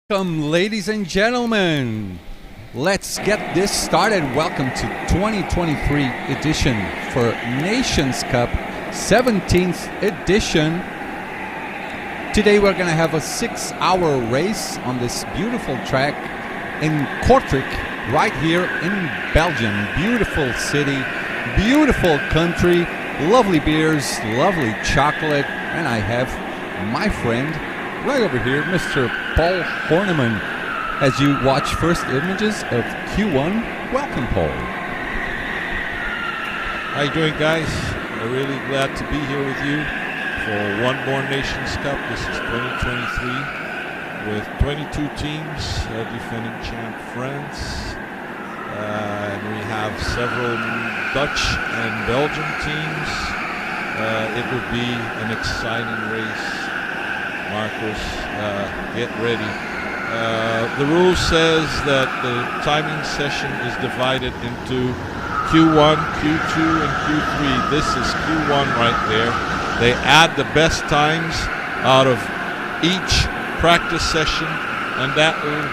Welcome, ladies and gentlemen. Let's get this started. Welcome to 2023 edition for Nations Cup, 17th edition. Today we're going to have a 6-hour race on this beautiful track in Kortrijk, right here in Belgium. Beautiful city, beautiful country, lovely beers, lovely chocolate, and I have my friend right over here, Mr. Paul Horneman, as you watch first images of Q1. Welcome, Paul. How you doing, guys? I'm really glad to be here with you for One More Nations Cup. This is 2023 with 22 teams, defending champ France. And we have several Dutch and Belgian teams. It would be an exciting race. Marcos, get ready. The rule says that the timing session is divided into Q1, Q2, and Q3. This is Q1 right there. They add the best times out of each practice session, and that will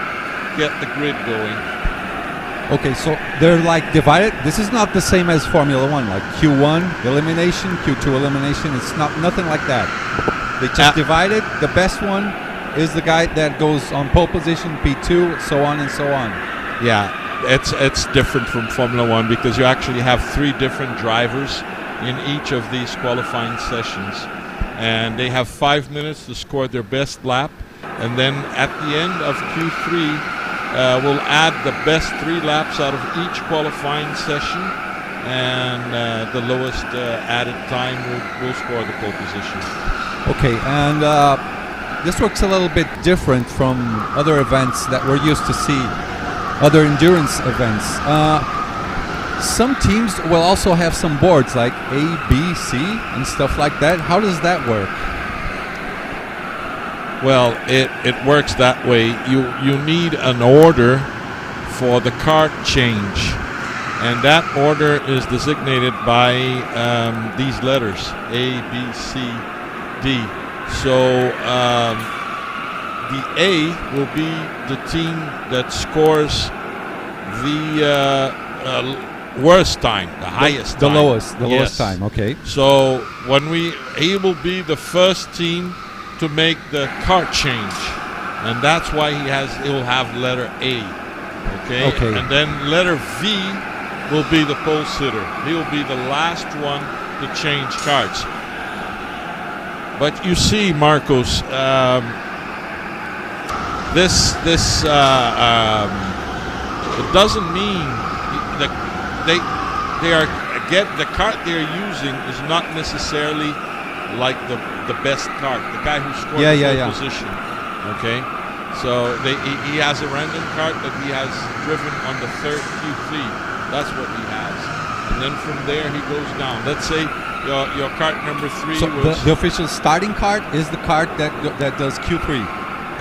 get the grid going. Okay, so they're like divided. This is not the same as Formula One, like Q1 elimination, Q2 elimination. It's not nothing like that. They just divided. The best one is the guy that goes on pole position, P2, so on and so on. Yeah, it's different from Formula One because you actually have 3 different drivers in each of these qualifying sessions. And they have 5 minutes to score their best lap. And then at the end of Q3, we'll add the best 3 laps out of each qualifying session. And the lowest added time will score the pole position. Okay, and this works a little bit different from other events that we're used to see, other endurance events. Some teams will also have some boards like A, B, C, and stuff like that. How does that work? Well, it works that way. You need an order for the kart change, and that order is designated by these letters, A, B, C, D. So the A will be the team that scores the worst time, the highest the time. The lowest time, okay. So he will be the first team to make the kart change, and that's why he will have letter A. Okay. And then letter V will be the pole sitter. He will be the last one to change karts. But you see, Marcos, this it doesn't mean that the kart they're using is not necessarily like the best kart, the guy who scored the position. Okay, so he has a random kart that he has driven on the 3rd Q3. That's what he has, and then from there he goes down. Let's say your kart number 3 so was the official starting kart is the kart that does Q3.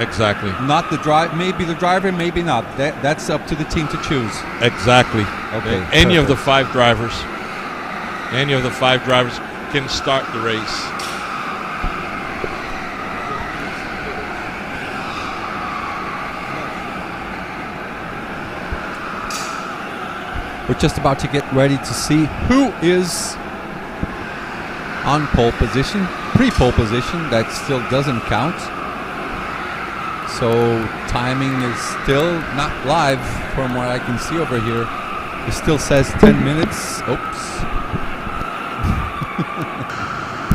Exactly. Not the drive. Maybe the driver, maybe not. That's up to the team to choose. Exactly. Okay. Any of the 5 drivers can start the race. We're just about to get ready to see who is on pole position, pre-pole position. That still doesn't count. So timing is still not live from what I can see over here. It still says 10 minutes. Oops.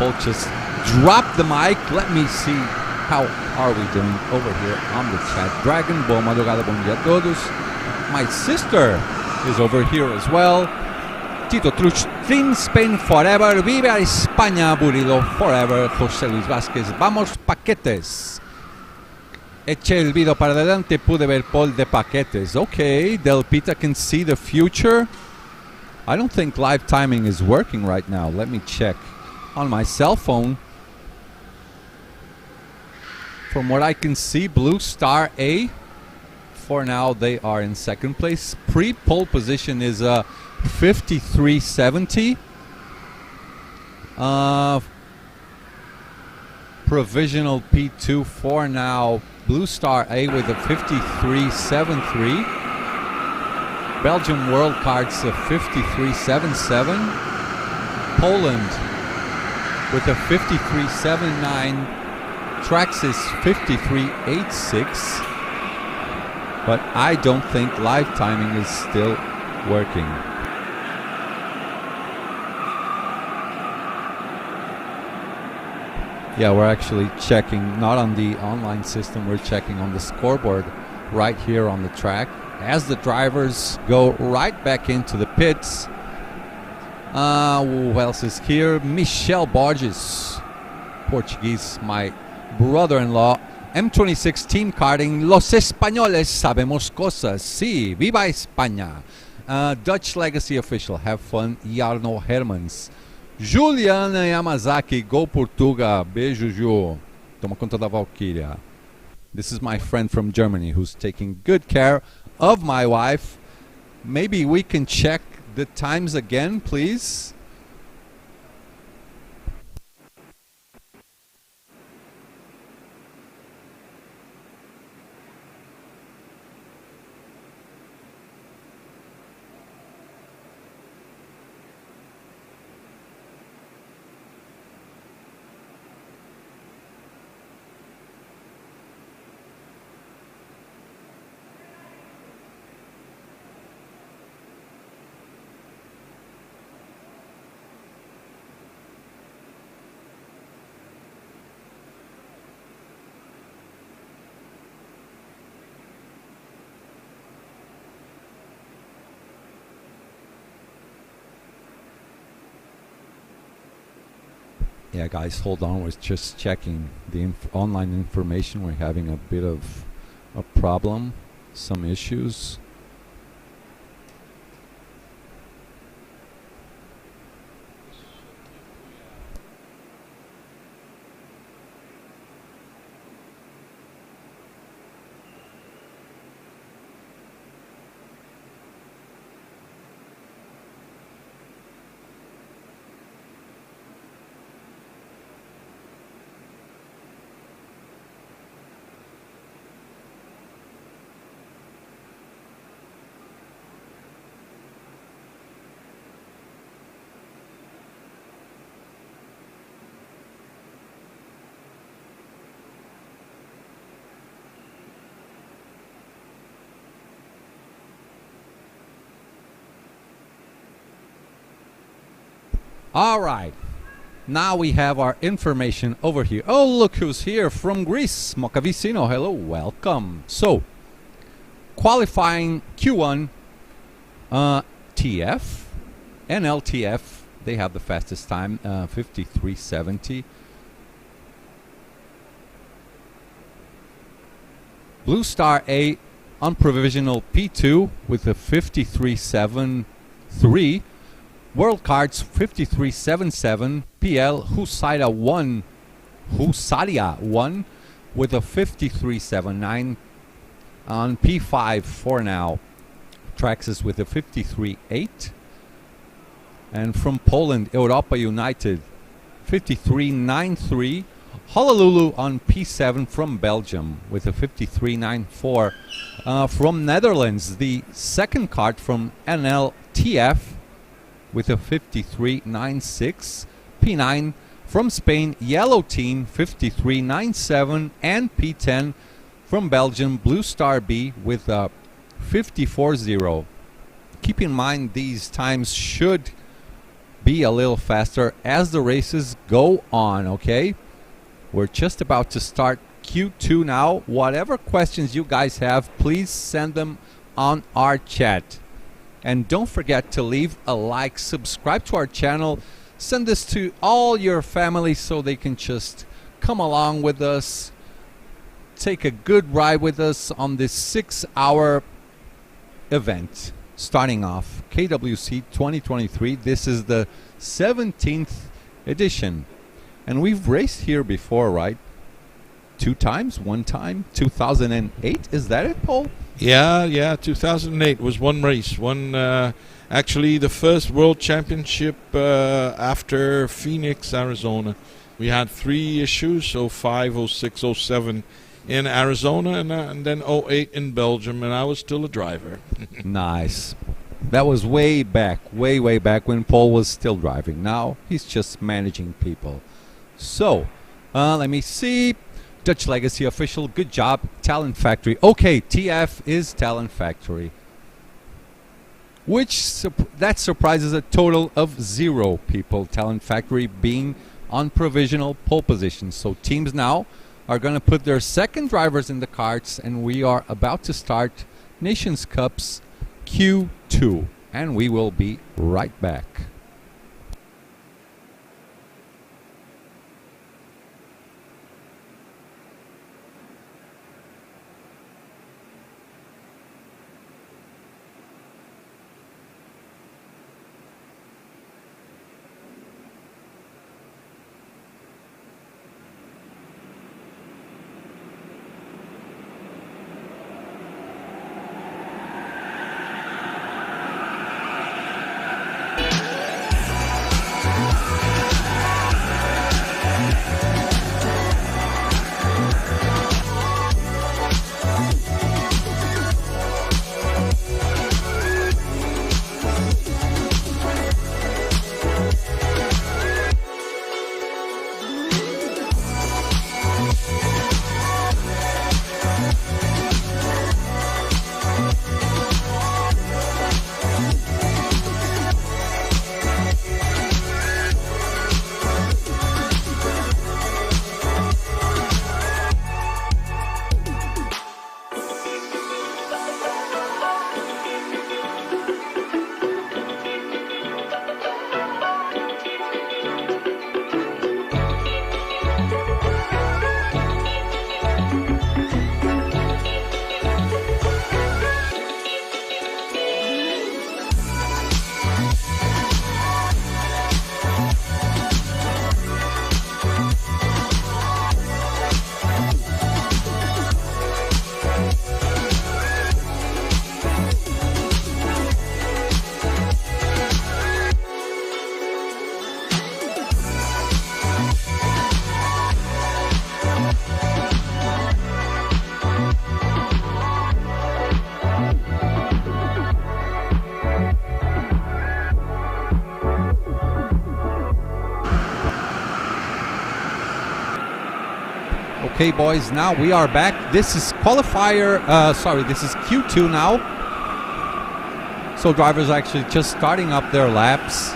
Paul just dropped the mic. Let me see how are we doing over here on the chat. Dragon, boa madrugada, bom dia a todos. My sister is over here as well. Tito Truch, Thin Spain forever. Vive a España, Burido forever. José Luis Vázquez, vamos paquetes. Eché el video para adelante, pude ver Paul de paquetes. Okay, Del Pita can see the future. I don't think live timing is working right now. Let me check on my cell phone. From what I can see, Blue Star A. For now, they are in 2nd place. Pre-pole position is 53.70. Provisional P2 for now. Blue Star A with a 53.73. Belgium World Cards a 53.77. Poland with a 53.79. Traxxas 53.86. But I don't think live timing is still working. Yeah, we're actually checking, not on the online system, we're checking on the scoreboard right here on the track as the drivers go right back into the pits. Who else is here? Michel Borges, Portuguese, my brother-in-law. M26 Team Karting, Los Españoles sabemos cosas. Sí, viva España. Dutch Legacy Official, have fun. Jarno Hermans. Juliana Yamazaki, Go Portuga. Beijo, Ju. Toma conta da Valkyria. This is my friend from Germany who's taking good care of my wife. Maybe we can check the times again, please. Yeah, guys, hold on. We're just checking the online information. We're having a bit of a problem, some issues. All right, now we have our information over here. Oh, look who's here from Greece, Mokavicino. Hello, welcome. So, qualifying Q1, TF, NLTF, they have the fastest time, 53.70. Blue Star A on provisional P2 with a 53.73. World Cards 53.77. PL Husaria 1 with a 53.79. On P5 for now, Traxxas with a 53.8. And from Poland, Europa United 53.93. Honolulu on P7 from Belgium with a 53.94. From Netherlands, the second kart from NLTF with a 53.96. P9 from Spain, Yellow Team 53.97. And P10 from Belgium, Blue Star B with a 54.0. Keep in mind these times should be a little faster as the races go on, okay? We're just about to start Q2 now. Whatever questions you guys have, please send them on our chat. And don't forget to leave a like, subscribe to our channel, send this to all your family so they can just come along with us, take a good ride with us on this 6-hour event. Starting off KWC 2023, this is the 17th edition. And we've raced here before, right? 2 times, 1 time, 2008, is that it, Paul? Yeah, 2008 was one race. Actually the first World Championship after Phoenix, Arizona. We had 3 issues, so 5, 06, 07, in Arizona, and then 08 in Belgium, and I was still a driver. Nice. That was way back when Paul was still driving. Now he's just managing people. So, let me see. Dutch Legacy official, good job. Talent Factory. Okay, TF is Talent Factory. That surprises a total of 0 people. Talent Factory being on provisional pole position. So teams now are going to put their second drivers in the carts, and we are about to start Nations Cup's Q2. And we will be right back. Okay, boys, now we are back. This is qualifier, this is Q2 now. So drivers are actually just starting up their laps.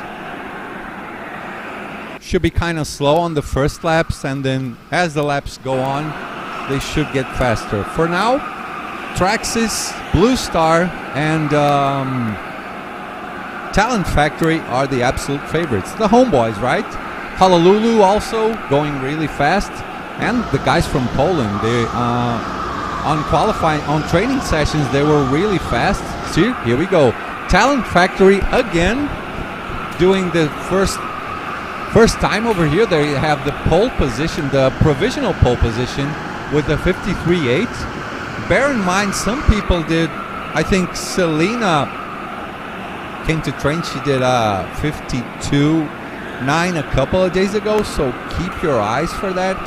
Should be kind of slow on the first laps, and then as the laps go on, they should get faster. For now, Traxxas, Blue Star, and Talent Factory are the absolute favorites. The homeboys, right? Honolulu also going really fast. And the guys from Poland, they on training sessions, they were really fast. See, here we go. Talent Factory again, doing the first time over here. They have the pole position, the provisional pole position with the 53.8. Bear in mind, some people did. I think Selena came to train. She did 52.9 a couple of days ago. So keep your eyes for that.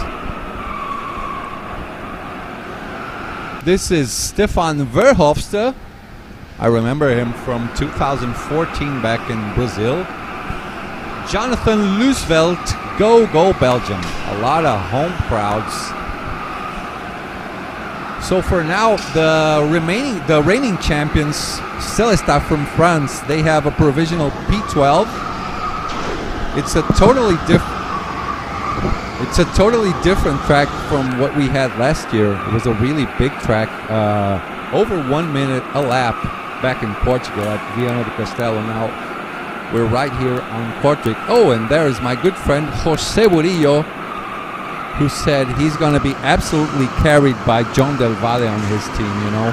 This is Stefan Verhofstadt. I remember him from 2014 back in Brazil. Jonathan Loosveld, go Belgium. A lot of home crowds. So for now, the reigning champions, Celesta from France, they have a provisional P12. It's a totally different track from what we had last year. It was a really big track, over 1 minute a lap back in Portugal at Viana do Castelo. Now we're right here on Kortrijk. Oh, and there is my good friend Jose Murillo, who said he's going to be absolutely carried by John Del Valle on his team, you know.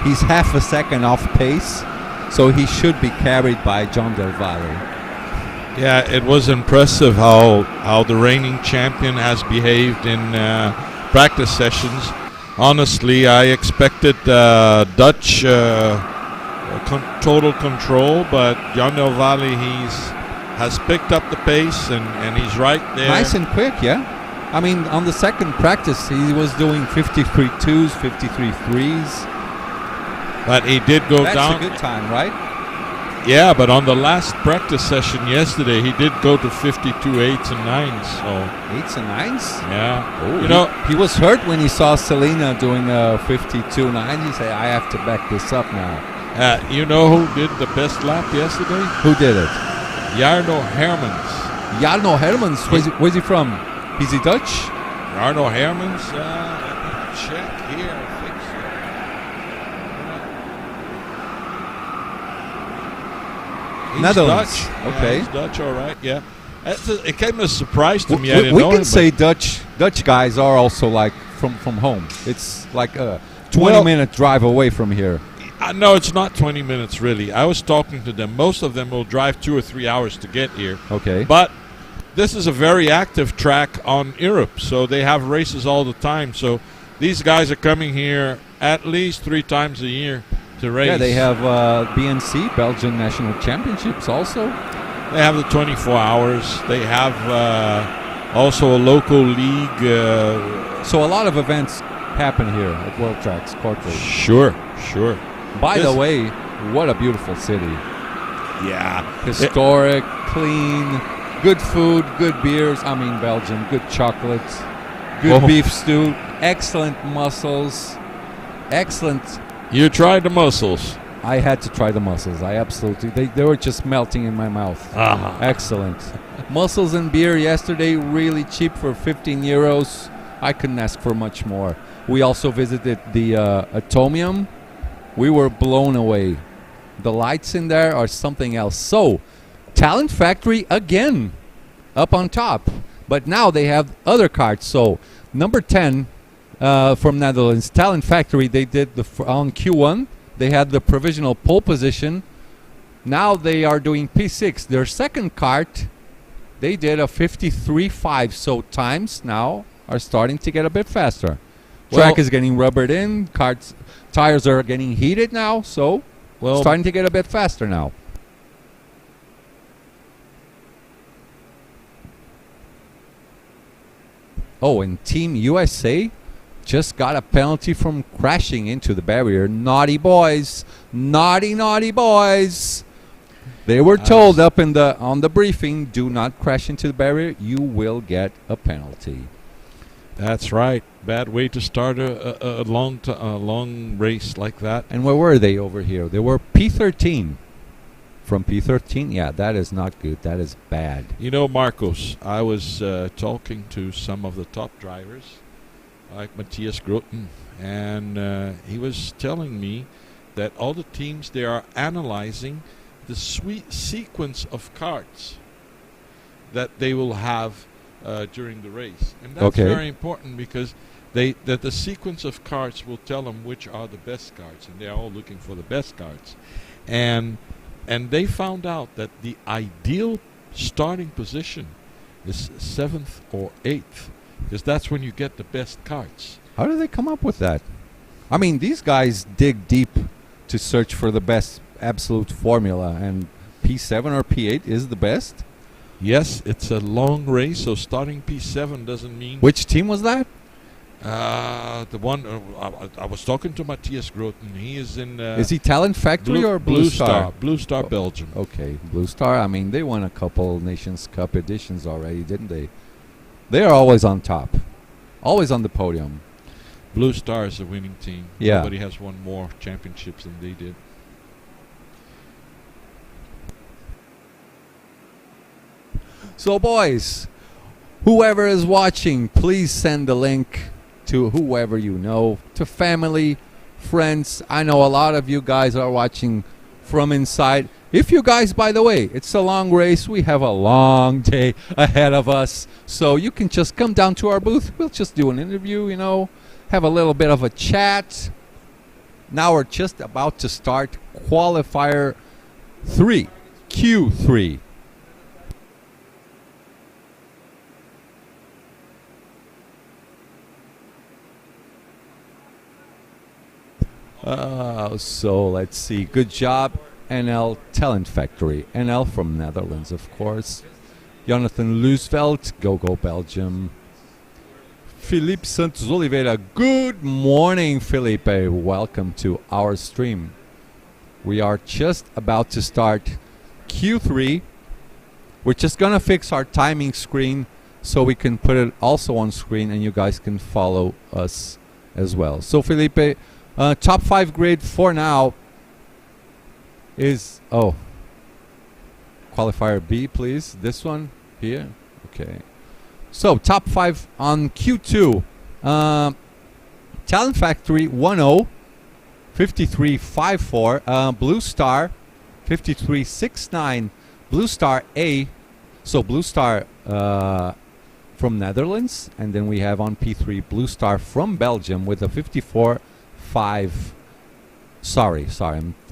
He's half a second off pace, so he should be carried by John Del Valle. Yeah, it was impressive how the reigning champion has behaved in practice sessions. Honestly, I expected Dutch total control, but John Del Valle, he's has picked up the pace, and he's right there. Nice and quick, yeah. I mean, on the second practice, he was doing 53 twos, 53 threes. But he did go down. That's a good time, right? Yeah, but on the last practice session yesterday, he did go to 52 eights and nines. So 8s and 9s? yeah. Oh, he was hurt when he saw Selena doing 52 9. He said, I have to back this up now. You know who did the best lap yesterday? Who did it? Jarno Hermans. Jarno Hermans. Where's he from? Is he Dutch? Jarno Hermans. Let me check here. I think so. He's Netherlands. Dutch. Okay. Yeah, he's Dutch, all right. Yeah. It came as a surprise to me. I We didn't know can him, say Dutch guys are also like from home. It's like a 20-minute drive away from here. No, it's not 20 minutes, really. I was talking to them. Most of them will drive 2 or 3 hours to get here. Okay. But this is a very active track on Europe, so they have races all the time. So these guys are coming here at least 3 times a year to race. Yeah, they have BNC, Belgian National Championships also. They have the 24 hours. They have also a local league. So a lot of events happen here at World Tracks, Kart Draw. Sure. By the way, what a beautiful city. Yeah. Historic, clean, good food, good beers. I mean, Belgium, good chocolates, good beef stew, excellent mussels, excellent. You tried the mussels. I had to try the mussels. I absolutely, they were just melting in my mouth. Excellent. Mussels and beer yesterday, really cheap for 15 euros. I couldn't ask for much more. We also visited the Podium. We were blown away. The lights in there are something else. So, Talent Factory again, up on top. But now they have other carts. So, number 10 from Netherlands, Talent Factory, they did on Q1. They had the provisional pole position. Now they are doing P6. Their second kart, they did a 53.5. So, times now are starting to get a bit faster. Track is getting rubbered in. Tires are getting heated now, so starting to get a bit faster now. Oh, and Team USA just got a penalty from crashing into the barrier. Naughty boys. Naughty boys. They were told on the briefing, do not crash into the barrier. You will get a penalty. That's right. Bad way to start a long race like that. And where were they over here? They were P13. From P13? Yeah, that is not good. That is bad. You know, Marcos, I was talking to some of the top drivers, like Matthias Groten, and he was telling me that all the teams, they are analyzing the sequence of karts that they will have during the race. And that's very important because that the sequence of karts will tell them which are the best karts, and they're all looking for the best karts. And they found out that the ideal starting position is 7th or 8th, because that's when you get the best karts. How do they come up with that? I mean, these guys dig deep to search for the best absolute formula, and P7 or P8 is the best? Yes, it's a long race, so starting P7 doesn't mean... Which team was that? The one I was talking to Matthias Groten. He is in. Is he Talent Factory or Blue Star? Blue Star, Belgium. Okay, Blue Star. I mean, they won a couple Nations Cup editions already, didn't they? They are always on top, always on the podium. Blue Star is a winning team. Yeah. Nobody has won more championships than they did. So, boys, whoever is watching, please send the link to whoever you know, to family, friends. I know a lot of you guys are watching from inside. If you guys, by the way, it's a long race. We have a long day ahead of us. So you can just come down to our booth. We'll just do an interview, you know, have a little bit of a chat. Now we're just about to start qualifier 3, Q3. So let's see. Good job. NL Talent Factory. NL from Netherlands, of course. Jonathan Loosveld, go Belgium. Felipe Santos Oliveira, good morning, Felipe. Welcome to our stream. We are just about to start Q3. We're just gonna fix our timing screen so we can put it also on screen and you guys can follow us as well. So Felipe, top 5 grid for now is, qualifier B, please. This one here. Okay. So top 5 on Q2. Talent Factory 10, 53.54. Blue Star 53.69. Blue Star A. So Blue Star from Netherlands, and then we have on P3 Blue Star from Belgium with a 54.5. Sorry,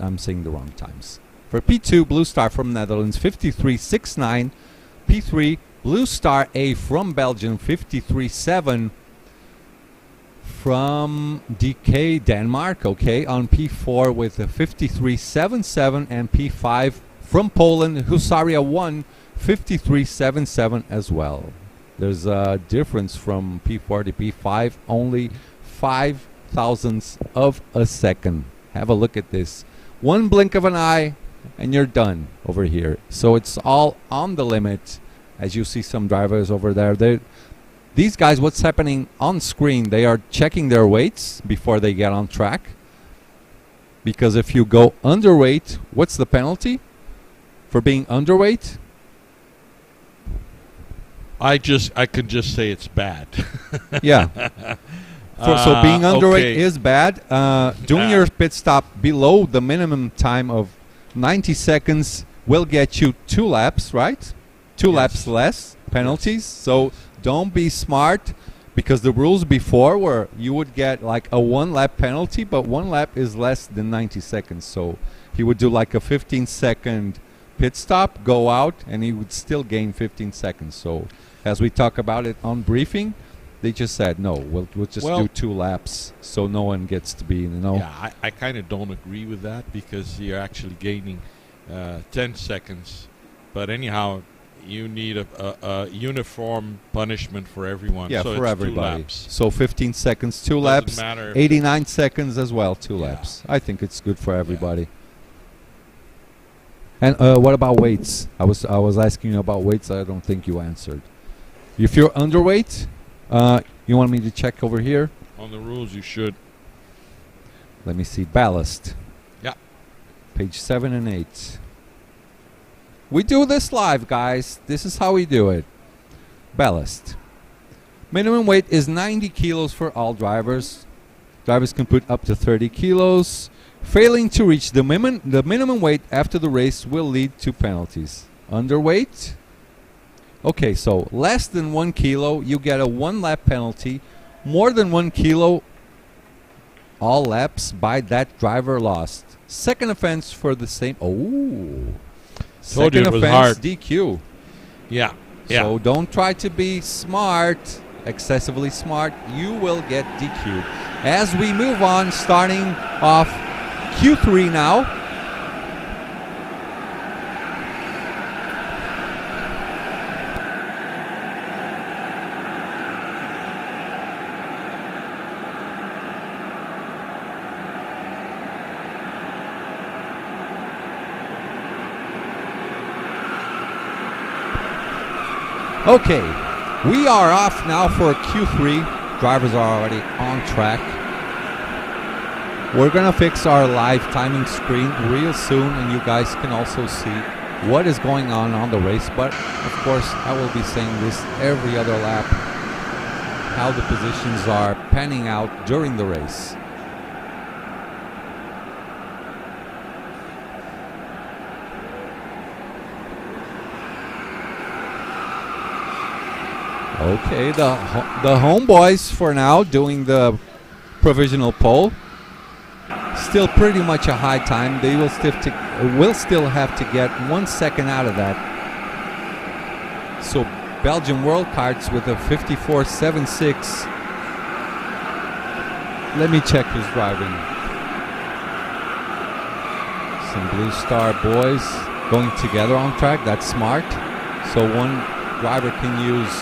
I'm saying the wrong times. For P2, Blue Star from Netherlands, 53.69. P3, Blue Star A from Belgium, 53.7. From DK, Denmark, okay, on P4 with a 53.77. And P5 from Poland, Husaria 1, 53.77 as well. There's a difference from P4 to P5, only 5 thousandths of a second. Have a look at this. One blink of an eye and you're done over here. So it's all on the limit. As you see some drivers over there, these guys, what's happening on screen, they are checking their weights before they get on track. Because if you go underweight, what's the penalty for being underweight? I can just say it's bad. Yeah. So being underweight okay. is bad. Doing your pit stop below the minimum time of 90 seconds will get you 2 laps, right? 2 laps less penalties. So don't be smart, because the rules before were you would get like a 1 lap penalty, but 1 lap is less than 90 seconds. So he would do like a 15-second pit stop, go out, and he would still gain 15 seconds. So as we talk about it on briefing, they just said, no, we'll just do 2 laps so no one gets to be, Yeah, I kind of don't agree with that, because you're actually gaining 10 seconds. But anyhow, you need a uniform punishment for everyone. Yeah, so for it's everybody. 2 laps. So 15 seconds, 2 Doesn't laps, matter 89 seconds as well, 2 laps. I think it's good for everybody. And what about weights? I was asking you about weights. I don't think you answered. If you're underweight, you want me to check over here? On the rules, you should. Let me see. Ballast. Yeah. Page 7 and 8. We do this live, guys. This is how we do it. Ballast. Minimum weight is 90 kilos for all drivers. Drivers can put up to 30 kilos. Failing to reach the minimum weight after the race will lead to penalties. Underweight. Okay, so less than 1 kilo, you get a 1 lap penalty. More than 1 kilo, all laps by that driver lost. Second offense for the same. Second offense, hard. DQ. Yeah. So don't try to be smart, excessively smart. You will get DQ'd. As we move on, starting off Q3 now. Okay, we are off now for Q3. Drivers are already on track. We're gonna fix our live timing screen real soon, and you guys can also see what is going on the race. But of course, I will be saying this every other lap, how the positions are panning out during the race. Okay, the homeboys for now doing the provisional pole. Still pretty much a high time. They will still have to get 1 second out of that. So Belgium World Karts with a 54.76. Let me check who's driving. Some Blue Star boys going together on track. That's smart. So one driver can use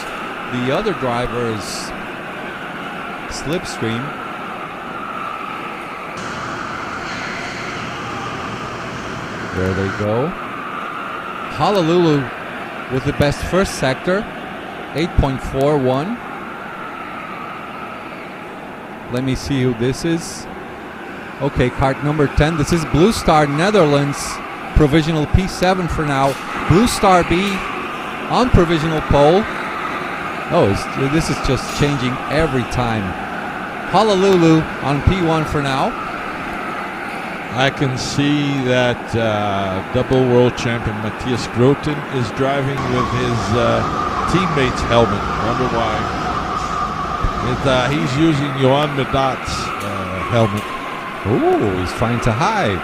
the other driver's slipstream. There they go. Honolulu with the best first sector, 8.41. Let me see who this is. Okay, kart number 10. This is Blue Star Netherlands, provisional P7 for now. Blue Star B on provisional pole. Oh, this is just changing every time. Honolulu on P1 for now. I can see that double world champion Matthias Groten is driving with his teammate's helmet. Wonder why. He's using Johan Medat's helmet. Oh, he's trying to hide.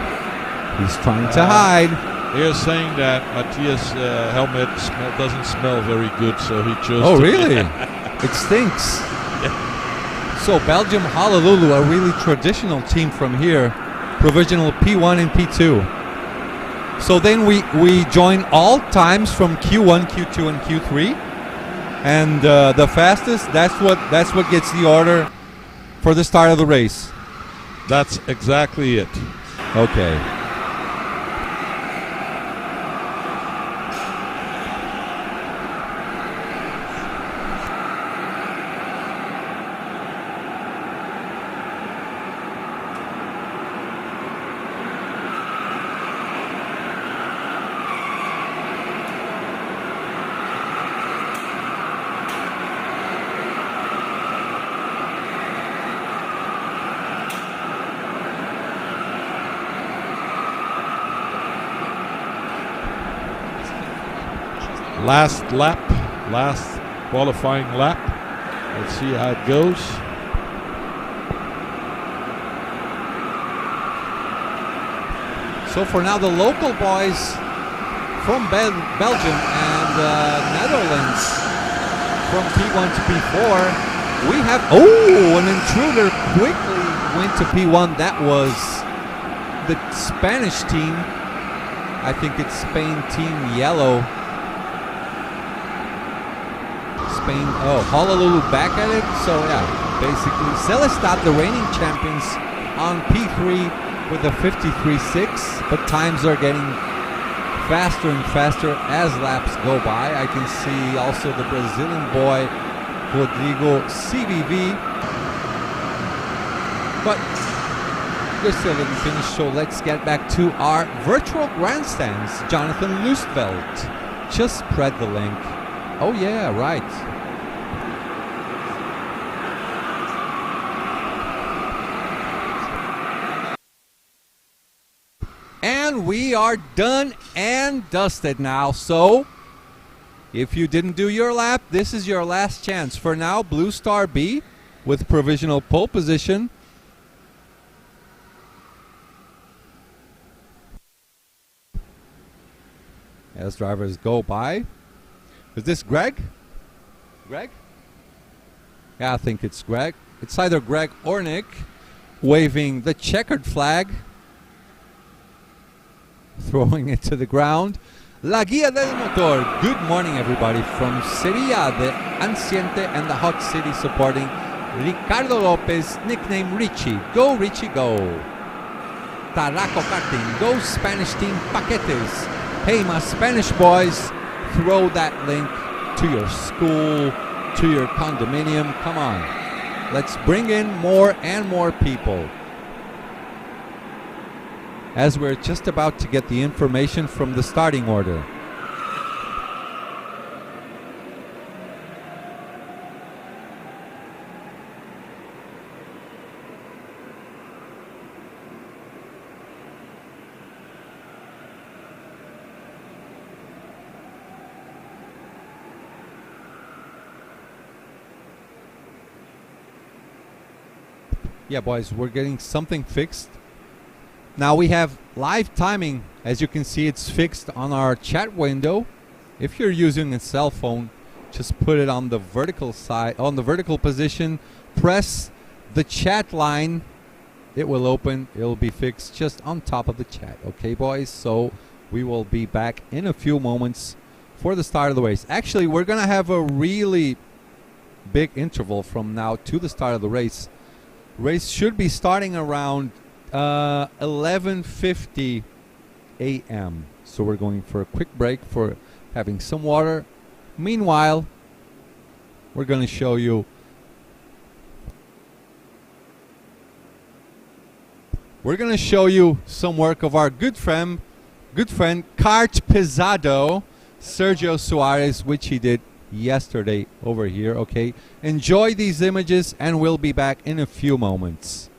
He's trying to hide. They're saying that Matthias' helmet doesn't smell very good, so he chose. Oh, really? It stinks. Yeah. So Belgium, Honolulu, a really traditional team from here. Provisional P1 and P2. So then we join all times from Q1, Q2, and Q3, and the fastest. That's what gets the order for the start of the race. That's exactly it. Okay. Last lap, last qualifying lap. Let's see how it goes. So for now, the local boys from Belgium and Netherlands from P1 to P4. We have, an intruder quickly went to P1. That was the Spanish team. I think it's Spain Team Yellow. Spain, Honolulu back at it. So yeah, basically Celestat, the reigning champions, on P3 with a 53.6, but times are getting faster and faster as laps go by. I can see also the Brazilian boy Rodrigo CVV, but they still didn't finish. So let's get back to our virtual grandstands. Jonathan Lustfeld, just spread the link. Oh yeah, right. And we are done and dusted now. So if you didn't do your lap, this is your last chance. For now, Blue Star B with provisional pole position. As drivers go by. Is this Greg? Greg? Yeah, I think it's Greg. It's either Greg or Nick waving the checkered flag, throwing it to the ground. La Guía del Motor. Good morning, everybody, from Sevilla, the Anciente and the Hot City, supporting Ricardo Lopez, nickname Richie. Go, Richie, go. Taraco Karting. Go, Spanish team Paquetes. Hey, my Spanish boys, throw that link to your school, to your condominium. Come on. Let's bring in more and more people. As we're just about to get the information from the starting order. Yeah, boys, we're getting something fixed. Now we have live timing. As you can see, it's fixed on our chat window. If you're using a cell phone, just put it on the vertical side, on the vertical position. Press the chat line it will open. It'll be fixed just on top of the chat. Okay, boys? So we will be back in a few moments for the start of the race. Actually, we're going to have a really big interval from now to the start of the race. Race should be starting around 11:50 a.m. So we're going for a quick break for having some water. Meanwhile, we're going to show you some work of our good friend Kart Pesado, Sergio Suarez, which he did yesterday over here. Okay, enjoy these images and we'll be back in a few moments.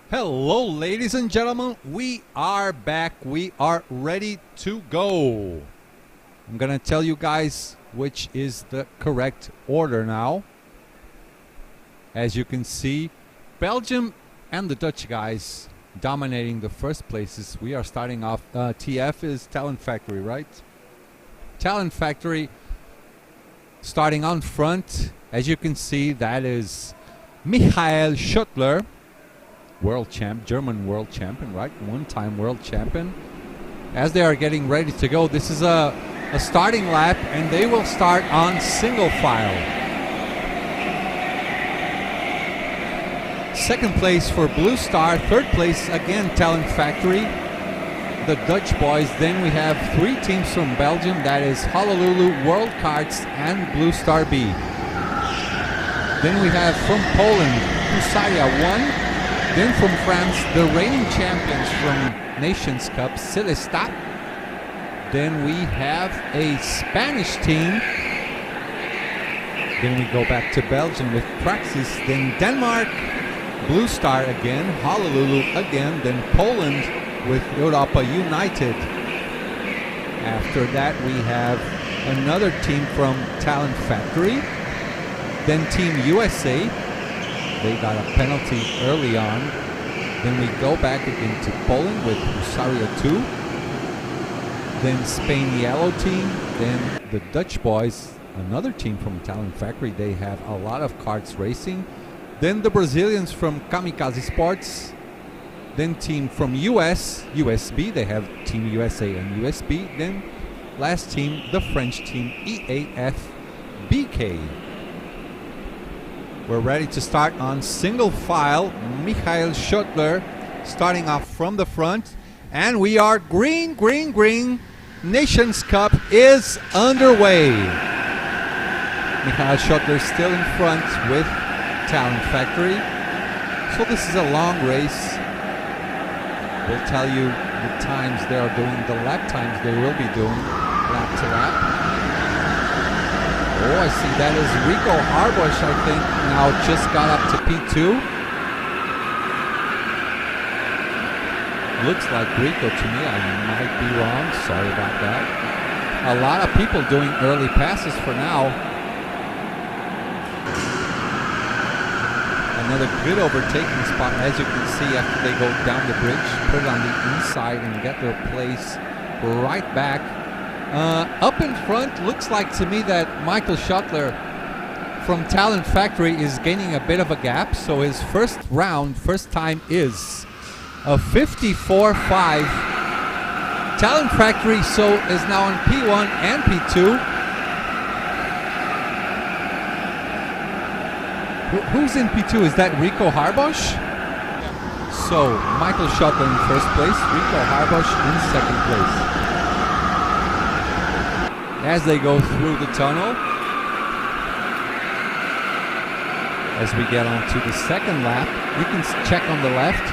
Hello, ladies and gentlemen. We are back. We are ready to go. I'm going to tell you guys which is the correct order now. As you can see, Belgium and the Dutch guys dominating the first places. We are starting off. TF is Talent Factory, right? Talent Factory starting on front. As you can see, that is Michael Schuttler. World champ, German world champion, right? One-time world champion. As they are getting ready to go, this is a starting lap, and they will start on single file. Second place for Blue Star. Third place, again, Talent Factory, the Dutch boys. Then we have 3 teams from Belgium. That is Honolulu, World Karts, and Blue Star B. Then we have from Poland, Husaria 1. Then from France, the reigning champions from Nations Cup, Celestat. Then we have a Spanish team. Then we go back to Belgium with Praxis. Then Denmark, Blue Star again, Honolulu again. Then Poland with Europa United. After that, we have another team from Talent Factory. Then Team USA. They got a penalty early on. Then we go back again to Poland with Husaria 2. Then Spain yellow team. Then the Dutch boys, another team from Talent Factory. They have a lot of karts racing. Then the Brazilians from Kamikaze Sports. Then team from USB. They have Team USA and USB. Then last team, the French team, EAF-BK. We're ready to start on single file. Michael Schuttler starting off from the front. And we are green, green, green. Nations Cup is underway. Michael Schuttler still in front with Talent Factory. So this is a long race. We'll tell you the times they are doing, the lap times they will be doing, lap to lap. Oh, I see that is Rico Harbush, I think, now just got up to P2. Looks like Rico to me. I might be wrong. Sorry about that. A lot of people doing early passes for now. Another good overtaking spot, as you can see, after they go down the bridge, put it on the inside and get their place right back. Up in front, looks like to me that Michael Schuttler from Talent Factory is gaining a bit of a gap. So his first time is a 54.5. Talent Factory is now on P1 and P2. Who's in P2? Is that Rico Harbush? So Michael Schuttler in first place, Rico Harbush in second place. As they go through the tunnel, as we get on to the second lap, you can check on the left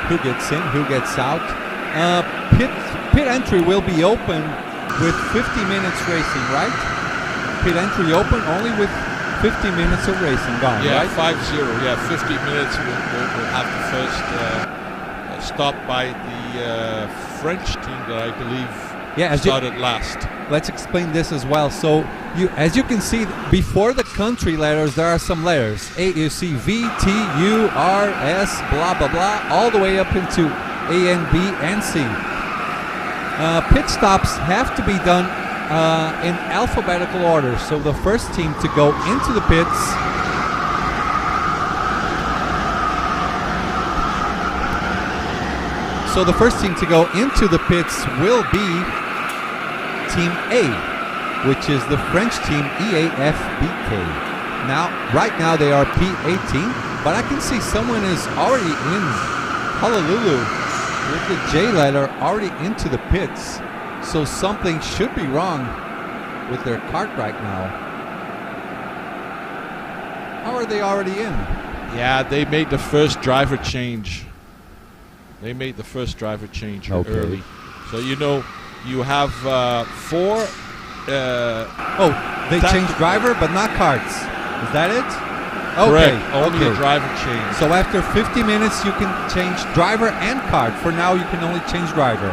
who gets in, who gets out. Pit entry will be open with 50 minutes racing, right? Pit entry open only with 50 minutes of racing gone, yeah, right? 5-0. Yeah, 50 minutes. We'll have the first stop by the French team that I believe started last. Let's explain this as well. So, as you can see, before the country letters, there are some letters. A, you see V, T, U, R, S, blah, blah, blah, all the way up into A, N, B, and C. Pit stops have to be done in alphabetical order. So the first team to go into the pits will be Team A, which is the French team EAF-BK. Right now they are P18, but I can see someone is already in Honolulu with the J letter already into the pits. So something should be wrong with their kart right now. How are they already in? Yeah, they made the first driver change. Early. So you have 4. They changed driver, but not karts. Is that it? Correct. Only a driver change. So after 50 minutes, you can change driver and kart. For now, you can only change driver.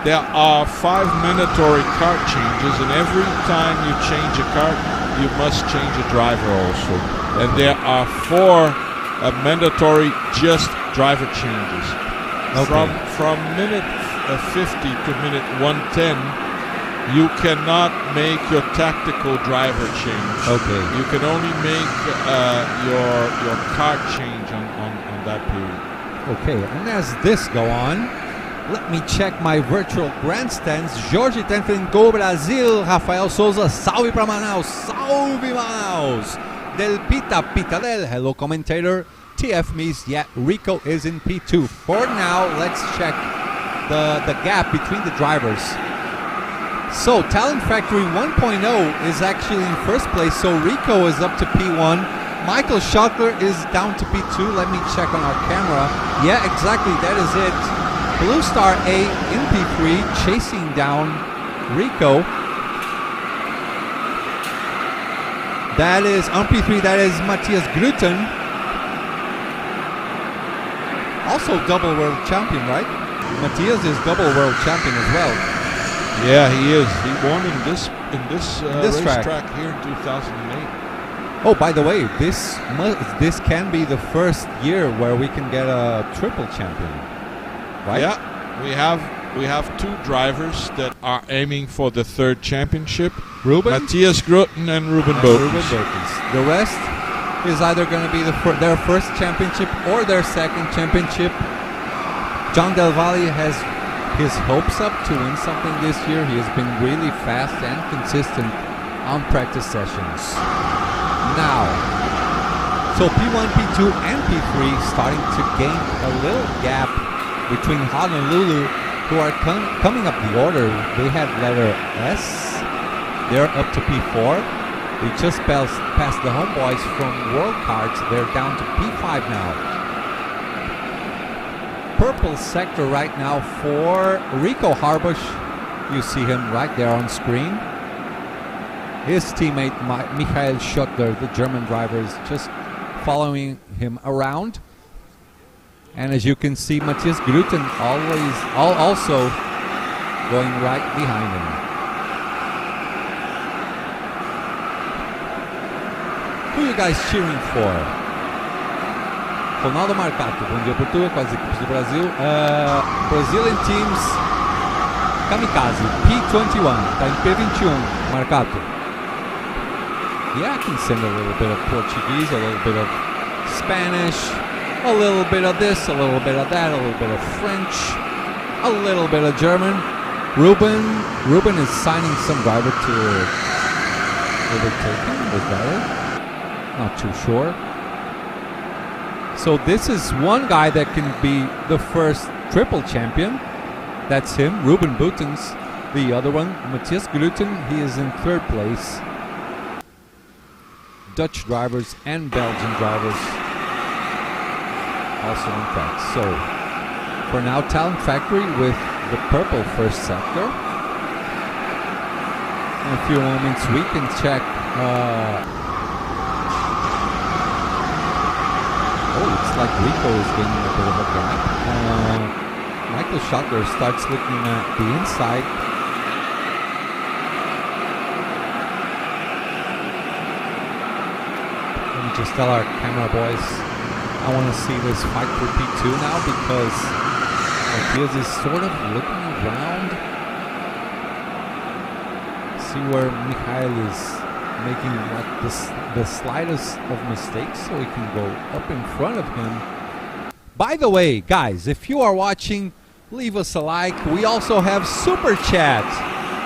There are 5 mandatory kart changes, and every time you change a kart, you must change a driver also. And there are 4 mandatory just driver changes. From minute 50 to minute 110, you cannot make your tactical driver change. Okay. You can only make your kart change on that period. Okay, and as this go on, let me check my virtual grandstands. Jorge Tenfin, Go Brasil. Rafael Souza, salve para Manaus. Salve Manaus. Del Pita Pitadel, hello commentator. TF Mies, yeah, Rico is in P2. For now, let's check the gap between the drivers. So Talent Factory 1.0 is actually in first place, so Rico is up to P1. Michael Schockler is down to P2. Let me check on our camera. Yeah, exactly, that is it. Blue Star A in P3, chasing down Rico. That is on P3, that is Matthias Gruten. Also double world champion, right? Matthias is double world champion as well. Yeah, he is. He won in this racetrack here in 2008. Oh, by the way, this can be the first year where we can get a triple champion, right? Yeah, we have 2 drivers that are aiming for the 3rd championship. Ruben, Matthias Gruten and Ruben Botens. The rest is either going to be their first championship or their 2nd championship. John Del Valle has his hopes up to win something this year. He has been really fast and consistent on practice sessions. Now, so P1, P2, and P3 starting to gain a little gap between Honolulu, who are coming up the order. They had letter S. They're up to P4. They just passed the homeboys from World Cards. They're down to P5 now. Purple sector right now for Rico Harbush. You see him right there on screen. His teammate Michael Schottler, the German driver, is just following him around. And as you can see, Matthias Gruten also going right behind him. Who are you guys cheering for? Ronaldo Marcato, bom dia Portugal, com as equipes do Brasil. Brazilian teams, Kamikaze, P21, está em P21, Marcato. Yeah, I can send a little bit of Portuguese, a little bit of Spanish, a little bit of this, a little bit of that, a little bit of French, a little bit of German. Ruben is signing some driver to overtake him, was that it? Not too sure. So this is one guy that can be the first triple champion. That's him, Ruben Botens. The other one, Matthias Gruten, he is in 3rd place. Dutch drivers and Belgian drivers also on track. So for now, Talent Factory with the purple first sector. In a few moments we can check. It's like Rico is gaining a bit of a gap. Michael Schottler starts looking at the inside. Let me just tell our camera boys, I want to see this fight for P2 now because Matthias is sort of looking around. See where Mikhail is making like the slightest of mistakes so he can go up in front of him. By the way, guys, if you are watching, leave us a like. We also have Super Chat.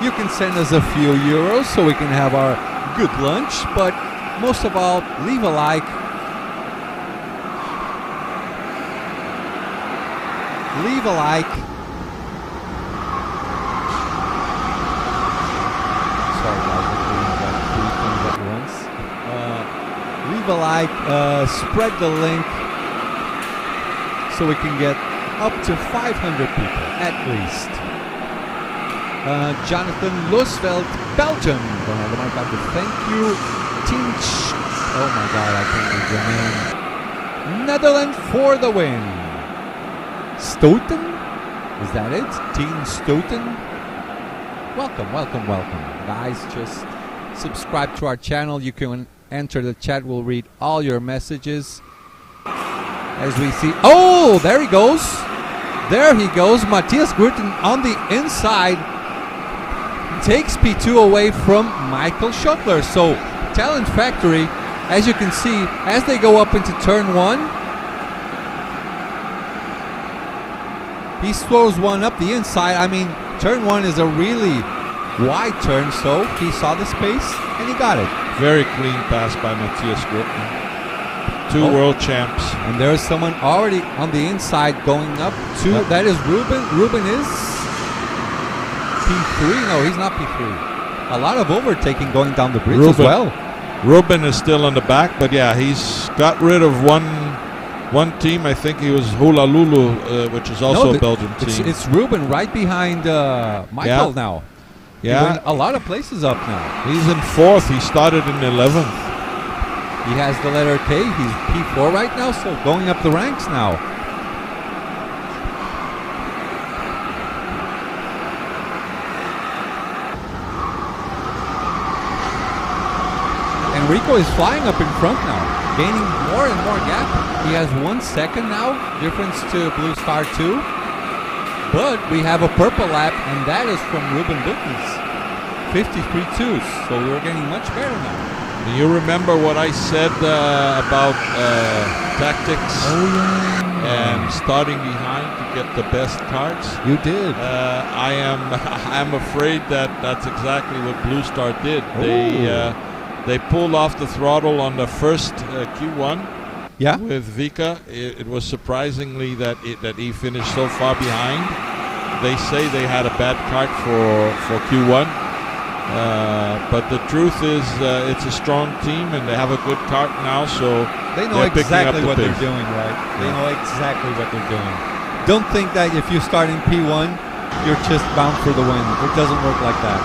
You can send us a few euros so we can have our good lunch, but most of all, leave a like. Leave a like. Sorry guys, I'm doing about 3 things at once. Leave a like, spread the link so we can get up to 500 people at least. Jonathan Loosveld, Belgium. Thank you. Oh my God, I can't read your name. Netherlands for the win. Stoughton? Is that it? Team Stoughton? Welcome, welcome, welcome. Guys, just subscribe to our channel. You can enter the chat. We'll read all your messages. As we see, oh, there he goes. There he goes. Matthias Gurten on the inside takes P2 away from Michael Schottler. So, Talent Factory, as you can see, as they go up into turn 1, he throws one up the inside. I mean, turn 1 is a really wide turn, so he saw the space and he got it. Very clean pass by Matthias Gurten. Two world champs. And there's someone already on the inside going up to, that is Ruben. Ruben is P3. No, he's not P3. A lot of overtaking going down the bridge as well. Ruben is still on the back, but yeah, he's got rid of one team. I think he was Hula Lulu, which is also a Belgian team. It's Ruben right behind Michael now. Yeah. A lot of places up now. He's in 4th. He started in 11th. He has the letter K. He's P4 right now, so going up the ranks now. Enrico is flying up in front now, gaining more and more gap. He has 1 second now, difference to Blue Star 2. But we have a purple lap, and that is from Ruben Buttons. 53.2, so we're getting much better now. You remember what I said about tactics and starting behind to get the best cards? You did. I'm afraid that's exactly what Blue Star did. They pulled off the throttle on the first Q1 with Vika. It was surprisingly that he finished so far behind. They say they had a bad kart for Q1. But the truth is, it's a strong team, and they have a good kart now, so they know exactly what they're doing, right? They know exactly what they're doing. Don't think that if you start in P1, you're just bound for the win. It doesn't work like that.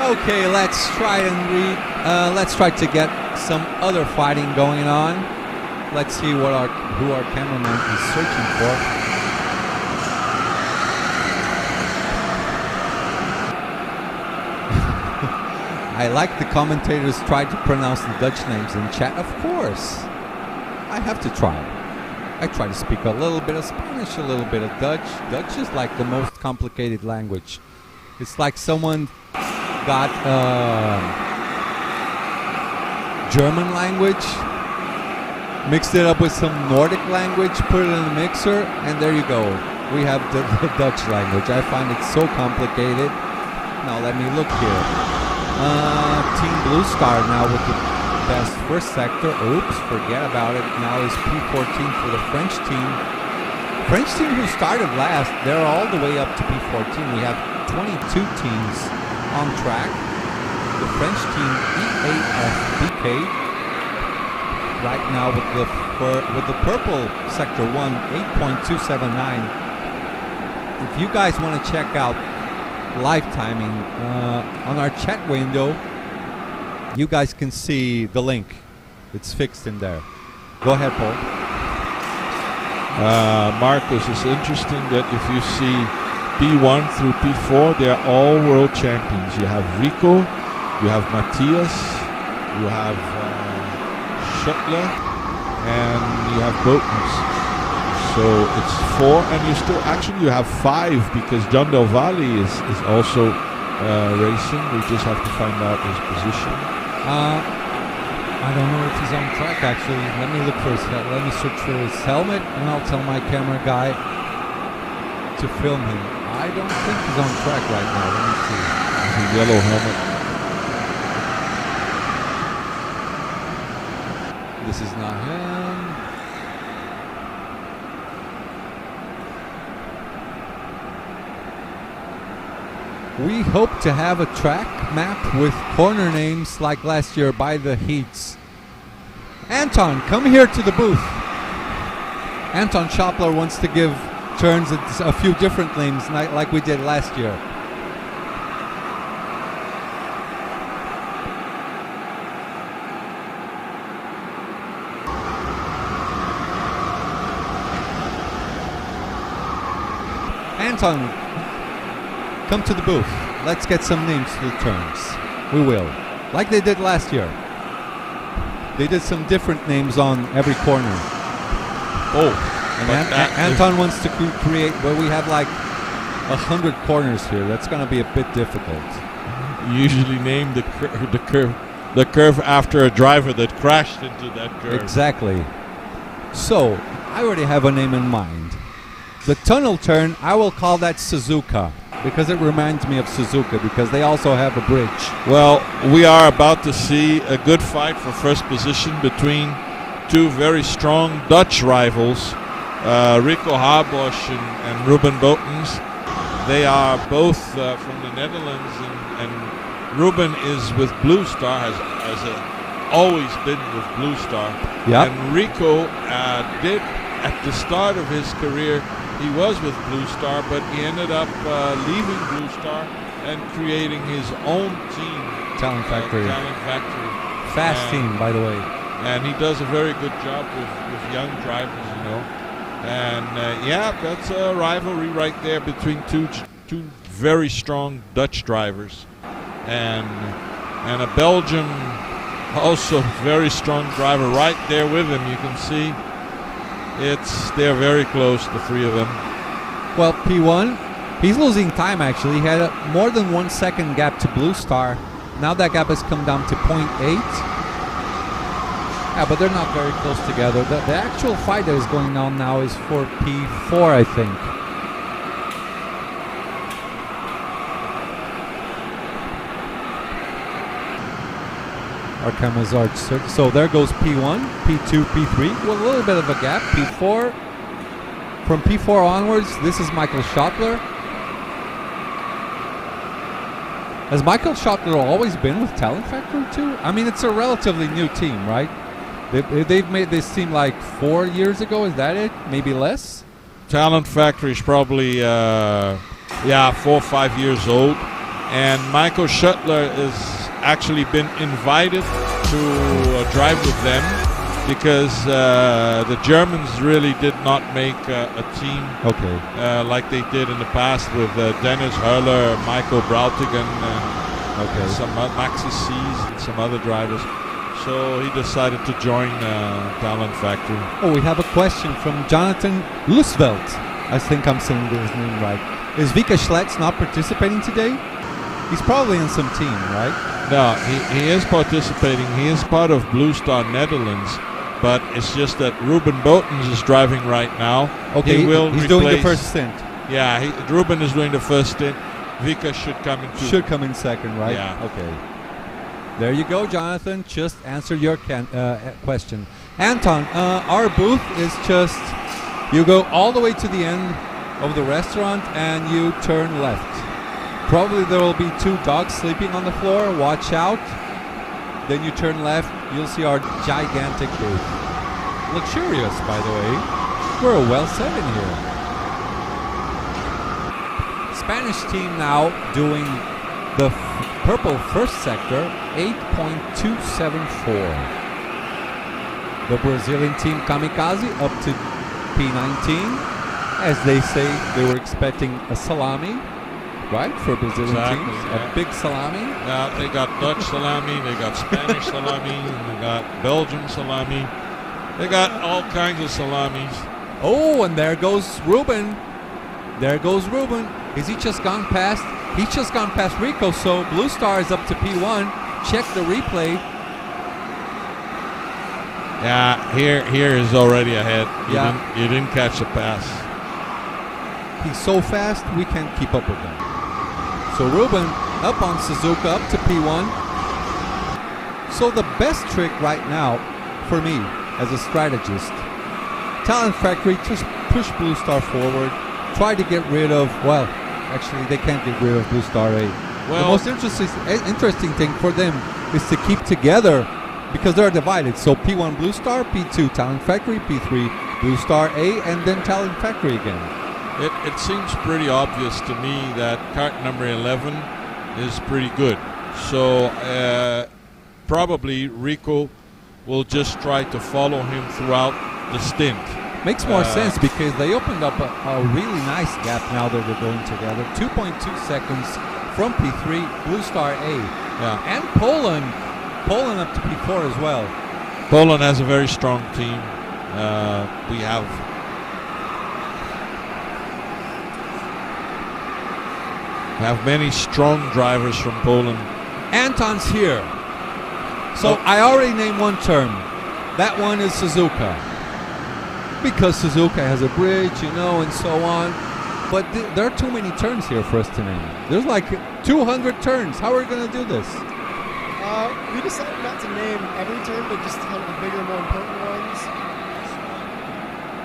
Okay, let's try to get some other fighting going on. Let's see who our cameraman is searching for. I like the commentators try to pronounce the Dutch names in chat. Of course, I have to try. I try to speak a little bit of Spanish, a little bit of Dutch. Dutch is like the most complicated language. It's like someone got German language, mixed it up with some Nordic language, put it in a mixer, and there you go. We have the Dutch language. I find it so complicated. Now let me look here. Team Blue Star now with the best first sector. Oops, forget about it. Now is P14 for the French team. French team who started last, they're all the way up to P14. We have 22 teams on track. The French team EAFBK right now with the purple sector 1, 8.279. If you guys want to check out live timing on our chat window, you guys can see the link. It's fixed in there. Go ahead, Paul. Marcus, it's interesting that if you see P1 through P4, they're all world champions. You have Rico, you have Matthias, you have Schottler, and you have Botens. So it's 4, and you have 5 because John Del Valle is also racing. We just have to find out his position. I don't know if he's on track actually. Let me look for let me search for his helmet, and I'll tell my camera guy to film him. I don't think he's on track right now. Let me see. The yellow helmet. This is not him. We hope to have a track map with corner names like last year by the heats. Anton, come here to the booth. Anton Schottler wants to give turns a few different names like we did last year. Anton, come to the booth. Let's get some names to the turns. We will. Like they did last year. They did some different names on every corner. Oh. And Anton wants to create, but we have like 100 corners here. That's going to be a bit difficult. You usually name the curve after a driver that crashed into that curve. Exactly. So, I already have a name in mind. The tunnel turn, I will call that Suzuka, because it reminds me of Suzuka, because they also have a bridge. Well, we are about to see a good fight for first position between two very strong Dutch rivals, Rico Habosch and Ruben Botens. They are both from the Netherlands, and Ruben is with Blue Star, has always been with Blue Star. Yep. And Rico did, at the start of his career, he was with Blue Star, but he ended up leaving Blue Star and creating his own team. Talent Factory. Fast team, by the way. And he does a very good job with young drivers, you know. And that's a rivalry right there between two very strong Dutch drivers. And a Belgian, also very strong driver right there with him. You can see they're very close, the three of them. Well, P1, he's losing time actually. He had a more than 1 second gap to Blue Star. Now that gap has come down to 0.8. Yeah, but they're not very close together. The actual fight that is going on now is for P4, I think. Our cameras are so there goes P1, P2, P3 with a little bit of a gap. P4, from P4 onwards, this is Michael Schottler. Has Michael Schottler always been with Talent Factory too? I mean, it's a relatively new team, right? They've made this team like 4 years ago. Is that it? Maybe less? Talent Factory is probably 4 or 5 years old, and Michael Schottler has actually been invited to drive with them because the Germans really did not make a team like they did in the past with Dennis Hurler, Michael Brautigan, and some Maxi C's and some other drivers. So he decided to join Talent Factory. Oh, we have a question from Jonathan Lusvelt. I think I'm saying his name right. Is Vika Schletz not participating today? He's probably in some team, right? No, he is participating. He is part of Blue Star Netherlands, but it's just that Ruben Botens is driving right now. Okay, he's doing the first stint. Yeah, Ruben is doing the first stint. Vika should come in two. Should come in second, right? Yeah. Okay. There you go, Jonathan. Just answer your question. Anton, our booth is just, you go all the way to the end of the restaurant and you turn left. Probably there will be 2 dogs sleeping on the floor. Watch out. Then you turn left. You'll see our gigantic booth. Luxurious, by the way. We're well set in here. Spanish team now doing the purple first sector, 8.274. The Brazilian team Kamikaze up to P19. As they say, they were expecting a salami. Right, for Brazilian teams, a big salami. Yeah, they got Dutch salami, they got Spanish salami, and they got Belgian salami. They got all kinds of salamis. Oh, and there goes Ruben. There goes Ruben. Is he just gone past? He's just gone past Rico, so Blue Star is up to P1. Check the replay. Yeah, here is already ahead. You didn't catch the pass. He's so fast, we can't keep up with him. So Ruben up on Suzuka, up to P1. So the best trick right now for me as a strategist, Talent Factory, just push Blue Star forward. Try to get rid of, well, actually they can't get rid of Blue Star A. Well, the most interesting thing for them is to keep together because they're divided. So P1 Blue Star, P2 Talent Factory, P3 Blue Star A, and then Talent Factory again. It seems pretty obvious to me that kart number 11 is pretty good. So probably Rico will just try to follow him throughout the stint. Makes more sense because they opened up a really nice gap now that they're going together. 2.2 seconds from P3, Blue Star A. Yeah. And Poland up to P4 as well. Poland has a very strong team. We have many strong drivers from Poland. Anton's here. So I already named one term. That one is Suzuka. Because Suzuka has a bridge, and so on. But there are too many turns here for us to name. There's like 200 turns. How are we going to do this? We decided not to name every turn, but just kind of the bigger, more important ones.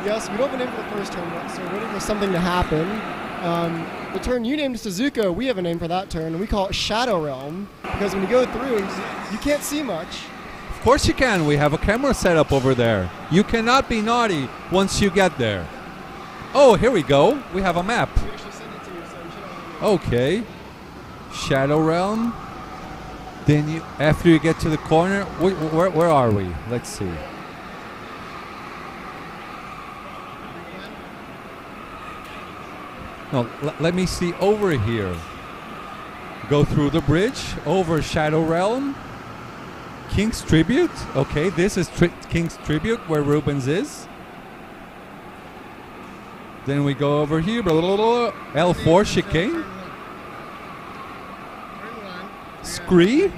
Yes, we don't have a name for the first turn yet, so we're waiting for something to happen. The turn you named Suzuka, we have a name for that turn, and we call it Shadow Realm, because when you go through, you can't see much. Of course you can. We have a camera set up over there. You cannot be naughty once you get there. Oh, here we go. We have a map. We actually sent it to you, so you should have it. Okay. Shadow Realm. Then after you get to the corner, where are we? Let's see. No, let me see over here. Go through the bridge, over Shadow Realm. King's Tribute. Okay, this is King's Tribute, where Rubens is. Then we go over here. L4 Chicane. Scree.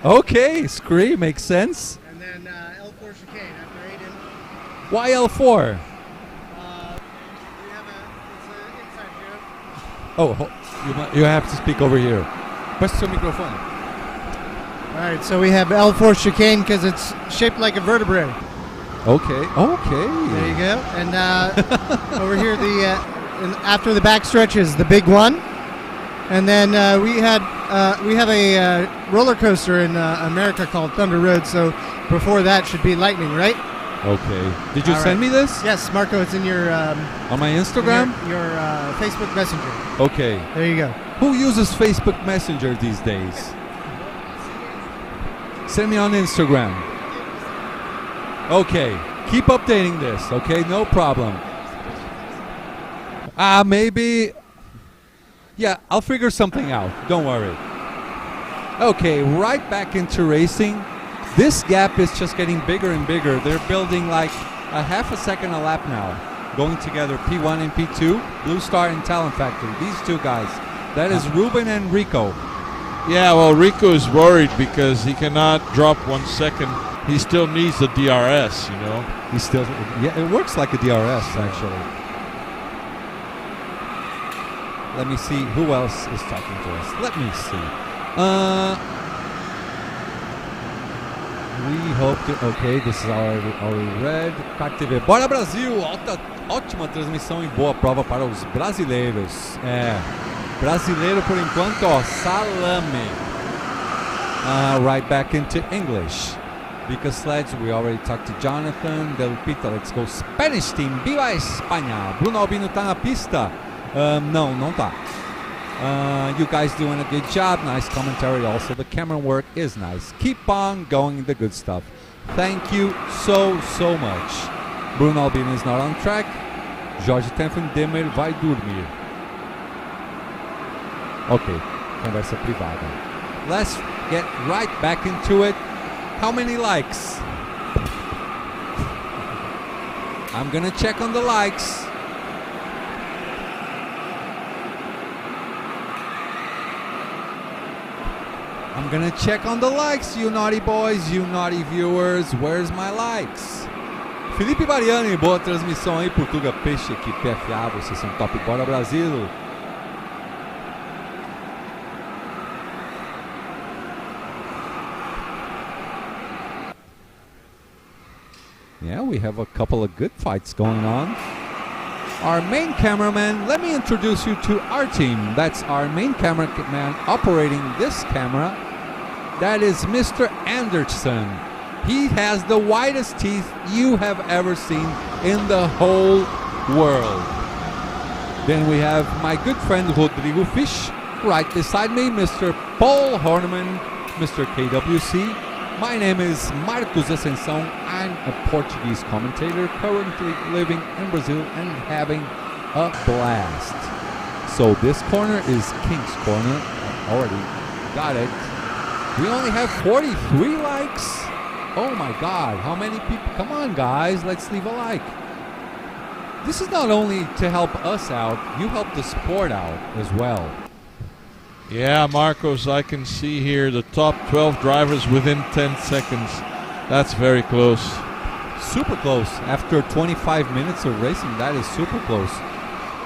Okay, Scree makes sense. And then L4 Chicane after Aiden. Why L4? Oh, you have to speak over here. Press the microphone. All right, so we have L4 Chicane because it's shaped like a vertebrae. Okay. There you go. And over here, after the backstretch is the big one. And then we have a roller coaster in America called Thunder Road. So before that should be Lightning, right? Okay. Did you send me this? Yes, Marco. It's in your on my Instagram. Your Facebook Messenger. Okay. There you go. Who uses Facebook Messenger these days? Send me on Instagram. Okay. Keep updating this. Okay, no problem. Maybe. Yeah, I'll figure something out. Don't worry. Okay, right back into racing. This gap is just getting bigger and bigger. They're building like a half a second a lap now. Going together, P1 and P2, Blue Star and Talent Factory. These two guys. That is Ruben and Rico. Yeah, well, Rico is worried because he cannot drop 1 second. He still needs the DRS, He still, yeah, it works like a DRS actually. Let me see who else is talking to us. Let me see. We hope to. Okay, this is already read. Kart TV. Bora Brasil! Ótima transmissão e boa prova para os brasileiros. Brasileiro por enquanto, salame. Right back into English. Because Sleds, we already talked to Jonathan. Del Pita, let's go Spanish team. Viva Espanha! Bruno Albino tá na pista? Não tá. You guys doing a good job. Nice commentary. Also, the camera work is nice. Keep on going, the good stuff. Thank you so much. Bruno Albino is not on track. Jorge Tenfen Demer vai dormir. Okay, conversa privada. Let's get right back into it. How many likes? I'm gonna check on the likes. I'm gonna check on the likes, you naughty boys, you naughty viewers. Where's my likes? Felipe Mariani, boa transmissão aí, Portuga Peixe, equipe PFA, vocês são top, bora Brasil. Yeah, we have a couple of good fights going on. Our main cameraman, let me introduce you to our team. That's our main cameraman operating this camera. That is Mr. Anderson. He has the whitest teeth you have ever seen in the whole world. Then we have my good friend Rodrigo Fish right beside me, Mr. Paul Horneman, Mr. KWC, My name is Marcos Ascensão. I'm a Portuguese commentator currently living in Brazil and having a blast. So this corner is King's Corner. I already got it. We only have 43 likes. Oh my God, how many people? Come on guys, let's leave a like. This is not only to help us out, you help the sport out as well. Yeah, Marcos, I can see here the top 12 drivers within 10 seconds. That's very close. Super close. After 25 minutes of racing, that is super close.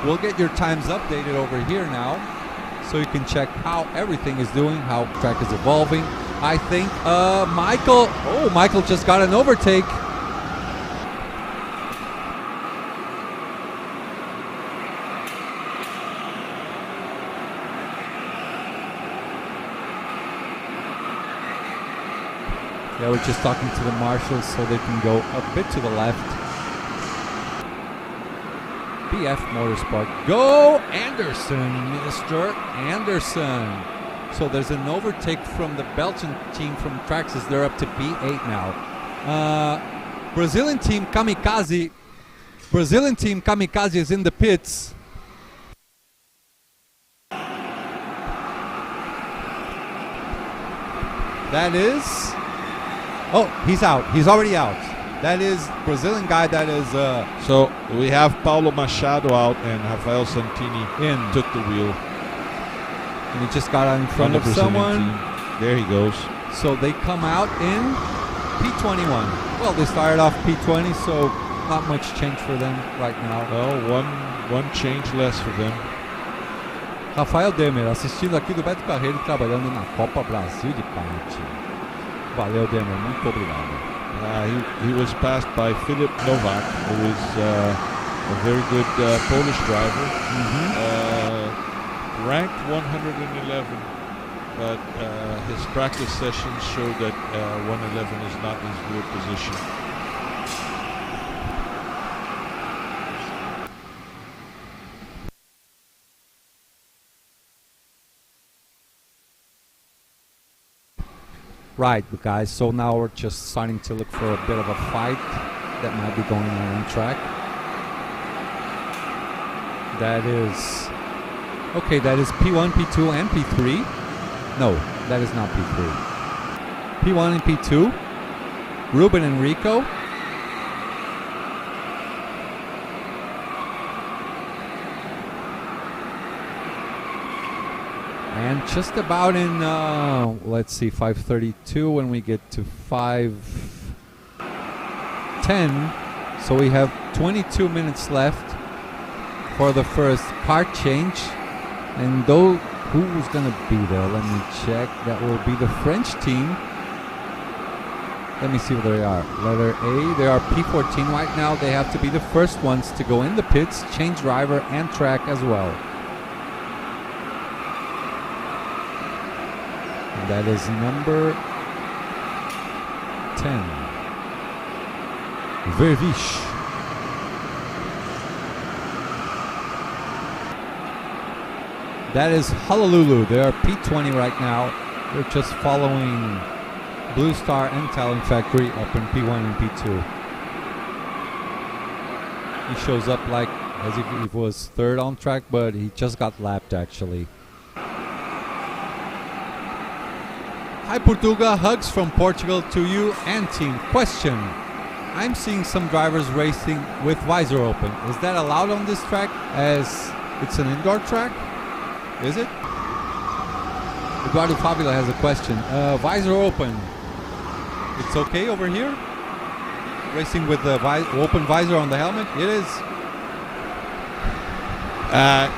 We'll get your times updated over here now, so you can check how everything is doing, how track is evolving. I think Michael just got an overtake. Yeah, we're just talking to the marshals so they can go a bit to the left. BF Motorsport. Go Anderson, Mr. Anderson. So there's an overtake from the Belgian team from Traxxas. They're up to P8 now. Brazilian team Kamikaze is in the pits. That is... Oh, he's out. He's already out. That is Brazilian guy that is... So we have Paulo Machado out and Rafael Santini took the wheel. And he just got out in front of someone. Team. There he goes. So they come out in P21. Well, they started off P20, so not much change for them right now. Well, one change less for them. Rafael Demer, assistindo aqui do Beto Carreiro, trabalhando na Copa Brasil de Kart. Valeu, Demer. Muito obrigado. He was passed by Filip Novak, who is a very good Polish driver. Ranked 111, but his practice sessions show that 111 is not his real position. Right, guys, so now we're just starting to look for a bit of a fight that might be going on track. That is... Okay, that is P1, P2, and P3. No, that is not P3. P1 and P2. Ruben and Rico. And just about in, let's see, 5:32 when we get to 5:10. So we have 22 minutes left for the first kart change. And though, who's going to be there? Let me check. That will be the French team. Let me see what they are. Letter A, they are P14 right now. They have to be the first ones to go in the pits, change driver and track as well. And that is number 10. Vervish. That is Honolulu. They are P20 right now. They're just following Blue Star and Talent Factory up in P1 and P2. He shows up like as if he was third on track, but he just got lapped actually. Hi Portuga, hugs from Portugal to you and team. Question. I'm seeing some drivers racing with visor open. Is that allowed on this track as it's an indoor track? Is it? Eduardo Fabula has a question. Visor open. It's okay over here? Racing with the open visor on the helmet? It is.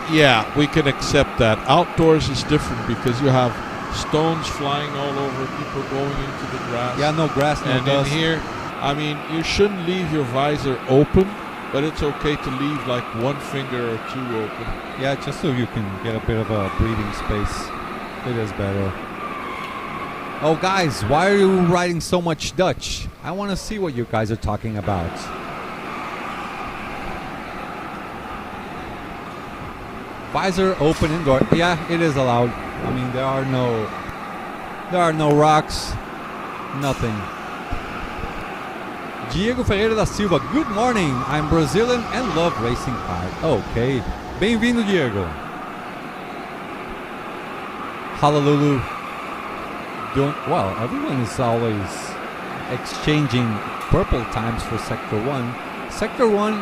Yeah, we can accept that. Outdoors is different because you have stones flying all over, people going into the grass. Yeah, no grass, no and dust. in here, I mean, you shouldn't leave your visor open, but it's okay to leave like one finger or two open. Yeah, just so you can get a bit of a breathing space. It is better. Oh, guys, why are you writing so much Dutch? I want to see what you guys are talking about. Visor open indoor. Yeah, it is allowed. I mean, there are no rocks, nothing. Diego Ferreira da Silva, good morning. I'm Brazilian and love racing kart. Okay. Bem-vindo, Diego. Honolulu. Well, everyone is always exchanging purple times for Sector 1. Sector 1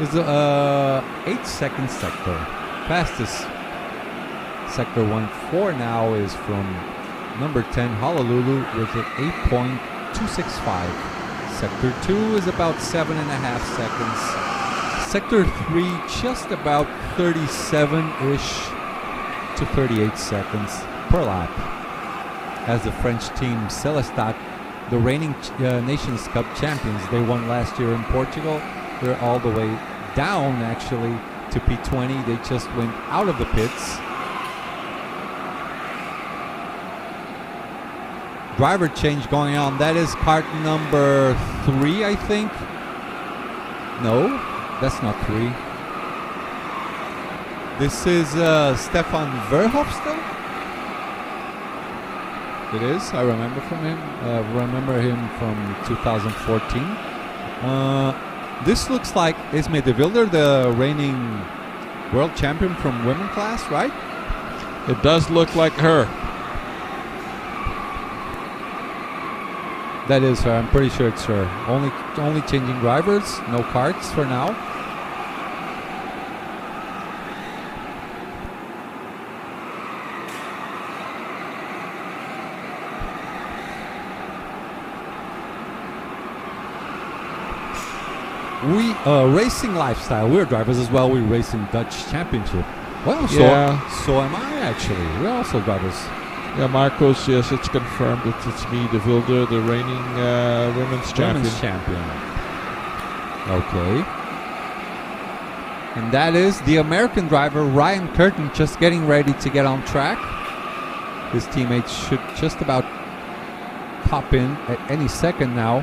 is a 8-second sector. Fastest Sector 1 for now is from number 10 Honolulu with an 8.265. Sector 2 is about 7.5 seconds. Sector 3 just about 37-ish to 38 seconds per lap. As the French team Celestat, the reigning Nations Cup champions, they won last year in Portugal. They're all the way down actually to P20. They just went out of the pits. Driver change going on. That is kart number 3, I think. No, that's not 3. This is Stefan Verhofstadt. It is. I remember from him. Remember him from 2014. This looks like Esme de Wilder, the reigning world champion from women class, right? It does look like her. That is her. I'm pretty sure it's her. Only changing drivers, no karts for now. We racing lifestyle. We're drivers as well. We race in Dutch Championship. Well, so am I actually. We're also drivers. Yeah, Marcos, yes, it's confirmed. It's me, De Wilde, the reigning women's champion. Okay. And that is the American driver, Ryan Curtin, just getting ready to get on track. His teammates should just about pop in at any second now.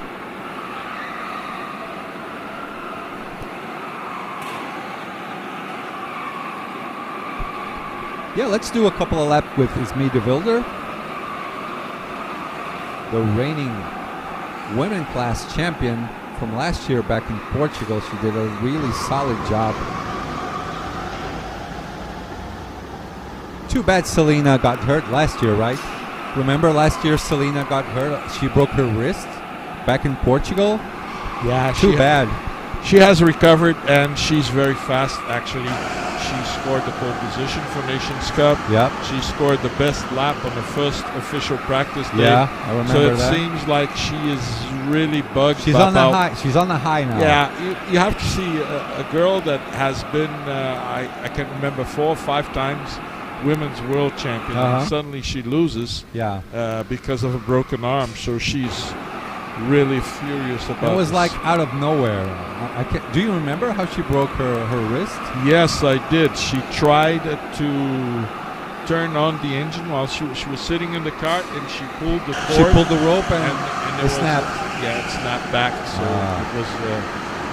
Yeah, let's do a couple of laps with Esme de Wilder, the reigning women class champion from last year back in Portugal. She did a really solid job. Too bad Selena got hurt last year, right? Remember last year Selena got hurt? She broke her wrist back in Portugal. Yeah, too bad. She has recovered and she's very fast actually. She scored the pole position for Nations Cup. Yep. She scored the best lap on the first official practice day. Yeah, I remember that. So it seems like she is really bugged. She's on the high. She's on the high now. Yeah, you have to see a girl that has been, I can remember 4 or 5 times women's world champion. And suddenly she loses because of a broken arm. So she's really furious about it. It was like out of nowhere. Do you remember how she broke her wrist? Yes, I did. She tried to turn on the engine while she was sitting in the cart, and she pulled the cord. She pulled the rope and it snapped. It snapped back. So it was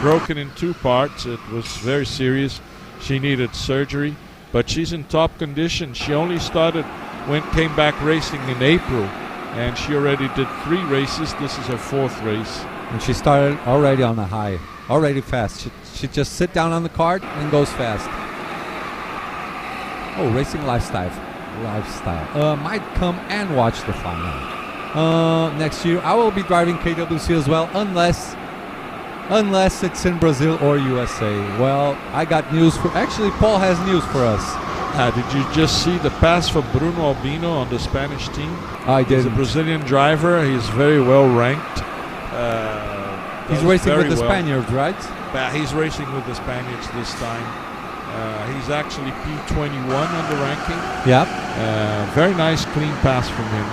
broken in 2 parts. It was very serious. She needed surgery, but she's in top condition. She only came back racing in April. And she already did 3 races. This is her 4th race. And she started already on the high, already fast. She just sit down on the cart and goes fast. Oh, racing lifestyle. Might come and watch the final. Next year, I will be driving KWC as well, unless it's in Brazil or USA. Well, I got news for. Actually, Paul has news for us. Did you just see the pass for Bruno Albino on the Spanish team? I did. He's a Brazilian driver. He's very well ranked. He's racing with the Spaniards, right? He's racing with the Spaniards this time. He's actually P21 on the ranking. Yeah. Very nice, clean pass from him.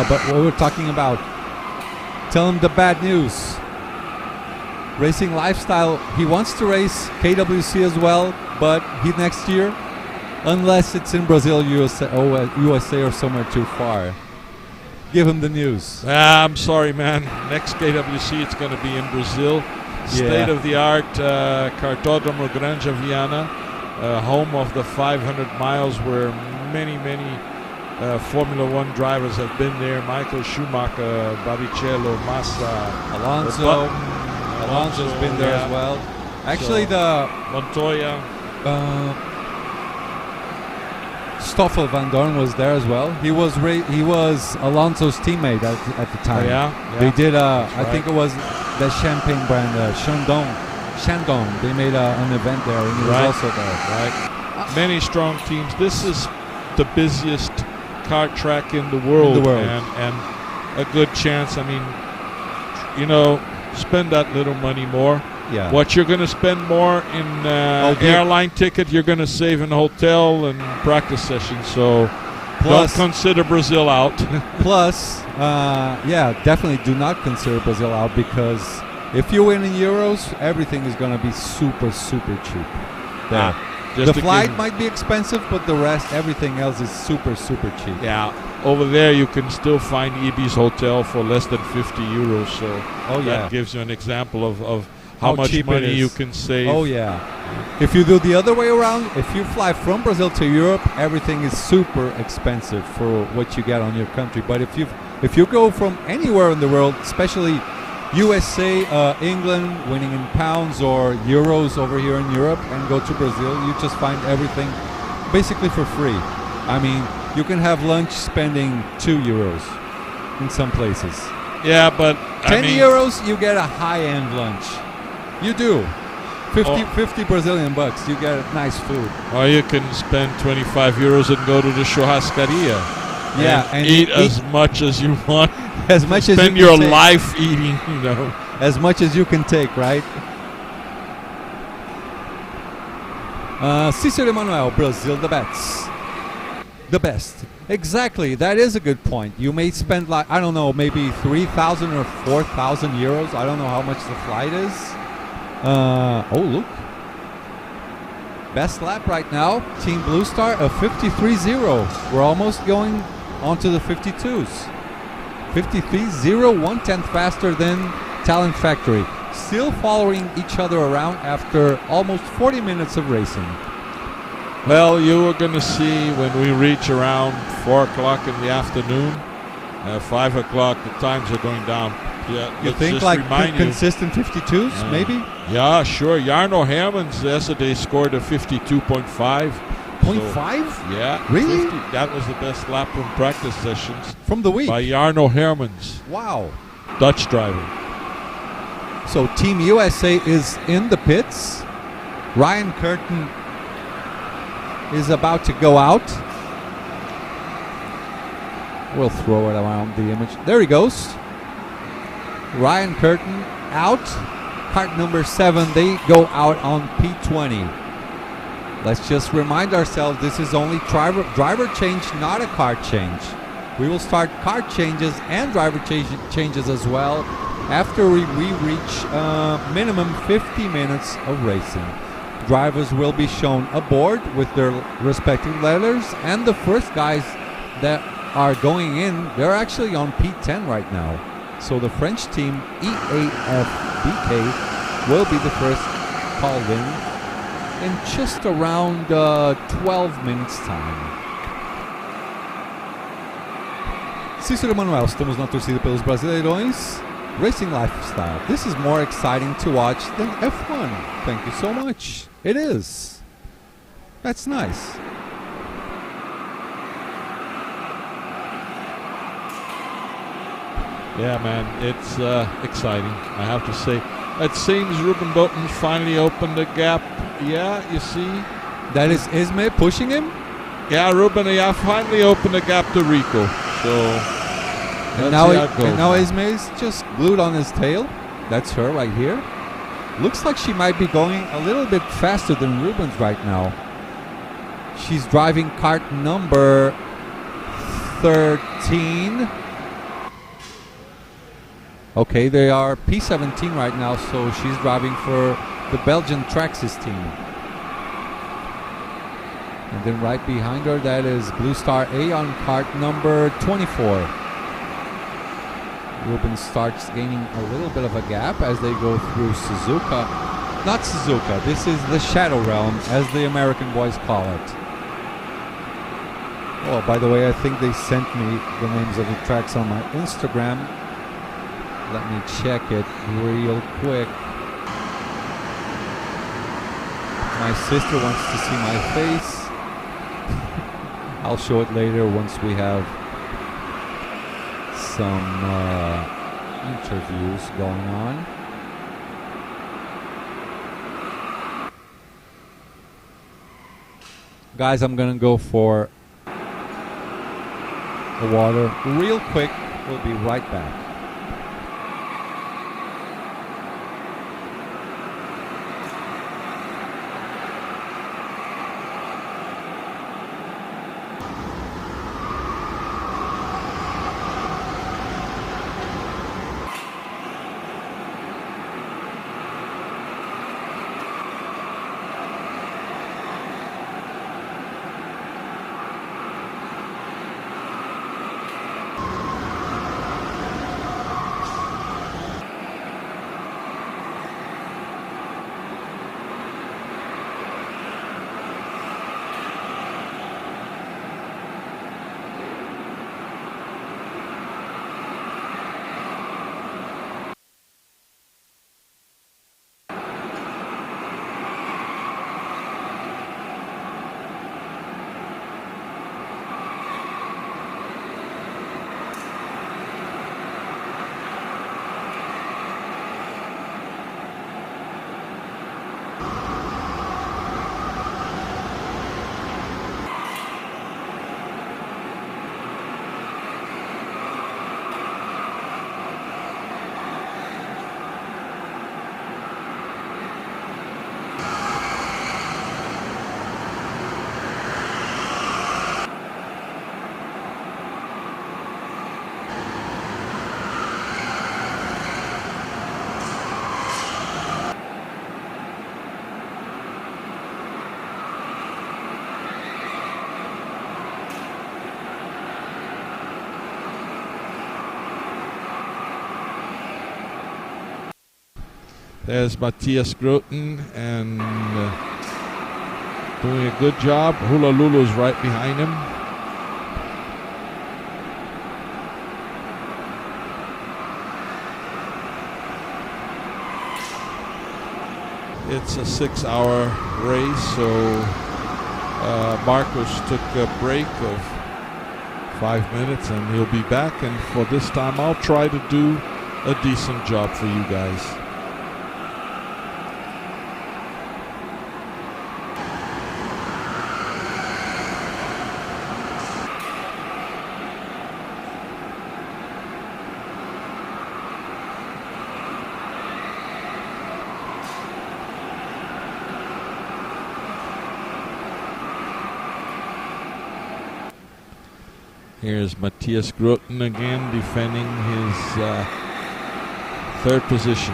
But what we're talking about, tell him the bad news. Racing lifestyle, he wants to race KWC as well, but next year, unless it's in Brazil, USA or somewhere too far. Give him the news. I'm sorry, man. Next KWC, it's going to be in Brazil. State-of-the-art Kartódromo Granja Viana, home of the 500 miles where many Formula One drivers have been there. Michael Schumacher, Barrichello, Massa, Alonso's been there as well. Actually, So, Montoya. Stoffel Van Dorn was there as well. He was Alonso's teammate at the time. They did. I think it was the champagne brand, Shandong. They made an event there, and he was also there. Right. Many strong teams. This is the busiest kart track in the world, and a good chance. I mean, spend that little money more. Yeah. What you're going to spend more in airline ticket, you're going to save in hotel and practice sessions. So don't consider Brazil out. Plus, definitely do not consider Brazil out, because if you win in euros, everything is going to be super, super cheap. There. The flight might be expensive, but the rest, everything else is super, super cheap. Yeah. Over there, you can still find Ibis Hotel for less than 50 euros. So that gives you an example of how much money you can save. Oh, yeah. If you do the other way around, if you fly from Brazil to Europe, everything is super expensive for what you get on your country. But if you go from anywhere in the world, especially USA, England, winning in pounds or euros over here in Europe, and go to Brazil, you just find everything basically for free. I mean, you can have lunch spending 2 euros in some places. Yeah, but 10 euros, you get a high-end lunch. You do. 50 Brazilian bucks, you get nice food. Or you can spend 25 euros and go to the churrascaria. Yeah, and eat as much as you want. As much as spend you can your take. life eating, As much as you can take, right? Cicero Emanuel, Brazil, the best. Exactly, that is a good point. You may spend maybe 3,000 or 4,000 euros. I don't know how much the flight is. Look. Best lap right now, Team Blue Star, a 53.0. We're almost going onto the 52s. 53.0, 1/10 faster than Talent Factory. Still following each other around after almost 40 minutes of racing. Well, you are going to see when we reach around 4 o'clock in the afternoon, 5 o'clock, the times are going down. Yeah, you think like consistent 52s, maybe? Yeah, sure. Jarno Hermans yesterday scored a 52.5. 0.5? Yeah. Really? 50. That was the best lap from practice sessions. From the week? By Jarno Hermans. Wow. Dutch driver. So Team USA is in the pits. Ryan Curtin is about to go out. We'll throw it around the image. There he goes. Ryan Curtin out. Kart number 7, they go out on P20. Let's just remind ourselves this is only driver change, not a kart change. We will start kart changes and driver changes as well after we reach minimum 50 minutes of racing. Drivers will be shown aboard with their respective letters, and the first guys that are going in, they're actually on P10 right now. So the French team EAFBK will be the first called in just around 12 minutes time. Cícero Manuel, estamos na torcida pelos brasileirões. Racing Lifestyle. This is more exciting to watch than F1. Thank you so much. It is. That's nice. Yeah, man, it's exciting, I have to say. It seems Ruben Boutens finally opened the gap. Yeah, you see? That is Ismay pushing him? Yeah, Ruben, finally opened the gap to Rico. So, and now Ismay's just glued on his tail. That's her right here. Looks like she might be going a little bit faster than Ruben's right now. She's driving kart number 13. Okay, they are P17 right now, so she's driving for the Belgian Traxxas team. And then right behind her, that is Blue Star A on kart number 24. Ruben starts gaining a little bit of a gap as they go through Suzuka. Not Suzuka, this is the Shadow Realm, as the American boys call it. Oh, by the way, I think they sent me the names of the tracks on my Instagram. Let me check it real quick. My sister wants to see my face. I'll show it later once we have some interviews going on. Guys, I'm gonna go for the water real quick. We'll be right back. There's Matthias Groten and doing a good job. Hula Lulu's right behind him. It's a 6-hour race, so Marcos took a break of 5 minutes and he'll be back. And for this time, I'll try to do a decent job for you guys. Here's Matthias Groten again, defending his third position.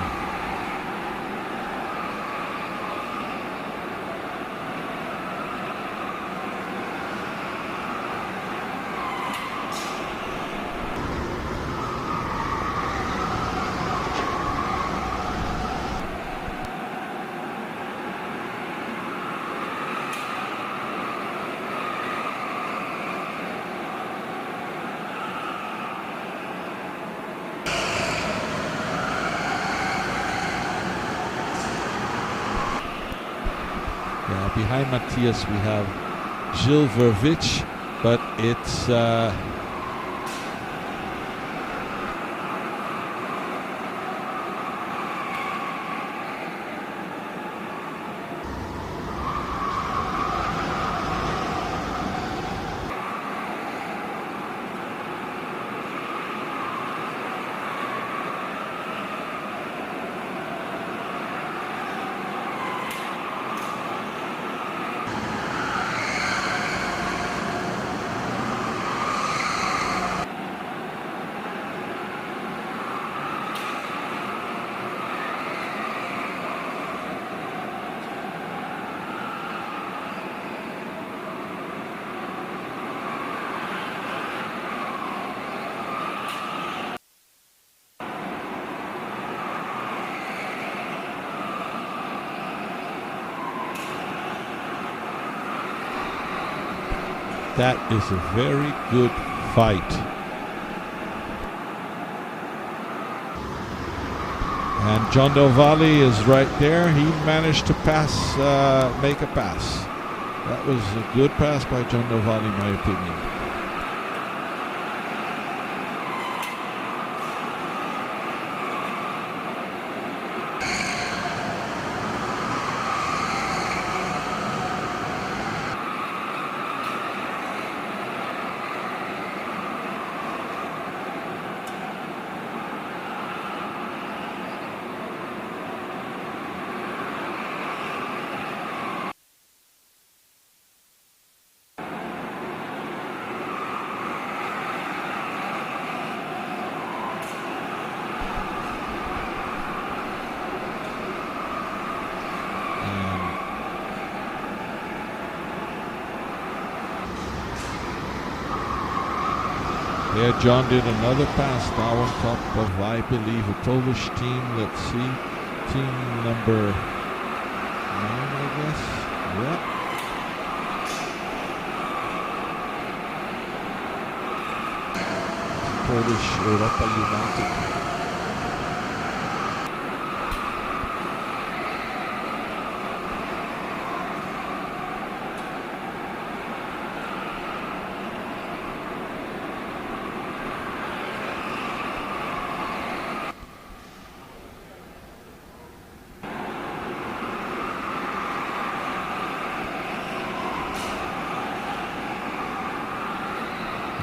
Behind Matthias we have Gilles Vervich, but it's That is a very good fight. And John Del Valle is right there. He managed to make a pass. That was a good pass by John Del Valle, in my opinion. Yeah, John did another pass now on top of, I believe, a Polish team. Let's see. Team number 9, I guess. Yeah. Polish Europa United.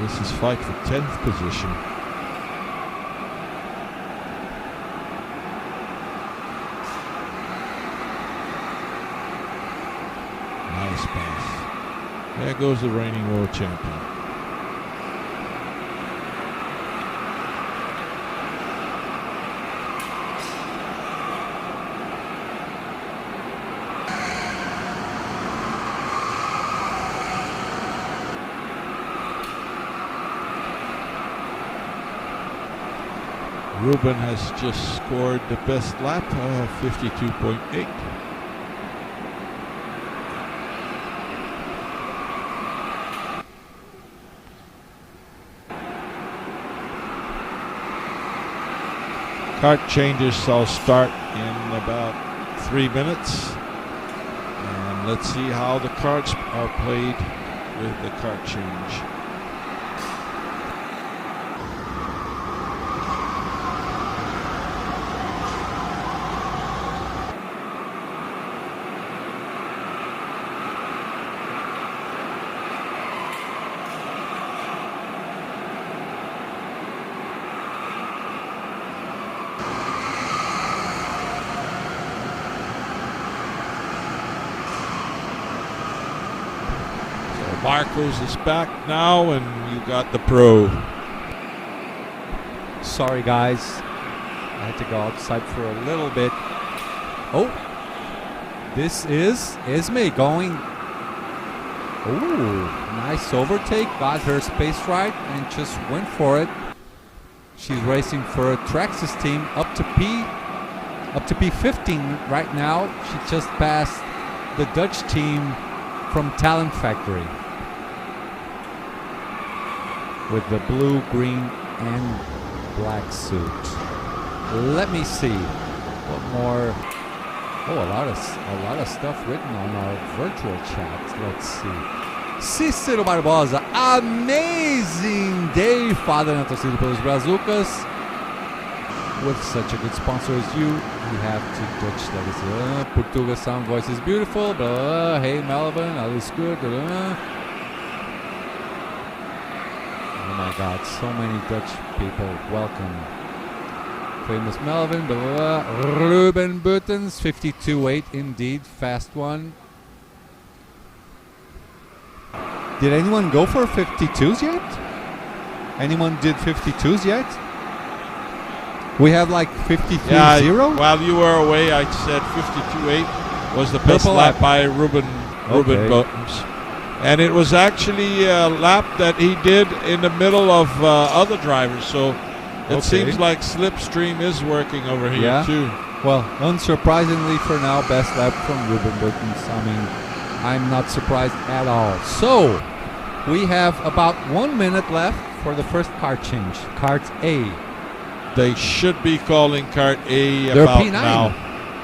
This is fight for 10th position. Nice pass. There goes the reigning world champion. Ruben has just scored the best lap, 52.8. Kart changes, I'll start in about 3 minutes. And let's see how the karts are played with the kart change. Marcos is back now, and you got the pro. Sorry, guys. I had to go outside for a little bit. Oh, this is Esme going. Oh, nice overtake. Got her space right and just went for it. She's racing for a Traxxas team up to P15 right now. She just passed the Dutch team from Talent Factory with the blue, green, and black suit. Let me see what more. Oh, a lot of stuff written on our virtual chat. Let's see. Cícero Barbosa, amazing day, Father na torcida pelos Brazucas. With such a good sponsor as you have to Dutch legacy. Portuga sound voice is beautiful. Blah, blah, hey Melvin, all is good. Blah, blah. Oh my God, so many Dutch people. Welcome. Famous Melvin, blah, blah, blah. Ruben Buttons, 52.8 indeed, fast one. Did anyone go for 52s yet? Anyone did 52s yet? We have like 53.0? While you were away, I said 52.8 was the best lap by Ruben Buttons. And it was actually a lap that he did in the middle of other drivers, so it seems like Slipstream is working over here too. Well, unsurprisingly for now, best lap from Ruben Buttons. I mean, I'm not surprised at all. So, We have about 1 minute left for the first kart change. Kart A. They should be calling Kart A They're about P9. now.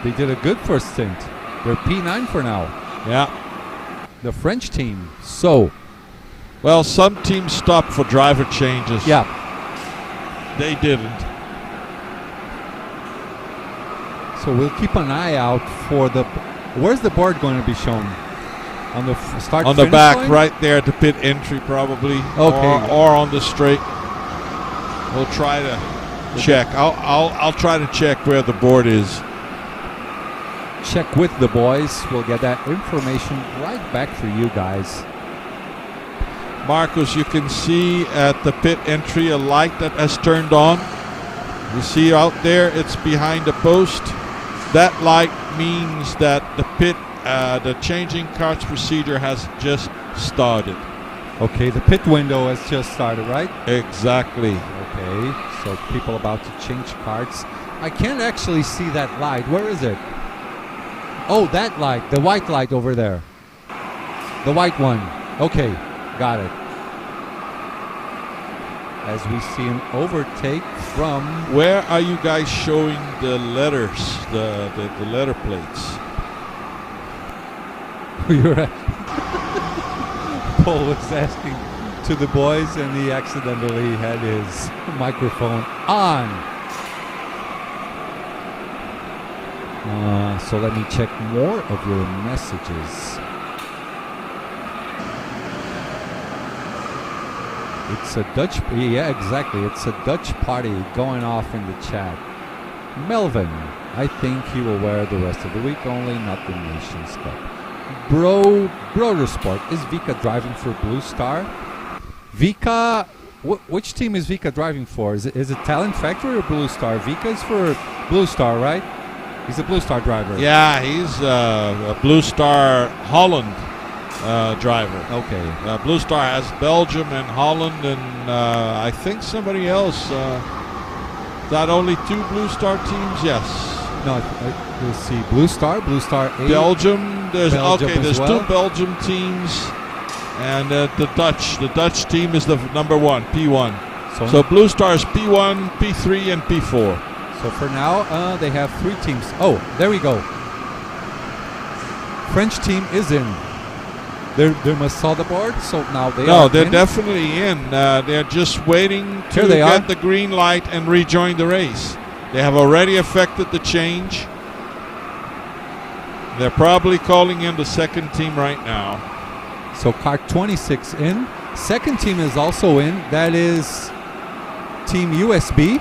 They did a good first stint. They're P9 for now. Yeah. The French team. So, Well, some teams stopped for driver changes. yeah. They didn't. So we'll keep an eye out for the. Where's the board going to be shown? On the start. On the finish back, line? right there at the pit entry, probably. Okay. Or on the straight. We'll try to check. I'll try to check where the board is. Check with the boys. We'll get that information right back for you guys. Marcus, you can see at the pit entry a light that has turned on. You see out there, it's behind the post. That light means that the changing carts procedure has just started. Okay, the pit window has just started, right? Exactly. Okay, so people about to change carts. I can't actually see that light. Where is it? Oh, that light, the white light over there. The white one. Okay, got it. As we see an overtake from... Where are you guys showing the letters, the letter plates? Paul was asking to the boys and he accidentally had his microphone on. So let me check more of your messages. It's a Dutch, yeah, exactly. It's a Dutch party going off in the chat. Melvin, I think he will wear the rest of the week only, not the Nations Cup. Broder Sport, is Vika driving for Blue Star? Vika, which team is Vika driving for? Is it Talent Factory or Blue Star? Vika is for Blue Star, right? He's a Blue Star driver. Yeah, he's a Blue Star Holland driver. Okay. Blue Star has Belgium and Holland and I think somebody else. Is that only 2 Blue Star teams? Yes. No, let's see. Blue Star A. Belgium. There's Belgium as 2 Belgium teams, and the Dutch team is the number 1, P1. So Blue Star is P1, P3, and P4. So for now, they have 3 teams. Oh, there we go. French team is in. They must saw the board, so now they are No, they're in. definitely in. They're just waiting to Here they get are. the green light and rejoin the race. They have already affected the change. They're probably calling in the second team right now. So kart 26 in. Second team is also in. That is Team USB,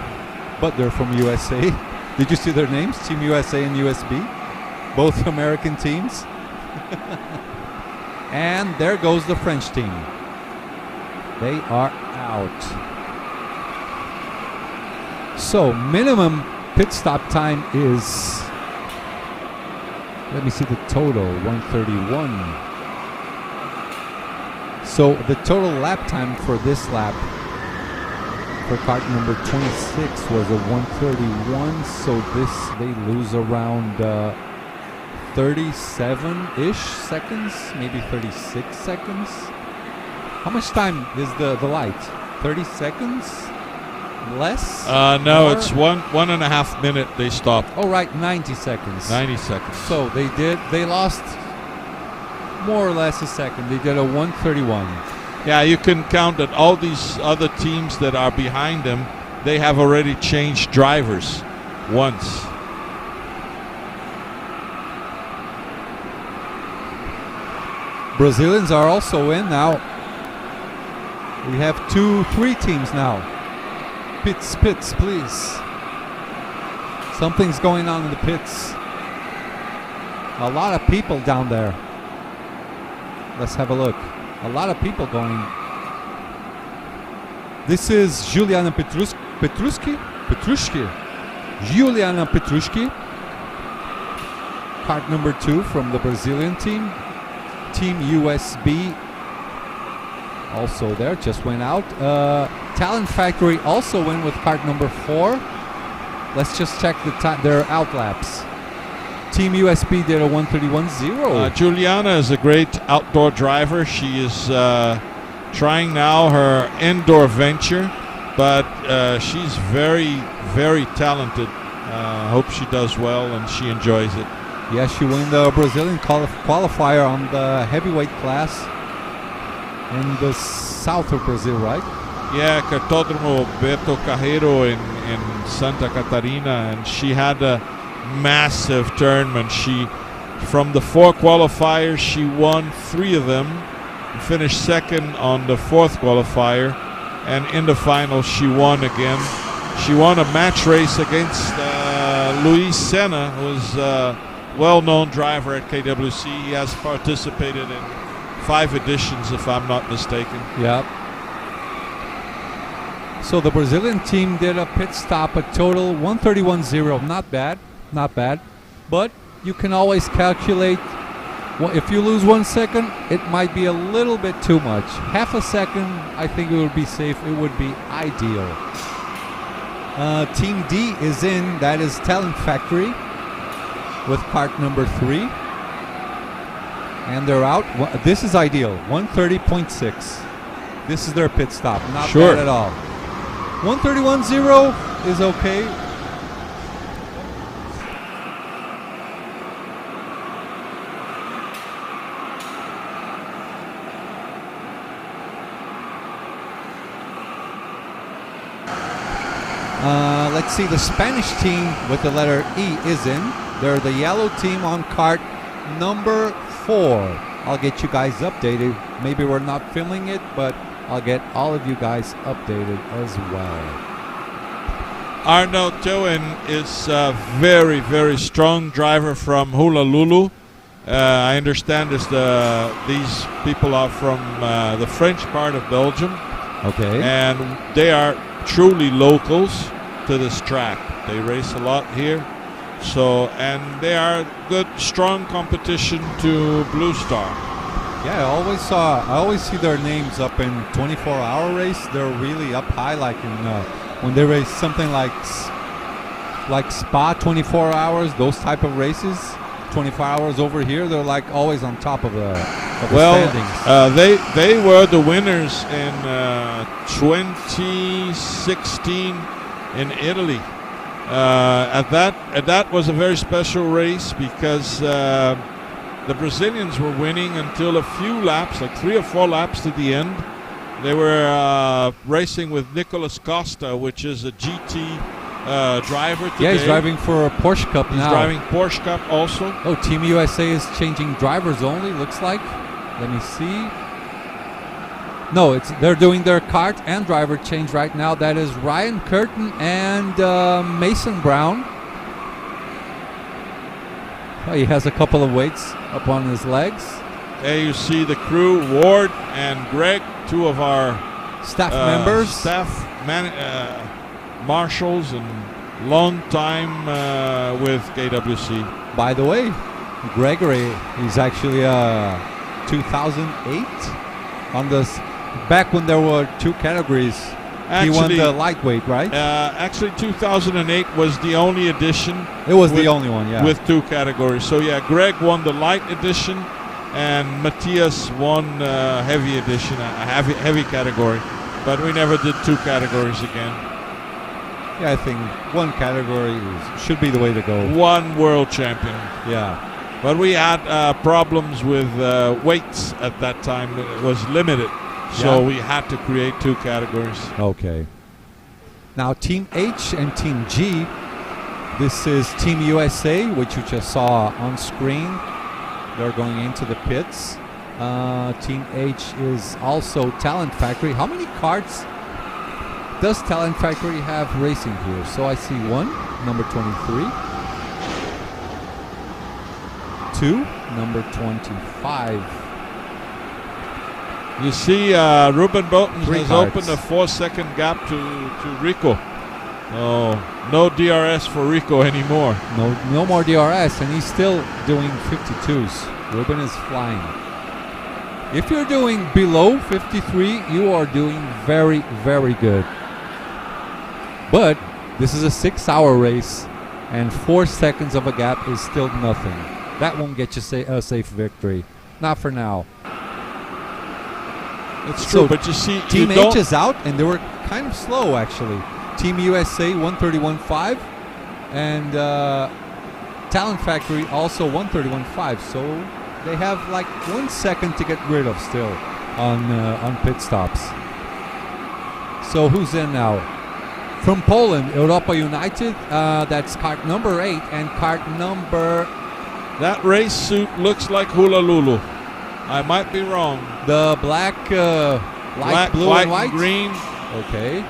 but they're from USA. Did you see their names? Team USA and USB. Both American teams. And there goes the French team. They are out. So minimum pit stop time is, let me see the total, 131. So the total lap time for this lap for kart number 26 was a 131. So they lose around 37-ish seconds, maybe 36 seconds. How much time is the light? 30 seconds? Less? No, More? it's 1.5 minute they stopped. Oh, right, 90 seconds. 90 seconds. So they lost more or less a second. They did a 131. Yeah, you can count that all these other teams that are behind them, they have already changed drivers once. Brazilians are also in now. We have 3 teams now. Pits, please. Something's going on in the pits. A lot of people down there. Let's have a look. A lot of people going. This is Juliana Petruski. Juliana Petruski. Kart number 2 from the Brazilian team. Team USB also there, just went out. Talent Factory also went with kart number 4. Let's just check their out laps. Team USB did a 131.0. Juliana is a great outdoor driver. She is trying now her indoor venture, but she's very, very talented. Hope she does well and she enjoys it. Yeah, she won the Brazilian qualifier on the heavyweight class in the south of Brazil, right? Yeah, Kartódromo Beto Carreiro in Santa Catarina, and she had a massive tournament. From the 4 qualifiers, she won 3 of them, finished second on the 4th qualifier, and in the final she won again. She won a match race against Luis Senna, who's a well-known driver at KWC. He has participated in 5 editions, if I'm not mistaken. Yeah. So the Brazilian team did a pit stop, a total 1:31.0. Not bad, not bad. But you can always calculate. Well, if you lose 1 second, it might be a little bit too much. Half a second, I think it would be safe. It would be ideal. Team D is in. That is Talent Factory with kart number 3. And they're out. This is ideal. 1:30.6. This is their pit stop. Not Sure. bad at all. 1:31.0 is okay. Let's see, the Spanish team with the letter E is in. They're the yellow team on kart number 4. I'll get you guys updated. Maybe we're not filming it, but I'll get all of you guys updated as well. Arnold Toen is a very, very strong driver from Honolulu. I understand these people are from the French part of Belgium. Okay. And they are truly locals to this track. They race a lot here. And they are good, strong competition to Blue Star. Yeah, I always see their names up in 24-hour race. They're really up high, like in when they race something like Spa 24 hours, those type of races. 24 hours over here, they're like always on top of the standings. They were the winners in 2016 in Italy. That was a very special race because the Brazilians were winning until a few laps, like 3 or 4 laps to the end. They were racing with Nicolas Costa, which is a GT driver today. Yeah, he's driving for a Porsche Cup now. He's driving Porsche Cup also. Oh, Team USA is changing drivers only, looks like. Let me see. No, they're doing their kart and driver change right now. That is Ryan Curtin and Mason Brown. Oh, he has a couple of weights up on his legs. There you see the crew, Ward and Greg, 2 of our staff members. Marshals and long time with KWC. By the way, Gregory, he's actually 2008 on this. Back when there were 2 categories, he won the lightweight, right? Actually, 2008 was the only edition. It was the only one, yeah. With 2 categories. So yeah, Greg won the light edition, and Matthias won heavy edition, a heavy category. But we never did 2 categories again. Yeah, I think 1 category should be the way to go. 1 world champion. Yeah. But we had problems with weights at that time. It was limited. So we had to create 2 categories. Okay. Now Team H and Team G. This is Team USA, which you just saw on screen. They're going into the pits. Team H is also Talent Factory. How many karts does Talent Factory have racing here? So I see 1, number 23. 2, number 25. You see, Ruben Bolton 3 has karts. opened a 4-second gap to Rico. Oh, no DRS for Rico anymore. No more DRS, and he's still doing 52s. Ruben is flying. If you're doing below 53, you are doing very, very good. But this is a 6-hour race, and 4 seconds of a gap is still nothing. That won't get you a safe victory. Not for now. It's So true, but you see, Team you don't, H is out, and they were kind of slow actually. Team USA 131.5, and Talent Factory also 131.5. So they have like 1 second to get rid of still on pit stops. So who's in now? From Poland, Europa United. That's kart number 8 and kart number. that race suit looks like Hula Lulu. I might be wrong. The black, light Black, blue white, and white. green. Okay,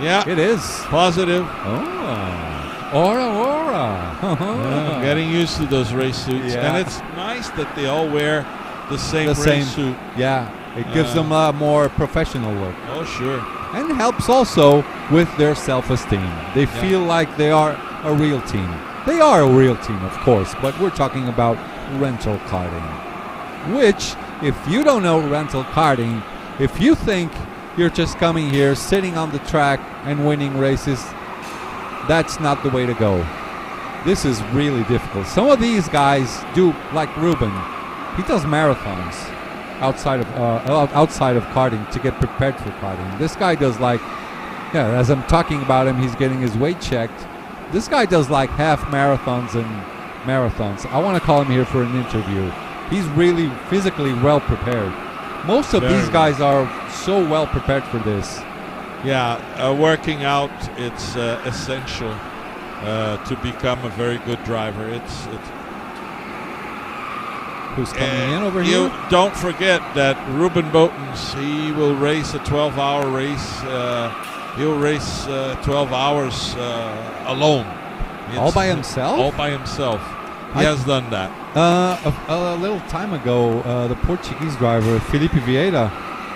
Yeah, it is. positive. Oh, Aura. Yeah, getting used to those race suits, Yeah. and it's nice that they all wear the same The race same. suit. Yeah, it gives them a more professional look. Oh, sure. And helps also with their self-esteem. They Yeah. feel like they are a real team. They are a real team, of course, but we're talking about rental karting. Which, if you don't know rental karting, if you think you're just coming here, sitting on the track and winning races, that's not the way to go. This is really difficult. Some of these guys do, like Ruben, he does marathons outside of karting to get prepared for karting. This guy does as I'm talking about him, he's getting his weight checked. This guy does like half marathons and marathons. I want to call him here for an interview. He's really physically well prepared. Most of these guys are so well prepared for this. Yeah, working out, it's essential to become a very good driver. It's Who's coming in over you here? don't forget that Ruben Botens, he will race a 12-hour race. He'll race 12 hours alone. All by himself? All by himself. He has done that. A little time ago, the Portuguese driver, Felipe Vieira,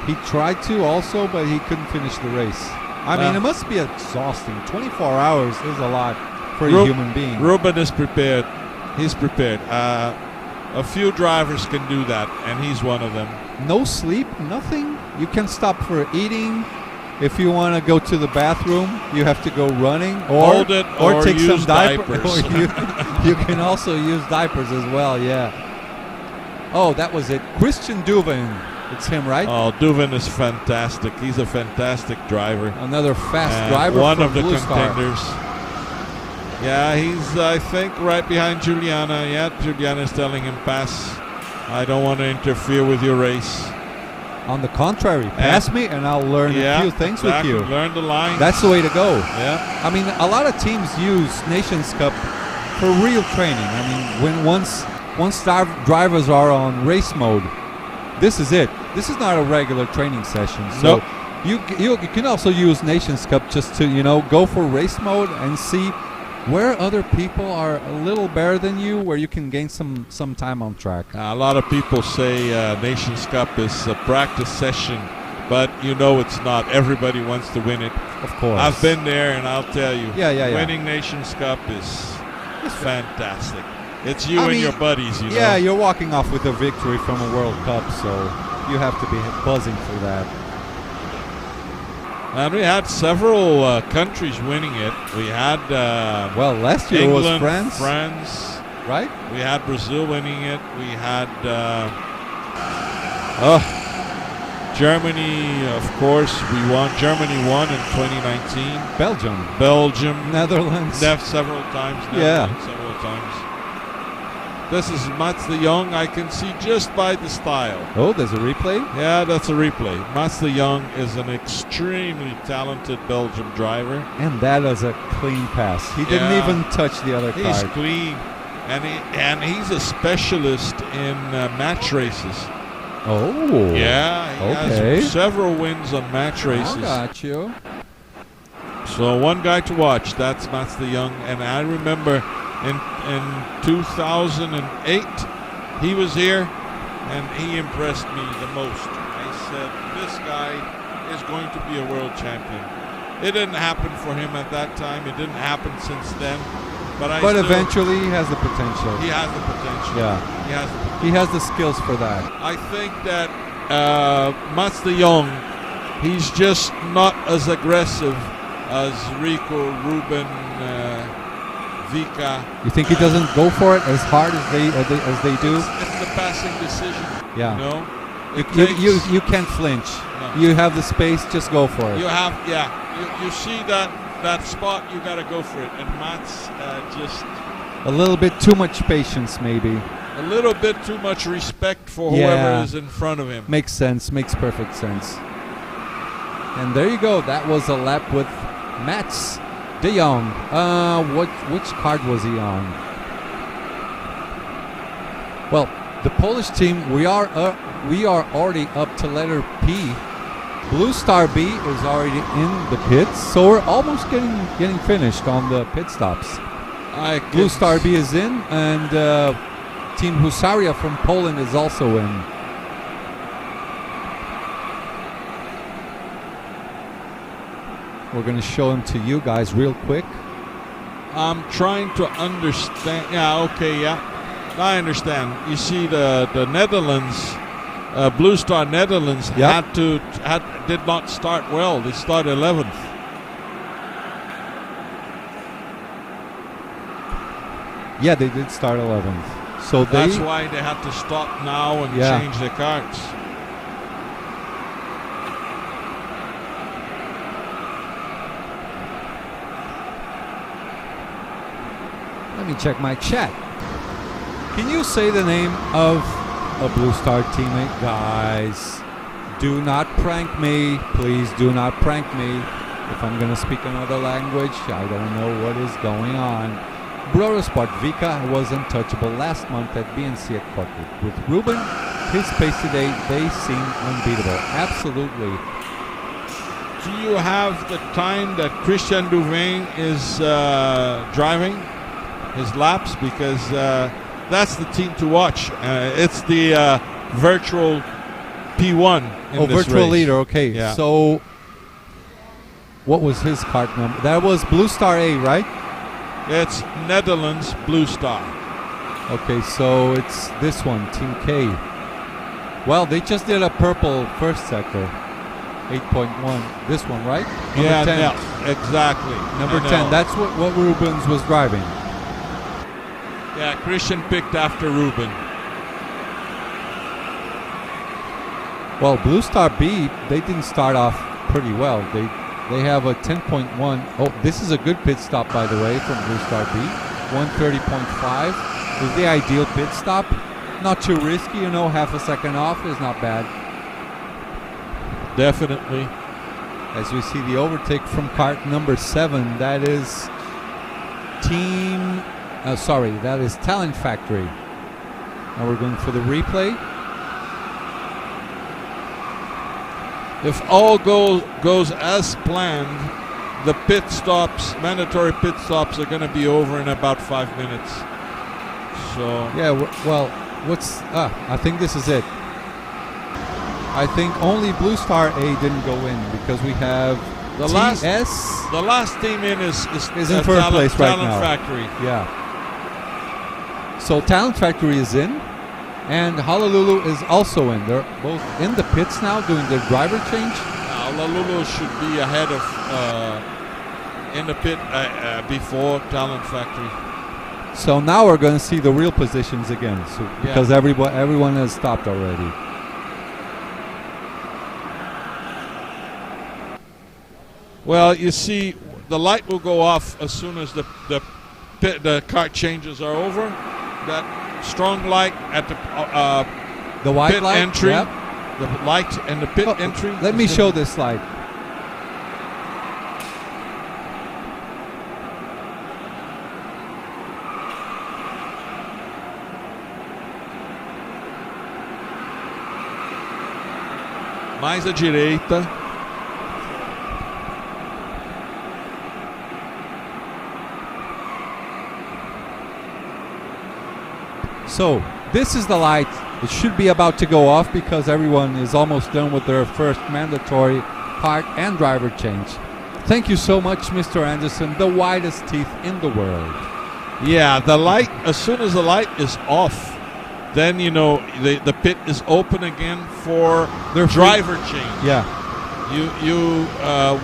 he tried to also, but he couldn't finish the race. I mean, it must be exhausting. 24 hours is a lot for a human being. Ruben is prepared. He's prepared. A few drivers can do that, and he's one of them. No sleep, nothing. You can stop for eating. If you want to go to the bathroom, you have to go running or take use some diapers. diapers. You can also use diapers as well. Yeah. Oh, that was it. Christian Duvin. It's him, right? Oh, Duvin is fantastic. He's a fantastic driver. Another fast driver. One from of the Blue Star. contenders. Yeah, he's, I think, right behind Juliana. Yeah, Juliana's telling him, pass. I don't want to interfere with your race. On the contrary, pass me and I'll learn a few things with you. Learn the lines. That's the way to go. Yeah. I mean, a lot of teams use Nations Cup for real training. I mean, when once drivers are on race mode, this is it. This is not a regular training session. So you can also use Nations Cup just to go for race mode and see where other people are a little better than you, where you can gain some time on track. A lot of people say Nations Cup is a practice session, but it's not. Everybody wants to win it. Of course. I've been there, and I'll tell you, Yeah. winning Nations Cup is fantastic. It's you and your buddies, Yeah, you're walking off with a victory from a World Cup, so you have to be buzzing for that. And we had several countries winning it. We had last year England, was France, right? We had Brazil winning it. We had Germany, of course. Germany won in 2019. Belgium, Netherlands. Several times. Several times. This is Mats de Jong. I can see just by the style. Oh, there's a replay? Yeah, that's a replay. Mats de Jong is an extremely talented Belgian driver. And that is a clean pass. He didn't even touch the other card. He's clean. And he's a specialist in match races. Oh. Yeah, he has several wins on match races. I got you. So one guy to watch, that's Mats de Jong. And I remember in 2008, he was here, and he impressed me the most. I said, this guy is going to be a world champion. It didn't happen for him at that time. It didn't happen since then. But eventually, he has the potential. He has the potential. Yeah. He has the skills for that. I think that Mats de Jong, he's just not as aggressive as Rico, Ruben, Vika. You think he doesn't go for it as hard as they do? It's the passing decision. Yeah. You can't flinch. No. You have the space. Just go for it. You have, you see that spot, you got to go for it. And Matt's just A little bit too much patience, maybe. a little bit too much respect for whoever is in front of him. Makes sense. Makes perfect sense. And there you go. That was a lap with Mats de Jong. Which card was he on? Well, the Polish team, we are already up to letter P. Blue Star B is already in the pits, so we're almost getting finished on the pit stops. Blue Star B is in, and Team Husaria from Poland is also in. We're going to show them to you guys real quick. I'm trying to understand. Yeah, okay, yeah. I understand. You see, the Netherlands, Blue Star Netherlands, did not start well. They started 11th. Yeah, they did start 11th. So that's why they had to stop now and change their cards. Let me check my chat. Can you say the name of a Blue Star teammate? Guys, do not prank me. Please do not prank me. If I'm going to speak another language, I don't know what is going on. Brodersport Vika was untouchable last month at BNC at Corporate. With Ruben, his pace today, they seem unbeatable. Absolutely. Do you have the time that Christian Louvain is driving his laps? Because that's the team to watch. It's the virtual P1 in this virtual race. leader. Okay. Yeah. So, what was his card number? That was Blue Star A, right? It's Netherlands Blue Star. Okay, so it's this one, Team K. Well, they just did a purple first sector. 8.1. This one, right? Number 10. Yeah, exactly. Number 10. That's what Rubens was driving. Yeah, Christian picked after Ruben. Well, Blue Star B, they didn't start off pretty well. They have a 10.1. Oh, this is a good pit stop, by the way, from Blue Star B. 130.5 is the ideal pit stop. Not too risky, half a second off is not bad. Definitely. As we see the overtake from kart number 7, that is that is Talent Factory. Now we're going for the replay. If all goes as planned, the mandatory pit stops are going to be over in about 5 minutes. So yeah, well, I think this is it. I think only Blue Star A didn't go in because we have the last team in is in first place right now. Talent Factory. Yeah. So Talent Factory is in, and Honolulu is also in. They're both in the pits now doing their driver change. Honolulu should be ahead of in the pit before Talent Factory. So now we're going to see the real positions again, because everyone has stopped already. Well, you see, the light will go off as soon as the kart changes are over. That strong light at the white pit light entry, yep. The light and the pit entry. Let me show this light. Mais à direita. So this is the light. It should be about to go off because everyone is almost done with their first mandatory kart and driver change. Thank you so much, Mr. Anderson, the widest teeth in the world. Yeah, the light, as soon as the light is off, then the pit is open again for their driver change. Yeah. You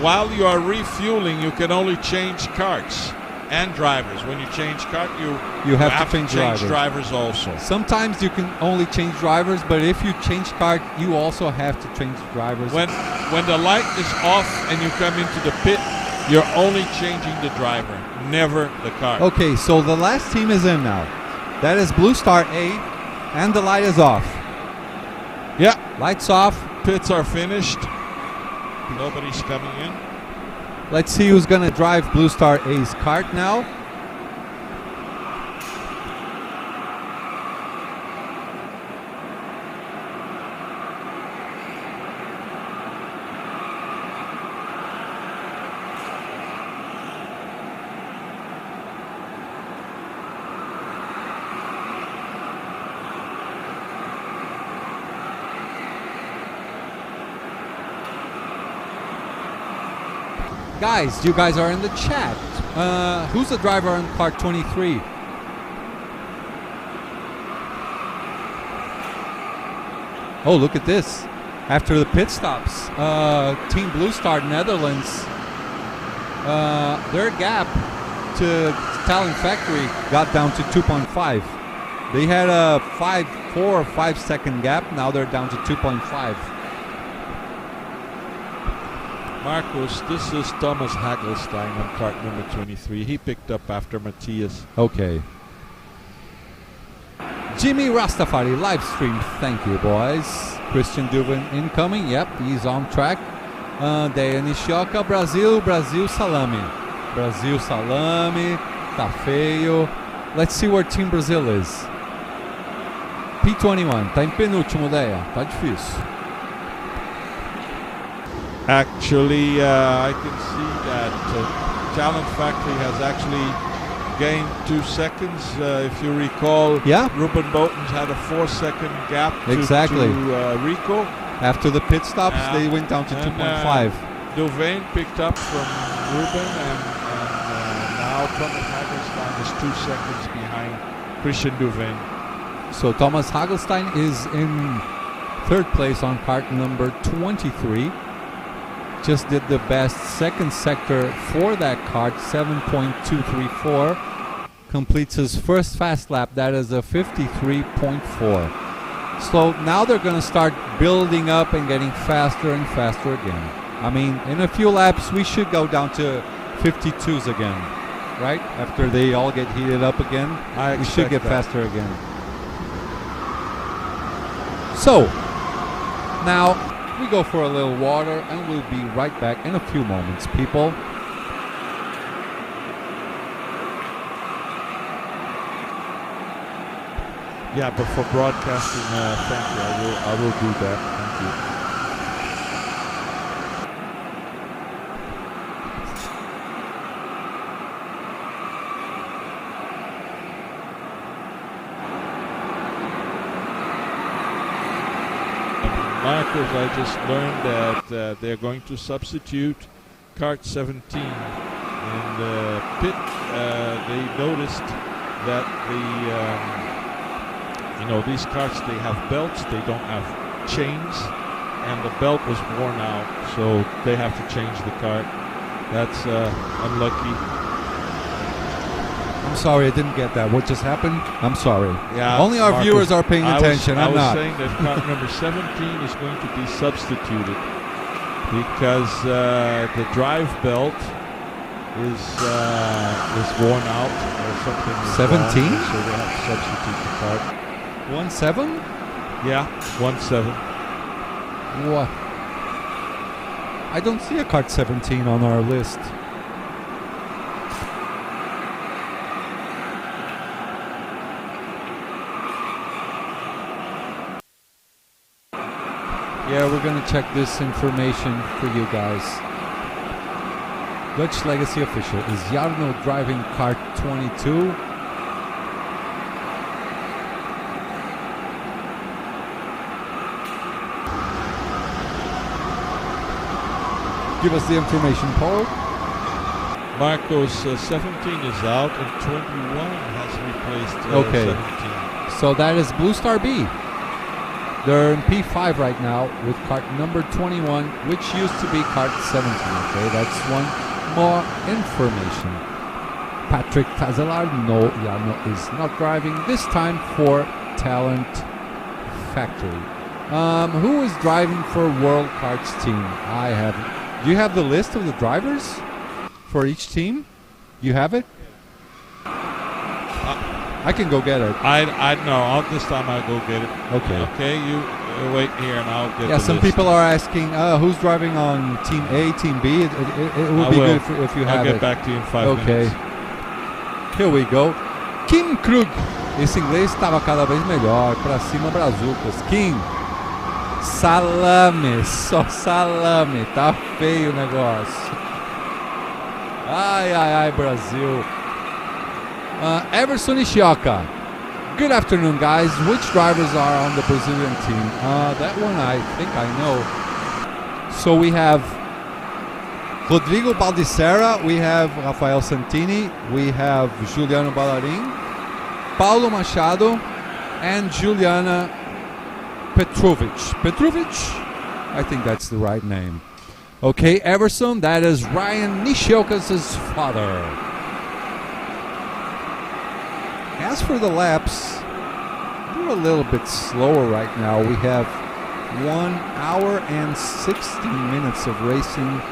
while you are refueling, you can only change karts. and drivers. When you change kart, You have to change drivers also. Sometimes you can only change drivers, but if you change kart, you also have to change drivers. When the light is off and you come into the pit, you're only changing the driver, never the kart. Okay, so the last team is in now. That is Blue Star A, and the light is off. Yeah, Lights off. pits are finished. Nobody's coming in. Let's see who's going to drive Blue Star A's kart now. Guys, you guys are in the chat. Who's the driver on kart 23? Oh, look at this. After the pit stops, Team Blue Star Netherlands, their gap to Talent Factory got down to 2.5. They had a 4 or 5 second gap. Now they're down to 2.5. Marcos, this is Thomas Hagelstein on kart number 23. He picked up after Matthias. Okay. Jimmy Rastafari live stream. Thank you, boys. Christian Dubin incoming. Yep, he's on track. Deia Nishioka, Brasil Salame. Brasil Salame. Tá feio. Let's see where Team Brazil is. P21. Tá em penúltimo, Deia. Tá difícil. Actually, I can see that Talent Factory has actually gained 2 seconds. If you recall, Ruben Botens had a 4-second gap to Rico. After the pit stops, they went down to 2.5. Duveen picked up from Ruben, and now Thomas Hagelstein is 2 seconds behind Christian Duveen. So Thomas Hagelstein is in 3rd place on kart number 23. Just did the best second sector for that kart, 7.234. Completes his first fast lap. That is a 53.4. So now they're going to start building up and getting faster and faster again. I mean, in a few laps, we should go down to 52s again, right? After they all get heated up again, we should get faster again. So, now we go for a little water, and we'll be right back in a few moments, people. Yeah, but for broadcasting, thank you. I will do that. Thank you. Marcos, I just learned that they're going to substitute kart 17 in the pit. They noticed that these karts, they have belts, they don't have chains, and the belt was worn out, so they have to change the kart. That's unlucky. I'm sorry, I didn't get that. What just happened? I'm sorry. Yeah, only our Marcos, viewers are paying attention. I'm not. I was saying that kart number 17 is going to be substituted because the drive belt is worn out or something. 17? So they have to substitute the kart. 1.7? Yeah, 1.7. What? I don't see a kart 17 on our list. Yeah, we're going to check this information for you guys. Dutch Legacy Official. Is Jarno driving kart 22? Give us the information, Paul. Marcos, 17 is out and 21 has replaced 17. So that is Blue Star B. They're in P5 right now with kart number 21, which used to be kart 17. Okay, that's one more information. Patrick Tazalar. No, Jarno is not driving. This time for Talent Factory. Who is driving for World Karts team? I haven't. Do you have the list of the drivers for each team? You have it? I can go get it. I know. This time I'll go get it. Okay. Okay, you wait here and I'll get Yeah, the some list. people are asking who's driving on Team A, Team B. It would I be will. good if you I'll have get it. back to you in 5 Okay. minutes. Here we go. Kim Krug. Esse inglês estava cada vez melhor. Pra cima, Brazucas. Kim. Salame. Só salame. Tá feio o negócio. Ai, ai, ai, Brasil. Everson Ishioka. Good afternoon, guys. Which drivers are on the Brazilian team? That one I think I know. So we have Rodrigo Baldissera, we have Rafael Santini, we have Juliano Ballarin, Paulo Machado, and Juliana Petrovic. Petrovic? I think that's the right name. Okay, Everson, that is Ryan Nishioka's father. As for the laps, they're a little bit slower right now. We have 1 hour and 60 minutes of racing.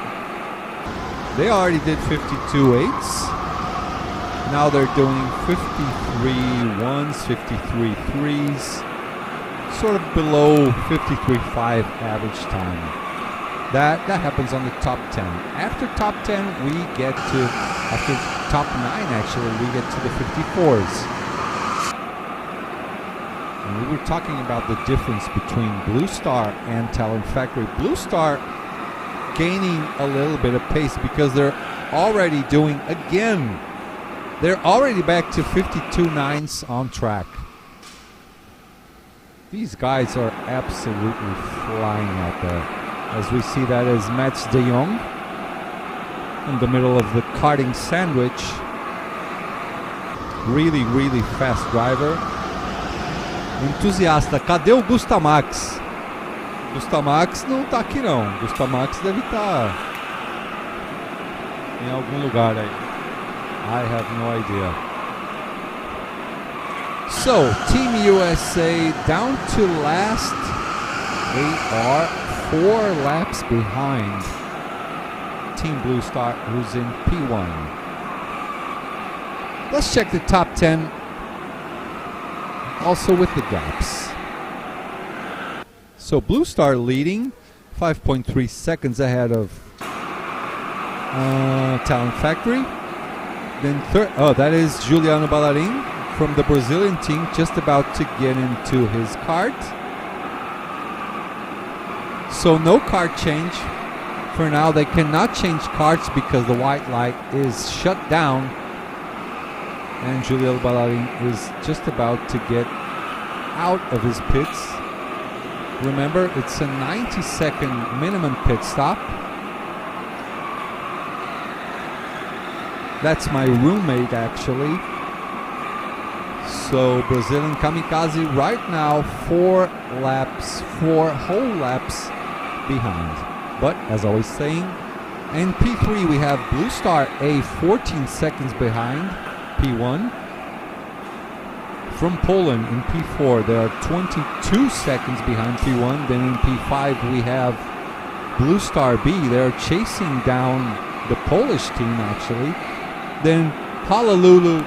They already did 52.8s. Now they're doing 53.1s, 53.3s, sort of below 53.5 average time. That happens on the top 10. After top 10, we get to, after top 9 actually, we get to the 54s. And we were talking about the difference between Blue Star and Talent Factory. Blue Star gaining a little bit of pace because they're already doing, again, they're already back to 52.9s on track. These guys are absolutely flying out there. As we see, that is Mats de Jong in the middle of the karting sandwich. Really, really fast driver. Entusiasta, cadê o Gustamax? Gustamax não tá aqui não. Gustamax deve estar em algum lugar aí. I have no idea. So, Team USA down to last. They are 4 laps behind Team Blue Star, who's in P1. Let's check the top 10, also with the gaps. So Blue Star leading, 5.3 seconds ahead of Talent Factory. Then third, that is Juliano Ballarin from the Brazilian team, just about to get into his kart. So no kart change. For now, they cannot change karts because the white light is shut down. And Juliano Ballarin is just about to get out of his pits. Remember, it's a 90-second minimum pit stop. That's my roommate, actually. So Brazilian Kamikaze right now 4 whole laps behind. But as I was saying, in P3 we have Blue Star A 14 seconds behind P1. From Poland in P4 they are 22 seconds behind P1. Then in P5 we have Blue Star B. They're chasing down the Polish team actually. Then Honolulu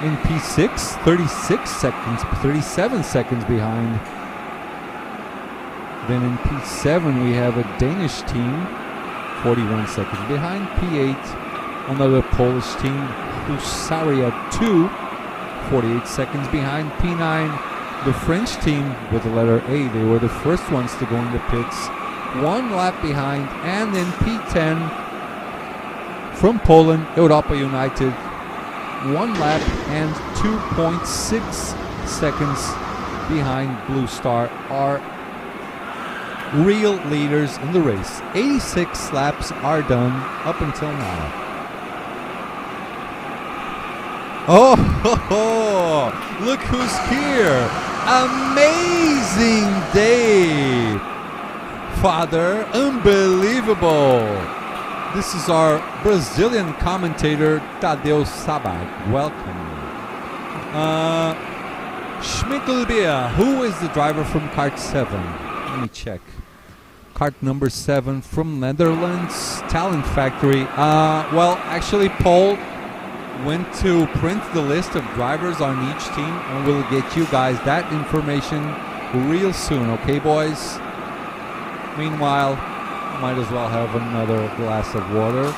in P6, 37 seconds behind. Then in P7 we have a Danish team, 41 seconds behind. P8, another Polish team, Husaria 2, 48 seconds behind. P9, the French team with the letter A. They were the first ones to go in the pits, 1 lap behind. And then P10 from Poland, Europa United, 1 lap and 2.6 seconds behind Blue Star are real leaders in the race. 86 laps are done up until now. Oh, ho, ho, look who's here. Amazing day, Father. Unbelievable. This is our Brazilian commentator, Tadeu Sabag. Welcome. Schmickelbeer, who is the driver from Kart 7? Let me check. Kart number 7 from Netherlands, Talent Factory. Well, actually, Paul went to print the list of drivers on each team, and we'll get you guys that information real soon, okay, boys? Meanwhile, might as well have another glass of water.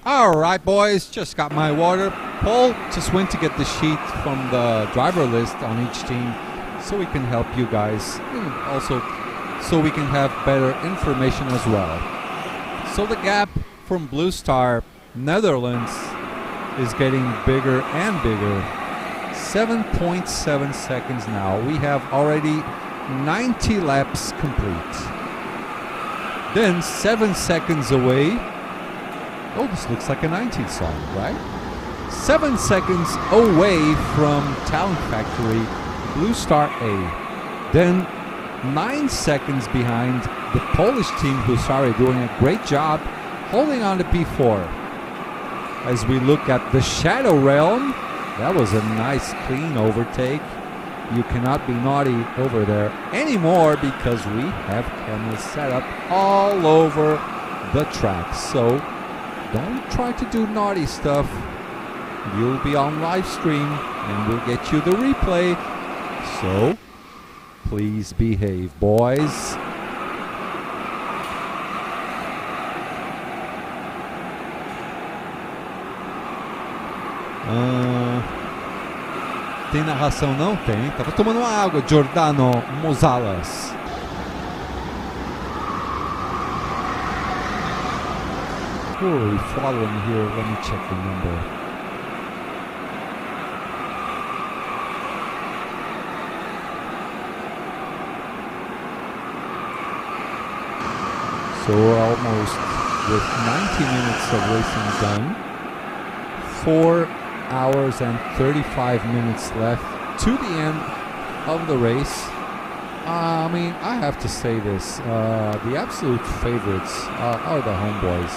Alright, boys, just got my water. Paul just went to get the sheet from the driver list on each team so we can help you guys, and also so we can have better information as well. So the gap from Blue Star, Netherlands, is getting bigger and bigger. 7.7 seconds now. We have already 90 laps complete. Then 7 seconds away. Oh, this looks like a 19th song, right? 7 seconds away from Talent Factory, Blue Star A. Then 9 seconds behind the Polish team, who's doing a great job holding on to P4. As we look at the Shadow Realm, that was a nice clean overtake. You cannot be naughty over there anymore because we have cameras set up all over the track. So don't try to do naughty stuff. You'll be on live stream and we'll get you the replay. So please behave, boys. Tem narração? Não tem. Tava tomando uma água, Giordano Mozalas. Who are we following here? Let me check the number. So we're almost with 90 minutes of racing done, 4 hours and 35 minutes left to the end of the race. I mean, I have to say this, the absolute favorites are the homeboys.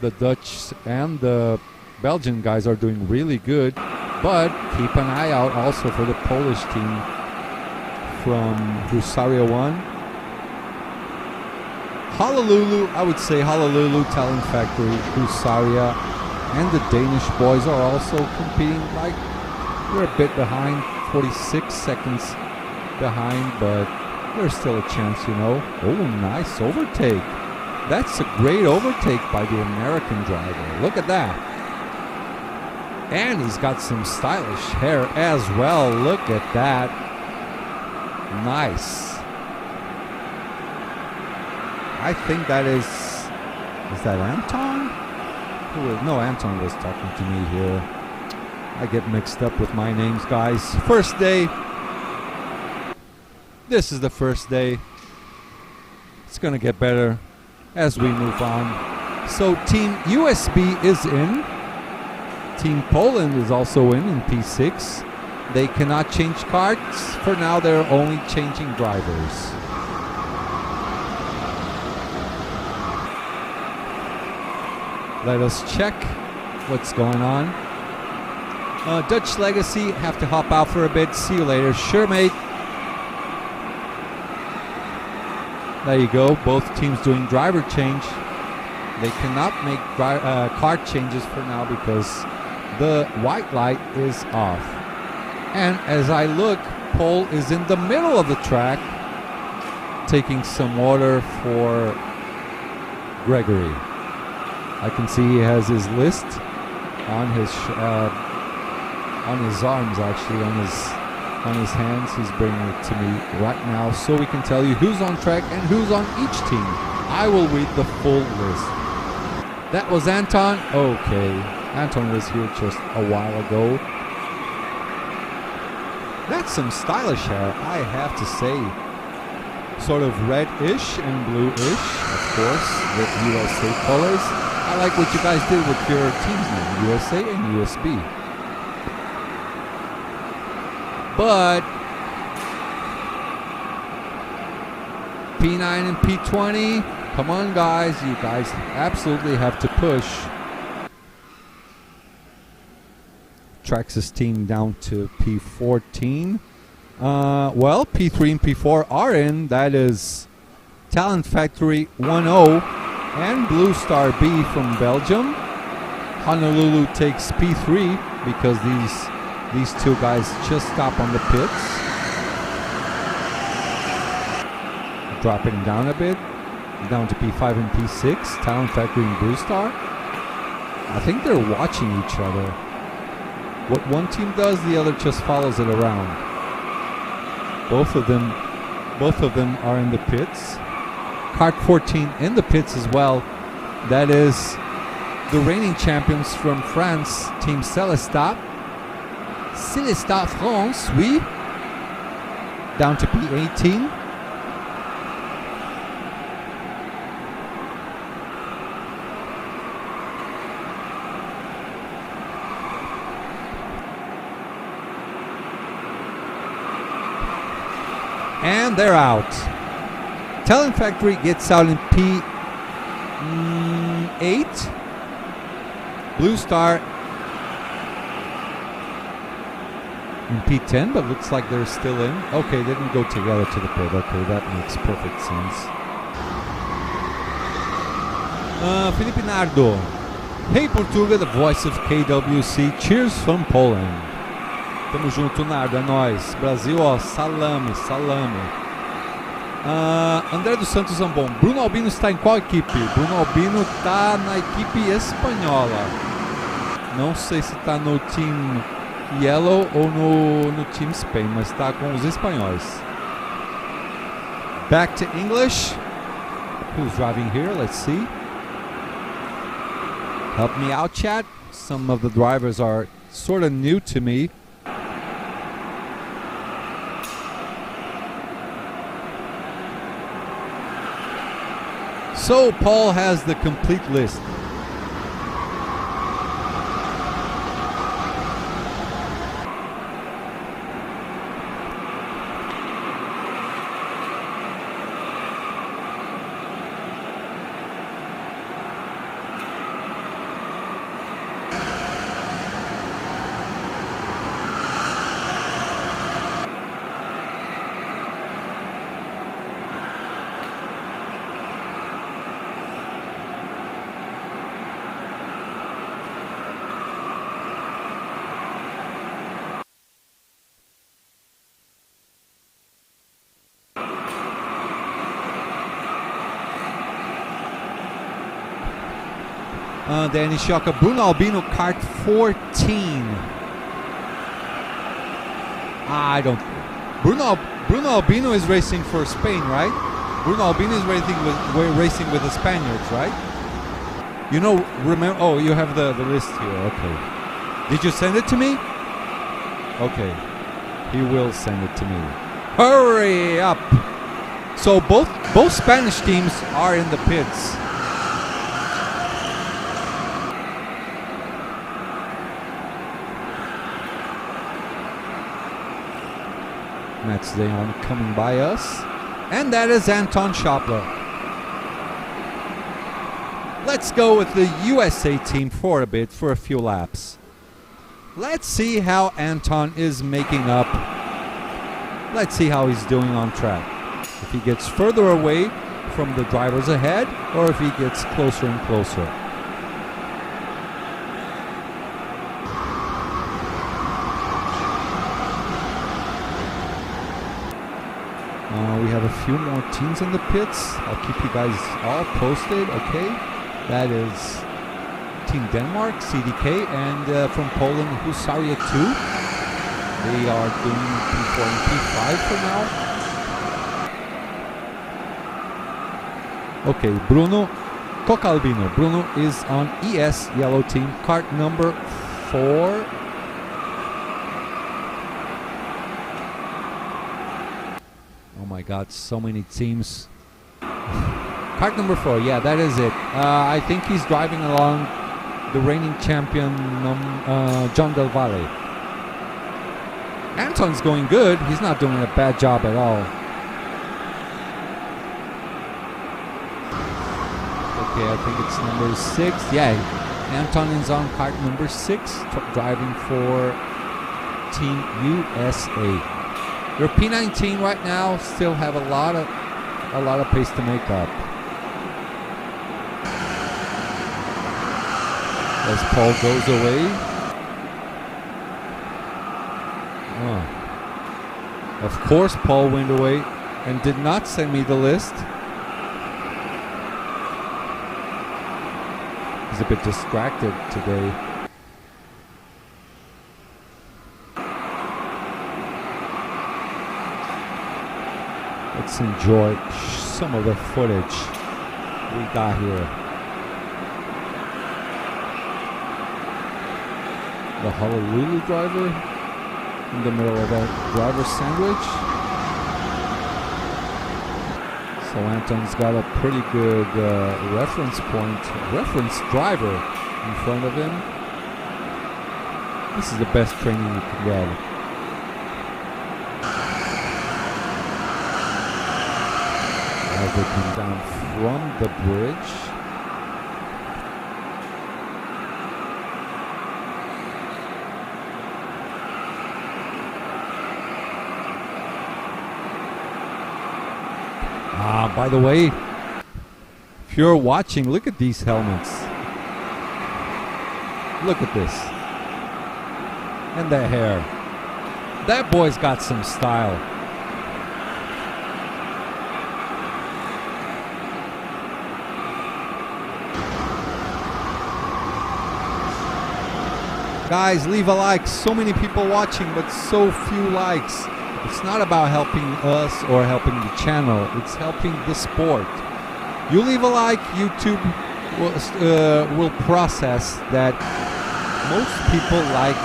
The Dutch and the Belgian guys are doing really good, but keep an eye out also for the Polish team from Husaria 1. Honolulu, I would say Honolulu, Talent Factory, Husaria, and the Danish boys are also competing. Like, we're a bit behind, 46 seconds behind, but there's still a chance, you know. Oh, nice overtake. That's a great overtake by the American driver. Look at that. And he's got some stylish hair as well. Look at that. Nice. I think that is that Anton? No, Anton was talking to me here. I get mixed up with my names, guys. First day. This is the first day. It's gonna get better as we move on. So Team USB is in. Team Poland is also in P6. They cannot change carts. For now, they're only changing drivers. Let us check what's going on. Dutch Legacy have to hop out for a bit. See you later. Sure, mate. There you go. Both teams doing driver change. They cannot make kart changes for now because the white light is off. And as I look, Paul is in the middle of the track taking some water for Gregory. I can see he has his list on his arms, actually, on his hands. He's bringing it to me right now so we can tell you who's on track and who's on each team. I will read the full list. That was Anton. Okay, Anton was here just a while ago. That's some stylish hair, I have to say. Sort of red-ish and blue-ish, of course, with USA colors. I like what you guys did with your teams name, USA and USB. But P9 and P20, come on guys, you guys absolutely have to push. Traxxas team down to P14. Well, P3 and P4 are in. That is Talent Factory 1-0 and Blue Star B from Belgium. Honolulu takes P3 because these two guys just stopped on the pits. Dropping down a bit, down to P5 and P6. Talent Factory and Blue Star. I think they're watching each other. What one team does, the other just follows it around. Both of them are in the pits. Kart 14 in the pits as well. That is the reigning champions from France, Team Celestat. Celestat France, oui. Down to P18. And they're out. Talent Factory gets out in P8. Blue Star in P10, but looks like they're still in. Okay, they didn't go together to the pit. Okay, that makes perfect sense. Felipe Nardo. Hey Portuga, the voice of KWC. Cheers from Poland. Tamo junto, Nardo, é nóis. Brasil, ó, salame, salame. André dos Santos Zambon. Bruno Albino está em qual equipe? Bruno Albino está na equipe espanhola. Não sei se está no Team Yellow ou no Team Spain, mas está com os espanhóis. Back to English. Who's driving here? Let's see. Help me out, chat. Some of the drivers are sort of new to me. So Paul has the complete list. Danny Shaka, Bruno Albino, kart 14. I don't. Bruno Albino is racing for Spain, right? Bruno Albino is racing with the Spaniards, right? You know, remember? Oh, you have the list here. Okay. Did you send it to me? Okay. He will send it to me. Hurry up! So both Spanish teams are in the pits. That's Leon coming by us. And that is Anton Schopler. Let's go with the USA team for a bit, for a few laps. Let's see how Anton is making up. Let's see how he's doing on track. If he gets further away from the drivers ahead, or if he gets closer and closer. We have a few more teams in the pits. I'll keep you guys all posted. Okay, that is Team Denmark, CDK, and from Poland, Husaria 2. They are doing P4 and P5 for now. Okay, Bruno Cocalbino. Bruno is on ES yellow team, kart number 4. Oh my God, so many teams. Kart number 4, yeah, that is it. I think he's driving along the reigning champion, John Del Valle. Anton's going good. He's not doing a bad job at all. Okay, I think it's number 6. Yeah, Anton is on kart number 6, driving for Team USA. You're P19 right now, still have a lot of pace to make up. As Paul goes away. Oh. Of course Paul went away and did not send me the list. He's a bit distracted today. Let's enjoy some of the footage we got here. The Honolulu driver in the middle of that driver sandwich. So Anton's got a pretty good reference driver in front of him. This is the best training you can get. As they come down from the bridge. By the way, if you're watching, look at these helmets. Look at this. And that hair. That boy's got some style. Guys, leave a like. So many people watching, but so few likes. It's not about helping us or helping the channel. It's helping the sport. You leave a like, YouTube will process that most people like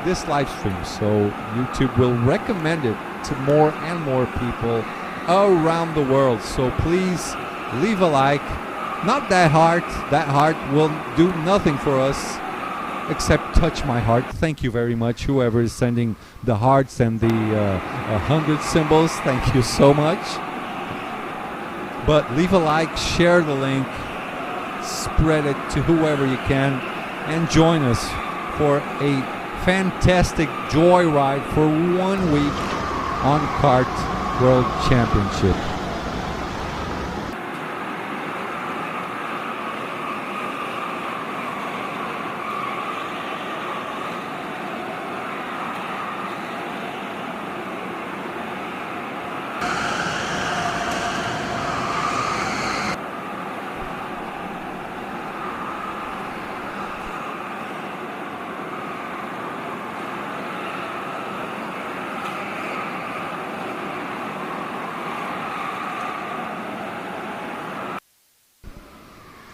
this live stream. So YouTube will recommend it to more and more people around the world. So please leave a like. Not that heart. That heart will do nothing for us except touch my heart. Thank you very much, whoever is sending the hearts and the 100 symbols. Thank you so much. But leave a like, share the link, spread it to whoever you can, and join us for a fantastic joyride for 1 week on Kart World Championship.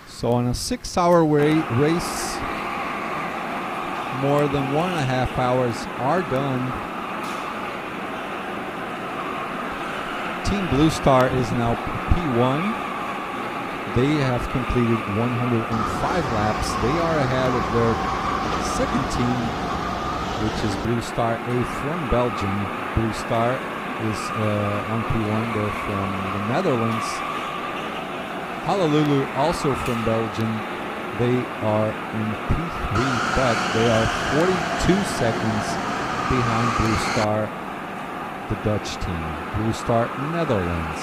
So on a 6-hour race, more than 1.5 hours are done. Team Blue Star is now P1. They have completed 105 laps. They are ahead of their second team, which is Blue Star A from Belgium. Blue Star is on P1. They're from the Netherlands. Honolulu, also from Belgium, they are in P3, but they are 42 seconds behind Blue Star, the Dutch team. Blue Star, Netherlands.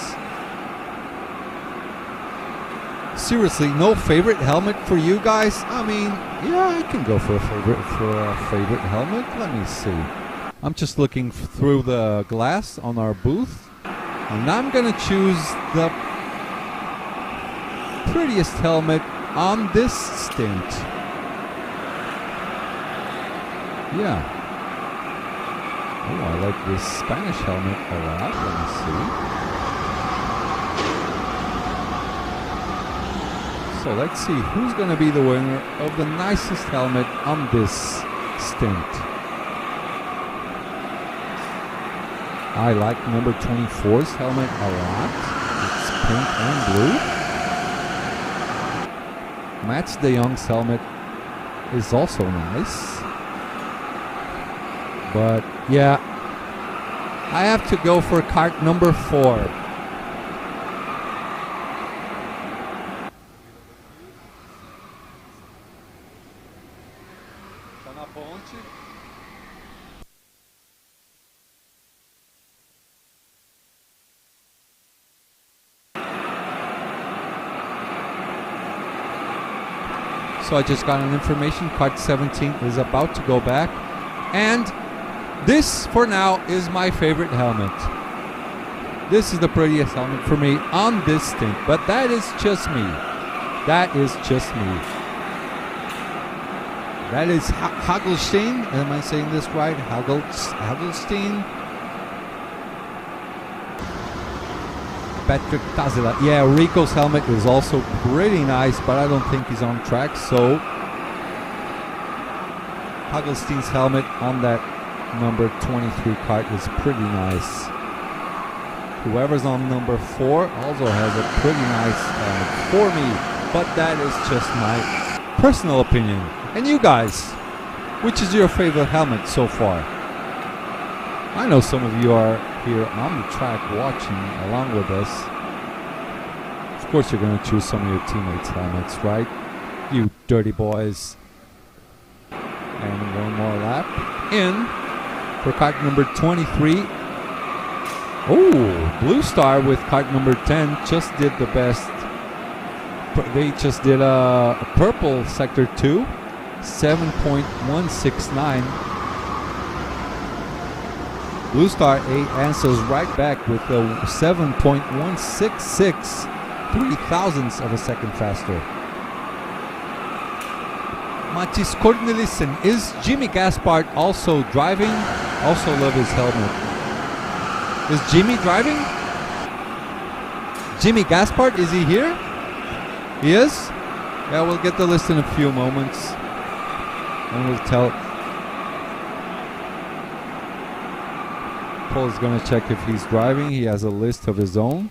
Seriously, no favorite helmet for you guys? I mean, yeah, I can go for a favorite helmet. Let me see. I'm just looking through the glass on our booth, and I'm gonna choose the prettiest helmet on this stint. Yeah. Oh, I like this Spanish helmet a lot. Let me see. So let's see who's going to be the winner of the nicest helmet on this stint. I like number 24's helmet a lot. It's pink and blue. Mats de Jong's helmet is also nice. But yeah, I have to go for kart number 4. So I just got an information, Kart 17 is about to go back, and this for now is my favorite helmet. This is the prettiest helmet for me on this stint, but that is just me. That is just me. That is Hagelstein, am I saying this right? Hagelstein? Patrick Tazela. Yeah, Rico's helmet is also pretty nice, but I don't think he's on track, so Hagelstein's helmet on that number 23 kart is pretty nice. Whoever's on number 4 also has a pretty nice helmet for me, but that is just my personal opinion. And you guys, which is your favorite helmet so far? I know some of you are here on the track watching along with us. Of course you're going to choose some of your teammates' helmets, right? You dirty boys. And one more lap in for kart number 23. Oh, Blue Star with kart number 10 just did the best. They just did a purple sector 2, 7.169. Blue Star 8 answers right back with a 7.166, 0.03 of a second faster. Matis Cornelissen, is Jimmy Gaspard also driving? Also love his helmet. Is Jimmy driving? Jimmy Gaspard, is he here? He is? Yeah, we'll get the list in a few moments. And we'll tell. Paul is going to check if he's driving. He has a list of his own.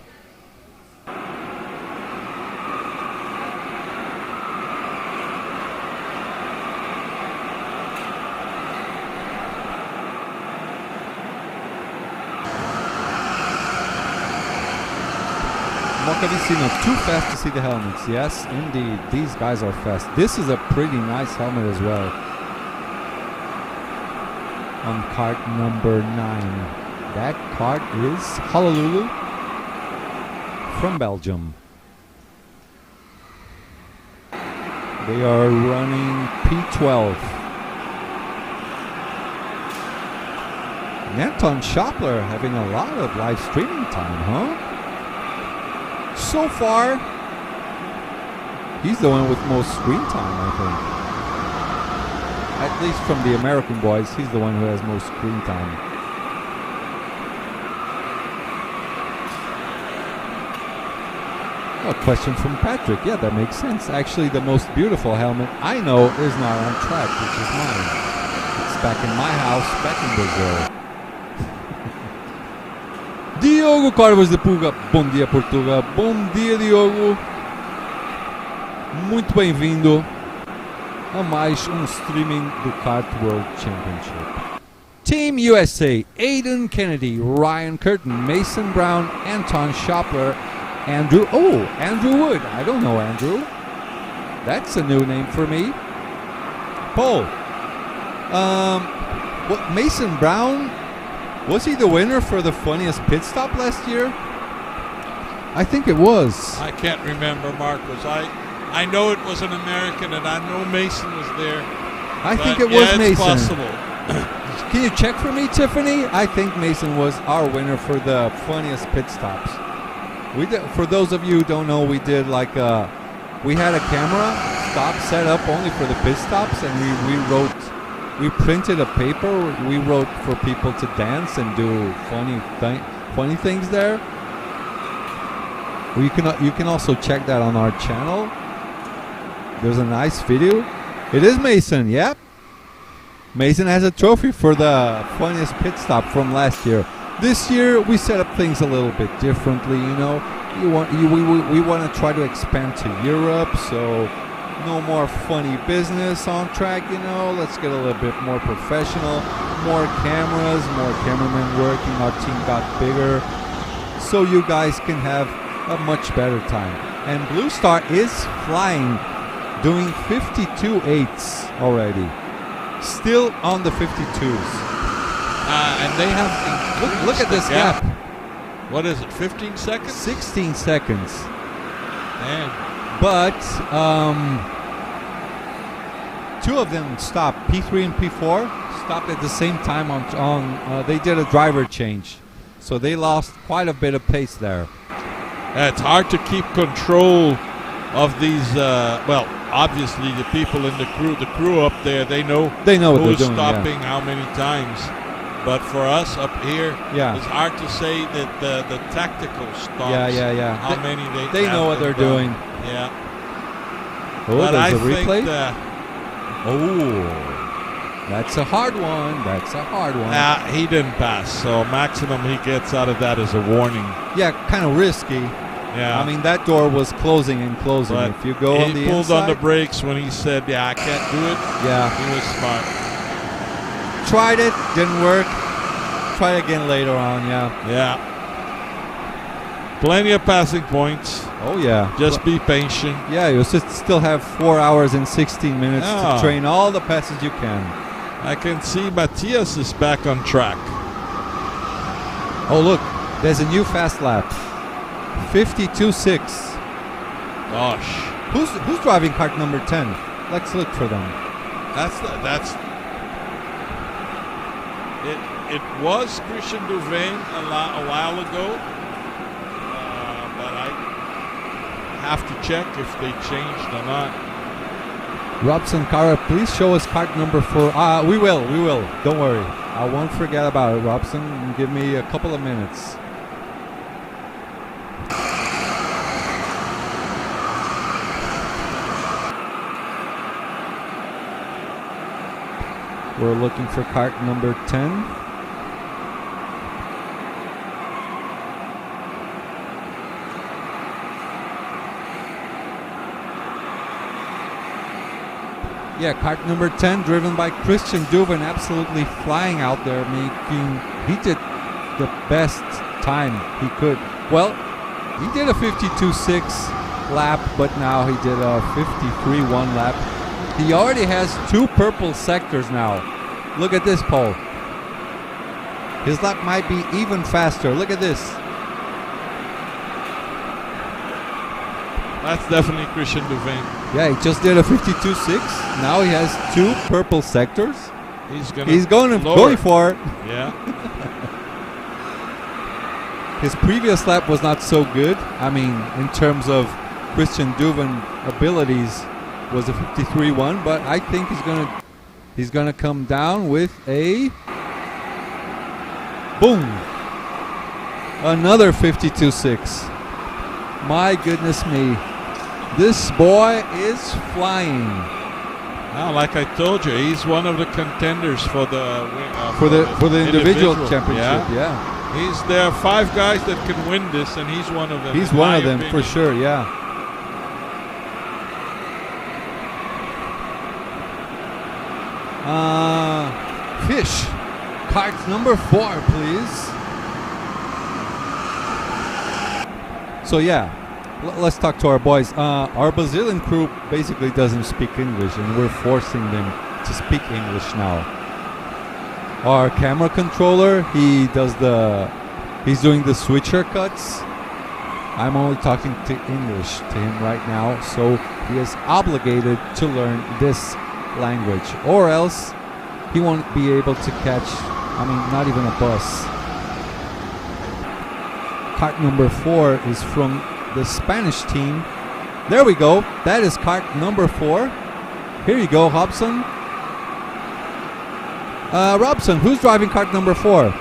Mocavicino, too fast to see the helmets. Yes, indeed. These guys are fast. This is a pretty nice helmet as well. On cart number 9. That cart is Honolulu from Belgium. They are running P12. Anton Schopler having a lot of live streaming time, huh? So far, he's the one with most screen time, I think. At least from the American boys, he's the one who has most screen time. A question from Patrick. Yeah, that makes sense. Actually, the most beautiful helmet I know is not on track, which is mine. It's back in my house, back in Brazil. Diogo Carvas de Pulga, bom dia Portugal, bom dia Diogo, muito bem-vindo a mais streaming do Kart World Championship. Team USA, Aiden Kennedy, Ryan Curtin, Mason Brown, Anton Schopler, Andrew Wood, I don't know Andrew, that's a new name for me. Paul, what Mason Brown, was he the winner for the funniest pit stop last year? I think it was. I can't remember, Marcos. I know it was an American, and I know Mason was there. I think it was Mason. It's possible. Can you check for me, Tiffany? I think Mason was our winner for the funniest pit stops. We did, for those of you who don't know, we did like we had a camera stop set up only for the pit stops, and we printed a paper. We wrote for people to dance and do funny things there. You can also check that on our channel. There's a nice video. It is Mason. Yep. Mason has a trophy for the funniest pit stop from last year. This year we set up things a little bit differently. You know, we want to try to expand to Europe, so. No more funny business on track, you know. Let's get a little bit more professional. More cameras, more cameramen working. Our team got bigger. So you guys can have a much better time. And Blue Star is flying, doing 52.8s already. Still on the 52s. And they have... Look at this gap. What is it, 15 seconds? 16 seconds. Man. But two of them stopped. P3 and P4 stopped at the same time. They did a driver change, so they lost quite a bit of pace there. It's hard to keep control of these. Well, obviously the people in the crew up there, they know what they're doing, stopping, yeah. how many times. But for us up here, yeah. It's hard to say that the tactical stops. Yeah. How many they know what they're doing. Yeah. Oh, but there's I a replay. Think that's a hard one. He didn't pass, so maximum he gets out of that is a warning. Yeah, kind of risky. Yeah. I mean, that door was closing and closing. But if you go on the he pulled inside, on the brakes when he said, "Yeah, I can't do it." Yeah. He was smart. Tried it, didn't work. Try again later on. Yeah. Plenty of passing points. Oh yeah. Just be patient. Yeah, you still have 4 hours and 16 minutes to train all the passes you can. I can see Matthias is back on track. Oh look, there's a new fast lap. 52.6. Gosh. Who's driving kart number 10? Let's look for them. It was Christian Duvain a while ago. But I have to check if they changed or not. Robson Kara, please show us kart number 4. We will. Don't worry. I won't forget about it, Robson. Give me a couple of minutes. We're looking for kart number 10. Yeah, kart number 10, driven by Christian Duven, absolutely flying out there, he did the best time he could. Well, he did a 52.6 lap, but now he did a 53.1 lap. He already has 2 purple sectors now. Look at this, Paul. His lap might be even faster. Look at this. That's definitely Christian Duvain. Yeah, he just did a 52.6. Now he has 2 purple sectors. He's going for it. Yeah. His previous lap was not so good. I mean, in terms of Christian Duven abilities, was a 53.1, but I think he's gonna come down with a boom, another 52.6. My goodness me, this boy is flying. Now, like I told you, he's one of the contenders for the individual championship. Yeah. There are 5 guys that can win this, and he's one of them. He's one of them for sure. Yeah. Fish, kart number 4, please. So yeah, let's talk to our boys. Our Brazilian crew basically doesn't speak English, and we're forcing them to speak English now. Our camera controller, he's doing the switcher cuts. I'm only talking to English to him right now, so he is obligated to learn this language, or else he won't be able to catch, not even a bus. Kart number 4 is from the Spanish team. There we go. That is kart number 4. Here you go, Robson. Robson, who's driving kart number 4?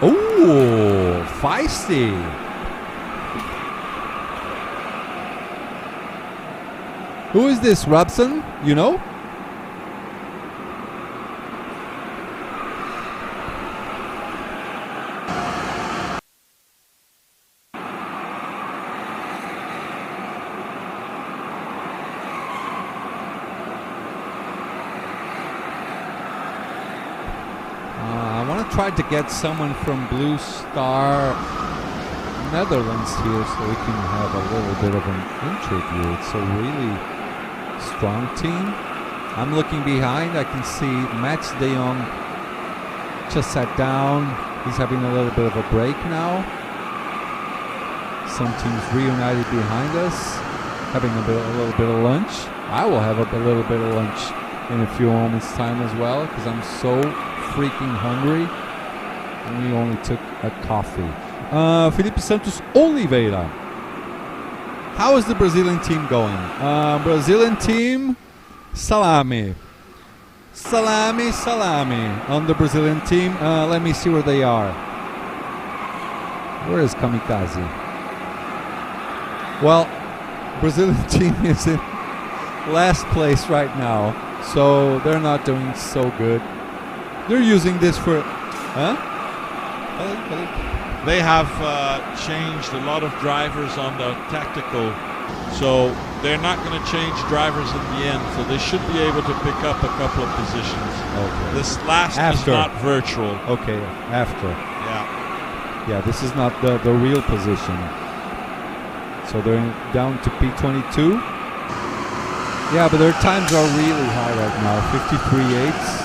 Oh, feisty. Who is this, Robson? You know? I want to try to get someone from Blue Star Netherlands here so we can have a little bit of an interview. It's a really strong team. I'm looking behind. I can see Mats de Jong just sat down. He's having a little bit of a break now. Some teams reunited behind us, having a little bit of lunch. I will have a little bit of lunch in a few moments' time as well, because I'm so freaking hungry. And we only took a coffee. Felipe Santos Oliveira. How is the Brazilian team going? Brazilian team, salami. Salami, salami on the Brazilian team. Let me see where they are. Where is Kamikaze? Well, Brazilian team is in last place right now, so they're not doing so good. They're using this for... Huh? They have changed a lot of drivers on the tactical, so they're not going to change drivers in the end, so they should be able to pick up a couple of positions. Okay. This last is not virtual. Okay, after. Yeah. Yeah, this is not the real position. So they're down to P22. Yeah, but their times are really high right now, 53.8.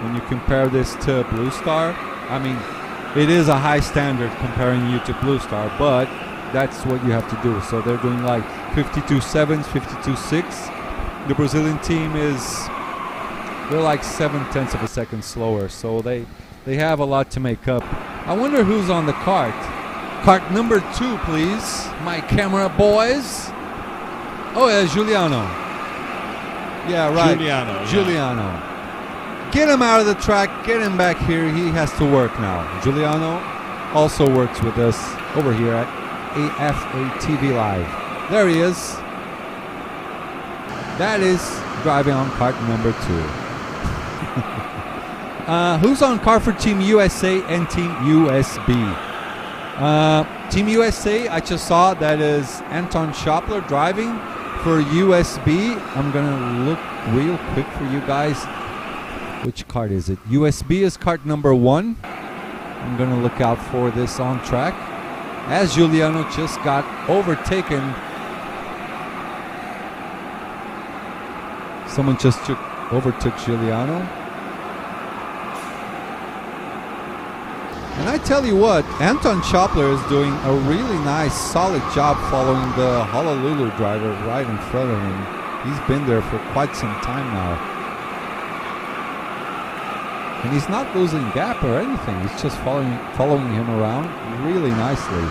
When you compare this to Blue Star, I mean, it is a high standard comparing you to Blue Star, but that's what you have to do. So they're doing like 52.7s, 52.6. The Brazilian team they're like 0.7 of a second slower, so they have a lot to make up. I wonder who's on the kart. Kart number 2, please, my camera boys. Oh, yeah, Giuliano. Yeah, right. Giuliano. Yeah. Get him out of the track, get him back here. He has to work now. Giuliano also works with us over here at AFA TV Live. There he is. That is driving on kart number 2. Who's on car for Team USA and Team USB? Team USA, I just saw that is Anton Schopler driving for USB. I'm going to look real quick for you guys. Which card is it? USB is card number 1. I'm going to look out for this on track. As Giuliano just got overtaken. Someone just overtook Giuliano. And I tell you what, Anton Schopler is doing a really nice, solid job following the Honolulu driver right in front of him. He's been there for quite some time now. And he's not losing gap or anything. He's just following him around really nicely.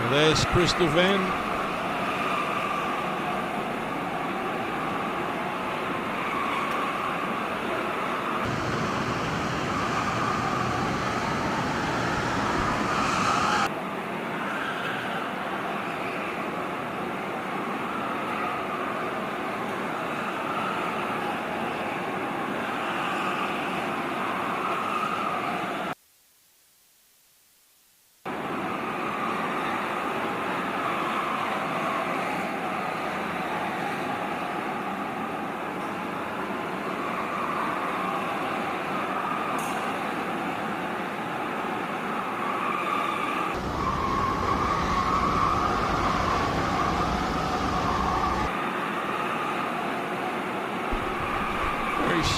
There's Christophe.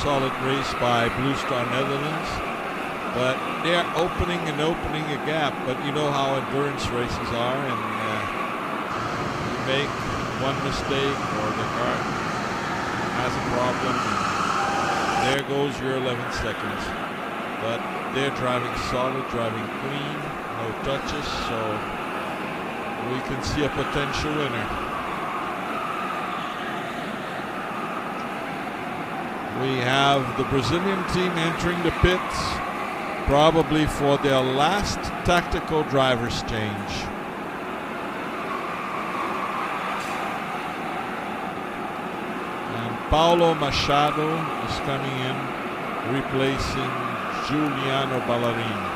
Solid race by Blue Star Netherlands, but they're opening a gap. But you know how endurance races are, and you make one mistake or the car has a problem, and there goes your 11 seconds. But they're driving solid, driving clean, no touches, so we can see a potential winner. We have the Brazilian team entering the pits, probably for their last tactical driver's change. And Paulo Machado is coming in, replacing Giuliano Ballarin.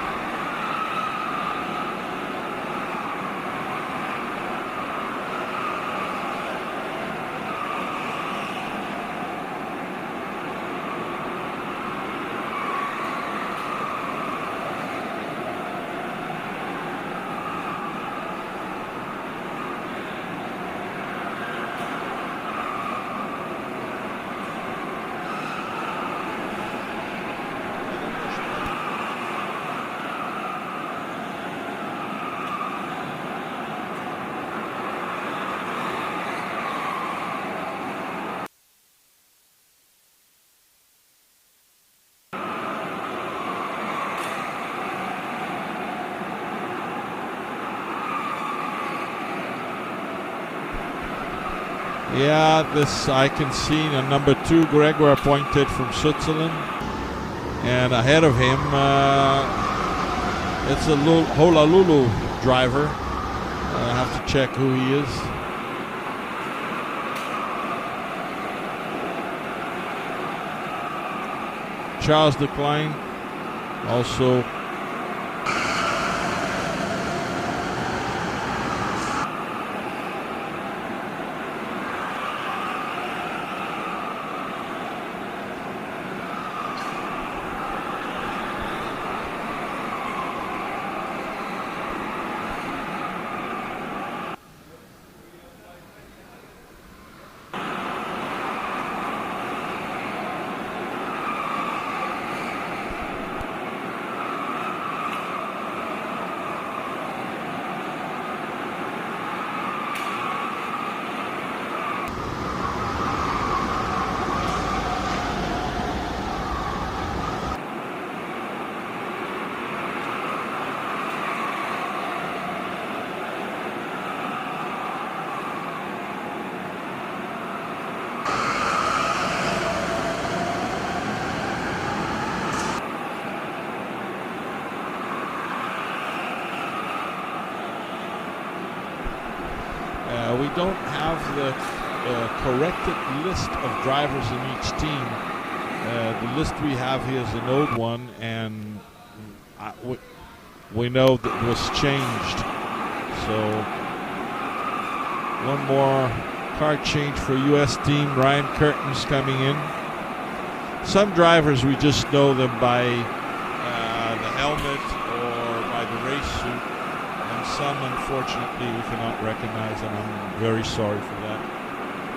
Yeah, this I can see a number 2, Gregor Pointed from Switzerland. And ahead of him, it's a Honolulu driver. I have to check who he is. Charles Decline, also. We don't have the corrected list of drivers in each team. The list we have here is an old one, and we know that it was changed. So one more car change for U.S. team. Ryan Curtin's coming in. Some drivers we just know them by the helmet or by the race suit, and some unfortunately we cannot recognize, and I'm very sorry for that.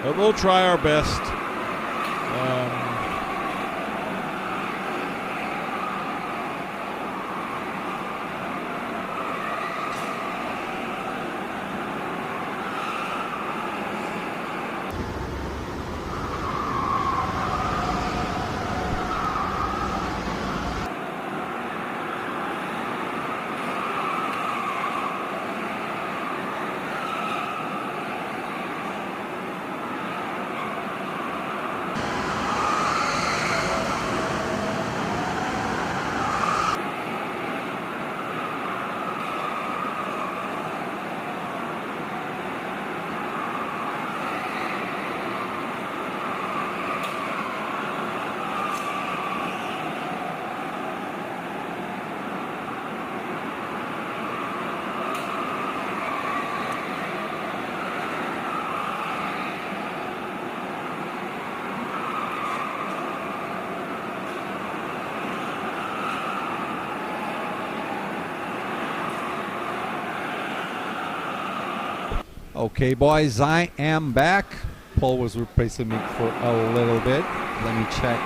But we'll try our best. Okay, boys, I am back. Paul was replacing me for a little bit. Let me check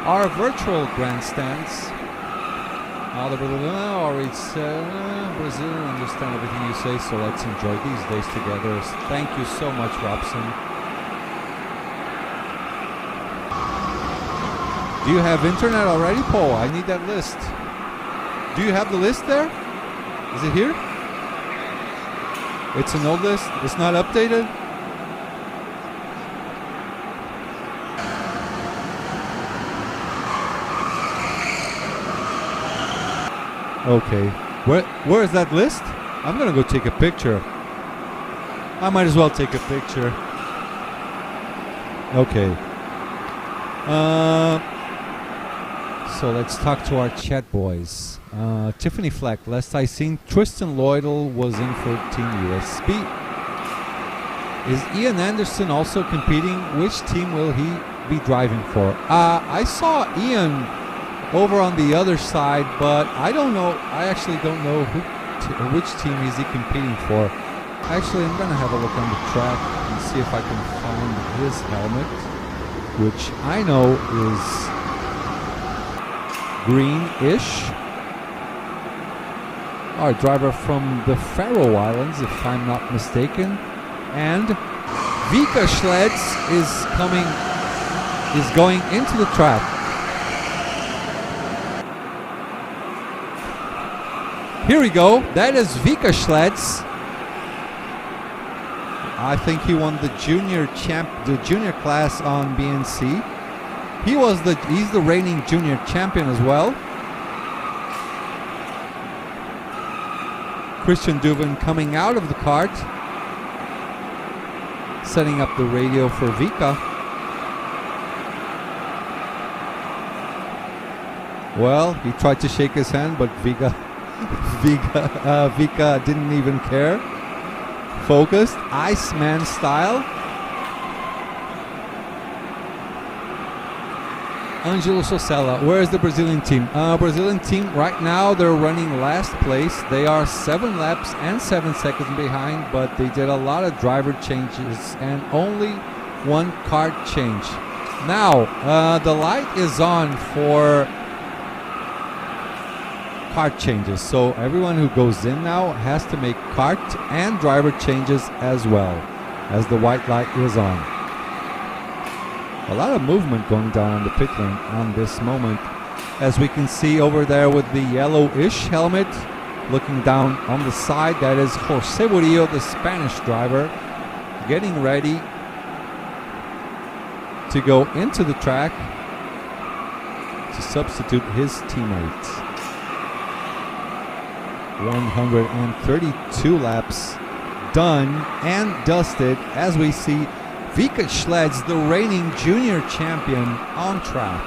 our virtual grandstands. Brazil, understand everything you say, so let's enjoy these days together. Thank you so much, Robson. Do you have internet already, Paul? I need that list. Do you have the list there? Is it here? It's an old list? It's not updated? Okay. Where is that list? I'm gonna go take a picture. I might as well take a picture. Okay. So let's talk to our chat boys. Tiffany Fleck, last I seen, Tristan Lloydell was in for Team USB. Is Ian Anderson also competing? Which team will he be driving for? I saw Ian over on the other side, but I don't know. I actually don't know which team is he competing for. Actually, I'm gonna have a look on the track and see if I can find his helmet, which I know is greenish. Our driver from the Faroe Islands, if I'm not mistaken, and Vika Schleds is going into the track. Here we go. That is Vika Schleds. I think he won the junior class on BNC. He's the reigning junior champion as well. Christian Duvin coming out of the kart, setting up the radio for Vika. Well, he tried to shake his hand, but Vika didn't even care. Focused, Iceman style. Angelo Sosella, where is the Brazilian team? Brazilian team right now, they're running last place. They are 7 laps and 7 seconds behind, but they did a lot of driver changes and only 1 kart change. Now, the light is on for kart changes, so everyone who goes in now has to make kart and driver changes as well, as the white light is on. A lot of movement going down on the pit lane on this moment, as we can see over there with the yellowish helmet looking down on the side. That is Jose Murillo, the Spanish driver, getting ready to go into the track to substitute his teammates. 132 laps done and dusted as we see Vika Schleds, the reigning junior champion, on track.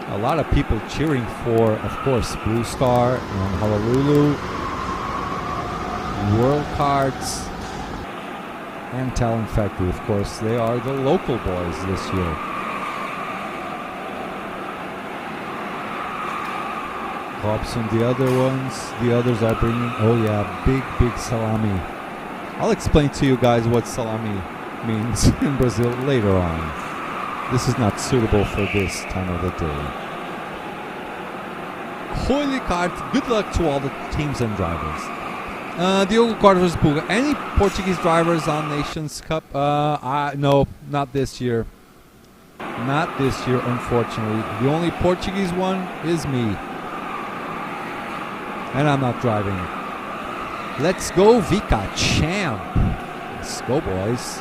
A lot of people cheering for, of course, Blue Star and Honolulu, World Cards, and Talent Factory. Of course, they are the local boys this year. Hobson, the others are bringing, oh yeah, big salami. I'll explain to you guys what salami means in Brazil later on. This is not suitable for this time of the day. Holy Kart, good luck to all the teams and drivers. Diogo Cortes Puga, any Portuguese drivers on Nations Cup? No, not this year. Not this year, unfortunately. The only Portuguese one is me. And I'm not driving. Let's go, Vika champ. Let's go, boys.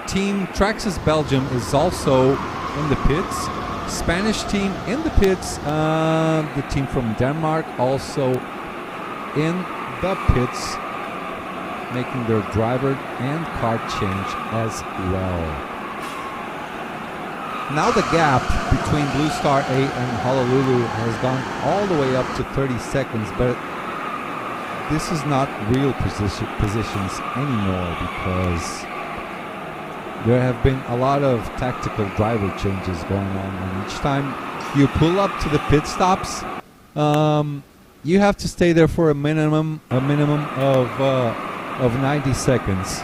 Team Traxxas Belgium is also in the pits. Spanish team in the pits. The team from Denmark also in the pits, making their driver and car change as well. Now the gap between Blue Star 8 and Honolulu has gone all the way up to 30 seconds, but this is not real positions anymore because there have been a lot of tactical driver changes going on, and each time you pull up to the pit stops, you have to stay there for a minimum of 90 seconds.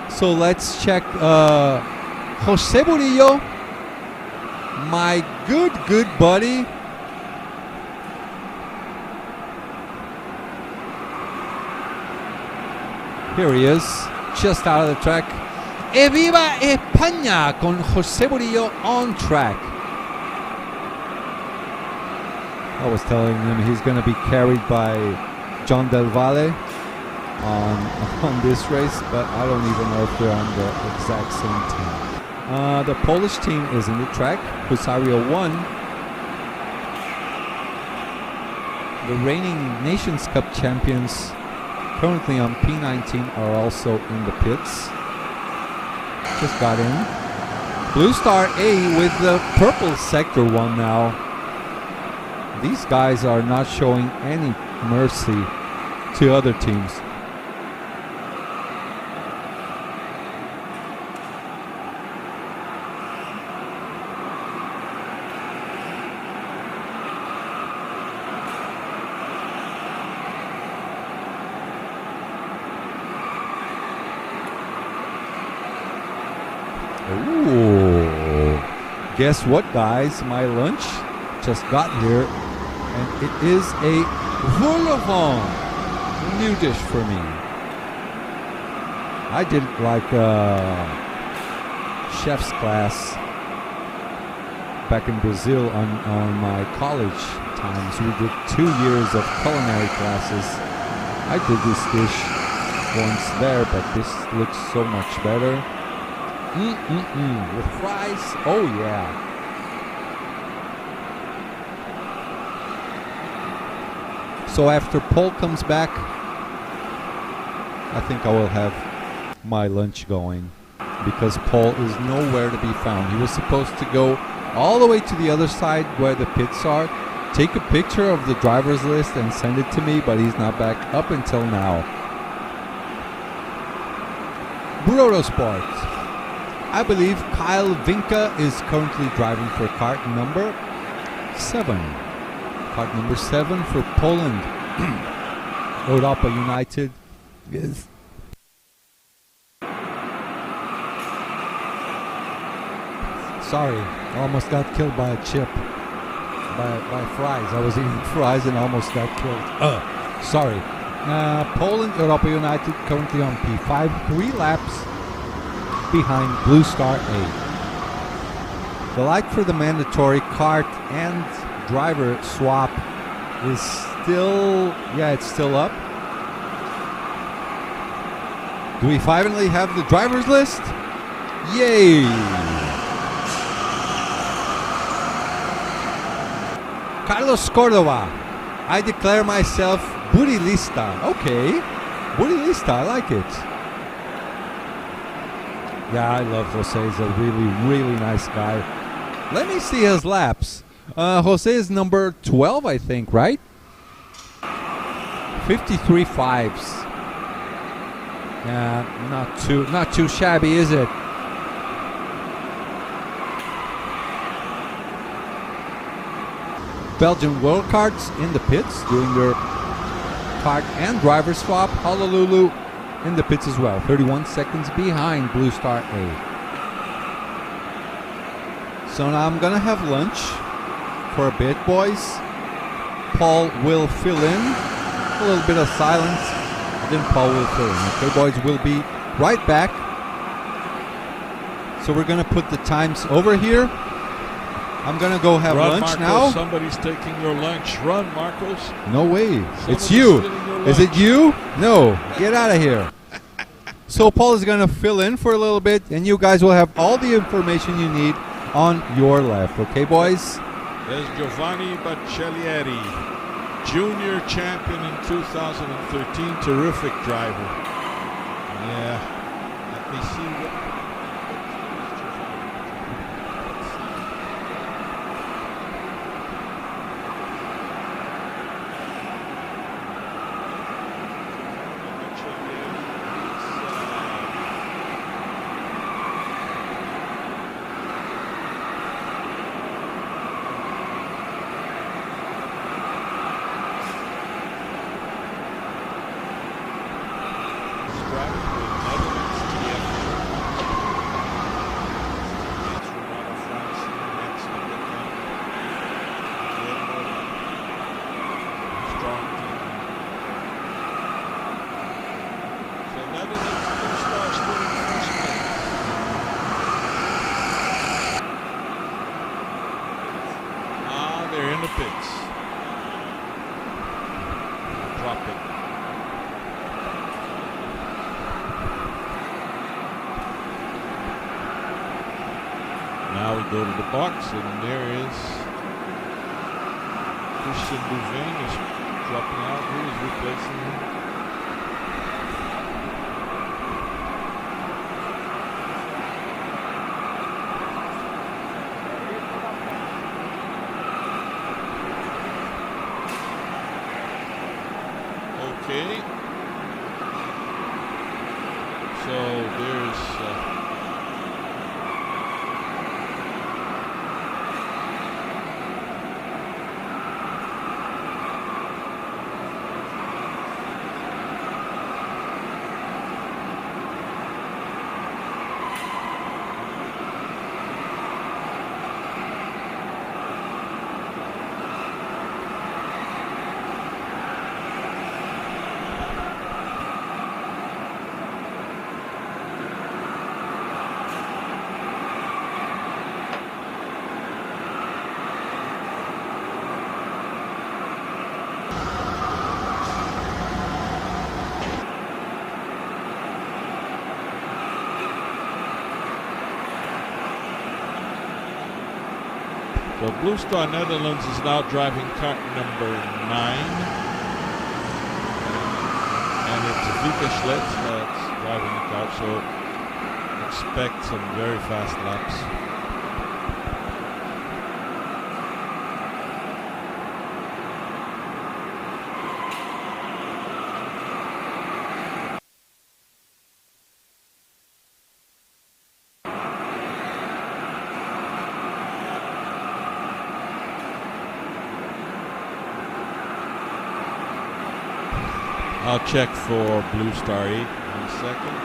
So let's check Jose Murillo, my good buddy. Here he is, just out of the track. ¡Eviva España! Con Jose Murillo on track. I was telling him he's going to be carried by John Del Valle on this race, but I don't even know if they're on the exact same team. The Polish team is in the track. Husario won. The reigning Nations Cup champions, currently on P19, are also in the pits. Just got in. Blue Star A with the purple sector one now. These guys are not showing any mercy to other teams. Ooh. Guess what, guys? My lunch just got here, and it is a vol au vent, new dish for me. I did like chef's class back in Brazil on my college times. We did 2 years of culinary classes. I did this dish once there, but this looks so much better. With fries, oh yeah. So after Paul comes back, I think I will have my lunch going, because Paul is nowhere to be found. He was supposed to go all the way to the other side where the pits are, take a picture of the driver's list and send it to me, but he's not back up until now. Brodo Sport. I believe Kyle Vinka is currently driving for kart number 7. Kart number 7 for Poland. Europa United is... Sorry, I almost got killed by a chip. By fries. I was eating fries and almost got killed. Sorry. Poland, Europa United currently on P5. 3 laps behind Blue Star 8. The light for the mandatory kart and driver swap is still, yeah, it's still up. Do we finally have the driver's list? Yay! Carlos Cordova I declare myself Burilista. Okay. Burilista, I like it. Yeah, I love Jose. He's a really, really nice guy. Let me see his laps. Jose is number 12, I think, right? 53 fives. Yeah, not too shabby, is it? Belgian World Karts in the pits doing their kart and driver swap. Honolulu in the pits as well. 31 seconds behind Blue Star A. So now I'm gonna have lunch for a bit, boys. Paul will fill in. A little bit of silence. Then Paul will fill in. Okay, boys, we'll be right back. So we're gonna put the times over here. I'm gonna go have lunch Marcos, now. Somebody's taking your lunch. Run, Marcos. No way. Somebody's It's you. stealing your Is it lunch. you? No. Get out of here. So Paul is gonna fill in for a little bit, and you guys will have all the information you need on your left. Okay, boys? There's Giovanni Baccellieri, junior champion in 2013. Terrific driver. Yeah. Let me see what. Now we go to the box, and there is Christian Louvain is dropping out. Who is replacing him? Okay. So there's so Blue Star Netherlands is now driving kart number 9. And it's Vika Schlitz that's driving the kart, so expect some very fast laps. I'll check for Blue Star 8 in a second.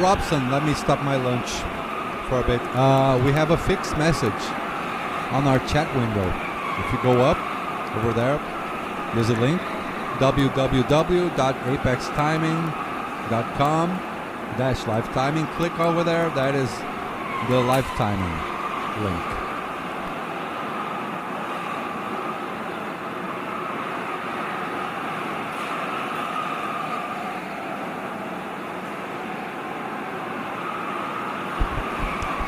Robson, let me stop my lunch for a bit. We have a fixed message on our chat window. If you go up over there, there's a link, www.apextiming.com/live timing. Click over there. That is the live timing link.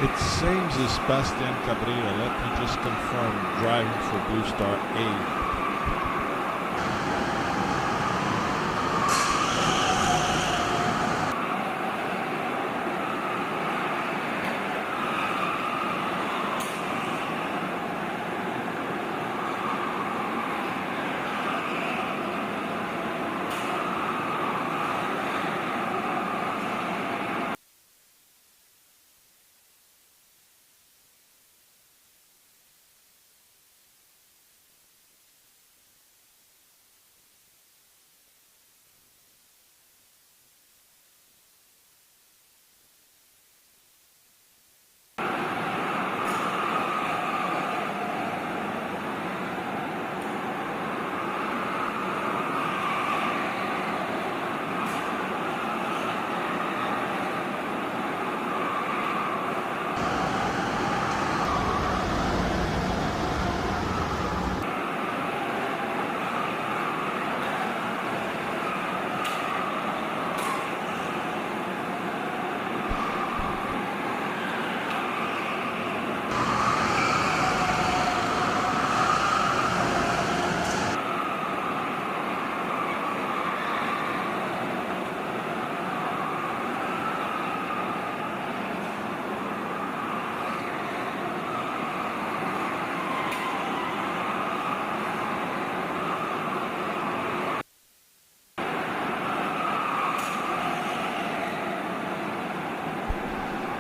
It seems it's Bastian Cabrera. Let me just confirm. Driving for Blue Star A.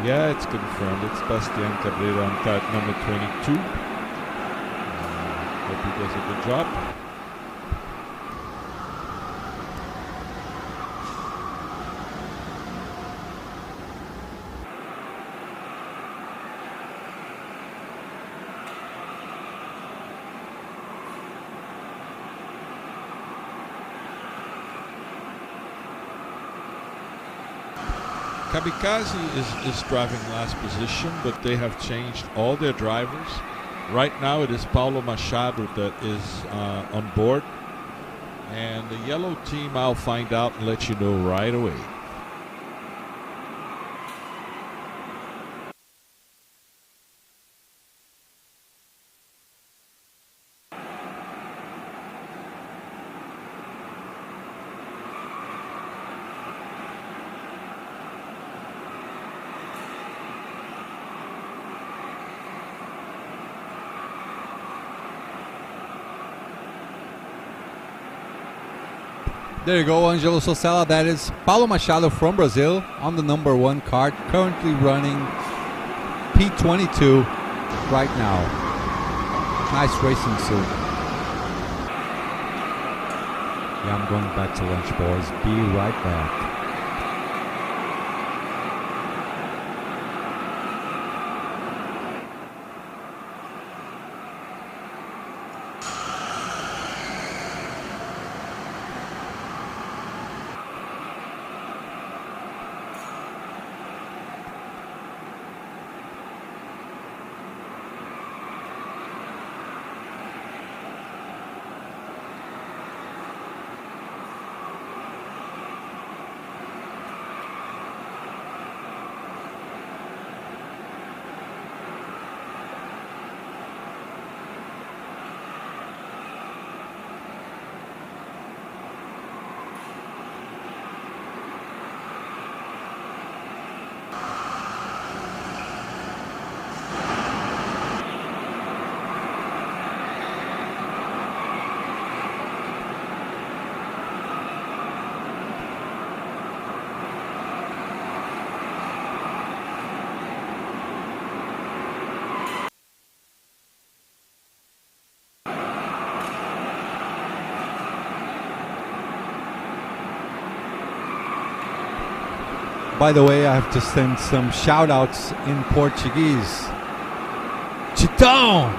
Yeah, it's confirmed. It's Bastian Cabrera on kart number 22. Hope he does a good job. Kamikaze is driving last position, but they have changed all their drivers. Right now it is Paulo Machado that is on board. And the yellow team, I'll find out and let you know right away. There you go, Angelo Sosella. That is Paulo Machado from Brazil on the number 1 kart, currently running P22 right now. Nice racing suit. Yeah, I'm going back to lunch, boys. Be right back. By the way, I have to send some shout outs in Portuguese. Chitão!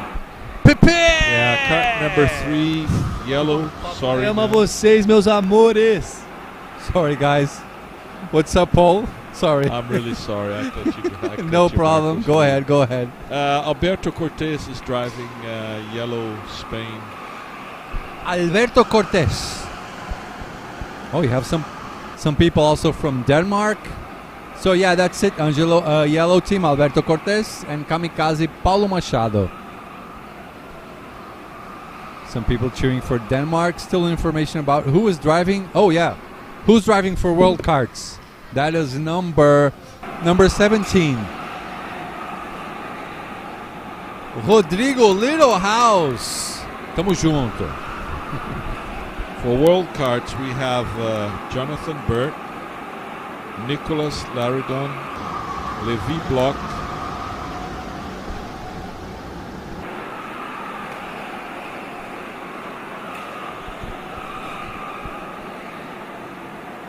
Pepe! Yeah, kart number 3, yellow. Sorry. Amo vocês, meus amores. Sorry, guys. What's up, Paul? Sorry. I'm really sorry. I thought you could. No problem. Go ahead. Go ahead. Alberto Cortes is driving yellow Spain. Alberto Cortes. Oh, you have some people also from Denmark. So yeah, that's it. Angelo, yellow team, Alberto Cortes, and Kamikaze, Paulo Machado. Some people cheering for Denmark. Still information about who is driving. Oh yeah, who's driving for World Karts? That is number 17. Rodrigo Littlehouse. Tamo junto. For World Karts, we have Jonathan Burt, Nicolas Laridon, Levi Bloch,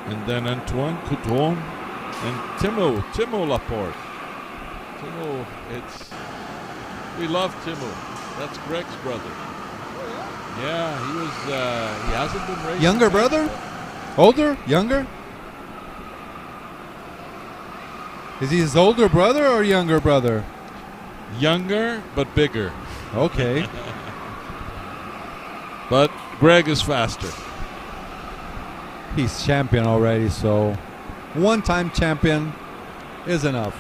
and then Antoine Coudron and Timo Laporte. Timo, we love Timo. That's Greg's brother. Yeah, he hasn't been racing. Younger brother? Older? Younger? Is he his older brother or younger brother? Younger, but bigger. Okay. But Greg is faster. He's champion already, so one-time champion is enough.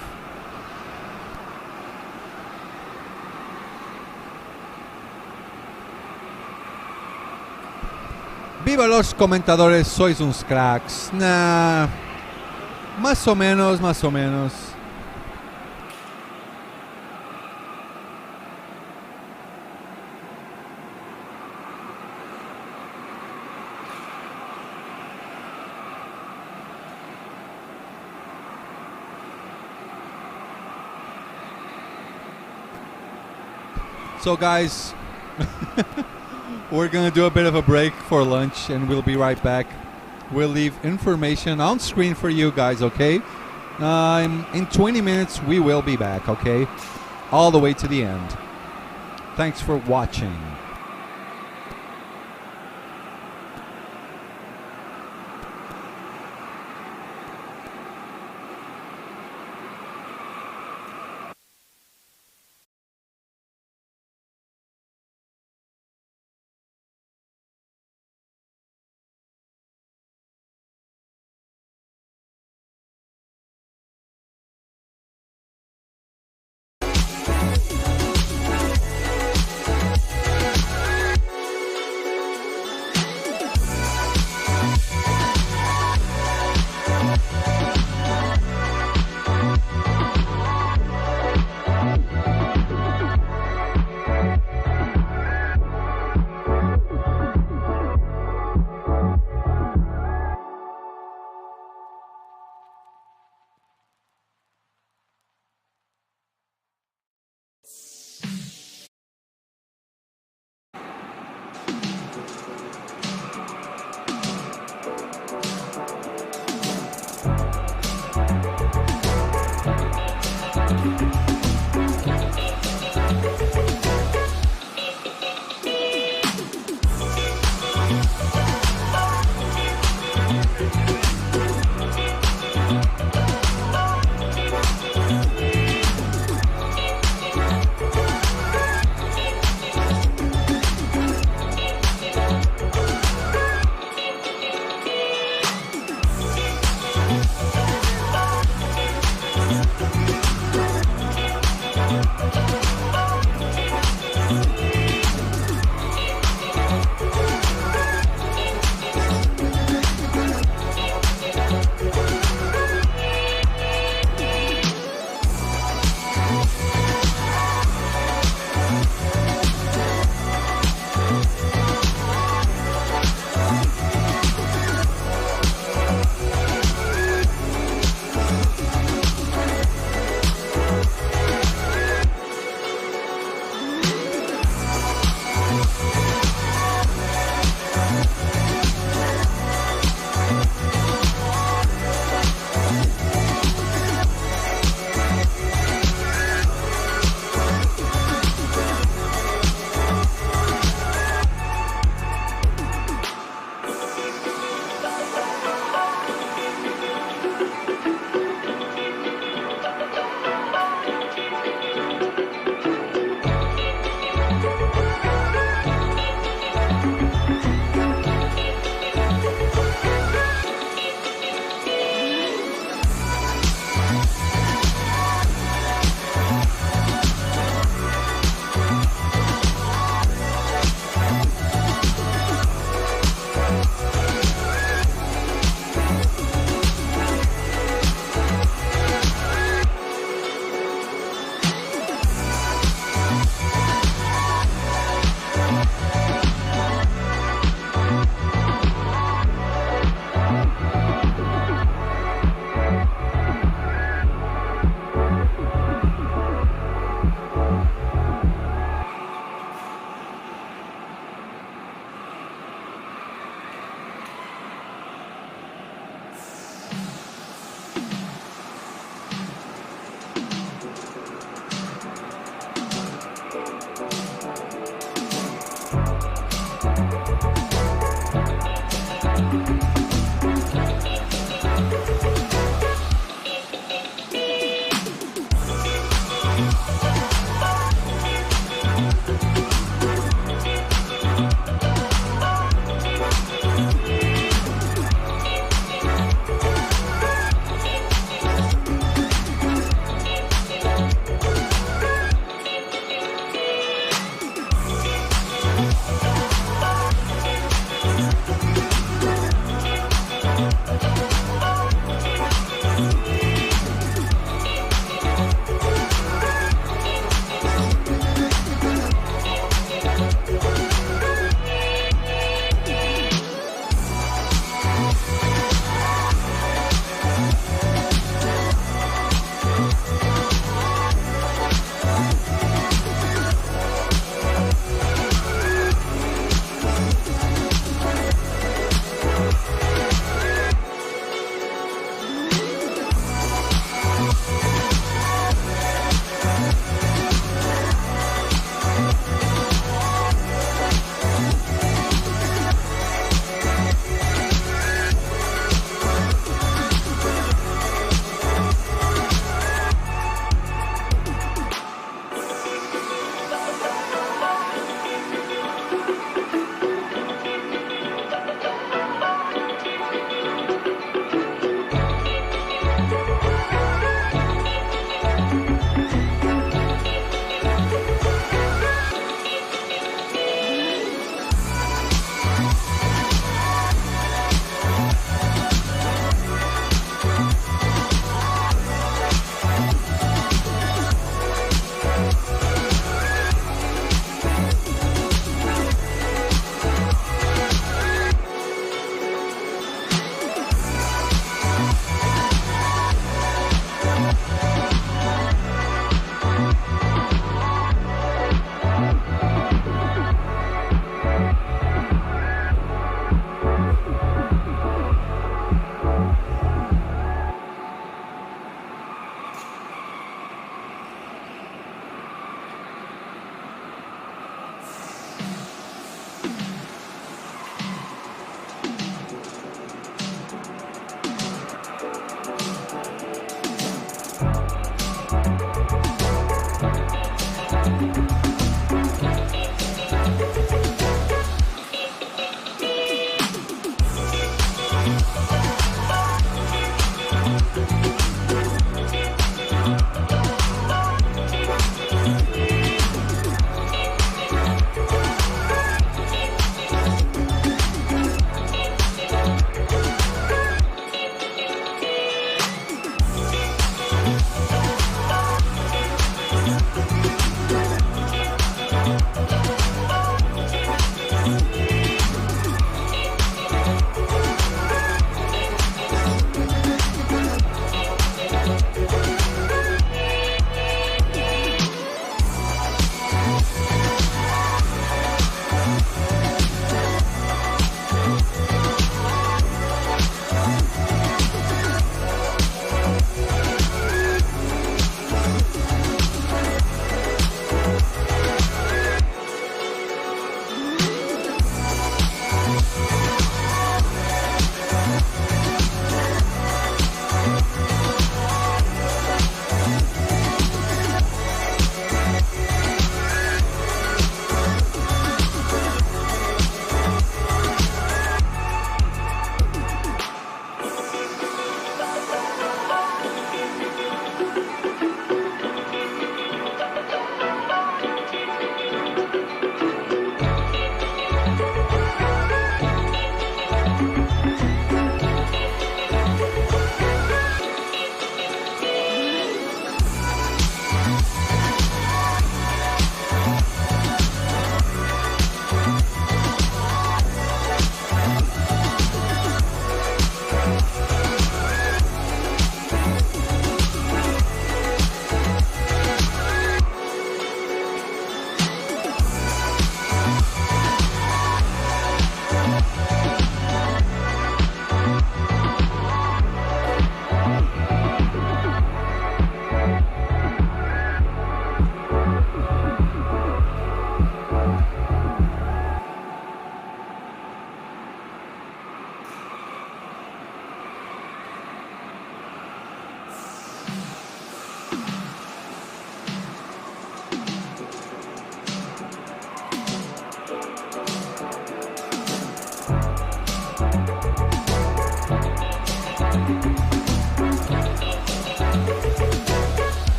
Viva los comentadores, sois uns cracks. Nah, más o menos, más o menos. So guys, we're gonna do a bit of a break for lunch and we'll be right back. We'll leave information on screen for you guys, okay? In 20 minutes we will be back, okay? All the way to the end. Thanks for watching.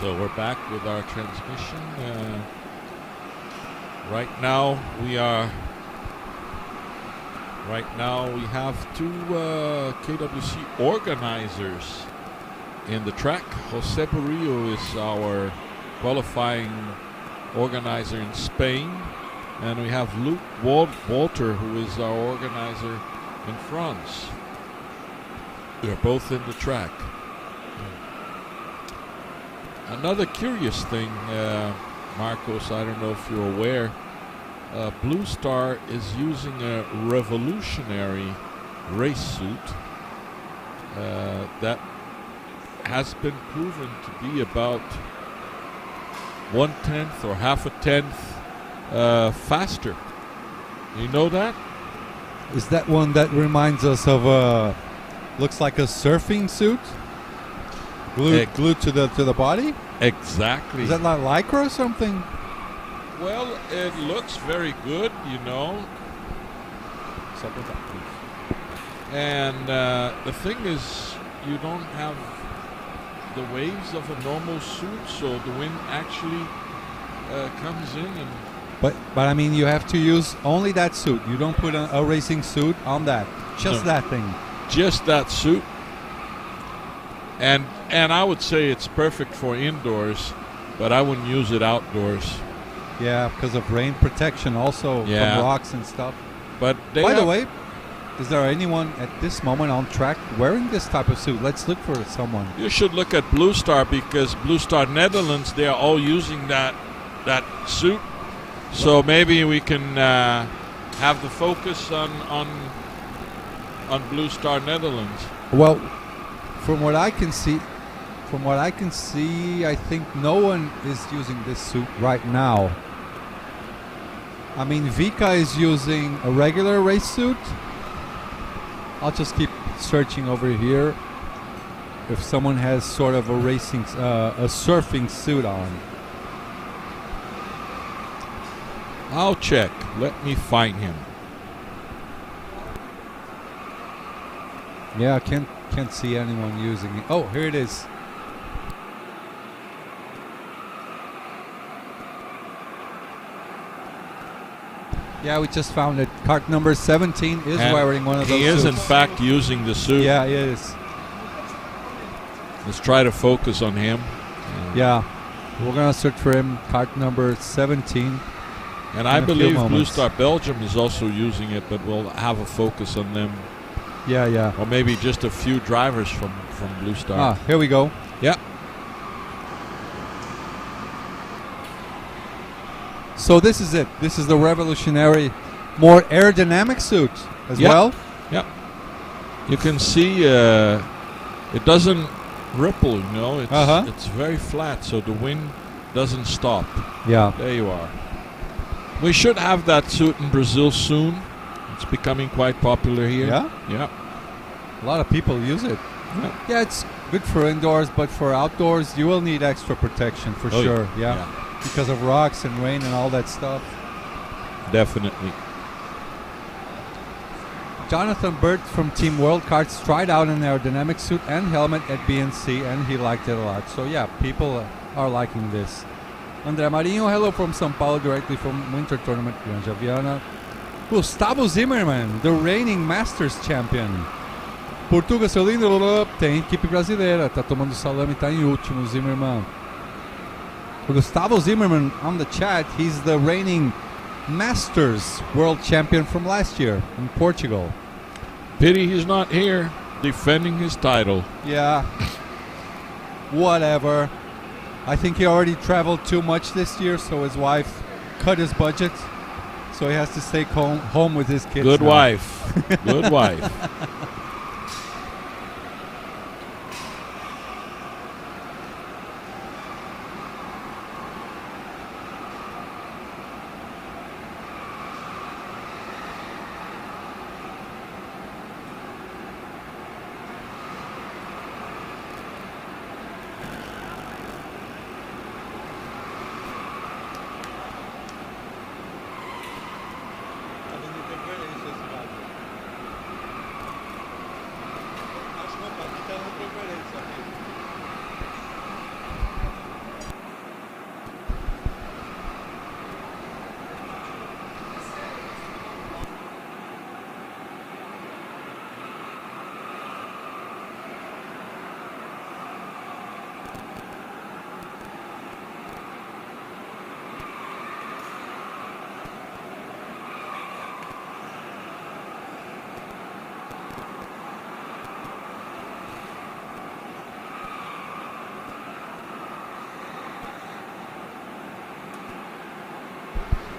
So we're back with our transmission. Right now we have two KWC organizers in the track. Jose Burillo is our qualifying organizer in Spain, and we have Luke Walter, who is our organizer in France. They're both in the track. Another curious thing, Marcos, I don't know if you're aware, Blue Star is using a revolutionary race suit that has been proven to be about 1/10 or half a tenth faster. You know that? Is that one that reminds us of looks like a surfing suit? Glued to the body? Exactly. Is that like Lycra or something? Well, it looks very good, you know. And the thing is, you don't have the waves of a normal suit, so the wind actually comes in and... But I mean, you have to use only that suit. You don't put a racing suit on that. Just that thing. Just that suit. And I would say it's perfect for indoors, but I wouldn't use it outdoors. Yeah, because of rain protection also from rocks and stuff. But by the way, is there anyone at this moment on track wearing this type of suit? Let's look for someone. You should look at Blue Star, because Blue Star Netherlands, they are all using that suit. So maybe we can have the focus on Blue Star Netherlands. Well, from what I can see, I think no one is using this suit right now. I mean, Vika is using a regular race suit. I'll just keep searching over here if someone has sort of a surfing suit on. I'll check. Let me find him. Yeah, I can't see anyone using it. Oh, here it is. Yeah, we just found it. Kart number 17 is wearing one of those suits. He is, in suits. fact, using the suit. Yeah, he is. Let's try to focus on him. Yeah, we're going to search for him. Kart number 17. And I believe Blue Star Belgium is also using it, but we'll have a focus on them. Yeah. Or maybe just a few drivers from Blue Star. Here we go. Yeah. So this is it. This is the revolutionary, more aerodynamic suit as well. Yep. You can see it doesn't ripple, you know. It's very flat, so the wind doesn't stop. Yeah. There you are. We should have that suit in Brazil soon. It's becoming quite popular here. Yeah? Yeah. A lot of people use it. Yeah, it's good for indoors, but for outdoors, you will need extra protection for sure. Yeah. Because of rocks and rain and all that stuff. Definitely. Jonathan Burt from Team World Karts tried out an aerodynamic suit and helmet at BNC, and he liked it a lot. So yeah, people are liking this. André Marinho, hello from São Paulo, directly from Winter Tournament, Granja Viana. Gustavo Zimmermann, the reigning Masters champion. Portuga, seu lindo, tem equipe brasileira, tá tomando salame, tá em último, Zimmermann. Gustavo Zimmermann on the chat, he's the reigning Masters world champion from last year in Portugal. Pity he's not here defending his title. Yeah. Whatever. I think he already traveled too much this year, so his wife cut his budget. So he has to stay home with his kids. Good now. wife. Good wife.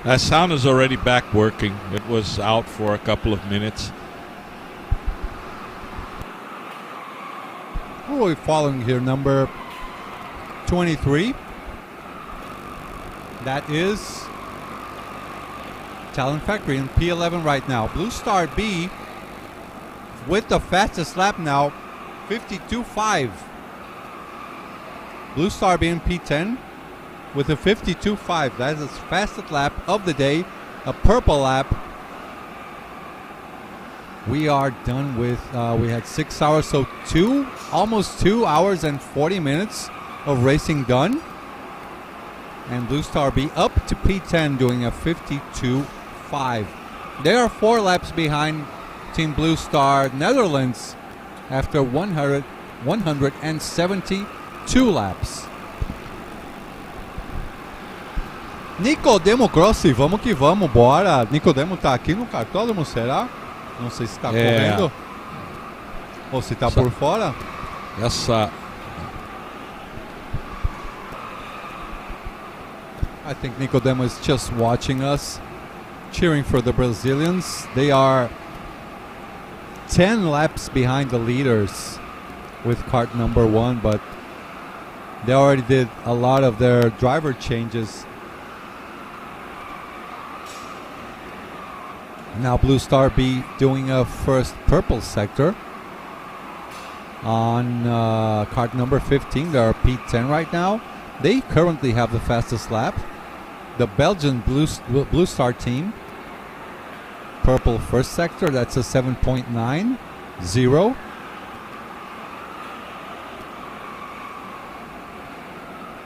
That sound is already back working. It was out for a couple of minutes. Who are we following here? Number 23. That is Talent Factory in P11 right now. Blue Star B with the fastest lap now, 52.5. Blue Star B in P10 with a 52.5. That is the fastest lap of the day. A purple lap. We are done with, we had 6 hours, so almost 2 hours and 40 minutes of racing done. And Blue Star B up to P10 doing a 52.5. They are 4 laps behind Team Blue Star Netherlands after 172 laps. Nicodemo Grossi, vamos que vamos, bora. Nicodemo tá aqui no cartódromo, será? Não sei se está correndo ou se está por fora. I think Nicodemo is just watching us, cheering for the Brazilians. They are 10 laps behind the leaders with kart number 1, but they already did a lot of their driver changes. Now Blue Star B doing a first purple sector on kart number 15. They are P10 right now. They currently have the fastest lap. The Belgian Blue Star team, purple first sector, that's a 7.90.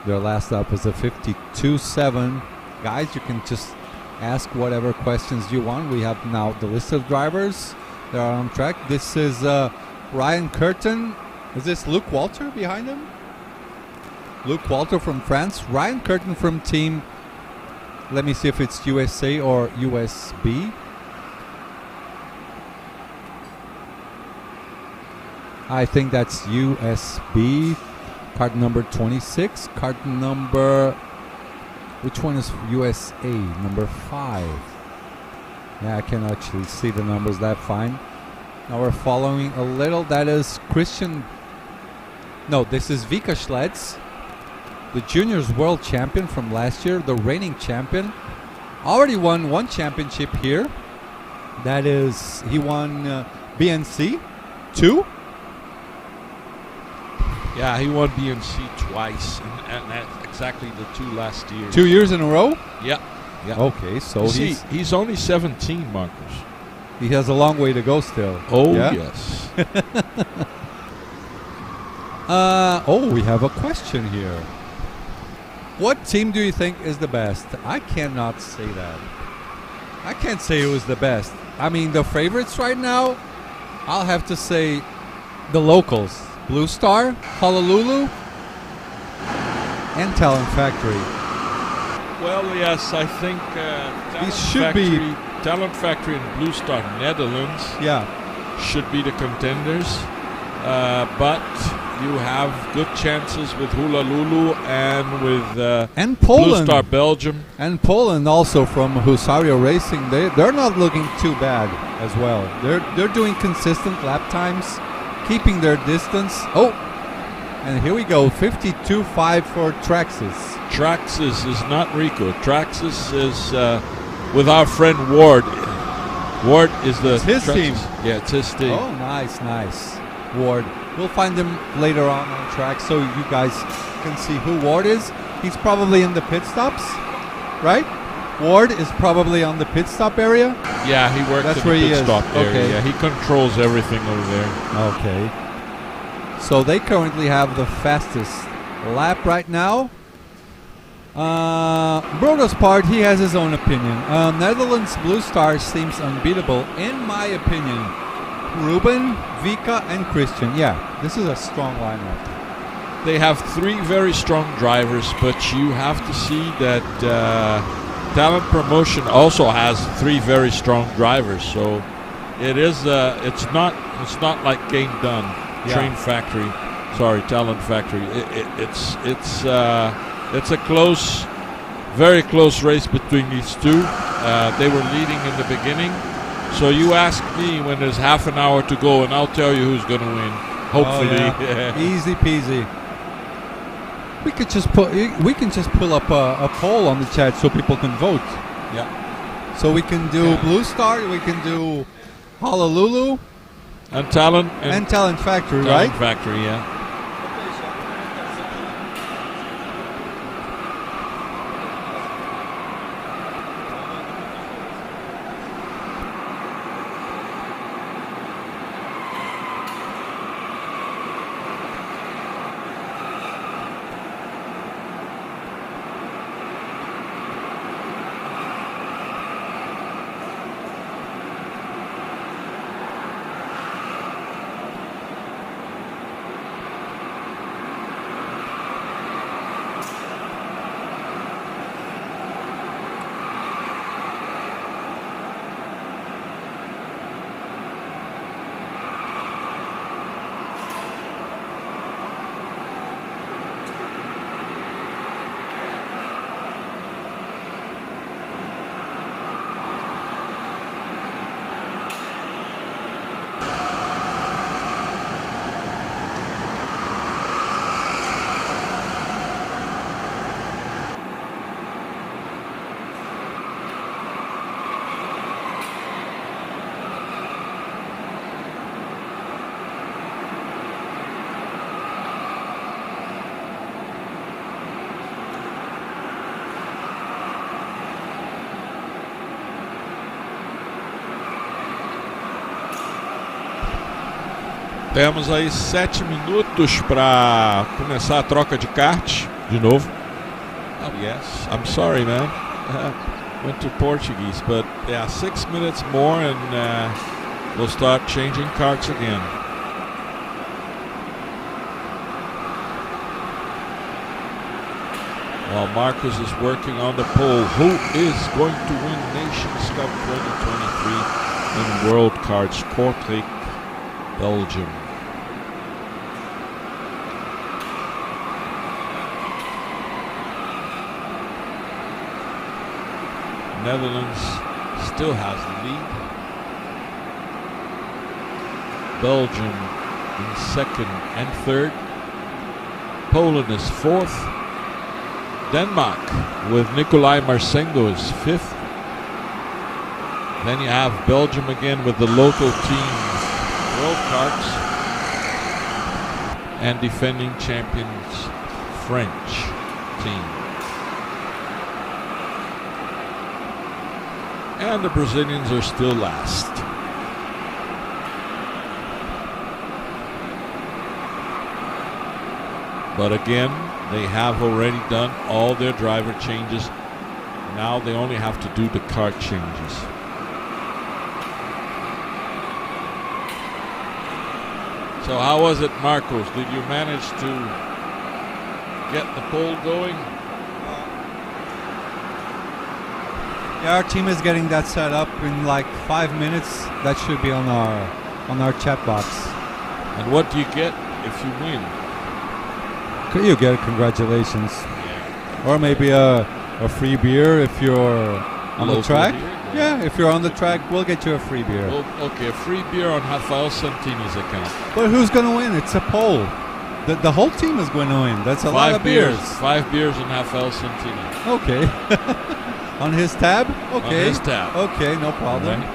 Their last lap was a 52.7. Guys, you can just ask whatever questions you want. We have now the list of drivers that are on track. This is Ryan Curtin. Is this Luke Walter behind him? Luke Walter from France. Ryan Curtin from team, let me see if it's USA or USB. I think that's USB. Kart number 26. Kart number, which one is USA? Number 5. Yeah, I can actually see the numbers that fine. Now we're following a little. That is Christian. No, this is Vika Schlitz, the juniors world champion from last year, the reigning champion. Already won 1 championship here. That is, he won BNC 2. Yeah, he won BNC twice, and that's exactly the 2 last years. 2 years in a row? Yeah. Okay, so he's only 17, Marcus. He has a long way to go still. Oh, yeah? yes. We have a question here. What team do you think is the best? I cannot say that. I can't say who is the best. I mean, the favorites right now, I'll have to say the locals. Blue Star, Honolulu, and Talent Factory. Well, yes, I think Talent Factory and Blue Star Netherlands should be the contenders. But you have good chances with Hula Lulu and with and Poland. Blue Star Belgium. And Poland also from Husario Racing. They're not looking too bad as well. They're doing consistent lap times, keeping their distance. Oh, and here we go, 52.5 for Traxxas. Traxxas is not Rico. Traxxas is with our friend Ward. Ward is the... It's his team. Yeah, it's his team. Oh, nice. Ward. We'll find him later on track so you guys can see who Ward is. He's probably in the pit stops, right? Ward is probably on the pit stop area. Yeah, he works in the pit stop area. Okay. Yeah, he controls everything over there. Okay. So they currently have the fastest lap right now. Brodo's part, he has his own opinion. Netherlands Blue Star seems unbeatable, in my opinion. Ruben, Vika, and Christian. Yeah, this is a strong lineup. They have 3 very strong drivers, but you have to see that Talent Promotion also has 3 very strong drivers. So it is. It's not like Game Done. Talent Factory. It's a close Very close race between these two. They were leading in the beginning. So you ask me when there's half an hour to go, and I'll tell you who's going to win. Hopefully. Oh, yeah. Easy peasy. We can just pull up a poll on the chat so people can vote. Yeah. So we can do Blue Star, we can do Honolulu, And Talent. and Talent Factory, Talent right? Factory, yeah. Temos aí 7 minutos para começar a troca de kart de novo. Oh, yes. I'm sorry, man. Went to Portuguese, but yeah, 6 minutes more and we'll start changing karts again. While Marcus is working on the pole, who is going to win Nations Cup 2023 in World Karts? Kortrijk, Belgium. Netherlands still has the lead. Belgium in second and third. Poland is fourth. Denmark with Nikolai Marsengo is fifth. Then you have Belgium again with the local team World Karts and defending champions French team. And the Brazilians are still last. But again, they have already done all their driver changes. Now they only have to do the kart changes. So how was it, Marcos? Did you manage to get the pole going? Yeah, our team is getting that set up in like 5 minutes. That should be on our chat box. And what do you get if you win? You get congratulations, or maybe a free beer if you're on the track. Beer? Yeah, if you're on the track, we'll get you a free beer. Well, okay, a free beer on Rafael Santini's account. But who's going to win? It's a poll. The whole team is going to win. That's a lot of beers. 5 beers on Rafael Santini. Okay. On his tab? Okay. On his tab. Okay, no problem. Right.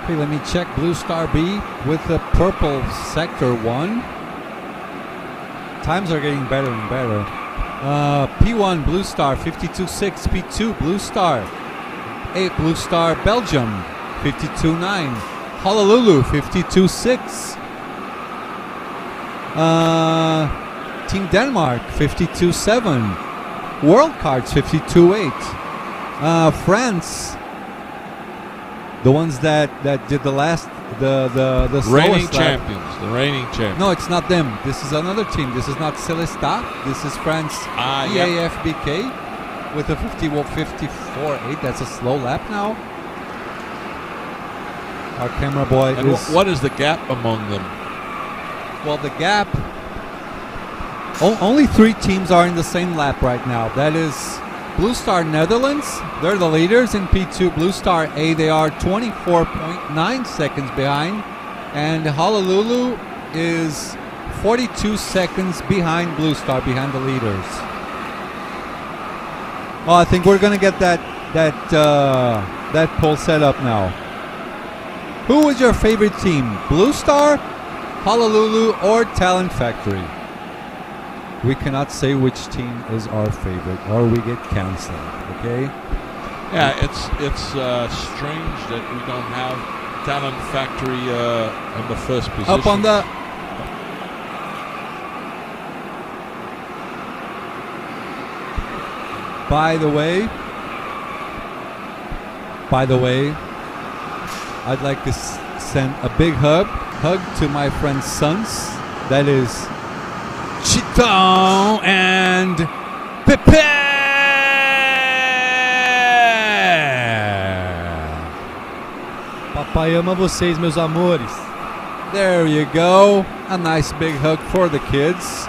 Okay, let me check Blue Star B with the purple sector 1. Times are getting better and better. P1 Blue Star 52.6. P2 Blue Star 8. Blue Star Belgium 52.9. Honolulu 52.6. Team Denmark 52.7. World Karts 52.8. France The ones that did the Reigning slowest lap. champions. The reigning champions. No, it's not them. This is another team. This is not Celesta. This is France EAFBK with a 54.8. That's a slow lap now. Our camera boy And is... what is the gap among them? Well, the gap... only 3 teams are in the same lap right now. That is Blue Star Netherlands. They're the leaders in P2. Blue Star A, they are 24.9 seconds behind. And Honolulu is 42 seconds behind Blue Star, behind the leaders. Oh, I think we're going to get that pole set up now. Who is your favorite team? Blue Star, Honolulu, or Talent Factory? We cannot say which team is our favorite, or we get canceled. Okay? Yeah, it's strange that we don't have Talent Factory in the first position. Up on the... By the way, I'd like to send a big hug to my friend's sons. That is Chitão and Pepe. Papai ama vocês, meus amores. There you go. A nice big hug for the kids.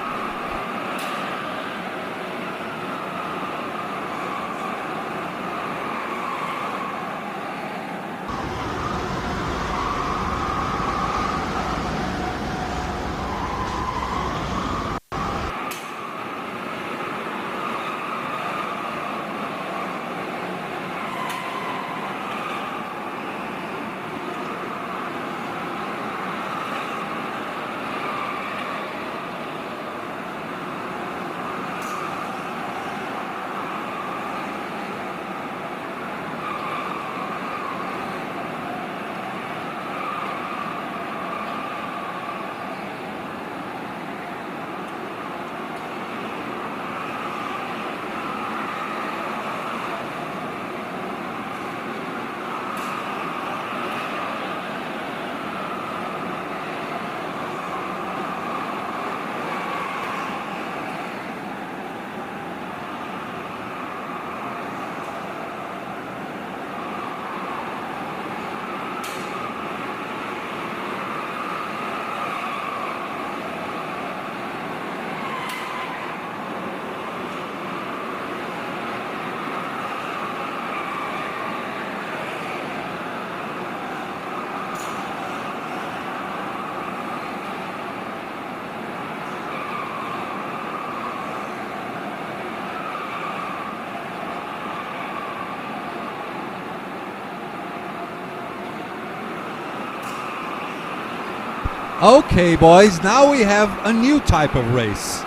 Okay, boys, now we have a new type of race.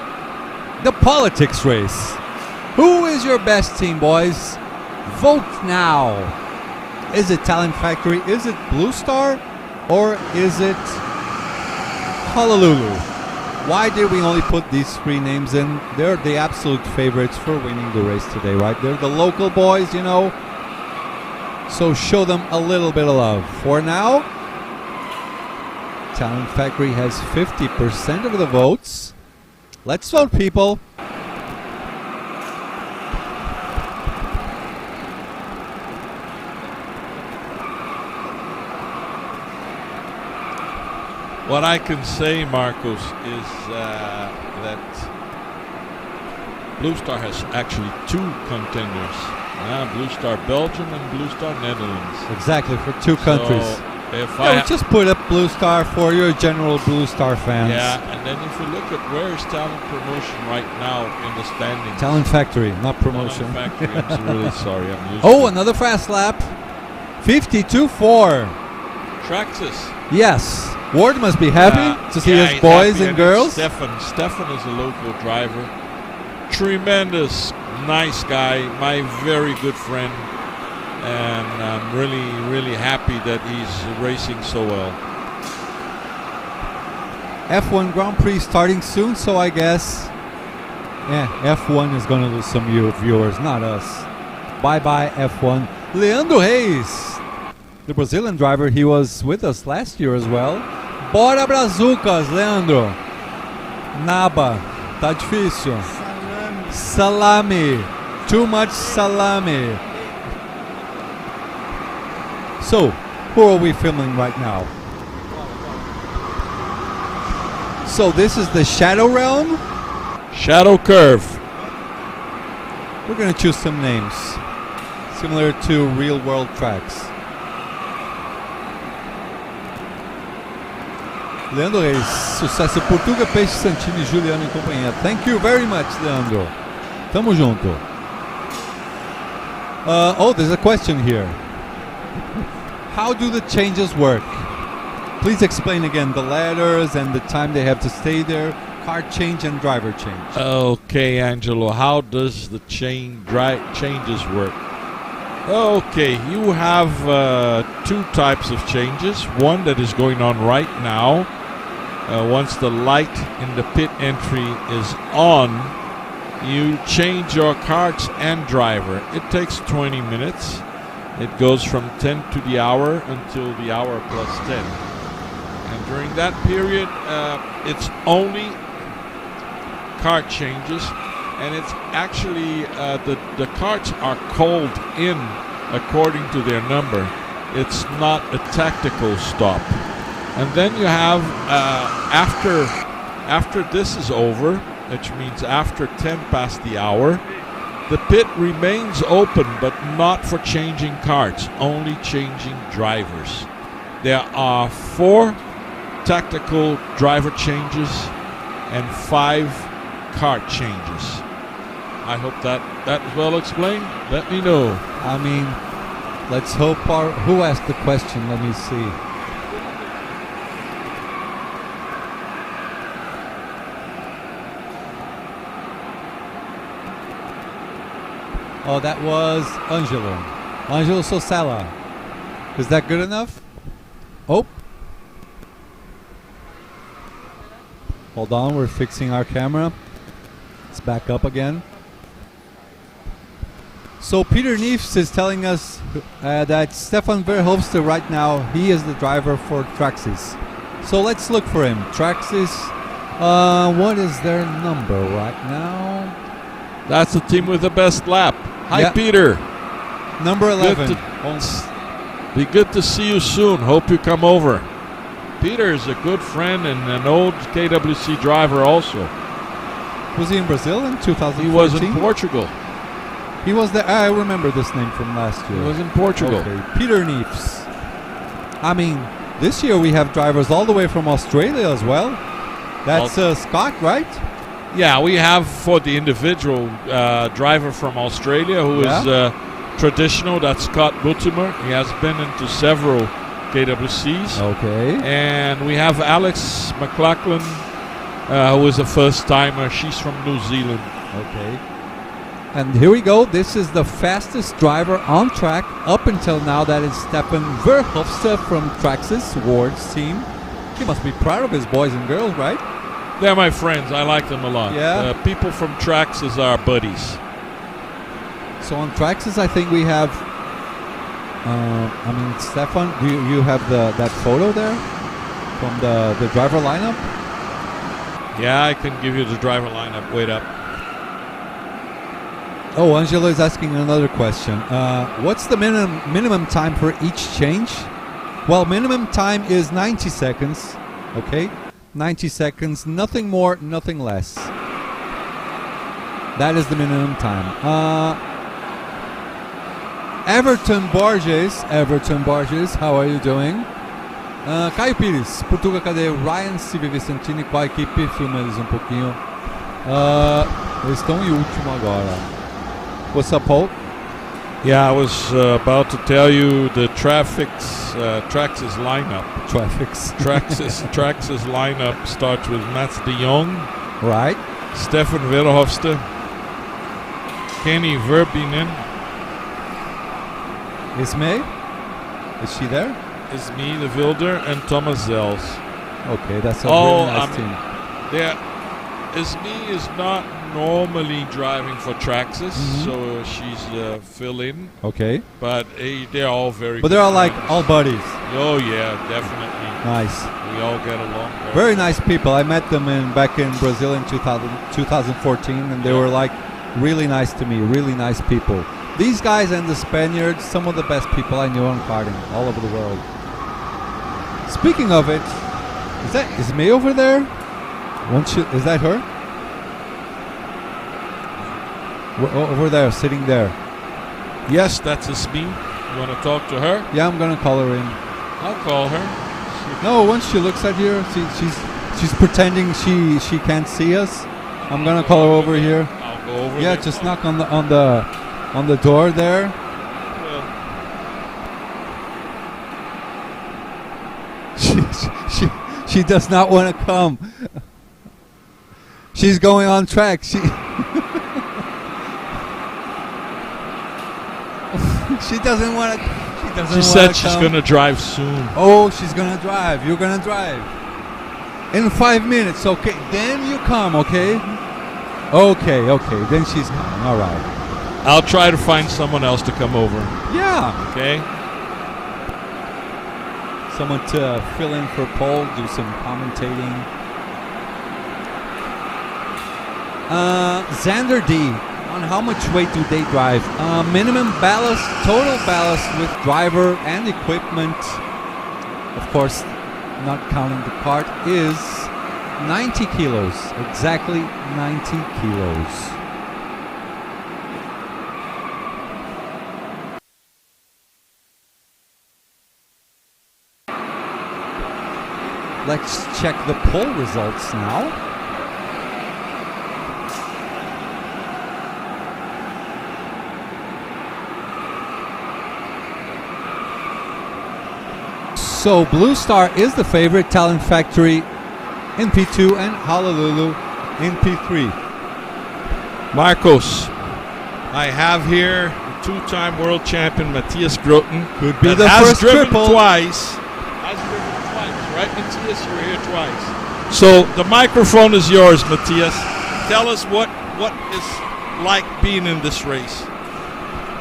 The politics race. Who is your best team, boys? Vote now. Is it Talent Factory? Is it Blue Star? Or is it Honolulu? Why did we only put these 3 names in? They're the absolute favorites for winning the race today, right? They're the local boys, you know. So show them a little bit of love. For now, Talent Factory has 50% of the votes. Let's vote, people. What I can say, Marcos, is that Blue Star has actually 2 contenders. Blue Star Belgium and Blue Star Netherlands. Exactly, for 2 countries. So if Yeah, we just put up Blue Star for your general Blue Star fans. Yeah, and then if you look at where is Talent Promotion right now in the standings. Talent Factory, not Promotion. Talent Factory, I'm really sorry. I'm losing. Oh, another fast lap. 52.4. Traxxas. Yes. Ward must be happy to see his he's boys happy. and girls. Stefan is a local driver. Tremendous, nice guy. My very good friend. And I'm really, really happy that he's racing so well. F1 Grand Prix starting soon, so I guess F1 is going to lose some viewers, not us. Bye-bye, F1. Leandro Reis. the Brazilian driver, he was with us last year as well. Bora Brazucas, Leandro. Naba, tá difícil. Salami. Too much salami. So, who are we filming right now? So this is the Shadow Realm. Shadow Curve. We're going to choose some names similar to real world tracks. Leandro Reis, sucesso Portuga, Peixe Santini, Juliano e companhia. Thank you very much, Leandro. Tamo junto. Oh, there's a question here. How do the changes work? Please explain again the ladders and the time they have to stay there, car change and driver change. Okay, Angelo, how does the changes work? Okay, you have two types of changes. One that is going on right now. Once the light in the pit entry is on, you change your karts and driver. It takes 20 minutes. It goes from 10 to the hour until the hour plus 10. And during that period, it's only kart changes. And it's actually, the karts are called in according to their number. It's not a tactical stop. And then you have, after this is over, which means after 10 past the hour, the pit remains open, but not for changing karts, only changing drivers. There are 4 tactical driver changes and 5 kart changes. I hope that is well explained. Let me know. I mean, let's hope who asked the question? Let me see. Oh, that was Angelo Sosala. Is that good enough? Oh. Hold on, we're fixing our camera. It's back up again. So Peter Neefs is telling us that Stefan Verhofstadt right now, he is the driver for Traxxas. So let's look for him. Traxxas, what is their number right now? That's the team with the best lap. Hi, Yeah. Peter. Number 11. Be good to see you soon. Hope you come over. Peter is a good friend and an old KWC driver also. Was he in Brazil in 2014? He was in Portugal. He was there. I remember this name from last year. He was in Portugal. Okay. Peter Neefs. I mean, this year we have drivers all the way from Australia as well. That's Scott, right? Yeah, we have for the individual driver from Australia who is traditional. That's Scott Buttimer. He has been into several KWCs. Okay. And we have Alex McLachlan, who is a first-timer. She's from New Zealand. Okay. And here we go. This is the fastest driver on track up until now. That is Stefan Verhofstadt from Traxxas Ward's team. He must be proud of his boys and girls, right? They're my friends. I like them a lot. Yeah. People from Traxxas are buddies. So on Traxxas, I think we have. Stefan, do you have that photo there from the driver lineup? Yeah, I can give you the driver lineup. Wait up. Oh, Angelo is asking another question. What's the minimum time for each change? Well, minimum time is 90 seconds. Okay, 90 seconds. Nothing more, nothing less. That is the minimum time. Everton Borges, how are you doing? Caio Pires, Portugal, cadê? Ryan, Silvio Vicentini, qual a equipe? Filma eles um pouquinho. Eles estão em último agora. What's up, Paul? Yeah, I was about to tell you the Traxxas lineup. Traxxas lineup starts with Mats de Jong. Right. Stefan Verhofstadt. Kenny Verbinen. Ismay? Is she there? Ismay de Wilder and Thomas Zels. Okay, that's a really nice team. Ismay is not normally driving for Traxxas, so she's fill-in. Okay. But they're all very. But good they're all like friends. all buddies. Oh yeah, definitely. Nice. We all get along. Very nice people. I met them back in Brazil in 2014, and they were like really nice to me. Really nice people. These guys and the Spaniards, some of the best people I knew on karting all over the world. Speaking of it, is May over there? Is that her? Over there, sitting there. Yes, that's Asmin. You want to talk to her? Yeah, I'm gonna call her in. I'll call her. No, once she looks at here, she's pretending she can't see us. I'm gonna call her over here. I'll go over. Yeah, there. just knock on the door there. She does not want to come. She's going on track. She doesn't want to. She said she's gonna drive soon. Oh, she's gonna drive. You're gonna drive in 5 minutes. Okay, then you come. Okay. Okay. Then she's coming. All right. I'll try to find someone else to come over. Yeah. Okay. Someone to fill in for Paul, do some commentating. Xander D, on how much weight do they drive? Minimum ballast, total ballast with driver and equipment, of course, not counting the cart, is 90 kilos. Exactly 90 kilos. Let's check the poll results now. So Blue Star is the favorite, Talent Factory in P2 and Honolulu in P3. Marcos, I have here the two-time world champion Matthias Groten. Could be that the has first driven triple. twice. Has driven twice, right, Matthias? You were here twice. So the microphone is yours, Matthias. Tell us what is like being in this race.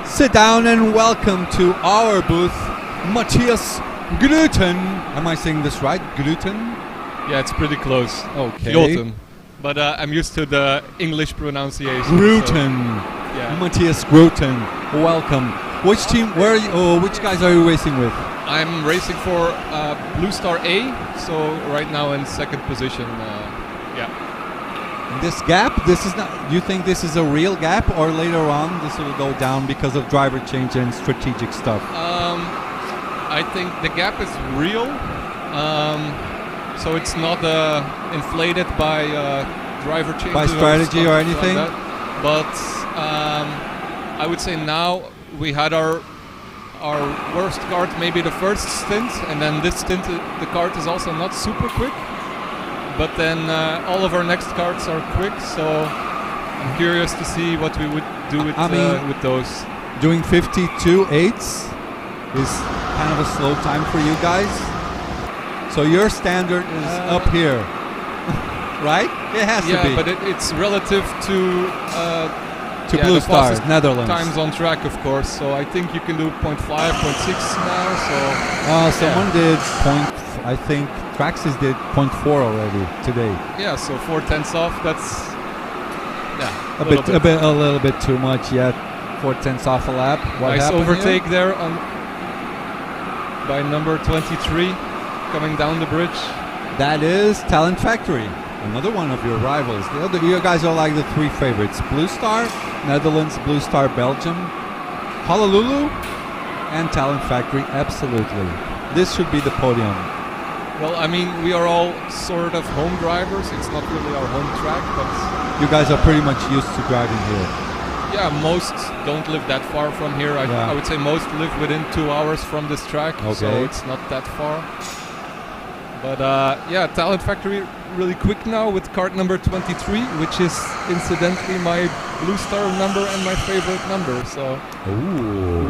Sit down and welcome to our booth, Matthias Gluten. Am I saying this right? Gluten? Yeah, it's pretty close. Okay. Gluten. But I'm used to the English pronunciation. Gluten. Yeah. Matthias Gluten. Welcome. Which team? Where are you? Oh, which guys are you racing with? I'm racing for Blue Star A, so right now in second position. This gap, this is not. You think this is a real gap, or later on this will go down because of driver change and strategic stuff? I think the gap is real, so it's not inflated by driver changes, By strategy or stuff anything? like that. But I would say now we had our worst kart, maybe the first stint, and then this stint the kart is also not super quick. But then all of our next karts are quick, so I'm curious to see what we would do with those. Doing 52.8s is kind of a slow time for you guys. So your standard is up here, right? It has to be. Yeah, but it's relative to Blue the Star, fastest Netherlands. times on track, of course. So I think you can do 0.5, 0.6 now. So someone did I think Traxxas did 0.4 already today. yeah, so 4/10 off. That's A little bit too much yet. 4/10 off a lap. What nice happened overtake here? there by number 23 coming down the bridge. That is Talent Factory, another one of your rivals. You guys are like the three favorites: Blue Star, Netherlands, Blue Star, Belgium, Honolulu, and Talent Factory. Absolutely, this should be the podium. Well, I mean, we are all sort of home drivers. It's not really our home track, but You guys are pretty much used to driving here. yeah, most don't live that far from here. I would say most live within 2 hours from this track, so Okay. it's not that far. But yeah, Talent Factory really quick now with kart number 23, which is incidentally my Blue Star number and my favorite number. So Ooh.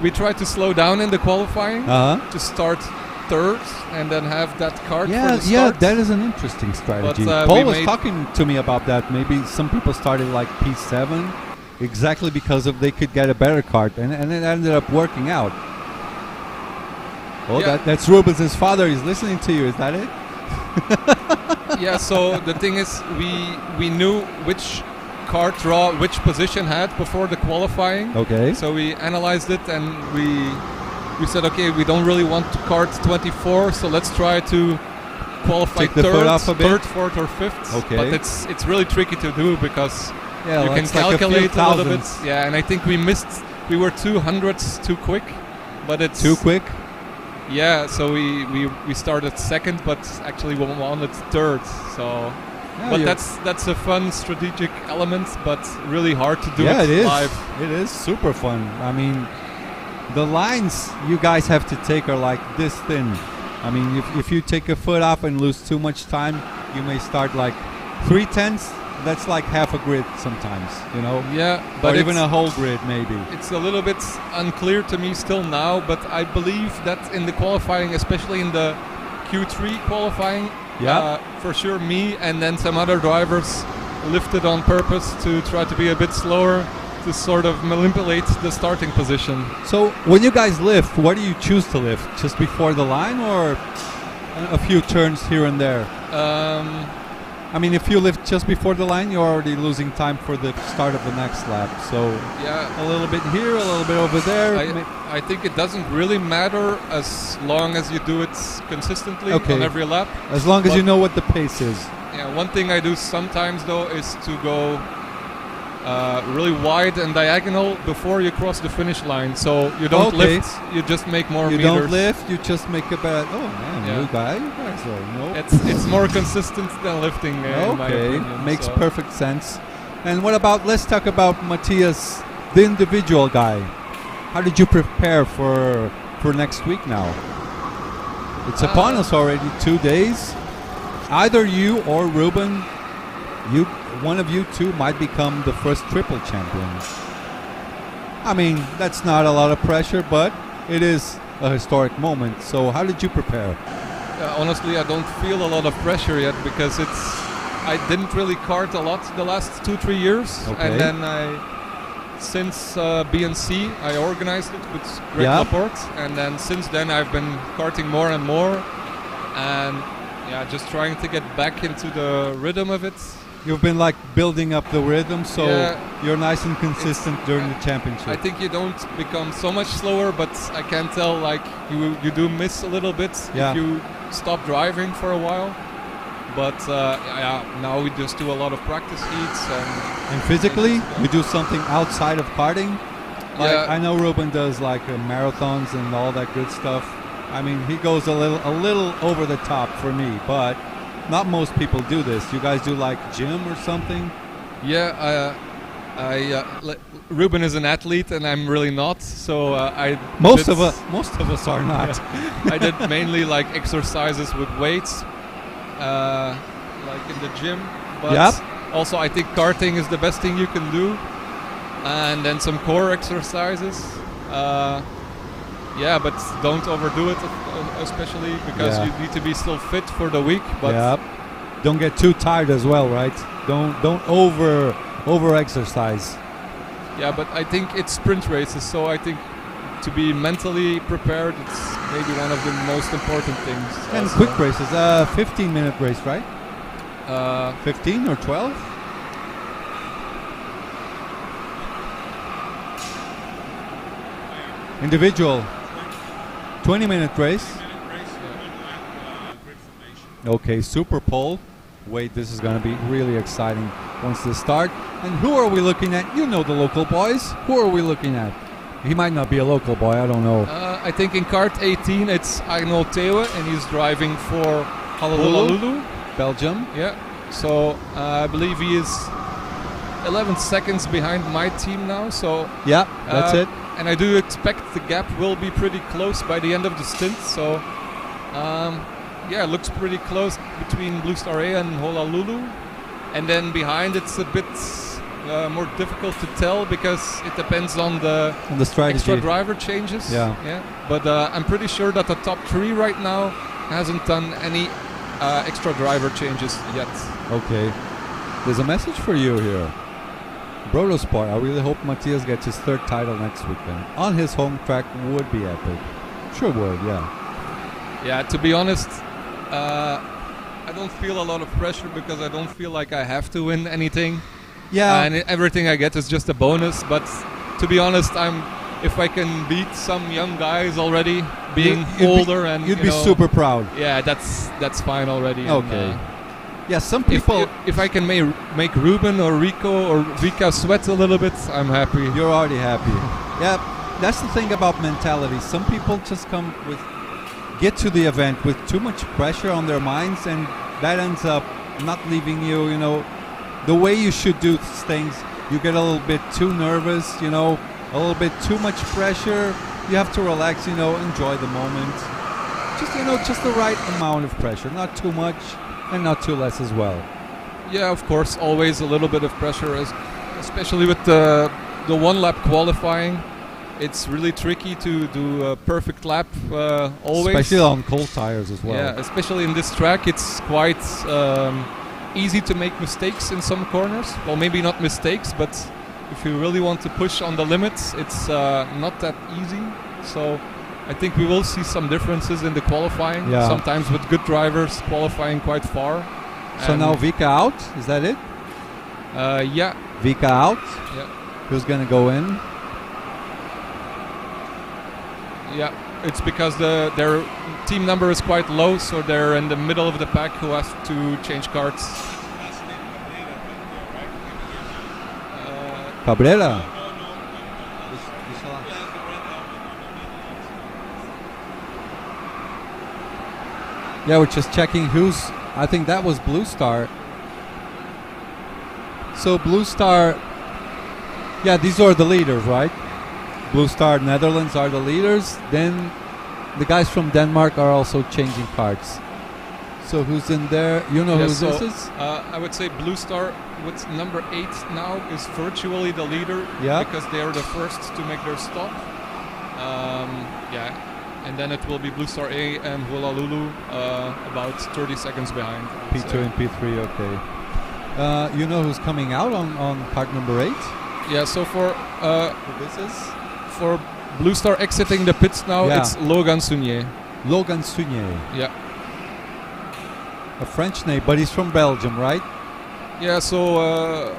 we tried to slow down in the qualifying to start third and then have that cart for Yeah, the start. that is an interesting strategy. But, Paul we was made- talking to me about that. Maybe some people started like P7 exactly because of they could get a better cart, and it ended up working out. Oh, Yeah. that's Rubens' father. He's listening to you. Is that it? Yeah, so the thing is, we knew which Kart Draw which position had before the qualifying. Okay. So we analyzed it and we said, okay, we don't really want to kart 24, so let's try to qualify Take the foot off a bit. third, fourth, or fifth. Okay. But it's really tricky to do because Yeah, you can it's like a few calculate a little bit. thousandths. Yeah, and I think we were 200ths too quick, but it's Too quick. Yeah, so we started second, but actually we wanted third. So, Yeah, but you're- that's a fun strategic element, but really hard to do yeah, it it is. live. It is super fun. I mean, the lines you guys have to take are like this thin. I mean, if you take a foot off and lose too much time, you may start like 3/10. That's like half a grid sometimes, you know, Yeah, or but even it's, a whole grid maybe. it's a little bit unclear to me still now. But I believe that in the qualifying, especially in the Q3 qualifying, Yeah. for sure me and then some other drivers lifted on purpose to try to be a bit slower to sort of manipulate the starting position. So when you guys lift, what do you choose to lift? Just before the line or a few turns here and there? I mean, if you lift just before the line, you're already losing time for the start of the next lap. So Yeah, a little bit here, a little bit over there. I think it doesn't really matter as long as you do it consistently Okay. on every lap. As long as but- you know what the pace is. Yeah, one thing I do sometimes though is to go really wide and diagonal before you cross the finish line. So you don't Okay. lift, you just make more You meters. don't lift, you just make a bad. Oh man, Yeah. you guys are no. It's more consistent than lifting. In my Okay, opinion, makes so. perfect sense. And what about? Let's talk about Matthias, the individual guy. How did you prepare for next week now? It's upon us already. 2 days. Either you or Ruben, one of you two might become the first triple champion. I mean, that's not a lot of pressure, but it is a historic moment. So how did you prepare? Honestly, I don't feel a lot of pressure yet because I didn't really kart a lot the last 2-3 years, Okay. and then since BNC I organized it with Greg Yeah. Laporte, and then since then I've been karting more and more, and yeah, just trying to get back into the rhythm of it. You've been like building up the rhythm, so Yeah. you're nice and consistent during the championship. I think you don't become so much slower, but I can tell like you do miss a little bit Yeah. if you stop driving for a while. But yeah, now we just do a lot of practice heats And physically, and, you do something outside of karting. Like, Yeah. I know Ruben does like marathons and all that good stuff. I mean, he goes a little over the top for me, but not most people do this. You guys do like gym or something? Yeah, Ruben is an athlete and I'm really not. So I Most did- of us are not. I did mainly like exercises with weights, like in the gym. But Yep. also I think karting is the best thing you can do, and then some core exercises. Yeah, but don't overdo it, especially because Yeah. you need to be still fit for the week. But Yep. Don't get too tired as well, right? Don't over exercise. yeah, but I think it's sprint races, so I think to be mentally prepared, it's maybe one of the most important things. And also. quick races, 15-minute race, right? 15 or 12? Individual, 20-minute race. Okay, super pole. Wait, this is going to be really exciting once this start. And who are we looking at? You know the local boys. Who are we looking at? He might not be a local boy, I don't know. I think in kart 18 it's Arnold Thewe, and he's driving for Honolulu. Belgium. Yeah, so I believe he is 11 seconds behind my team now. So Yeah, that's it. And I do expect the gap will be pretty close by the end of the stint. So yeah, it looks pretty close between Blue Star A and Honolulu. And then behind it's a bit more difficult to tell because it depends on the strategy. extra driver changes. Yeah. But I'm pretty sure that the top 3 right now hasn't done any extra driver changes yet. Okay. There's a message for you here. Brodosport, I really hope Matthias gets his 3rd title next weekend. On his home track would be epic. Sure would, yeah. Yeah, to be honest, I don't feel a lot of pressure because I don't feel like I have to win anything. Yeah. And everything I get is just a bonus. But to be honest, if I can beat some young guys already, being older and you'd be super proud. Yeah, that's fine already. Okay. And, yeah, some people. If I can make Ruben or Rico or Vika sweat a little bit, I'm happy. You're already happy. Yeah, that's the thing about mentality. Some people just get to the event with too much pressure on their minds, and that ends up not leaving you, the way you should do things. You get a little bit too nervous, a little bit too much pressure. You have to relax, enjoy the moment. Just the right amount of pressure, not too much and not too less as well. Yeah, of course, always a little bit of pressure, especially with the one-lap qualifying. It's really tricky to do a perfect lap always. Especially on cold tires as well. Yeah, especially in this track, it's quite easy to make mistakes in some corners. Well, maybe not mistakes, but if you really want to push on the limits, it's not that easy. So I think we will see some differences in the qualifying. Yeah. Sometimes with good drivers qualifying quite far. So now Vika out, is that it? Yeah. Vika out? Yeah. Who's going to go in? Yeah, it's because their team number is quite low, so they're in the middle of the pack who has to change carts. Cabrera. Yeah, we're just checking I think that was Blue Star. So Blue Star, yeah, these are the leaders, right? Blue Star Netherlands are the leaders. Then the guys from Denmark are also changing carts. So who's in there? You know who this is? I would say Blue Star with number 8 now is virtually the leader. Yeah. Because they are the first to make their stop. Yeah. And then it will be Blue Star A and Hulalulu about 30 seconds behind. P2 and P3, okay. You know who's coming out on part number 8? Yeah, so for Who this is? for Blue Star exiting the pits now, it's Logan Sounier. Logan Sounier. Yeah. A French name, but he's from Belgium, right? Yeah, so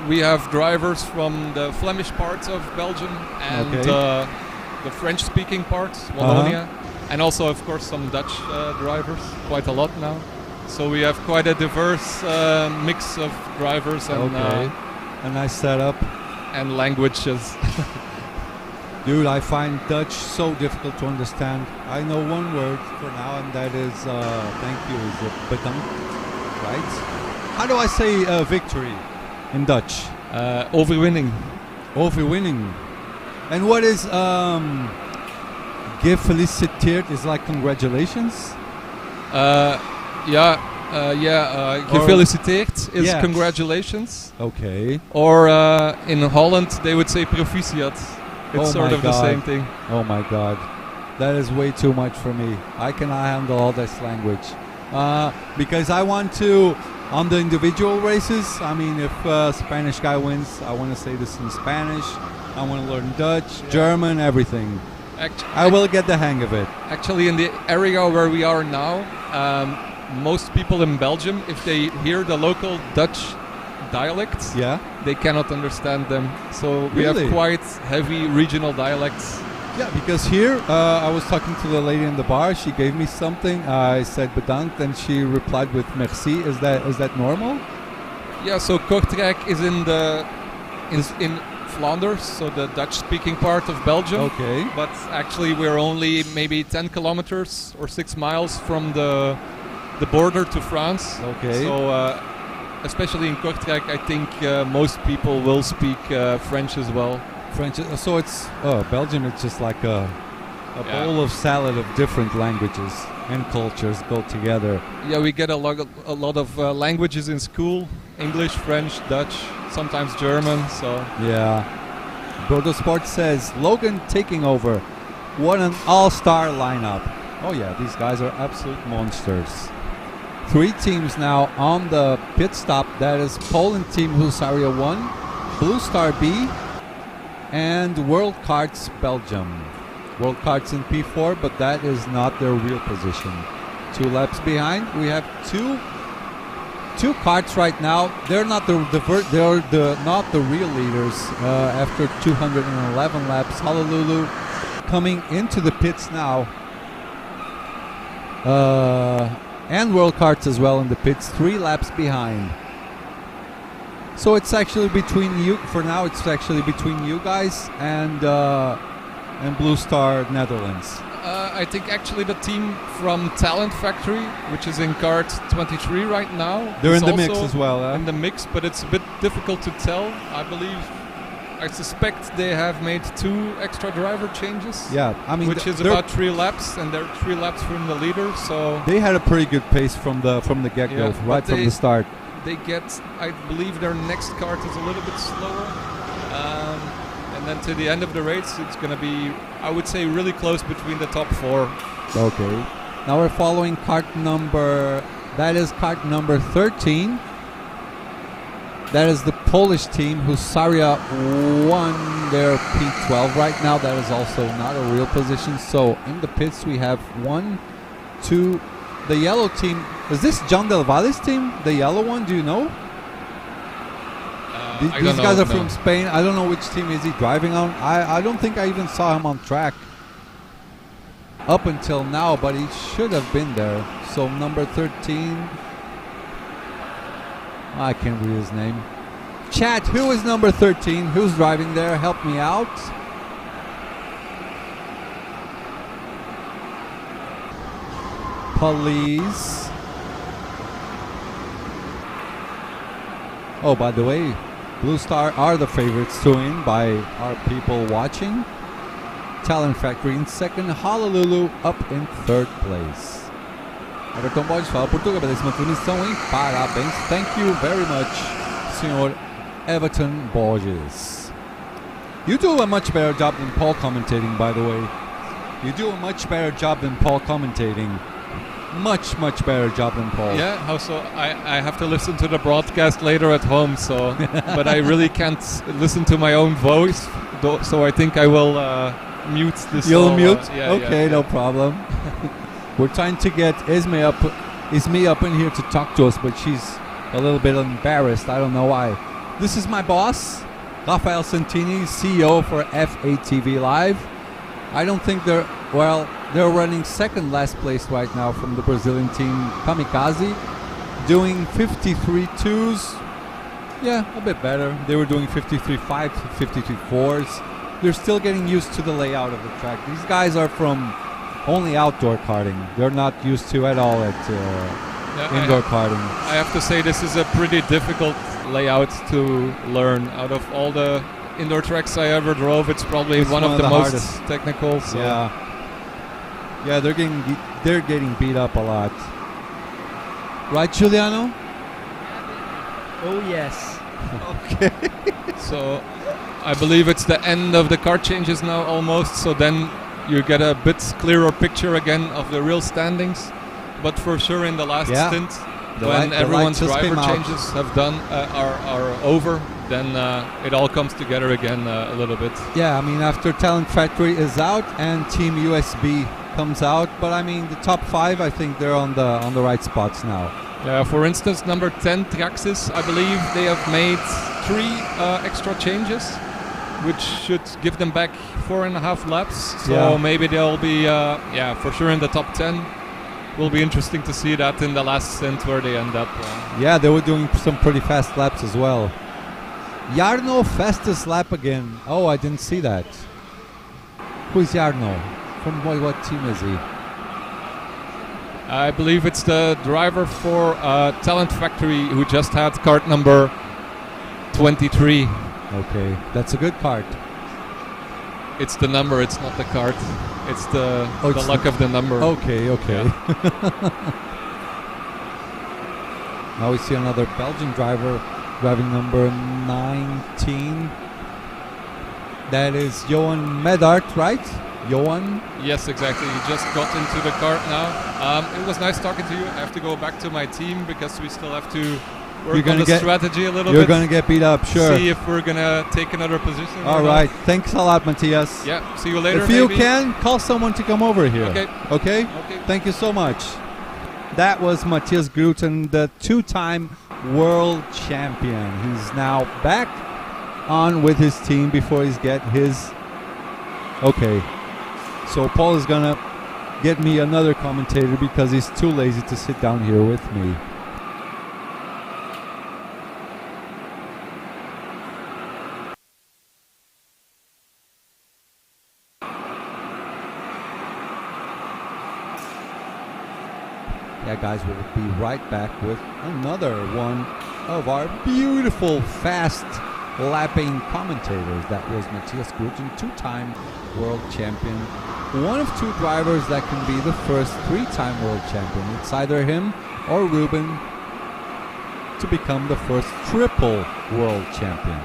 we have drivers from the Flemish parts of Belgium and the French-speaking parts, Wallonia, and also, of course, some Dutch drivers, quite a lot now. So we have quite a diverse mix of drivers and a nice setup and languages. Dude, I find Dutch so difficult to understand. I know one word for now, and that is thank you. Is it bedankt, right? How do I say victory in Dutch? Overwinning. Overwinning. And what is gefeliciteerd is like congratulations? Gefeliciteerd is congratulations. Okay. Or in Holland they would say proficiat. It's sort of the same thing. Oh my god. That is way too much for me. I cannot handle all this language. Because I want to, on the individual races, I mean, if a Spanish guy wins, I want to say this in Spanish. I want to learn Dutch, German, everything. I will get the hang of it. Actually, in the area where we are now, most people in Belgium, if they hear the local Dutch dialects, they cannot understand them. So we have quite heavy regional dialects. Yeah, because here I was talking to the lady in the bar. She gave me something. I said bedankt, and she replied with merci. Is that normal? Yeah. So Kortrijk is in Flanders, so the Dutch-speaking part of Belgium. Okay. But actually, we're only maybe 10 kilometers or 6 miles from the border to France. Okay. So especially in Kortrijk, I think most people will speak French as well. French. So it's Belgium. It's just like a bowl of salad of different languages and cultures go together. Yeah, we get a lot of languages in school, English, French, Dutch, sometimes German. So Yeah. Brodo Sport says Logan taking over. What an all-star lineup. Oh yeah, these guys are absolute monsters. 3 teams now on the pit stop. That is Poland Team Husaria 1, Blue Star B, and World Karts Belgium. World Karts in P4, but that is not their real position. 2 laps behind. We have two karts right now. They're not not the real leaders after 211 laps. Honolulu coming into the pits now. And World Karts as well in the pits, 3 laps behind. So it's actually between you for now. It's actually between you guys and Blue Star Netherlands. I think actually the team from Talent Factory, which is in Kart 23 right now, They're is in the mix also as well. in the mix, but it's a bit difficult to tell. I suspect they have made 2 extra driver changes. Yeah, I mean, which is about 3 laps, and they're 3 laps from the leader. So they had a pretty good pace from the get-go, Yeah, right but from the start. they get, I believe their next kart is a little bit slower. And then to the end of the race, it's going to be, I would say, really close between the top 4. Okay. Now we're following kart number 13. That is the Polish team, Husaria won their P12 right now. That is also not a real position. So in the pits we have 1, 2, the yellow team. Is this John Del Valle's team? The yellow one, do you know? These guys are from Spain. I don't know which team is he driving on. I don't think I even saw him on track up until now, but he should have been there. So number 13, I can't read his name. Chat, who is number 13? Who's driving there? Help me out. Please. Oh, by the way, Blue Star are the favorites to win by our people watching. Talent Factory in second, Honolulu up in third place. Everton Borges fala Portugal, belíssima transmissão, hein? Parabéns. Thank you very much, Senhor Everton Borges. You do a much better job than Paul commentating, by the way. You do a much better job than Paul commentating. Much better job than Paul. Yeah, how so? I have to listen to the broadcast later at home, so but I really can't listen to my own voice, so I think I will mute this. You'll mute? Yeah, okay, no problem. We're trying to get Esme up in here to talk to us, but she's a little bit embarrassed. I don't know why. This is my boss, Rafael Santini, CEO for FATV Live. I don't think they're running second last place right now from the Brazilian team Kamikaze, doing 53.2s. Yeah, a bit better. They were doing 53.5, 53.4s. They're still getting used to the layout of the track. These guys are from only outdoor karting. They're not used to at all at indoor karting. I have to say this is a pretty difficult layout to learn. Out of all the indoor tracks I ever drove, it's probably one of the most hardest. technical. So. Yeah, they're getting beat up a lot. Right, Giuliano? Oh yes. Okay. So I believe it's the end of the kart changes now almost, so then you get a bit clearer picture again of the real standings. But for sure in the last stint, when everyone's driver changes have done are over, then it all comes together again a little bit. Yeah, I mean after Talent Factory is out and Team USB comes out, but I mean the top 5, I think they're on the right spots now. Yeah, for instance, number 10 Traxxas, I believe they have made 3 extra changes, which should give them back 4.5 laps. So maybe they'll be for sure in the top 10. Will be interesting to see that in the last stint where they end up. Yeah, they were doing some pretty fast laps as well. Jarno, fastest lap again. Oh, I didn't see that. Who is Jarno? From what team is he? I believe it's the driver for Talent Factory who just had kart number 23. Okay, that's a good kart. It's the number, it's not the kart. It's the luck of the number. Okay. Yeah. Now we see another Belgian driver driving number 19. That is Johan Medart, right? Johan? Yes, exactly. He just got into the cart now. It was nice talking to you. I have to go back to my team because we still have to work on the strategy a little bit. You're going to get beat up, sure. See if we're going to take another position. All right. Thanks a lot, Matthias. Yeah, see you later. If you can, call someone to come over here. Okay. Okay? Thank you so much. That was Matthias Gruten, the two-time world champion. He's now back on with his team before he's get his... Okay. So Paul is going to get me another commentator because he's too lazy to sit down here with me. Yeah, guys, we'll be right back with another one of our beautiful, fast lapping commentators. That was Matthias Gruten, two-time world champion. One of two drivers that can be the first three-time world champion. It's either him or Ruben to become the first triple world champion.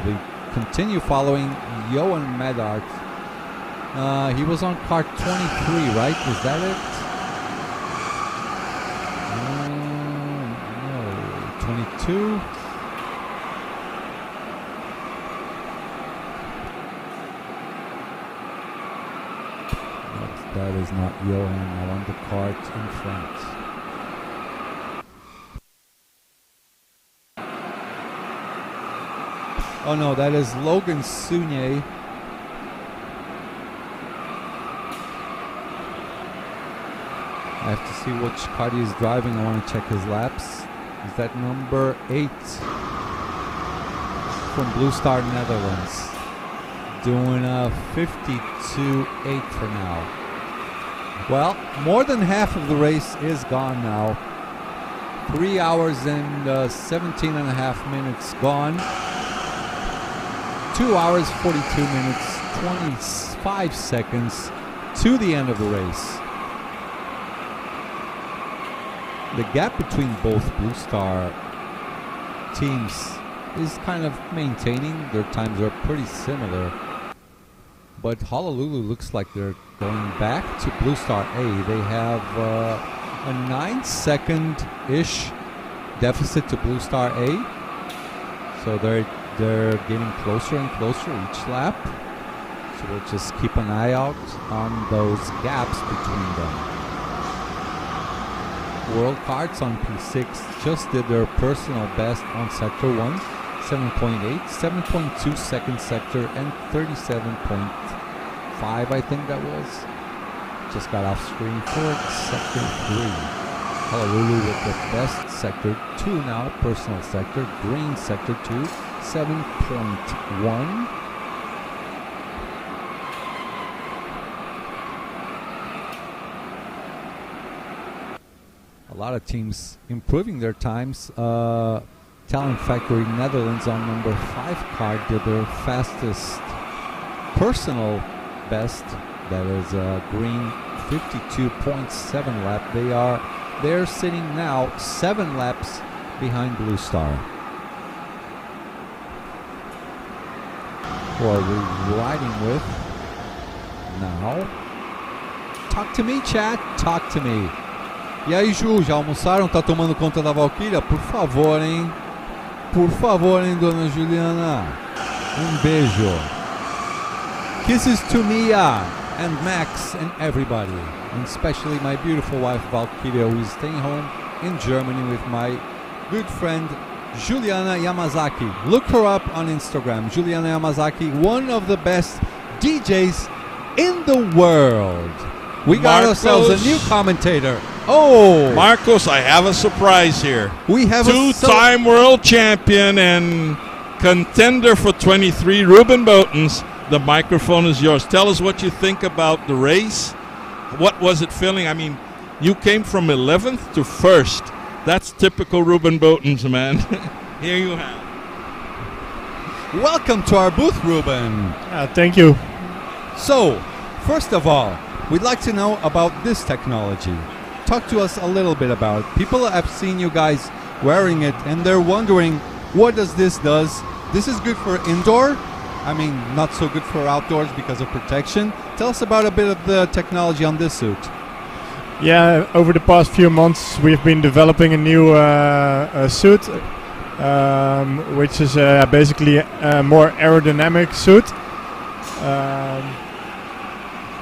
We continue following Johan Medart. He was on Kart 23, right? Is that it? No, 22. That is not Johan. I want the cart in front. Oh no, that is Logan Sunier. I have to see which cart he is driving. I want to check his laps. Is that number 8 from Blue Star Netherlands? Doing a 52.8 for now. Well, more than half of the race is gone now. 3 hours and 17 and a half minutes gone. 2 hours, 42 minutes, 25 seconds to the end of the race. The gap between both Blue Star teams is kind of maintaining. Their times are pretty similar. But Honolulu looks like they're going back to Blue Star A. They have a 9-second-ish deficit to Blue Star A. So they're getting closer and closer each lap. So we'll just keep an eye out on those gaps between them. World Karts on P6 just did their personal best on Sector 1, 7.8, 7.2 second sector, and 37.5, I think that was. Just got off screen for Sector 3. Honolulu with the best Sector 2 now, personal sector. Green Sector 2, 7.1. A lot of teams improving their times. Talent Factory Netherlands on number 5 card did their fastest personal best. That is green 52.7 lap. They're sitting now 7 laps behind Blue Star. Who are we riding with now? Talk to me, chat. Talk to me. E aí, Ju, já almoçaram? Tá tomando conta da Valkyria? Por favor, hein? Por favor, hein, dona Juliana? Beijo. Kisses to Mia and Max and everybody. And especially my beautiful wife, Valkyria, who is staying home in Germany with my good friend, Juliana Yamazaki. Look her up on Instagram. Juliana Yamazaki, one of the best DJs in the world. We got ourselves a new commentator. Oh, Marcos, I have a surprise here. We have two-time world champion and contender for 23, Ruben Botens. The microphone is yours. Tell us what you think about the race. What was it feeling? I mean, you came from 11th to 1st. That's typical Ruben Botens, man. Here you have. Welcome to our booth, Ruben. Thank you. So, first of all, we'd like to know about this technology. Talk to us a little bit about it. People have seen you guys wearing it, and they're wondering, what does this does? This is good for indoor. I mean, not so good for outdoors because of protection. Tell us about a bit of the technology on this suit. Yeah, over the past few months we've been developing a new suit, which is basically a more aerodynamic suit.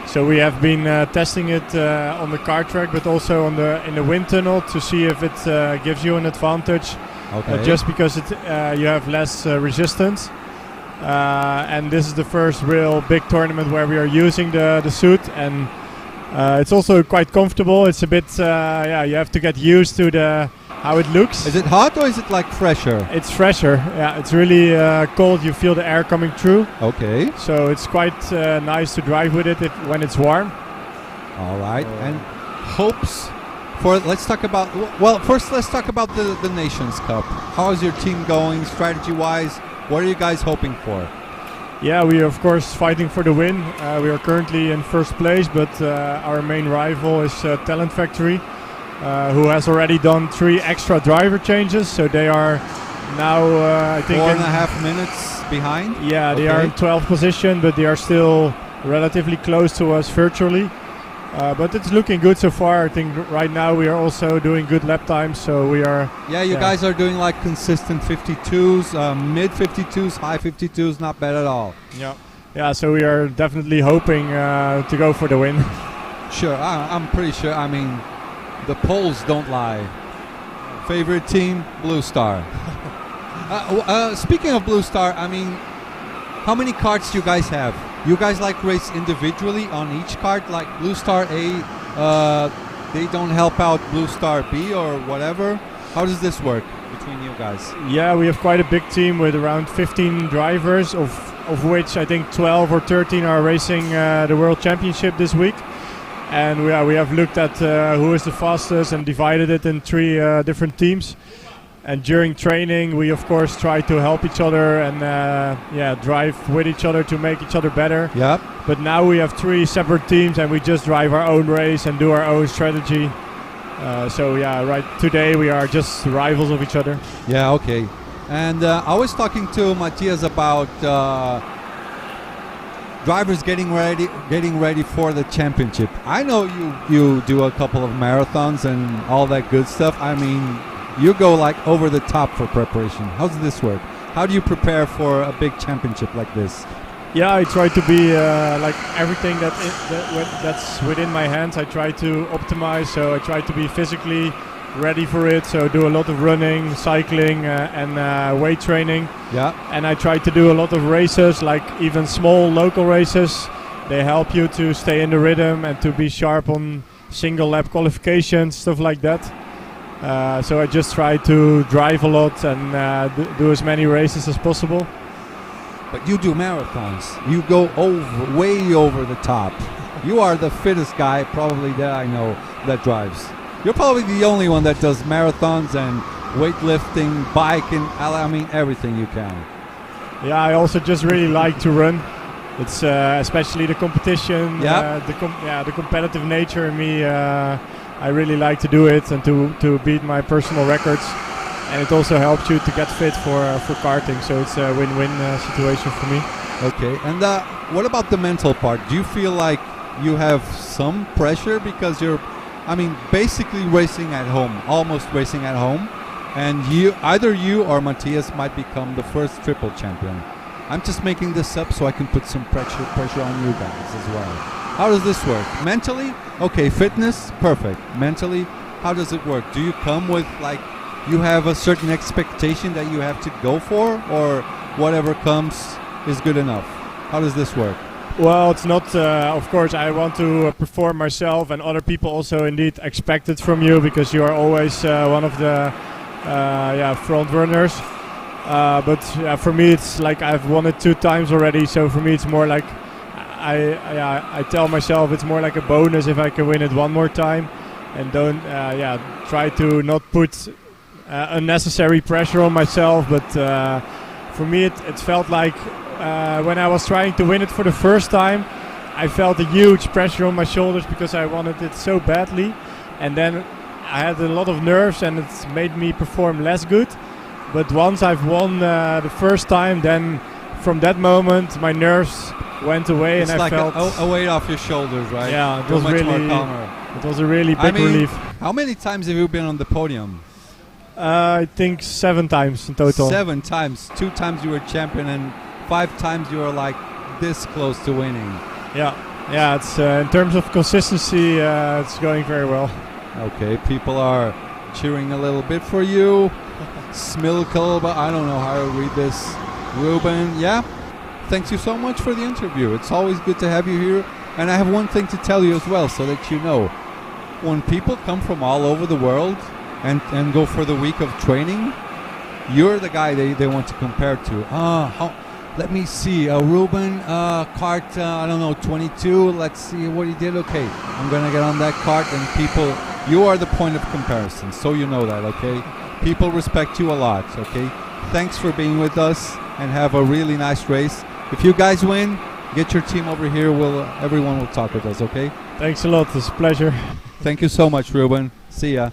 So we have been testing it on the kart track, but also in the wind tunnel to see if it gives you an advantage. Okay. Just because you have less resistance. And this is the first real big tournament where we are using the suit, and it's also quite comfortable. It's a bit, you have to get used to how it looks. Is it hot or is it like fresher? It's fresher, yeah. It's really cold. You feel the air coming through. Okay. So it's quite nice to drive with it when it's warm. All right. And hopes for, let's talk about, well, first let's talk about the Nations Cup. How is your team going strategy-wise? What are you guys hoping for? Yeah, we are of course fighting for the win. We are currently in first place, but our main rival is Talent Factory, who has already done 3 extra driver changes. So they are now, I think, 4.5 minutes behind. Yeah, they are in 12th position, but they are still relatively close to us virtually. But it's looking good so far. I think right now we are also doing good lap times, so we are... Yeah, you guys are doing like consistent 52s, mid 52s, high 52s, not bad at all. Yeah, so we are definitely hoping to go for the win. Sure, I'm pretty sure. I mean, the polls don't lie. Favorite team, Blue Star. Speaking of Blue Star, I mean, how many karts do you guys have? You guys like race individually on each kart, like Blue Star A, they don't help out Blue Star B or whatever? How does this work between you guys? Yeah, we have quite a big team with around 15 drivers, of which I think 12 or 13 are racing the World Championship this week. And we have looked at who is the fastest and divided it in 3 different teams. And during training, we of course try to help each other and drive with each other to make each other better. Yeah. But now we have 3 separate teams, and we just drive our own race and do our own strategy. Today we are just rivals of each other. Yeah, okay. And I was talking to Matthias about drivers getting ready for the championship. I know you do a couple of marathons and all that good stuff. I mean, you go like over the top for preparation. How does this work? How do you prepare for a big championship like this? Yeah, I try to be like everything that's within my hands. I try to optimize, so I try to be physically ready for it. So do a lot of running, cycling, and weight training. Yeah. And I try to do a lot of races, like even small local races. They help you to stay in the rhythm and to be sharp on single lap qualifications, stuff like that. So I just try to drive a lot and do as many races as possible. But you do marathons. You go way over the top. You are the fittest guy probably that I know that drives. You're probably the only one that does marathons and weightlifting, biking, I mean everything you can. Yeah, I also just really like to run. It's especially the competition, the competitive nature in me. I really like to do it and to beat my personal records, and it also helps you to get fit for karting. So it's a win-win situation for me. Okay, and what about the mental part? Do you feel like you have some pressure because you're, I mean, basically racing at home, almost racing at home, and either you or Matthias might become the first triple champion? I'm just making this up so I can put some pressure on you guys as well. How does this work? Mentally? Okay, fitness, perfect. Mentally, how does it work? Do you come with, like, you have a certain expectation that you have to go for, or whatever comes is good enough? How does this work? Well, it's not, of course, I want to perform myself, and other people also indeed expect it from you, because you are always one of the front runners. But for me, it's like I've won it 2 times already, so for me it's more like I tell myself it's more like a bonus if I can win it one more time, and don't try to not put unnecessary pressure on myself. But for me it felt like when I was trying to win it for the first time, I felt a huge pressure on my shoulders because I wanted it so badly, and then I had a lot of nerves and it's made me perform less good. But once I've won the first time, then from that moment my nerves went away It's and like I felt a weight off your shoulders, right? Yeah, it You're was much more really- calmer. it was a really I big mean, relief. how many times have you been on the podium? I think 7 times in total. 7 times. 2 times you were champion, and 5 times you were like this close to winning. Yeah, it's in terms of consistency, it's going very well. Okay, people are cheering a little bit for you. Smilkel, but I don't know how to read this. Ruben, yeah. Thanks you so much for the interview. It's always good to have you here. And I have one thing to tell you as well, so that you know. When people come from all over the world and go for the week of training, you're the guy they want to compare to. Let me see. Ruben, kart, I don't know, 22. Let's see what he did. Okay, I'm going to get on that kart. And people, you are the point of comparison, so you know that, okay? People respect you a lot, okay? Thanks for being with us, and have a really nice race. If you guys win, get your team over here. Everyone will talk with us, okay? Thanks a lot, it's a pleasure. Thank you so much, Ruben. See ya.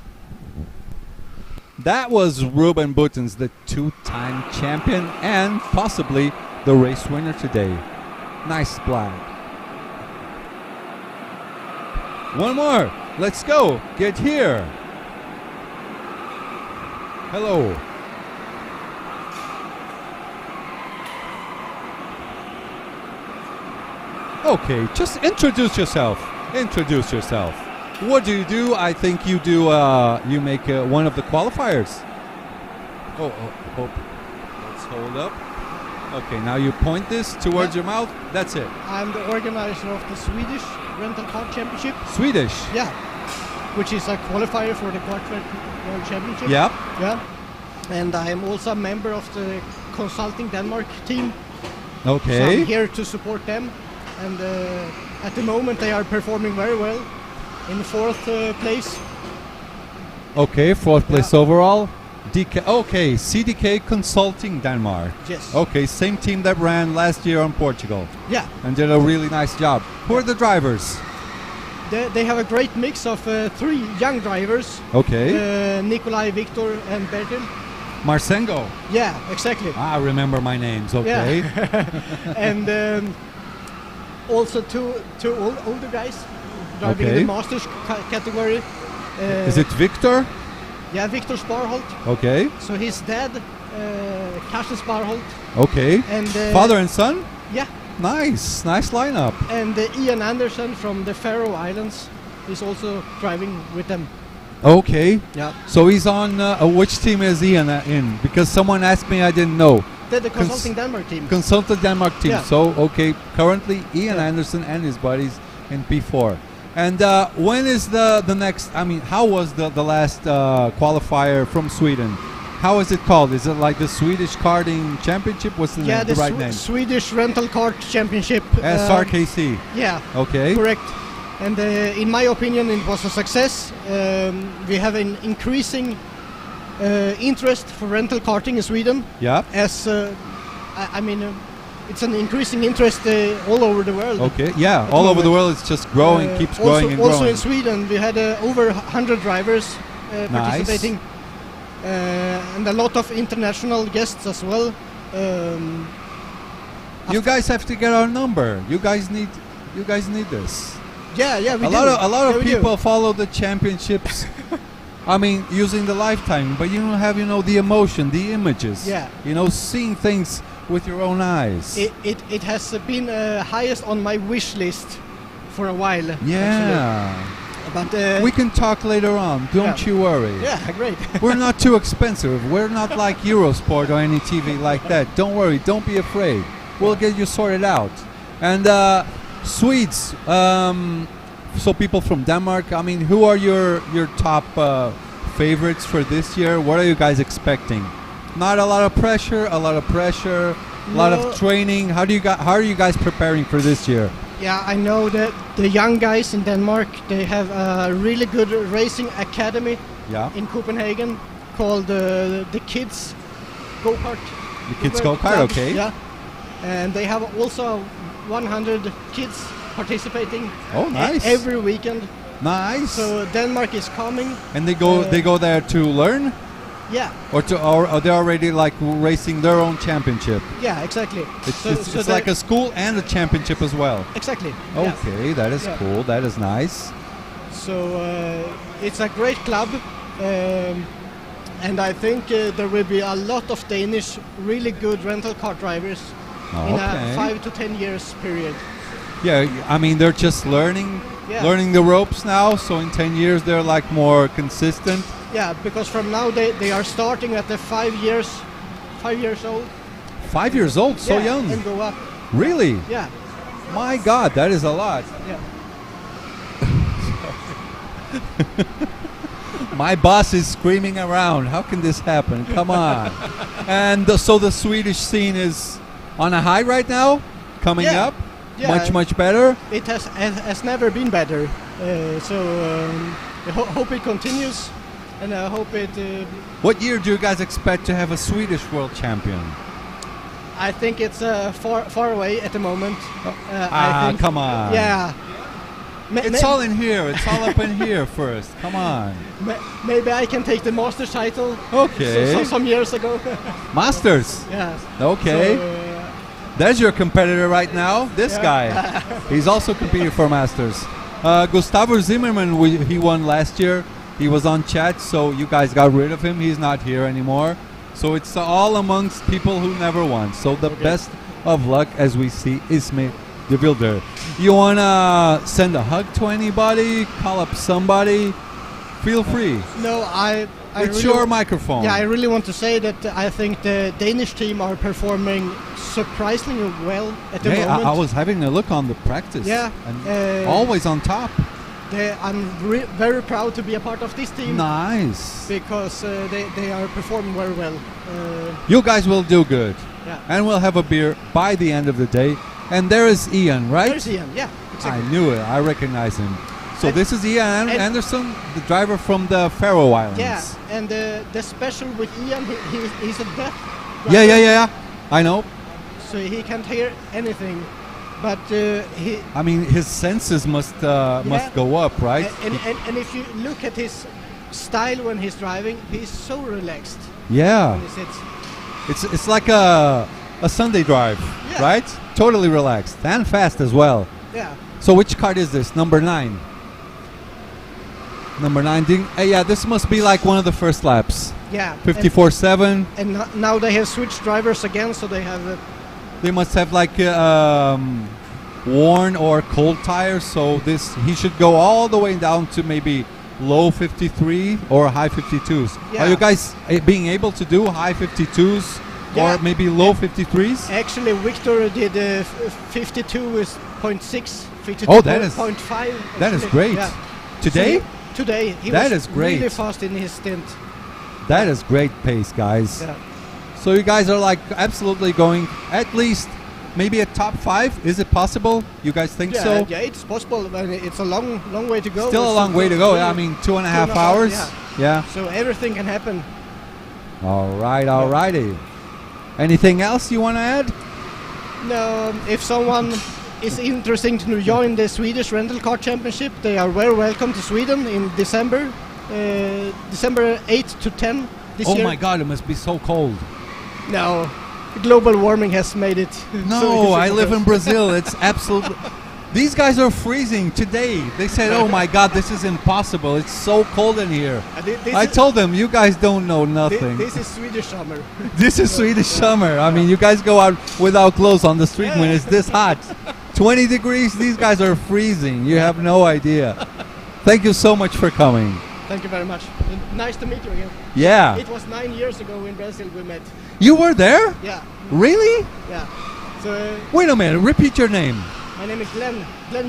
That was Ruben Buttons, the 2-time champion and possibly the race winner today. Nice flag. One more. Let's go. Get here. Hello. Okay, just introduce yourself. Introduce yourself. What do? I think you do. You make one of the qualifiers. Oh, let's hold up. Okay, now you point this towards your mouth. That's it. I'm the organizer of the Swedish Rental Kart Championship. Swedish. Yeah, which is a qualifier for the Kart World Championship. Yeah. Yeah, and I am also a member of the Consulting Denmark team. So Okay. I'm here to support them, and at the moment they are performing very well in the 4th place. Okay, 4th place overall. Okay, CDK Consulting Denmark. Yes. Okay, same team that ran last year on Portugal Yeah, and did a really nice job. Who are the drivers? they have a great mix of 3 young drivers. Okay. Nikolai, Victor, and Bertil. Marsengo. Yeah, exactly. I remember my names. Okay. And also two older guys driving in Okay. the Masters category. Is it Victor? Yeah, Victor Sparholt. Okay. So his dad, Carsten Sparholt, Okay. and Father and son? yeah, Nice lineup. and Ian Anderson from the Faroe Islands is also driving with them. Okay. Yeah, So he's on, which team is Ian in? Because someone asked me, I didn't know. the Consulting Denmark team. Consultant Denmark team. Yeah. So, okay, currently Ian Yeah. Anderson and his buddies in P4. And when is the next, I mean, how was the last qualifier from Sweden? How is it called? Is it like the Swedish Karting Championship? What's the, Yeah, name, the right name? Swedish Rental Kart Championship. SRKC. Yeah, Okay. correct. And in my opinion, it was a success. We have an increasing interest for rental karting in Sweden. Yeah. As I mean, it's an increasing interest all over the world. Okay. Yeah. At All the over the moment. world, it's just growing, keeps growing and also growing. in Sweden, we had over 100 drivers participating, and a lot of international guests as well. You guys have to get our number. You guys need this. Yeah, we A do. lot Yeah, of we do. people follow the championships. I mean, using the lifetime, but you don't have, the emotion, the images. Yeah. Seeing things with your own eyes. It has been highest on my wish list for a while. Yeah. Actually. But We can talk later on. Don't Yeah. you worry. yeah, great. We're not too expensive. We're not like Eurosport or any TV like that. Don't worry. Don't be afraid. We'll get you sorted out. And Swedes. So people from Denmark. I mean, who are your top favorites for this year? What are you guys expecting? Not a lot of pressure. A lot of pressure. A lot No. of training. How are you guys preparing for this year? Yeah, I know that the young guys in Denmark, they have a really good racing academy Yeah. in Copenhagen called the Kids Go-Kart. The kids go kart. Club. Okay. Yeah, and they have also 100 kids participating Oh, nice. every weekend. Nice. So Denmark is coming. And they go there to learn, Yeah, or they're already like racing their own championship. yeah, exactly. It's like a school and a championship as well. Exactly. yeah. Okay, that is Yeah. cool. That is nice. So it's a great club, and I think there will be a lot of Danish really good rental car drivers in Okay. a 5 to 10 years period. Yeah, I mean they're just learning Yeah. learning the ropes now. So in 10 years they're like more consistent. Yeah, because from now they are starting at the 5 years old. 5 years old, so Yeah, young. and go up. Really? Yeah, My God, that is a lot. yeah. My boss is screaming around. How can this happen? Come on. And so the Swedish scene is on a high right now, coming Yeah. up. Yeah. Much better. It has never been better. So I hope it continues, and I hope it. What year do you guys expect to have a Swedish world champion? I think it's far away at the moment. I think, come on. Yeah. It's all in here. It's all up in here first. Come on. Maybe I can take the Masters title. Okay. Some years ago. Masters. Yeah. Okay. So, There's your competitor right now. This Yeah. guy. He's also competing for Masters. Gustavo Zimmerman, he won last year. He was on chat, so you guys got rid of him. He's not here anymore. So it's all amongst people who never won. So the best of luck as we see Isme de Wilder. You want to send a hug to anybody? Call up somebody? Feel free. no, It's really, your microphone. Yeah, I really want to say that I think the Danish team are performing surprisingly well at the moment. I was having a look on the practice. Yeah, And always on top. I'm very proud to be a part of this team Nice. because they are performing very well. You guys will do good. Yeah. And we'll have a beer by the end of the day. And there is Ian, right? There's Ian. Yeah, exactly. I knew it. I recognize him. So And- this is Ian and- Anderson, the driver from the Faroe Islands. Yeah, and the special with Ian, he's a deaf Yeah. I know. so he can't hear anything. But he I mean, his senses must go up, right? and if you look at his style when he's driving, he's so relaxed. Yeah. When he sits. It's like a Sunday drive, Yeah. right? Totally relaxed and fast as well. Yeah, So which card is this? Number 9. Number 9. Yeah, this must be like one of the first laps. yeah. 54.7. And now they have switched drivers again, so they have. They must have like worn or cold tires. So he should go all the way down to maybe low 53 or high 52s. Yeah. Are you guys being able to do high 52s Yeah. or maybe low 53s? Actually, Victor did 52.6, 52.5. Oh, that is actually. great. Yeah. Today? So today, he That was is great. really fast in his stint. That is great pace, guys. Yeah. So you guys are like absolutely going at least maybe a top 5. Is it possible? You guys think Yeah, so? yeah, it's possible. But it's a long way to go. Still a long way to go. I mean, 2.5 hours. Yeah. So everything can happen. All right. All righty. Anything else you want to add? No, if someone is interested to join the Swedish Rental Car Championship, they are very welcome to Sweden in December, December 8 to 10 this year. Oh my God! It must be so cold. No, global warming has made it. No, so I difficult. live in Brazil. It's absolutely. These guys are freezing today. They said, "Oh my God, this is impossible. It's so cold in here." I told them, "You guys don't know nothing. This is Swedish summer. This is Swedish summer. I mean, you guys go out without clothes on the street when it's this hot. 20 degrees. These guys are freezing. You have no idea." Thank you so much for coming. Thank you very much. Nice to meet you again. Yeah. It was 9 years ago in Brazil we met. You were there? Yeah, Really? yeah. So Wait a minute. Repeat your name. my name is Glenn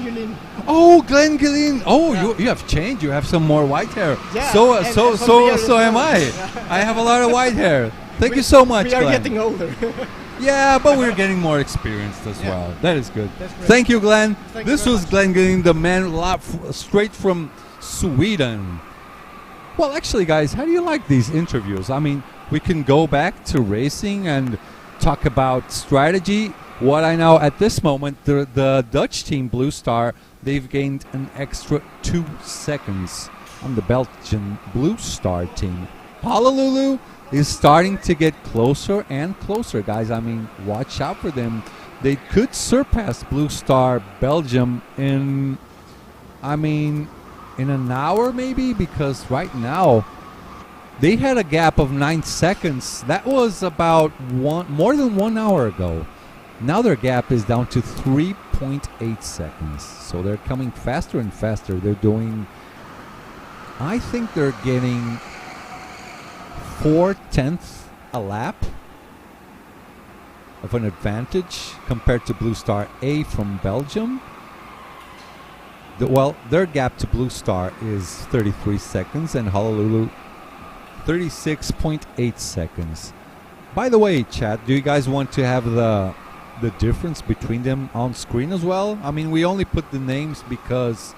Julin. Oh, Glenn Gillin. Oh, Yeah. you have changed. You have some more white hair. Yeah, So and some beard as so am well. I. Yeah. I have a lot of white hair. Thank you so much, We are Glenn. getting older. Yeah, but we're getting more experienced as Yeah. well. That is good. That's great. Thank you, Glenn. Thank you This very was much. Glenn Gillin, the man straight from Sweden. Well, actually, guys, how do you like these interviews? I mean, we can go back to racing and talk about strategy. What I know at this moment, the Dutch team Blue Star, they've gained an extra 2 seconds on the Belgian Blue Star team. Honolulu is starting to get closer and closer, guys. I mean, watch out for them. They could surpass Blue Star Belgium in an hour maybe, because right now they had a gap of 9 seconds. That was about more than 1 hour ago. Now their gap is down to 3.8 seconds. So they're coming faster and faster. I think they're getting 4/10 a lap of an advantage compared to Blue Star A from Belgium. Their gap to Blue Star is 33 seconds and Honolulu 36.8 seconds. By the way, chat, do you guys want to have the difference between them on screen as well? I mean, we only put the names because,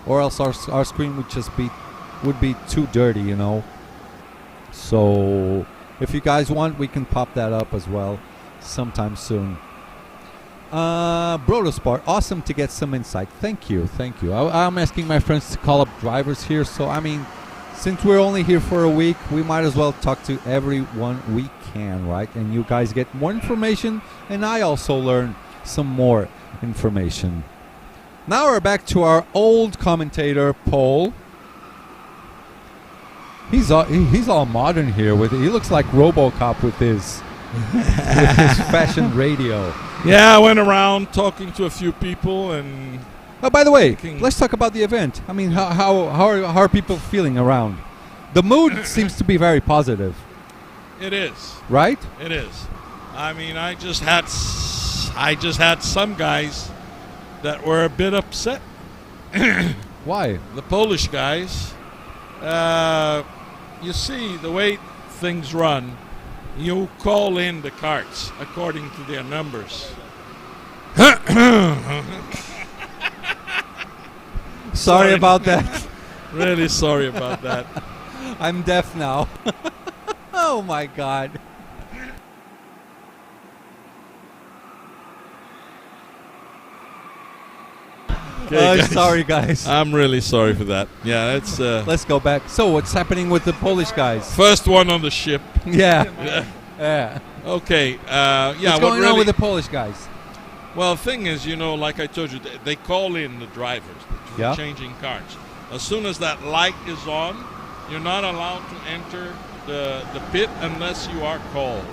or else our screen would be too dirty, you know. So if you guys want, we can pop that up as well sometime soon. Brodosport, awesome to get some insight. Thank you. I'm asking my friends to call up drivers here, so I mean, since we're only here for a week, we might as well talk to everyone we can, right? And you guys get more information, and I also learn some more information. Now we're back to our old commentator, Paul. He's all modern here. He looks like RoboCop with his fashion radio. Yeah, I went around talking to a few people and... Oh, by the way, let's talk about the event. I mean, how are people feeling around? The mood seems to be very positive. It is. Right? It is. I mean, I just had some guys that were a bit upset. Why? The Polish guys. You see, the way things run, you call in the carts according to their numbers. Sorry about that. Really sorry about that. I'm deaf now. Oh my God. Okay, sorry guys. I'm really sorry for that. Yeah, it's let's go back. So what's happening with the Polish guys? First one on the ship. Yeah. Yeah. Okay. What's going on with the Polish guys? Well, the thing is, you know, like I told you, they call in the drivers, the changing carts. As soon as that light is on, you're not allowed to enter the pit unless you are called.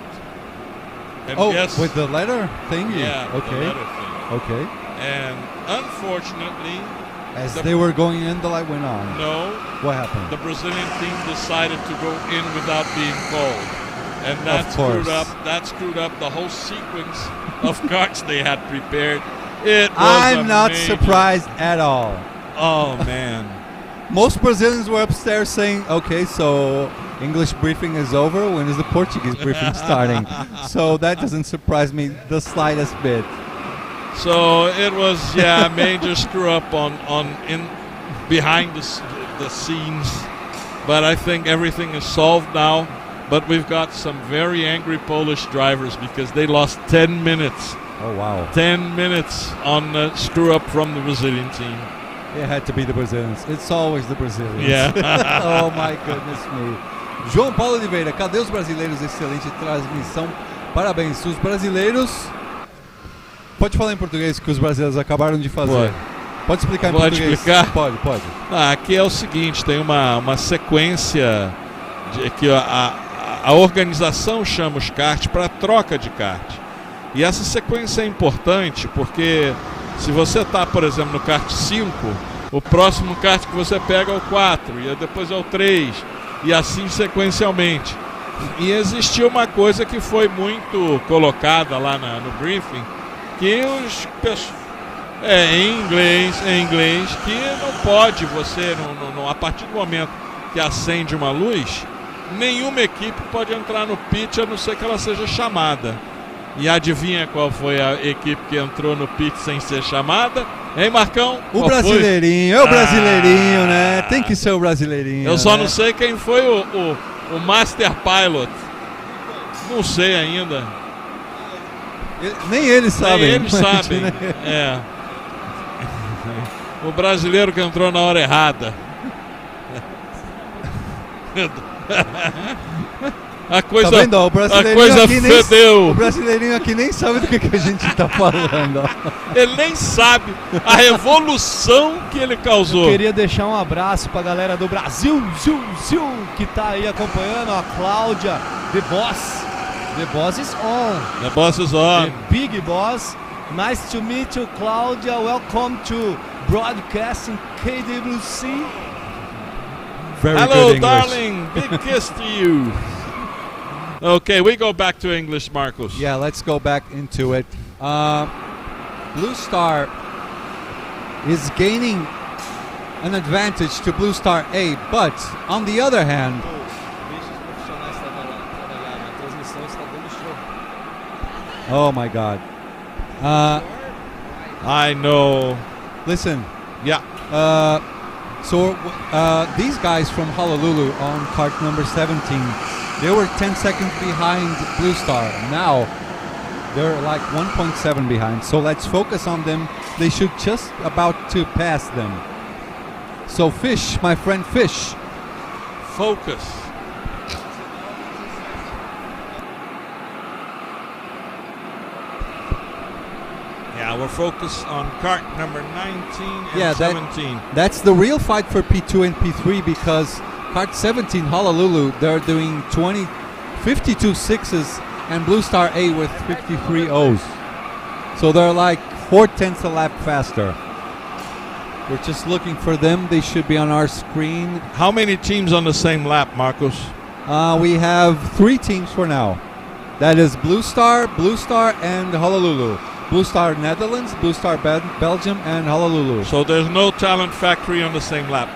And with the letter thing? Yeah, okay. The letter thing. Okay. And unfortunately... As they were going in, the light went on. No. What happened? The Brazilian team decided to go in without being called. And that screwed up the whole sequence of carts they had prepared. I'm not surprised at all. Oh, man. Most Brazilians were upstairs saying, okay, so English briefing is over. When is the Portuguese briefing starting? So that doesn't surprise me the slightest bit. So it was, a major screw up behind the scenes. But I think everything is solved now. But we've got some very angry Polish drivers because they lost 10 minutes. Oh, wow. 10 minutes on the screw up from the Brazilian team. It had to be the Brazilians. It's always the Brazilians. Yeah. Oh, my goodness me. João Paulo Oliveira, cadê os brasileiros? Excelente transmissão. Parabéns. Os brasileiros... Pode falar em português que os brasileiros acabaram de fazer. Pode explicar em português? Pode explicar? Pode. Aqui é o seguinte, tem uma sequência que a organização chama os kart para troca de kart. E essa sequência é importante porque se você está, por exemplo, no kart 5, o próximo kart que você pega é o 4, e depois é o 3, e assim sequencialmente. E existiu uma coisa que foi muito colocada lá no briefing, que em inglês, que não pode você, a partir do momento que acende uma luz, nenhuma equipe pode entrar no pit a não ser que ela seja chamada. E adivinha qual foi a equipe que entrou no pit sem ser chamada? Hein, Marcão? O brasileirinho, é o brasileirinho, né? Tem que ser o brasileirinho. Eu só não sei quem foi o Master Pilot. Não sei ainda. Nem eles sabem. Nem eles sabem. É. O brasileiro que entrou na hora errada. A coisa, Tá vendo? Ó, o a brasileirinho coisa aqui fedeu. O brasileirinho aqui nem sabe do que a gente tá falando. Ó. Ele nem sabe a revolução que ele causou. Queria deixar um abraço pra galera do Brasil, que tá aí acompanhando. A Cláudia, The Boss. The Boss is on. The boss is on. The Big Boss. Nice to meet you, Claudia. Welcome to Broadcasting KWC. Very Hello, good English. darling. Big kiss to you. Okay, we go back to English, Marcos. Yeah, let's go back into it. Blue Star is gaining an advantage to Blue Star A, but on the other hand, oh my God. I know. Listen, Yeah. so these guys from Honolulu on cart number 17, they were 10 seconds behind Blue Star. Now they're like 1.7 behind. So let's focus on them. They should just about to pass them. So Fish, my friend Fish. Focus. Yeah, we're focused on cart number 19 and Yeah, that- 17. That's the real fight for P2 and P3 because cart 17 Honolulu, they're doing 52 sixes and Blue Star A with 53 O's. So they're like 4/10 a lap faster. We're just looking for them. They should be on our screen. How many teams on the same lap, Marcos? We have 3 teams for now. That is Blue Star, and Honolulu. Blue Star Netherlands, Blue Star Belgium, and Honolulu. So there's no talent factory on the same lap.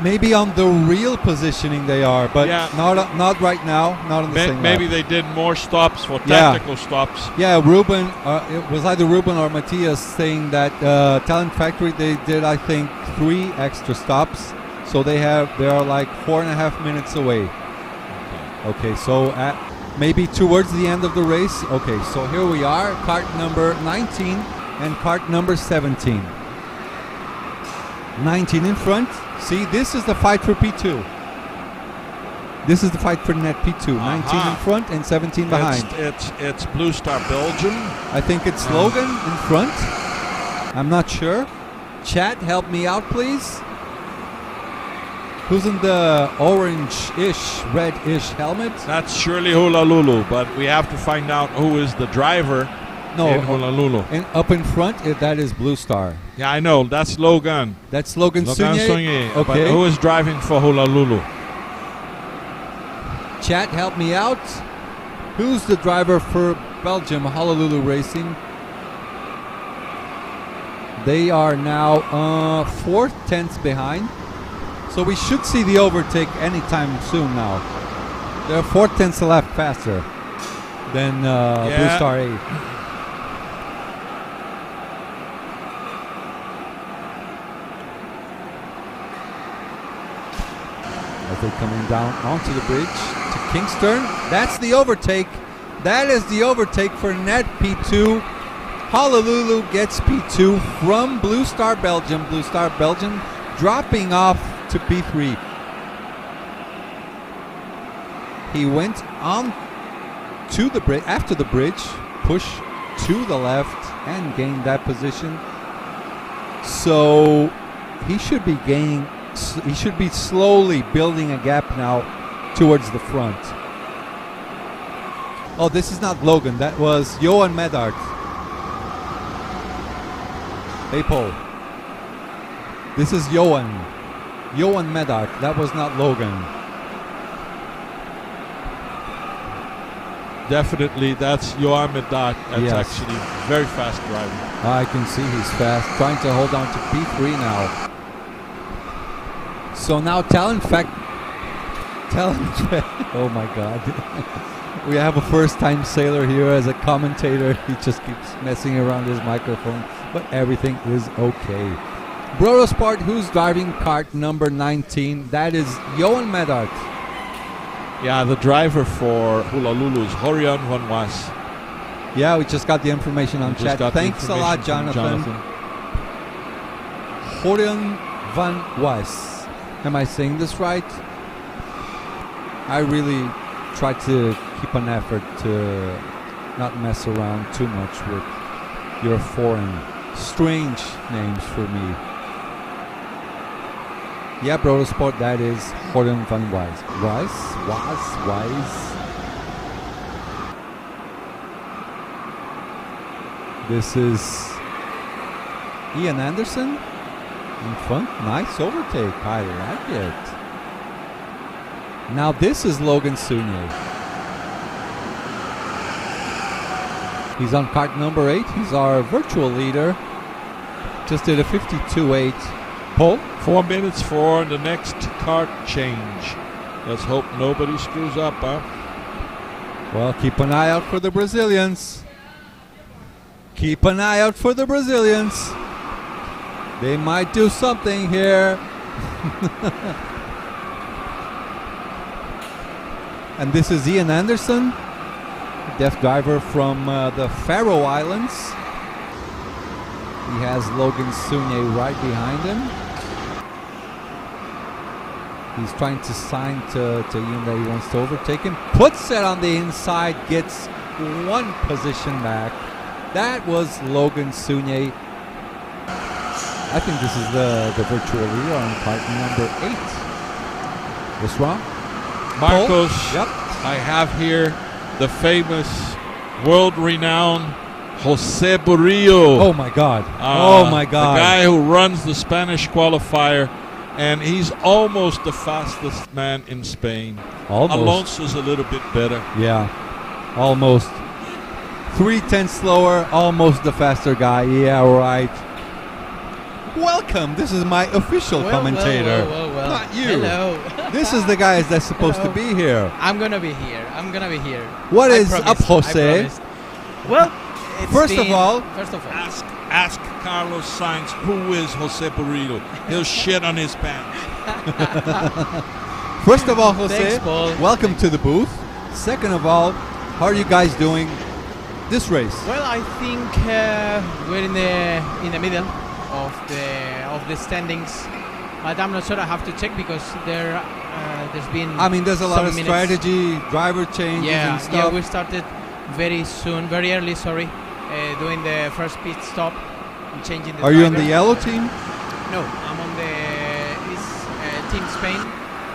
Maybe on the real positioning they are, but Yeah. not right now. Not on the same Maybe lap. they did more stops for Yeah. tactical stops. Yeah, Ruben. It was either Ruben or Matthias saying that Talent Factory they did I think 3 extra stops, so they are like 4.5 minutes away. Okay, so maybe towards the end of the race. Okay, so here we are, cart number 19 and cart number 17. 19 in front. See, this is the fight for P2. This is the fight for net P2. 19 in front and 17 behind. It's Blue Star Belgium. I think it's Logan in front. I'm not sure. Chat, help me out, please. Who's in the orange-ish, red-ish helmet? That's surely Honolulu, but we have to find out who is the driver in Honolulu. And up in front, that is Blue Star. Yeah, I know. That's Logan. That's Logan Logan Sunye. Sonye. But Okay. who is driving for Honolulu? Chat, help me out. Who's the driver for Belgium, Honolulu Racing? They are now 4/10 behind. So we should see the overtake anytime soon now. They're 4/10 a lap faster than Blue Star A. As they're coming down onto the bridge to Kingston. That's the overtake. That is the overtake for net P2. Honolulu gets P2 from Blue Star Belgium. Blue Star Belgium dropping off to P3. He went on to the bridge, after the bridge, push to the left and gained that position. So he should be gaining, he should be slowly building a gap now towards the front. Oh, this is not Logan, that was Johan Medart. Hey, Paul. This is Johan Medart. That was not Logan. Definitely, that's Johan Medart. That's Yes. actually very fast driving. I can see he's fast, trying to hold on to P3 now. So now oh my God. We have a first-time sailor here as a commentator. He just keeps messing around his microphone, but everything is okay. Brodosport, who's driving cart number 19? That is Johan Medart. Yeah, the driver for Honolulu is Horion Van Was. Yeah, we just got the information on We just chat. got the Thanks a lot, information from Jonathan. Podium van Wijs. Am I saying this right? I really try to keep an effort to not mess around too much with your foreign, strange names for me. Yeah, Brodersport, that is Podium van Wijs. Wijs. This is Ian Anderson in front. Nice overtake. I like it. Now this is Logan Sunier. He's on kart number 8. He's our virtual leader. Just did a 52.8 pole. 4 minutes for the next kart change. Let's hope nobody screws up, huh? Well, keep an eye out for the Brazilians. Keep an eye out for the Brazilians. They might do something here. And this is Ian Anderson, deaf driver from the Faroe Islands. He has Logan Sunier right behind him. He's trying to sign to Ian that he wants to overtake him. Puts it on the inside, gets one position back. That was Logan Sunier. I think this is the virtual leader on kart number 8. What's wrong? Marcos, Yep. I have here the famous, world-renowned Jose Burillo. Oh my God. Oh my God. The guy who runs the Spanish qualifier, and he's almost the fastest man in Spain. Almost. Alonso's a little bit better. Yeah. Almost. 3/10 slower, almost the faster guy. Yeah, right. Welcome. This is my official commentator. Well. Not you. Hello. This is the guy that's supposed to be here. I'm gonna be here. What I is promised, up, Jose? I promised. Well, First of all, Ask Carlos Sainz who is Jose Burillo. He'll shit on his pants. first of all, Jose, Thanks, Paul. welcome to the booth. Second of all, how are you guys doing this race? well, I think we're in the middle of the standings, but I'm not sure. I have to check because there's been. I mean, there's a lot some of minutes. strategy, driver changes and Yeah, stuff. we started very early. Doing the first pit stop, and changing the. Are you on the driver. yellow team? No, I'm on the Team Spain.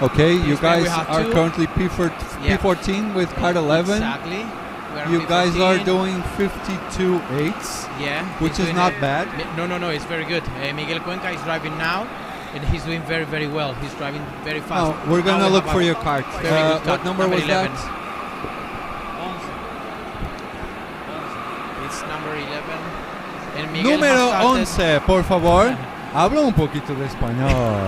Okay, you Spain we guys have are two. currently Yeah. P14 with kart 11. Exactly. We are You guys are P14. doing 52.8s, Yeah. which he's is doing not bad. No, it's very good. Miguel Cuenca is driving now, and he's doing very well. He's driving very fast. Oh, we're Now gonna we look have for a your kart. very good What kart, number was 11. that? It's number 11. And Miguel Número has started- 11, por favor. Habla un poquito de español.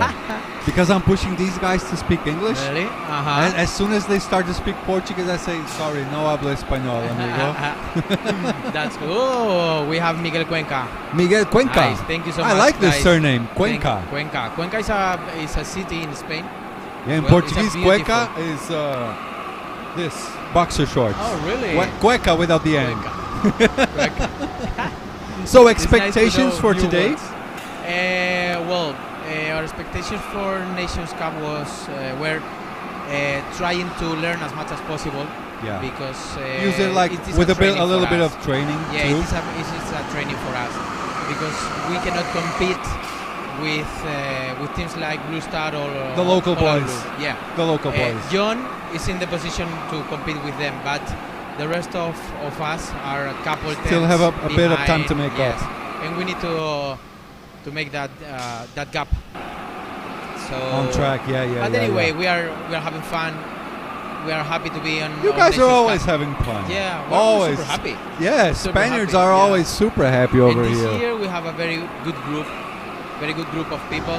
Because I'm pushing these guys to speak English. Really? And as soon as they start to speak Portuguese, I say, sorry, no hablo español, amigo. That's good. Oh, we have Miguel Cuenca. Miguel Cuenca. Nice. Thank you so I much. like this guys. surname, Cuenca. Cuenca. Cuenca is a city in Spain. Yeah, in Well, it's a Portuguese, beautiful- Cueca is this, boxer shorts. Oh, really? Cueca without the end. Cuenca. So It's nice to expectations know for new today? words. Our expectations for Nations Cup were trying to learn as much as possible. Yeah. Because Use it like it is with a training little for bit us. of training Yeah, too. it is a training for us because we cannot compete with teams like Blue Star or The local Polar boys. Blue. Yeah, The local boys. John is in the position to compete with them, but the rest of us are a couple. Still tenths have a bit of time behind, to make yes. up. And we need to make that gap. So On track, yeah. But anyway, we are having fun. We are happy to be on. You on guys are Nations always Cup. having fun. Yeah, we're always super happy. Yeah, Super Spaniards happy, are yeah. always super happy over and this here. year we have a very good group of people,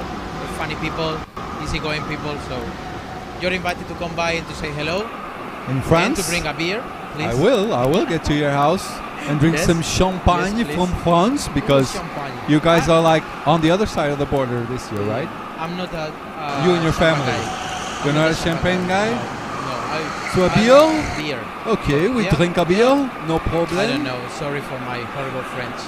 funny people, easygoing people. So you're invited to come by and to say hello. In France, And to bring a beer, please. I will get to your house and drink Yes. some champagne Yes, please. from France because Champagne. you guys are like on the other side of the border this year, right? I'm not a. You and your champagne family. guy. You're I'm not a champagne champagne guy? No. So a I'm beer? Beer. Okay, we Yeah. drink a beer, no problem. I don't know. Sorry for my horrible French.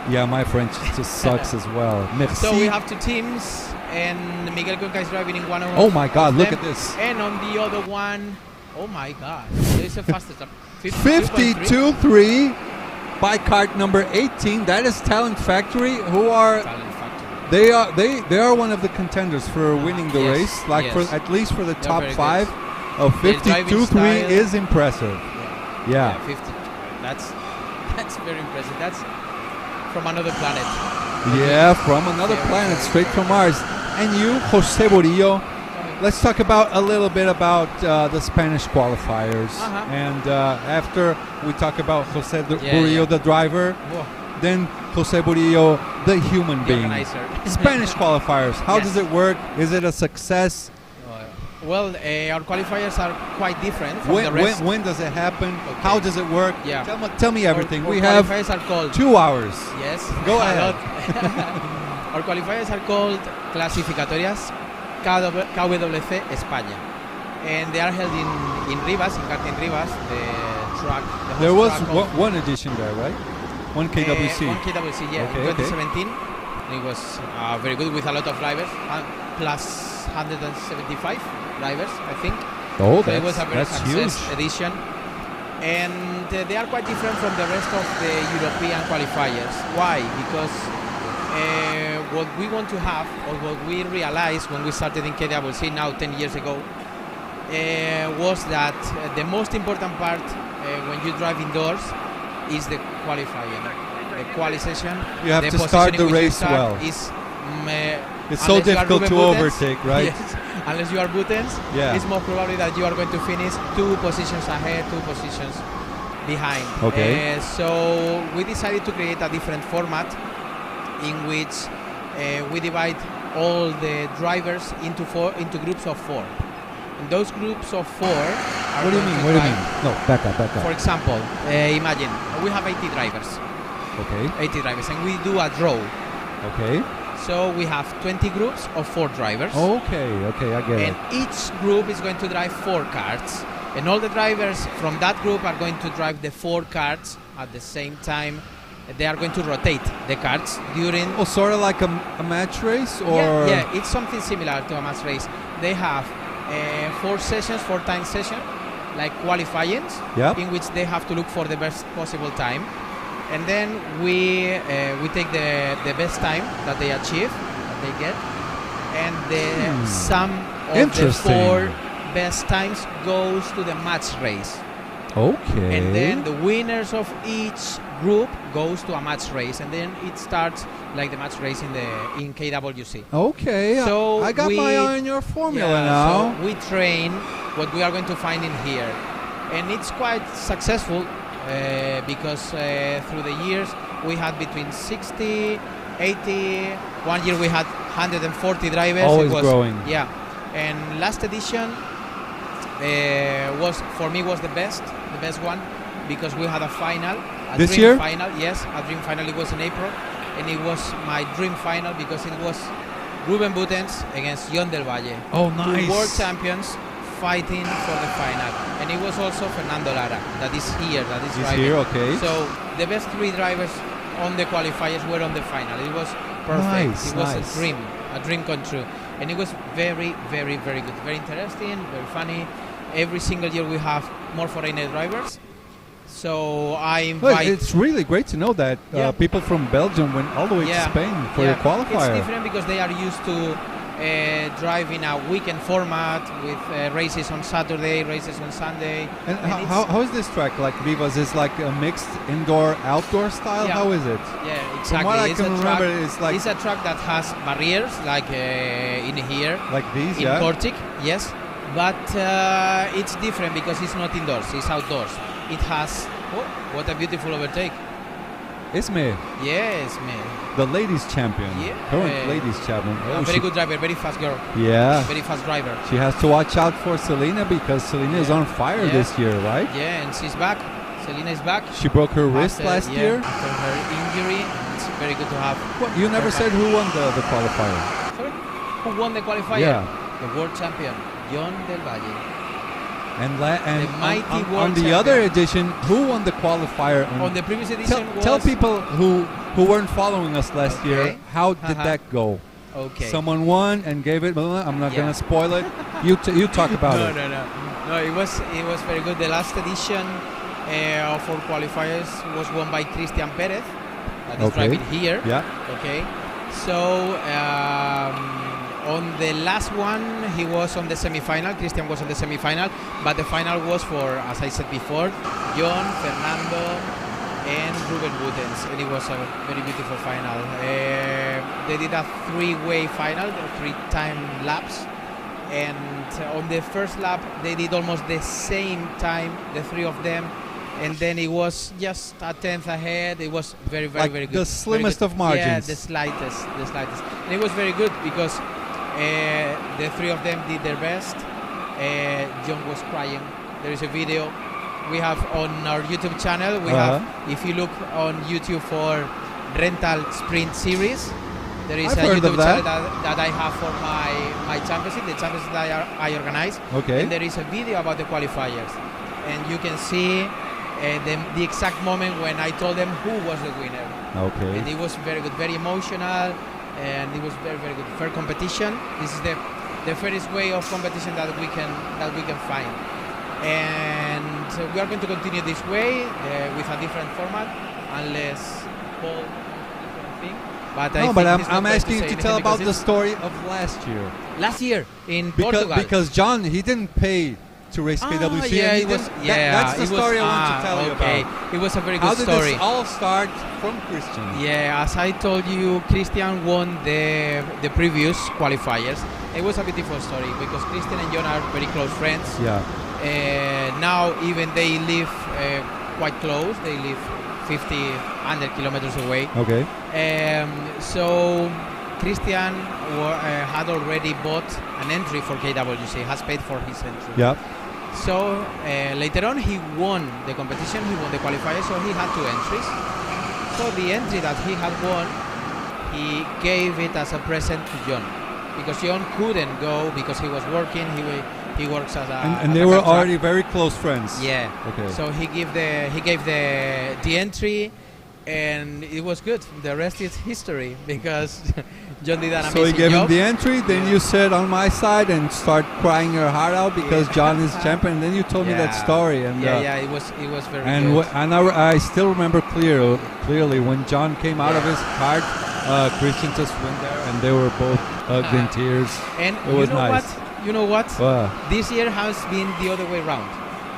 Yeah, my French just sucks as well. Merci. So we have 2 teams, and Miguel Cuenca is driving in one of Oh my God, of look them. at this. And on the other one, oh my God, there is a fastest lap. 52.3. 52.3 by kart number 18. That is Talent Factory, who are Talent Factory. they are one of the contenders for winning the yes, race. Like yes. for at least for the They're top very 5 of Their driving 52.3 style- is impressive. Yeah. 50. That's very impressive. That's from another planet. Yeah, from another planet, straight from Mars. And you, Jose Borillo, let's talk about a little bit about the Spanish qualifiers. Uh-huh. And after we talk about Jose Yeah, Borillo, yeah. the driver, Whoa. then Jose Borillo, the human The being. organizer. Spanish qualifiers, how Yes. does it work? Is it a success? Well, our qualifiers are quite different from the rest. When does it happen? Okay. How does it work? Yeah. Tell me everything. Our We have qualifiers are called 2 hours. Yes. Go a ahead. lot. Our qualifiers are called Clasificatorias KWC España, and they are held in Rivas, in Kart in Rivas, the track. The There was host track of, one edition there, right? One KWC. One KWC, yeah, Okay, in okay. 2017. And it was very good with a lot of drivers, plus 175 drivers, I think. Oh, So it was a very that's success huge. edition. And they are quite different from the rest of the European qualifiers. Why? Because what we want to have, or what we realized when we started in KWC now 10 years ago, was that the most important part when you drive indoors is the qualifying, the quali session. You have the to position start in the which you race start well. Is, It's so unless you are difficult Ruben to Buttens, overtake, right? Yes, unless you are Buttens, Yeah. it's more probably that you are going to finish 2 positions ahead, 2 positions behind. Okay. So we decided to create a different format in which we divide all the drivers into groups of 4. And those groups of 4 are What do you going mean? to What do you drive- mean? No, back up. For example, imagine we have 80 drivers, Okay. 80 drivers, and we do a draw. Okay. So we have 20 groups of 4 drivers. Okay, I get And it. each group is going to drive 4 karts, and all the drivers from that group are going to drive the 4 karts at the same time. They are going to rotate the karts during. Oh, sort of like a match race, or Yeah, it's something similar to a match race. They have 4 sessions, 4-time session, like qualifying, Yep. in which they have to look for the best possible time, and then we take the best time that they achieve, that they get, and the sum of the Interesting. 4 best times goes to the match race. Okay. And then the winners of each group goes to a match race, and then it starts like the match race in KWC. Okay. So I got we- my eye on your formula Yeah, now. so we train what we are going to find in here, and it's quite successful because through the years we had between 60, 80. One year we had 140 drivers. Always It was, growing. Yeah, and last edition was for me was the best one, because we had a final. This dream year? Final, yes, a dream final. It was in April, and it was my dream final because it was Ruben Buttens against John Del Valle. Oh, Two nice. world champions fighting for the final, and it was also Fernando Lara that is here, that is He's driving. here, okay. So the best 3 drivers on the qualifiers were on the final. It was perfect. Nice, It was nice. a dream come true, and it was very, very, very good, very interesting, very funny. Every single year we have more foreigner drivers. So I Well, invite. it's really great to know that Yeah. people from Belgium went all the way to Spain for your It's qualifier. different because they are used to drive in a weekend format with races on Saturday, races on Sunday. And it's- how is this track? Like Vivas is like a mixed indoor-outdoor style? Yeah. How is it? Yeah, From exactly. what I It's can a remember, track, it's like it's a track that has barriers, like in here, like these, in yeah? Cortic, yes. But it's different because it's not indoors, it's outdoors. It has, oh, what a beautiful overtake. Isme, Yes, man. the ladies champion, Yeah. current ladies champion. A very good driver, very fast girl, Yeah. very fast driver. She has to watch out for Selena because Selena is Yeah. on fire Yeah. this year, right? Yeah, and she's back. Selena is back. She broke her wrist After- last yeah, year. After her injury, it's very good to have. What, you never said who won the qualifier. Sorry? Who won the qualifier? Yeah. The world champion, John Del Valle. And mighty on world the champion. other edition, who won the qualifier? And On the previous edition was tell people who who weren't following us last year, Okay. how did that go? Okay. Someone won and gave it. I'm not Yeah. gonna spoil it. You talk about no, it. No, it was very good. The last edition of our qualifiers was won by Christian Perez, that is Okay. driving here. Yeah. Okay. So on the last one, he was on the semi-final. Christian was on the semi-final, but the final was for, as I said before, John, Fernando, and Ruben Buttens, and it was a very beautiful final. They did a three-way final, 3 time laps, and on the first lap they did almost the same time, the 3 of them, and then it was just a tenth ahead. It was very, very, Like very good. the Very slimmest good. of margins. Yeah, the slightest. And it was very good because the 3 of them did their best. John was crying. There is a video we have on our YouTube channel. We have, if you look on YouTube for Rental Sprint Series, there is I've a heard of YouTube that. channel that I have for my championship, the championship that I organize. Okay. And there is a video about the qualifiers, and you can see the exact moment when I told them who was the winner. Okay. And it was very good, very emotional, and it was very, very good. Fair competition. This is the fairest way of competition that we can find. And we are going to continue this way with a different format, unless Paul different thing. But I No, think but he's not I'm going asking you say to tell anything about because the story of last year. last year in Because, Portugal. because John, he didn't pay to race KWC. yeah, and he it was. didn't- Yeah, that's the it was- story I want to tell you okay. about. It was a very How good did story. this all start from Christian? Yeah, as I told you, Christian won the previous qualifiers. It was a beautiful story because Christian and John are very close friends. Yeah. Now even they live quite close. They live 100 kilometers away. Okay. So Christian had already bought an entry for KWC, has paid for his entry. Yeah. So later on he won the competition, he won the qualifier, so he had 2 entries. So the entry that he had won, he gave it as a present to John, because John couldn't go because he was working. He works as a And as they a were contract. already very close friends. Yeah. Okay. So he gave the entry, and it was good. The rest is history because John did an So he amazing gave him job. the entry, then you sit on my side and start crying your heart out because John is champion. And then you told me that story, and It was very and good. and I still remember clearly when John came out of his cart, Christian just went there, and they were both in tears. And It was nice. You know what? Wow. This year has been the other way around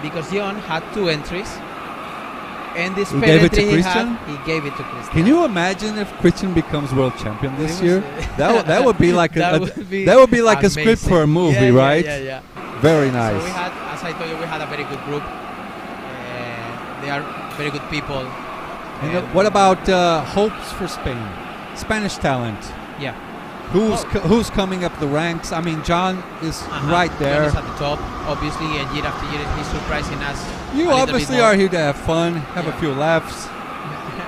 because John had 2 entries, and this He gave it to entry Christian? he gave it to Christian. Can you imagine if Christian becomes world champion this It was, year? That would be like that would be like a script for a amazing. movie, Yeah, right? Yeah. Very nice. So we had, as I told you, we had a very good group. They are very good people. And what about hopes for Spain? Spanish talent. Yeah. Who's coming up the ranks? I mean, John is right there. John is at the top, obviously, and year after year he's surprising us. You a little obviously bit more. are here to have fun, have a Yeah. few laughs,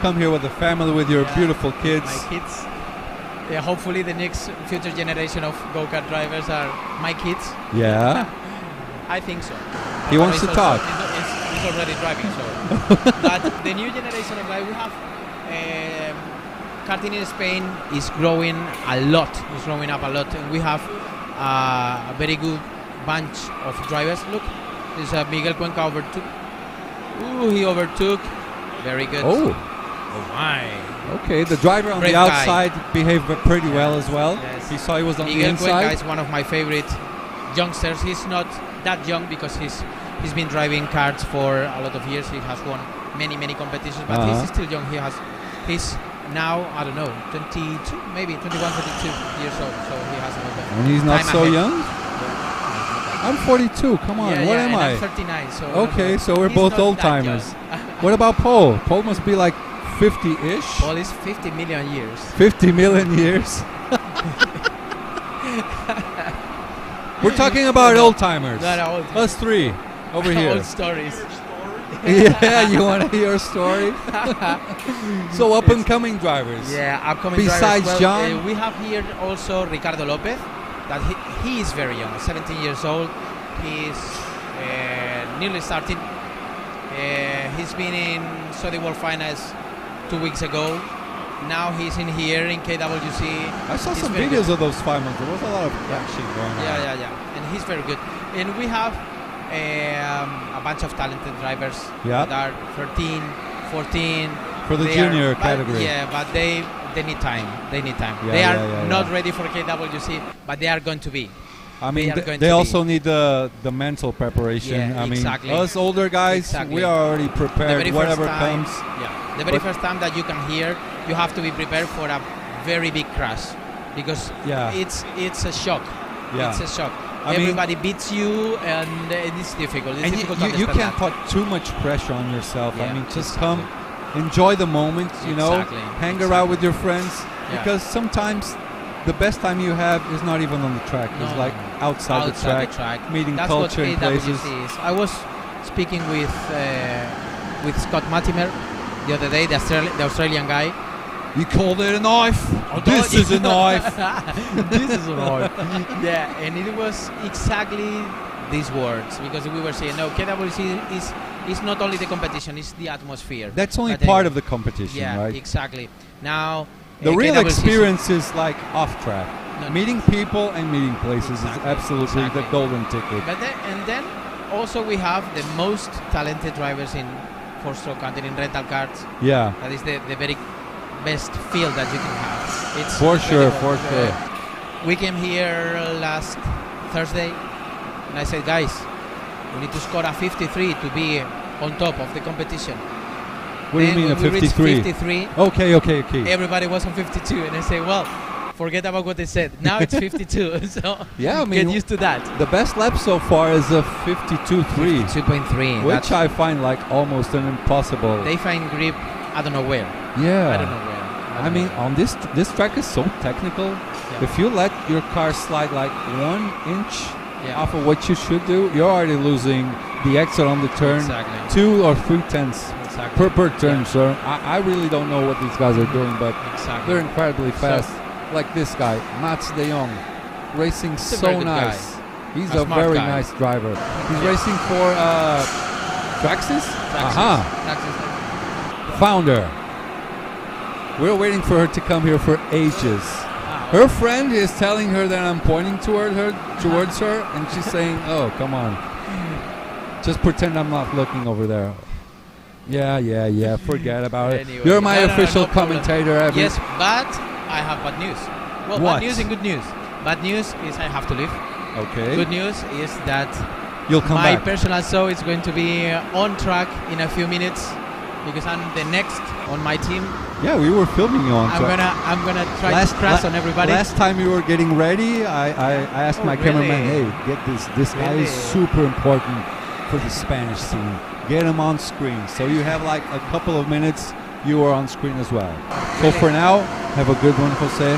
come here with the family, with your Yeah, beautiful kids. My kids. Yeah, hopefully the next future generation of go-kart drivers are my kids. Yeah. I think so. He wants to talk. He's already driving, so. But the new generation of drivers, we have karting in Spain is growing a lot. It's growing up a lot, and we have a very good bunch of drivers. Look, there's Miguel Cuenca overtook. Ooh, he overtook. Very good. Oh, my. okay. The driver on Brave the guy. outside behaved pretty well as well. Yes. He saw he was on the Miguel Cuenca inside. is one of my favorite youngsters. He's not that young because he's been driving karts for a lot of years. He has won many competitions, but he's still young. He's now, I don't know, 22, maybe 21, 22 years old. So he has a lot of And he's not time so ahead. young? I'm 42. Come on, Yeah, what yeah, am and I? I'm 39. So Okay, so we're he's both not old that timers. young. What about Paul? Paul must be like 50-ish. Paul is 50 million years. 50 million years. We're talking about old timers. Not old. Us 3 over here. Old stories. Yeah, you want to hear a story? So up and coming drivers. Yeah, upcoming Besides drivers. John? We have here also Ricardo Lopez. That he is very young, 17 years old. He's nearly started. He's been in Saudi World Finals 2 weeks ago. Now he's in here in KWC. I saw He's some very videos good. of those 5 months. There was a lot of action going on. Yeah. And he's very good. And we have a bunch of talented drivers Yeah. that are 13, 14. For the They junior are, category. Yeah, but they need time. They need time. Yeah, they are yeah, not yeah. ready for KWC, but they are going to be. I They mean, are going they to also need the mental preparation. Yeah, I mean, exactly. us older guys, Exactly. we are already The prepared. very Whatever first time, comes. Yeah, the very But- first time that you come here, you have to be prepared for a very big crash because Yeah. it's a shock. Yeah. It's a shock. I mean- Everybody beats you, and it's difficult. It's And difficult to you understand can't that. put too much pressure on yourself. I Yeah, mean, just exactly. come, enjoy the moment, you know, Exactly, hang exactly. around with your friends. Yeah. Because sometimes the best time you have is not even on the track. It's No, like outside the track, meeting That's culture what in places. KWC is. I was speaking with Scott Matimer the other day, the Australian guy. You called it a knife. This is a knife. This is a knife. Yeah, and it was exactly these words because we were saying, no, KWC is not only the competition, it's the atmosphere. That's only But part anyway, of the competition, yeah, right? exactly. Now, The real KWC experience is like off track. No, Meeting people and meeting places Exactly, is absolutely exactly. the golden ticket. and then also we have the most talented drivers in four-stroke country in rental cars. Yeah, That is the very best field that you can have. It's for sure, incredible. for sure. We came here last Thursday, and I said, guys, we need to score a 53 to be on top of the competition. What do you Then mean a when we reached 53? 53, Okay. everybody was on 52, and I say, well, forget about what they said. Now it's 52, so Yeah, I mean, get used to that. the best lap so far is a 52.3, 2.3. which I find like almost an impossible. They find grip, I don't know where. Yeah, I don't know where. I mean, on this track is so technical. Yeah. If you let your car slide like 1 inch Yeah. off of what you should do, you're already losing the exit on the turn. Exactly. 2 or 3 tenths Exactly. per turn, Yeah. sir. I really don't know what these guys are doing, but Exactly. they're incredibly fast. Like this guy, Mats de Jong, racing a so very good guy. nice. He's A a smart very guy. nice driver. He's Yeah. racing for Traxxas? Praxis. Aha, Praxis. founder. We're waiting for her to come here for ages. Ah, Her friend is telling her that I'm pointing towards her, and she's saying, "Oh, come on, just pretend I'm not looking over there." Yeah. Forget about Anyway, it. You're my no, official no problem. commentator. Yes, but I have bad news. Well, What? bad news and good news. Bad news is I have to leave. Okay. Good news is that You'll come my back. personal show is going to be on track in a few minutes because I'm the next on my team. Yeah, we were filming you on track. I'm gonna try to crash on everybody. Last time you were getting ready, I asked Oh, my cameraman, really? "Hey, get this. This guy is Really? super important for the Spanish scene. Get him on screen." So you have like a couple of minutes. You are on screen as well. So Really? for now, have a good one, Jose,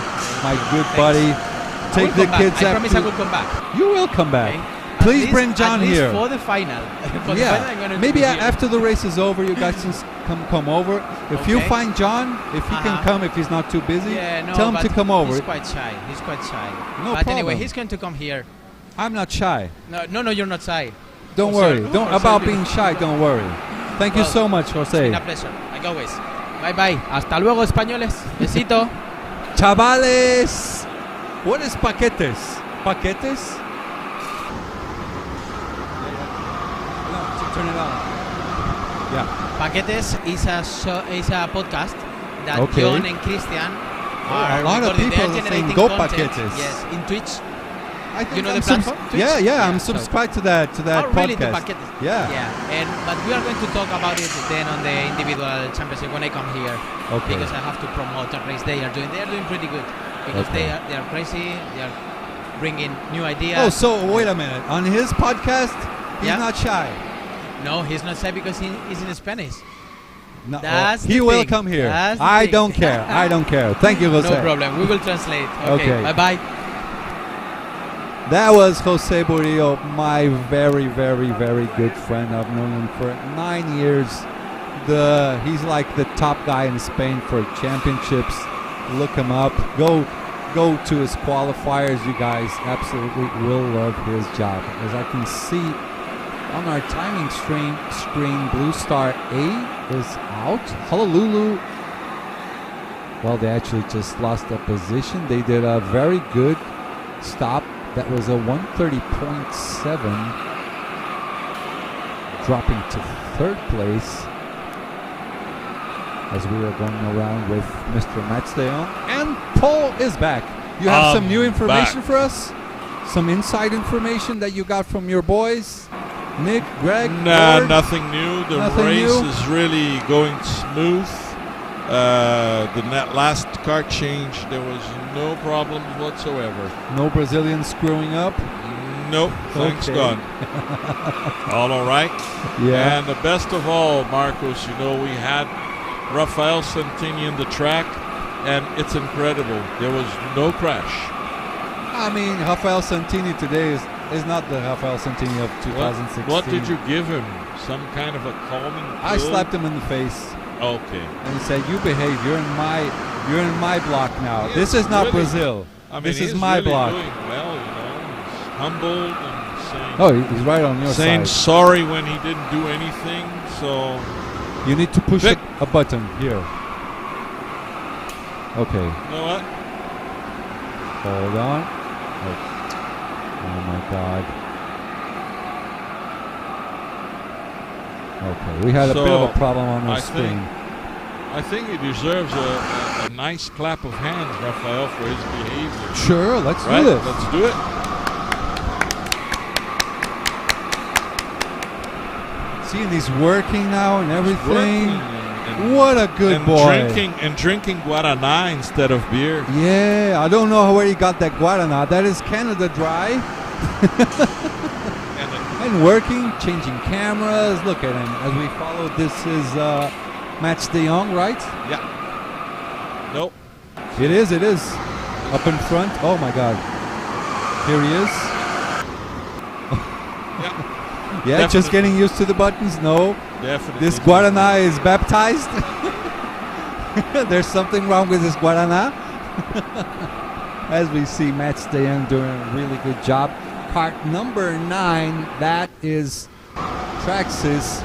my good Thanks. buddy. I Take will the come back. kids I up. promise I will come back. You will come back. Okay? Please bring John at least here. for the final. For the final, I'm gonna Maybe be here. after the race is over, you guys can come over. If you Okay. find John, if he can Uh-huh. come, if he's not too busy, Yeah, no, tell him but to come over. He's quite shy. He's quite shy. No but anyway, problem. he's going to come here. I'm not shy. No, you're not shy. Don't For worry. sure. Don't For about sure. being shy. Don't worry. Thank you Well, so much, It's Jose. been a pleasure, like always. Bye bye. Hasta luego, españoles. Besito. Chavales, what is paquetes? Paquetes? No, turn it on. Yeah. Paquetes is a podcast that Okay. John and Christian are a lot of recording. They are people are saying generating go content. Paquetes. Yes, in Twitch. I think You know I'm the platform? Twitch? Yeah, I'm So- subscribed to that Oh, podcast. really? The Paquetes. Yeah. Yeah. But we are going to talk about it then on the individual championship when I come here. Okay. Because I have to promote a race they are doing. They are doing pretty good because Okay. they are crazy. They are bringing new ideas. Oh, so wait a minute. On his podcast, he's Yeah. not shy. No, he's not shy because he's in Spanish. No, That's he the will thing. come here. That's the I thing. don't care. I don't care. Thank you, Jose. No problem. We will translate. Okay. Okay. Bye bye. That was Jose Burillo, my very, very, very good friend. I've known him for 9 years. He's like the top guy in Spain for championships. Look him up. Go to his qualifiers. You guys absolutely will love his job. As I can see on our timing screen, Blue Star A is out. Honolulu Well, they actually just lost a position. They did a very good stop. That was a 130.7, dropping to third place as we are going around with Mr. Matsudayon. And Paul is back. You have some new information for us? Some inside information that you got from your boys? Nick, Greg? Nah, Gord? nothing new. The Nothing race new? is really going smooth. Last kart change, there was no problems whatsoever. No Brazilians screwing up? Nope, thanks Okay. God. All right. Yeah. And the best of all, Marcos, we had Rafael Santini in the track, and it's incredible. There was no crash. I mean, Rafael Santini today is not the Rafael Santini of 2016. What did you give him? Some kind of a calming I pill? slapped him in the face Okay. and he said, "You behave. You're in my block now. He This is is not really- Brazil. I mean, This is he's my really block." doing well, He's humbled and saying, Oh, he's right on your saying side. sorry when he didn't do anything. So You need to push Vic. a button here. Okay, you know what? hold on. Oh my God. Okay, we had a bit of a So, problem on our I screen. I think he deserves a nice clap of hands, Rafael, for his behavior. Sure, let's Right? do this. Let's do it. See, he's working now and everything. And What a good boy. Drinking Guaraná instead of beer. Yeah, I don't know where he got that Guaraná. That is Canada Dry. And working, changing cameras. Look at him as we follow. This is Matsudayon, right? Yeah. Nope. It is. Up in front. Oh my God. Here he is. Yeah, just Definitely. getting used to the buttons. No, Definitely. this Guaraná is baptized. There's something wrong with this Guaraná. As we see Matsudayon doing a really good job. Kart number 9, that is Traxxas.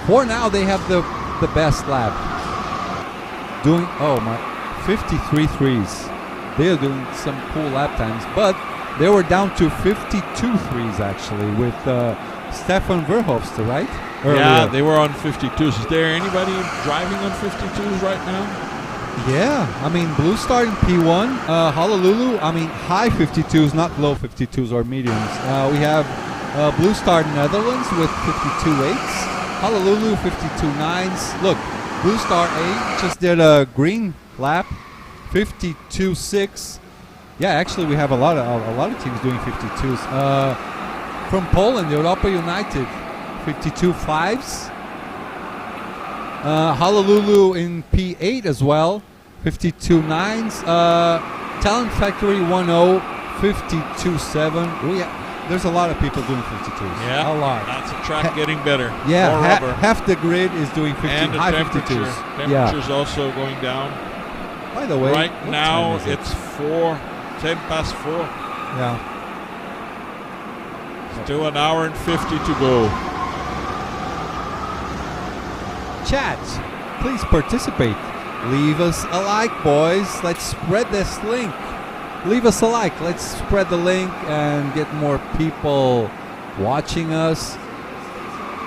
For now, they have the best lap. Doing, 53 threes. They are doing some cool lap times, but they were down to 52 threes actually with Stefan Verhofstadt, right? Yeah, Earlier. they were on 52s. Is there anybody driving on 52s right now? Yeah, I mean, Blue Star in P1, Honolulu, I mean, high 52s, not low 52s or mediums. We have Blue Star Netherlands with 52.8s, Honolulu 52.9s. Look, Blue Star 8 just did a green lap, 52.6. Yeah, actually, we have a lot of teams doing 52s. From Poland, Europa United, 52.5s. Honolulu in P8 as well, 52.9s. Talent Factory 1.0, 52.7. There's a lot of people doing 52s. Yeah, a lot. That's a track getting better. Yeah, More rubber. half the grid is doing 50, And the high temperature. 52s. Temperature's also going down. By the way, Right what now time is it? it's 10 past 4. Yeah. Still an hour and 50 to go. Chat, please participate. Leave us a like, boys. Let's spread this link. Leave us a like. Let's spread the link and get more people watching us.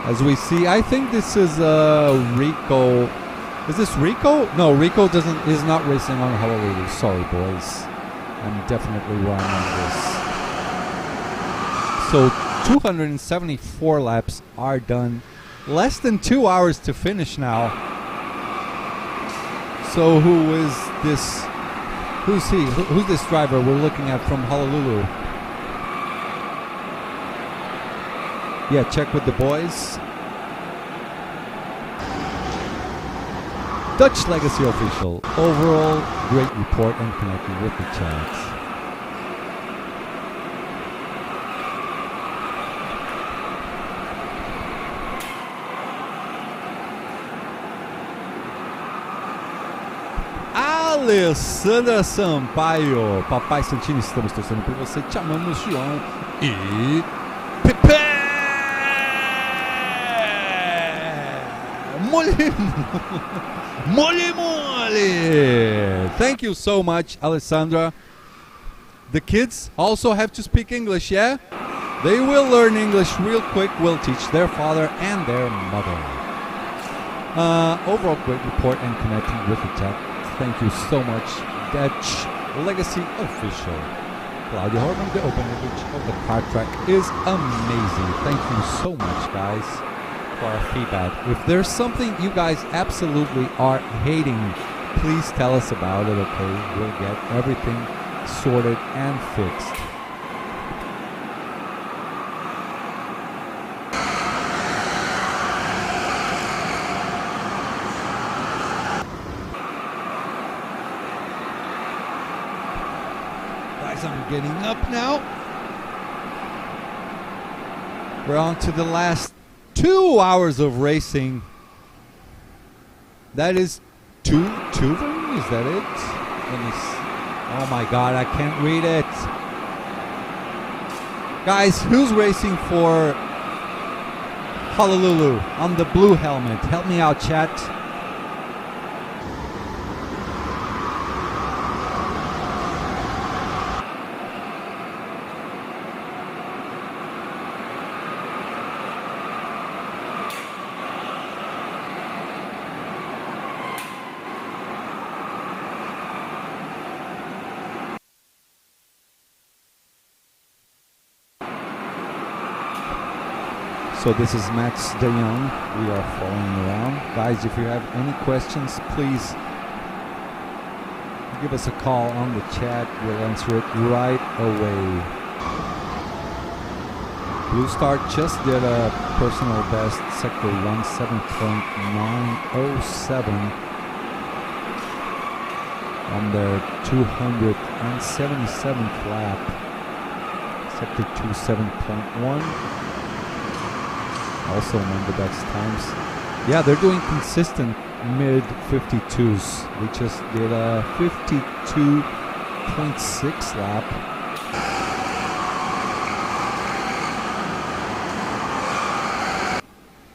As we see, I think this is Rico. Is this Rico? No, Rico is not racing on Honolulu. Sorry, boys. I'm definitely wrong on this. So 274 laps are done. Less than 2 hours to finish now. So who is this? Who's he? Who's this driver we're looking at from Honolulu? Yeah, check with the boys. Dutch Legacy Official. Overall, great report and connecting with the chat. Alessandra Sampaio. Papai Santini, estamos torcendo por você. Te amamos, João. E... Pepe! mole. Thank you so much, Alessandra. The kids also have to speak English, yeah? They will learn English real quick. We'll teach their father and their mother. Overall great report and connecting with the chat. Thank you so much, Dutch Legacy Official. Claudia Horman, the open image of the Kart track is amazing. Thank you so much, guys, for our feedback. If there's something you guys absolutely are hating, please tell us about it, okay? We'll get everything sorted and fixed. Guys, I'm getting up now. We're on to the last 2 hours of racing. That is Tuvalu, is that it? Let me see. Oh my god, I can't read it. Guys, who's racing for Honolulu on the blue helmet? Help me out, chat. So this is Max de Jong. We are following around. Guys, if you have any questions, please give us a call on the chat. We'll answer it right away. Blue Star just did a personal best, sector 17.907 on their 277th lap. Sector 27.1. Also among the best times. Yeah, they're doing consistent mid 52s. They just did a 52.6 lap.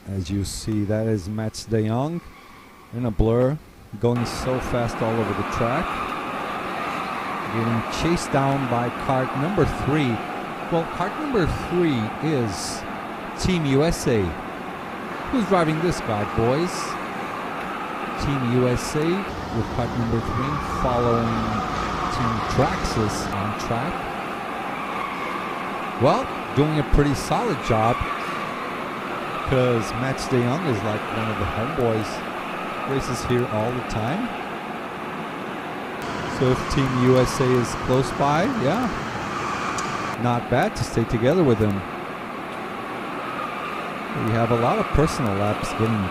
As you see, that is Mats de Jong in a blur, going so fast all over the track. Getting chased down by kart number 3. Well, kart number 3 is Team USA. Who's driving this guy, boys? Team USA with kart number 3 following Team Traxxas on track. Well, doing a pretty solid job because Mats de Jong is like one of the homeboys. Races here all the time. So if Team USA is close by, yeah, not bad to stay together with him. We have a lot of personal laps getting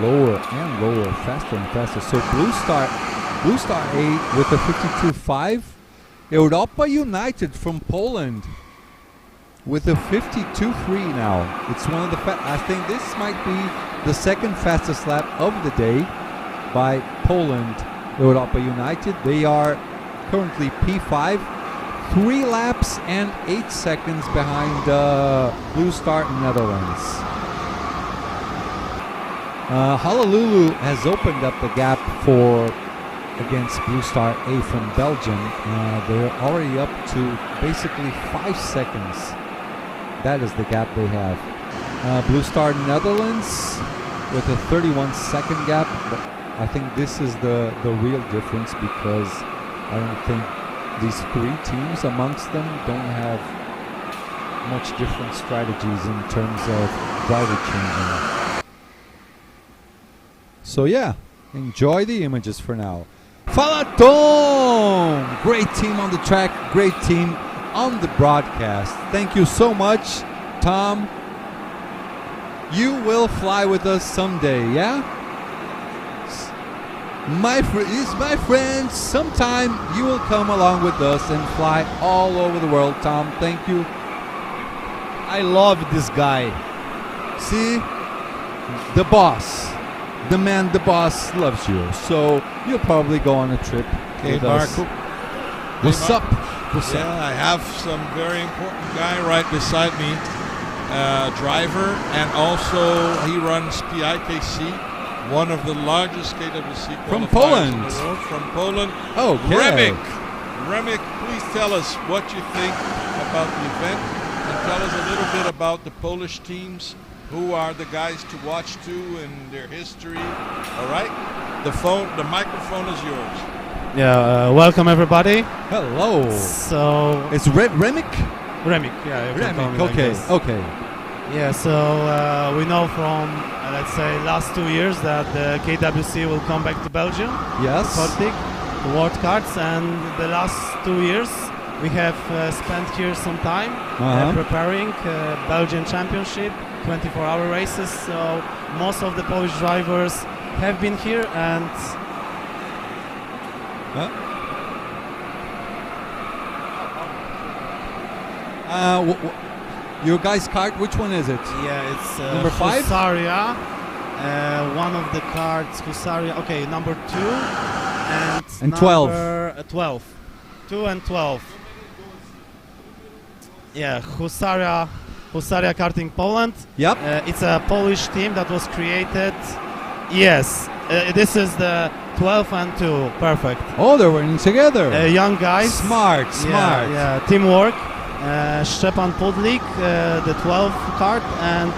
lower and lower, faster and faster. So Blue Star 8 with a 52.5. Europa United from Poland with a 52.3 now. It's one of the I think this might be the second fastest lap of the day by Poland. Europa United. They are currently P5. 3 laps and 8 seconds behind Blue Star Netherlands. Honolulu has opened up the gap against Blue Star A from Belgium. They're already up to basically 5 seconds. That is the gap they have. Blue Star Netherlands with a 31-second gap. But I think this is the real difference because I don't think these 3 teams amongst them don't have much different strategies in terms of driver changing. So yeah, enjoy the images for now. Fala Tom! Great team on the track, great team on the broadcast. Thank you so much, Tom. You will fly with us someday, yeah? My friends, sometime you will come along with us and fly all over the world, Tom. Thank you. I love this guy. See? The boss. The man, the boss loves you. So you'll probably go on a trip with us. What's up? What's up? I have some very important guy right beside me. driver, and also he runs PIKC, one of the largest KWC From qualifiers Poland. in the world. From Poland. Okay. Remick, please tell us what you think about the event, and tell us a little bit about the Polish teams. Who are the guys to watch to and their history? All right, the microphone is yours. Yeah, welcome everybody. Hello. So It's Remick? Remick, yeah, you can call me Remick, like okay, this. okay. Yeah, so we know from let's say last 2 years that the KWC will come back to Belgium, Yes. Kortrijk, the World Cards, and the last 2 years we have spent here some time preparing Belgian Championship, 24-hour races. So most of the Polish drivers have been here, and your guys' cart, which one is it? yeah, it's Number 5? Husaria, one of the cards Husaria. Okay, number 2 and 12. number 12. 2 and 12. Yeah, Husaria Karting Poland. Yep. It's a Polish team that was created. Yes, this is the 12 and 2. Perfect. Oh, they're running together. Young guys. Smart. Yeah, teamwork. Szczepan Pudlik, the 12 card, and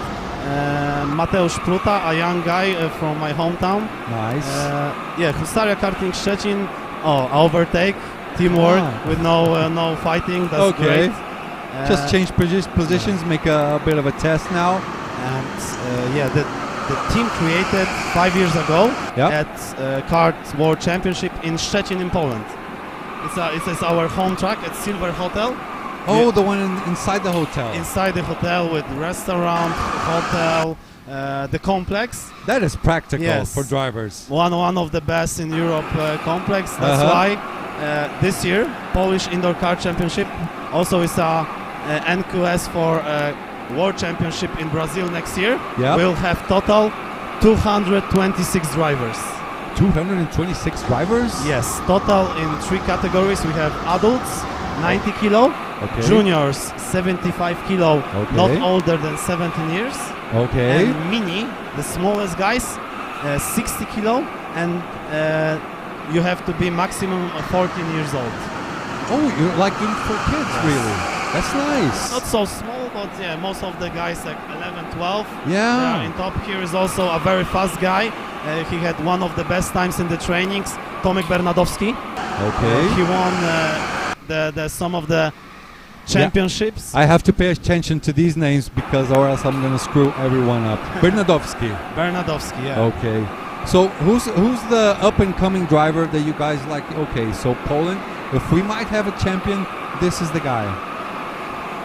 Mateusz Pruta, a young guy from my hometown. Nice. Yeah, Husaria Karting Szczecin. Oh, overtake, teamwork with no fighting. That's Okay. great. Just change positions, make a bit of a test now. And yeah, the team created 5 years ago at Kart World Championship in Szczecin in Poland. It's our home track at Silver Hotel. Oh, the one inside the hotel. Inside the hotel with restaurant, hotel, the complex. That is practical Yes. for drivers. One of the best in Europe complex. That's why this year Polish Indoor Kart Championship also is a NQS for World Championship in Brazil next year. Yep. We'll have total 226 drivers. 226 drivers? Yes, total in 3 categories. We have adults, 90 kilo, juniors, 75 kilo, not older than 17 years, Okay. and mini, the smallest guys, 60 kilo, and you have to be maximum 14 years old. Oh, you're like in for kids, really? That's nice. Not so small, but yeah, most of the guys like 11, 12. Yeah. In top here is also a very fast guy. He had one of the best times in the trainings, Tomek Bernadowski. Okay. He won some of the championships. I have to pay attention to these names because or else I'm going to screw everyone up. Bernadowski. Bernadowski, yeah. Okay. So who's the up-and-coming driver that you guys like? Okay, so Poland, if we might have a champion, this is the guy.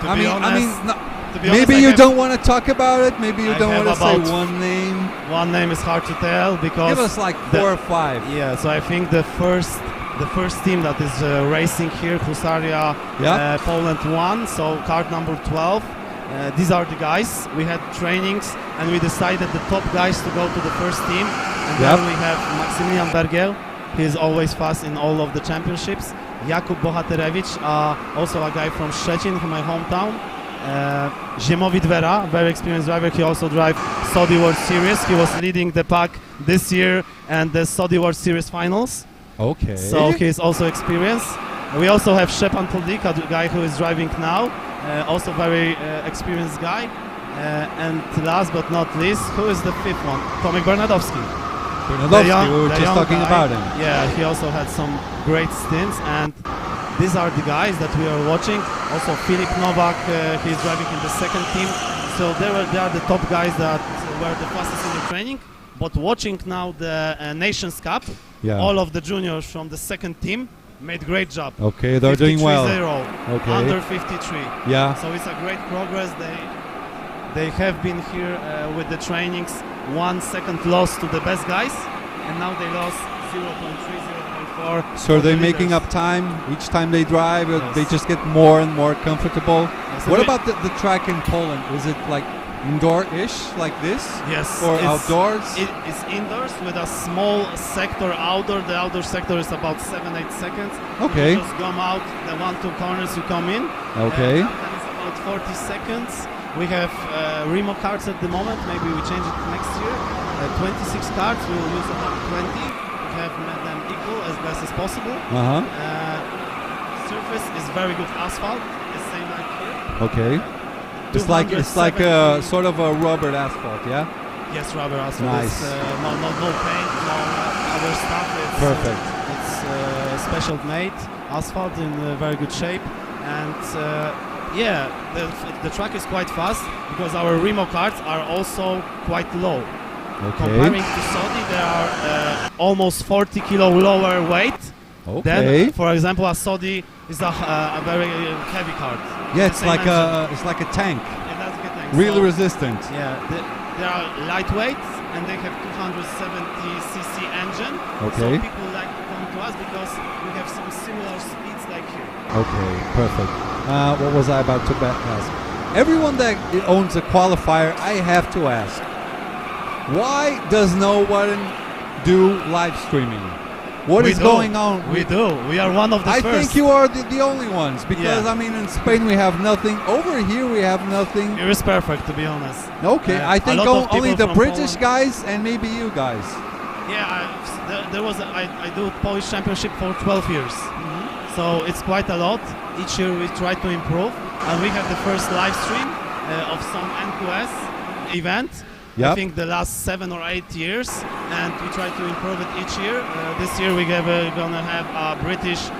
To be honest, maybe you don't want to talk about it. Maybe you I don't have want to say about one name. One name is hard to tell because Give us like 4 or 5. Yeah, so I think the first team that is racing here, Husaria Poland 1, so card number 12. These are the guys. We had trainings and we decided the top guys to go to the first team. And then we have Maksymilian Bergiel. He is always fast in all of the championships. Jakub Bohaterewicz, also a guy from Szczecin, from my hometown. Ziemowit Vera, very experienced driver. He also drives Saudi World Series. He was leading the pack this year and the Saudi World Series finals. Okay. So he is also experienced. We also have Szczepan Pudlik, a guy who is driving now. Also very experienced guy. And last but not least, who is the 5th one? Tomek Bernadowski. Bernadowski, we were just talking about him. Yeah, he also had some great stints, and these are the guys that we are watching. Also Filip Novak, he's driving in the second team. So they are the top guys that were the fastest in the training. But watching now the Nations Cup, all of the juniors from the second team made great job. Okay, they're doing well. 53-0, okay. Under 53. Yeah. So it's a great progress. They have been here with the trainings. 1 second loss to the best guys, and now they lost 0.3, 0.4. So they're making up time each time they drive. They just get more and more comfortable. So what about the track in Poland? Is it like indoor-ish like this? Yes. Or outdoors? It's indoors with a small sector outdoor. The outdoor sector is about 7-8 seconds. Okay. You just come out the 1-2 corners you come in. Okay. And it's about 40 seconds. We have Remo carts at the moment. Maybe we change it next year. 26 carts. We will use about 20. We have made them equal as best as possible. Surface is very good asphalt. The same like here. Okay. It's like a sort of a rubber asphalt, yeah? Yes, rubber asphalt. Nice. No paint, no other stuff. It's perfect. It's special made asphalt in very good shape, and the track is quite fast because our Remo carts are also quite low. Okay. Comparing to Saudi, they are almost 40 kilo lower weight. Okay. Then, for example, a Saudi is a very heavy cart. Yeah, it's like a tank. Yeah, that's a good tank. Really So, resistant. yeah, they are lightweight and they have 270cc engine. Okay. So people like to come to us because we have some similar speeds like here. Okay, perfect. What was I about to ask? Everyone that owns a qualifier, I have to ask, why does no one do live streaming? What is going on? We do. We are one of the I first. think you are the only ones because I mean in Spain we have nothing. Over here we have nothing. It is perfect, to be honest. Okay, I think a lot of only people the from British Poland. guys and maybe you guys. Yeah, there was I do Polish Championship for 12 years, so it's quite a lot. Each year we try to improve, and we have the first live stream of some NQS event. Yep. I think the last 7 or 8 years, and we try to improve it each year. This year we're gonna have a British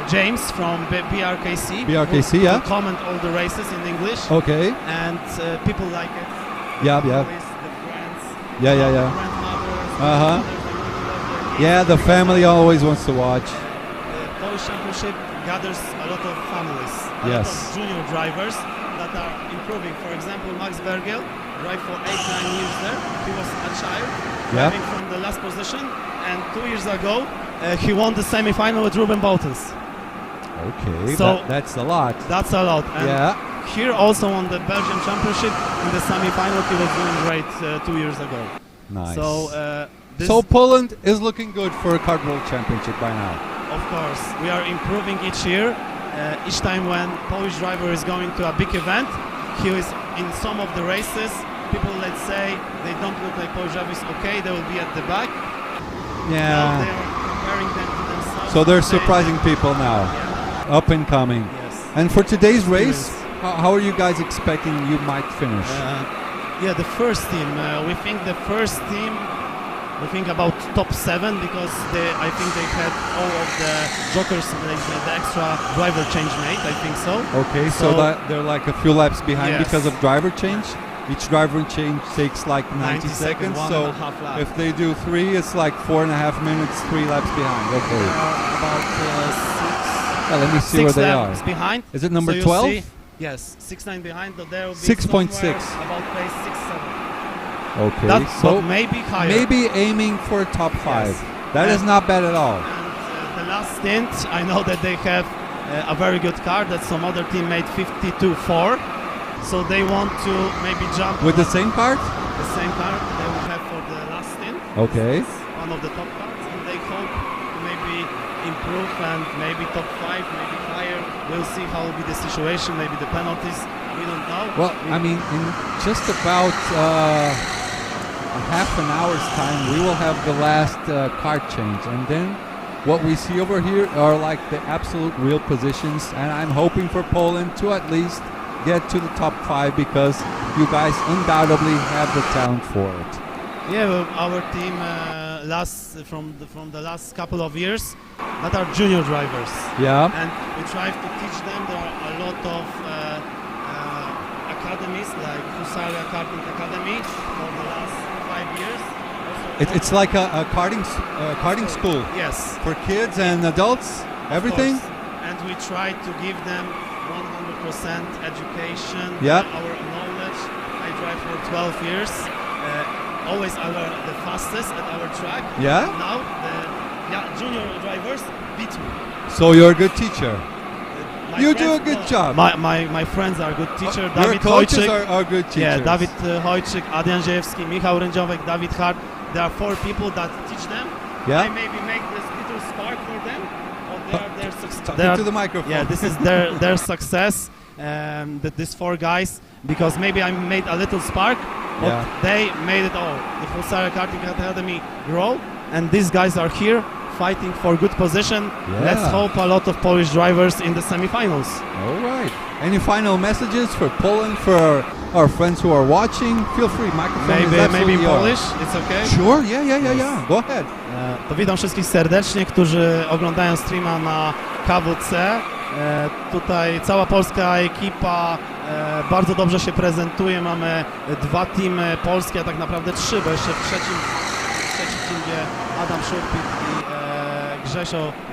James from BRKC. BRKC, who yeah. comment all the races in English. Okay. And people like it. Yeah. The friends. Yeah. Grandmothers. Yeah, the family always wants to watch. The Polish Championship gathers a lot of families, a lot Yes. of junior drivers that are improving. For example, Max Bergel drive for 8-9 years there. He was a child, driving from the last position, and 2 years ago he won the semi-final with Ruben Boutens. Okay, So that's a lot. That's a lot. And Yeah. here also on the Belgian Championship in the semi-final he was doing great 2 years ago. Nice. So Poland is looking good for a Kart World Championship by now. of course, we are improving each year. Each time when Polish driver is going to a big event, he is in some of the races. People, let's say, they don't look like Polish drivers. Okay, they will be at the back. Now they Yeah. are comparing them to themselves. So they're They- surprising people now, up and coming. Yes. And for today's race, how are you guys expecting you might finish? The first team. We think the first team. We think about top 7 because I think they had all of the jokers, the extra driver change made. I think so. Okay, so that they're like a few laps behind Yes. because of driver change. Each driver change takes like 90 seconds. one So and a half lap. if they do 3, it's like 4.5 minutes, 3 laps behind. Okay. About Let me see 6 where they are. laps behind. Is it number So you 12? see- Yes, 6-9 behind. But there will be 6.6. somewhere about place 6-7. Okay, That's so but maybe higher. maybe aiming for top 5. Yes. That is not bad at all. And the last stint, I know that they have a very good car that some other team made 52.4. So they want to maybe jump With the same cart? the same car they will have for the last stint. Okay. It's one of the top cars, and they hope to maybe improve and maybe top 5, maybe higher. We'll see how will be the situation, maybe the penalties. We don't know. Well, I mean, in just about half an hour's time, we will have the last cart change. And then what we see over here are like the absolute real positions. And I'm hoping for Poland to at least get to the top 5 because you guys undoubtedly have the talent for it. Yeah, well, our team from the last couple of years that are junior drivers. Yeah. And we try to teach them. There are a lot of academies like Husaria Karting Academy for the last 5 years. It's like a karting school Yes. for kids and adults, everything. Of course. And we try to give them 100% education. Yeah. Our knowledge. I drive for 12 years. Always the fastest at our track. Yeah? Now the junior drivers beat me. So you're a good teacher. My You do friends- a good no, job. My friends are good teacher. Your Dawid coaches Hojczyk. are good teachers. Yeah, Dawid Hojczyk, Adrian Ziewski, Michał Rędziowek, Dawid Hart. There are 4 people that teach them. Yeah. I maybe make this little spark for them. But they are their success. Talking to the microphone. Yeah, this is their success. these 4 guys, because maybe I made a little spark, but they made it all. The Husaria Karting Academy grow, and these guys are here fighting for good position. Let's hope a lot of Polish drivers in the semifinals. All right. Any final messages for Poland, for our friends who are watching? Feel free. Microphone is Maybe absolutely in yours. Polish, it's okay? Sure. Yeah. Go ahead. To witam wszystkich serdecznie, którzy oglądają streama na KWC. Tutaj cała polska ekipa bardzo dobrze się prezentuje. Mamy 2 teamy polskie, a tak naprawdę 3, bo jeszcze w trzeci team, gdzie Adam Szurpik i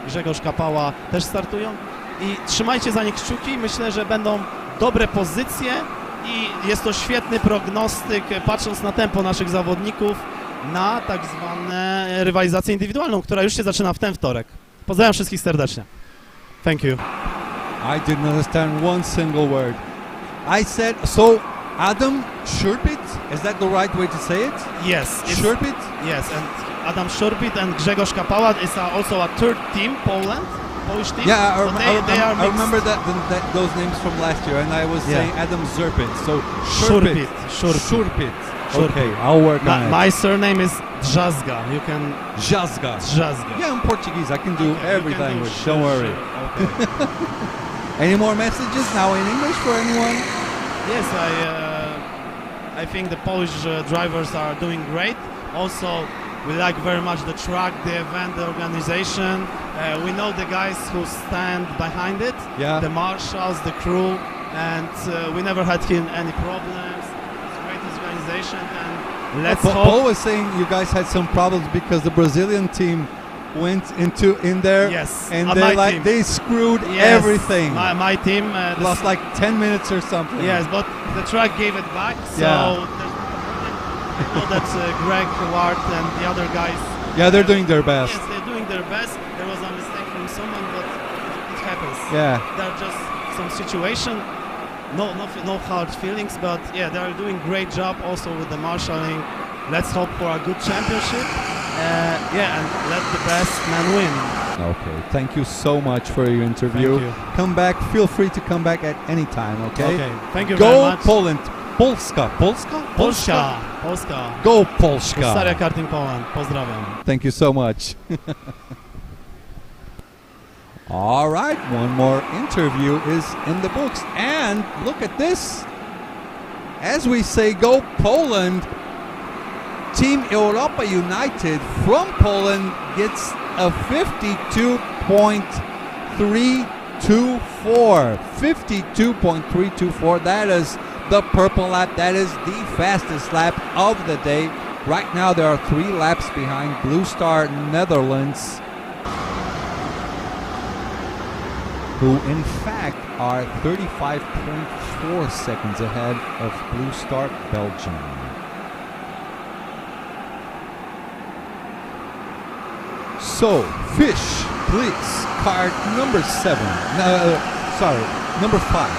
Grzegorz Kapała też startują. I trzymajcie za nich kciuki. Myślę, że będą dobre pozycje i jest to świetny prognostyk, patrząc na tempo naszych zawodników, na tak zwane rywalizację indywidualną, która już się zaczyna w ten wtorek. Pozdrawiam wszystkich serdecznie. Thank you. I didn't understand one single word. I said, so Adam Szurpit, is that the right way to say it? Yes. Szurpit? Yes, and Adam Szurpit and Grzegorz Kapała is also a third team, Polish team. Yeah, I remember those names from last year, and I was saying Adam Zurpit, so Szurpit. Okay, I'll work on it. My surname is Drzazga. You can... Drzazga. Yeah, I'm Portuguese. I can do every language. Don't worry. Okay. Any more messages now in English for anyone? Yes, I think the Polish drivers are doing great. Also, we like very much the track, the event, the organization. We know the guys who stand behind it, the marshals, the crew, and we never had any problems. It's a great organization, and let's hope. Paul was saying you guys had some problems because the Brazilian team went in there, and they screwed everything. My team lost like 10 minutes or something. Yes, but the track gave it back, so I know that Greg, Ward, and the other guys. Yeah, they're doing their best. Yes, they're doing their best. There was a mistake from someone, but it happens. Yeah. They're just some situation. No hard feelings, but yeah, they are doing great job also with the marshalling. Let's hope for a good championship. And let the best man win. Okay, thank you so much for your interview. Thank you. Come back. Feel free to come back at any time. Okay. Okay. Thank you very much. Go Poland. Polska. Go Polska. Husaria Karting Poland. Pozdrawiam. Thank you so much. All right, one more interview is in the books. And look at this. As we say, go Poland, Team Europa United from Poland gets a 52.324. 52.324. That is the purple lap. That is the fastest lap of the day. Right now there are 3 laps behind Blue Star Netherlands, who in fact are 35.4 seconds ahead of Blue Star Belgium. So, Fish, please, card number 7. Number 5.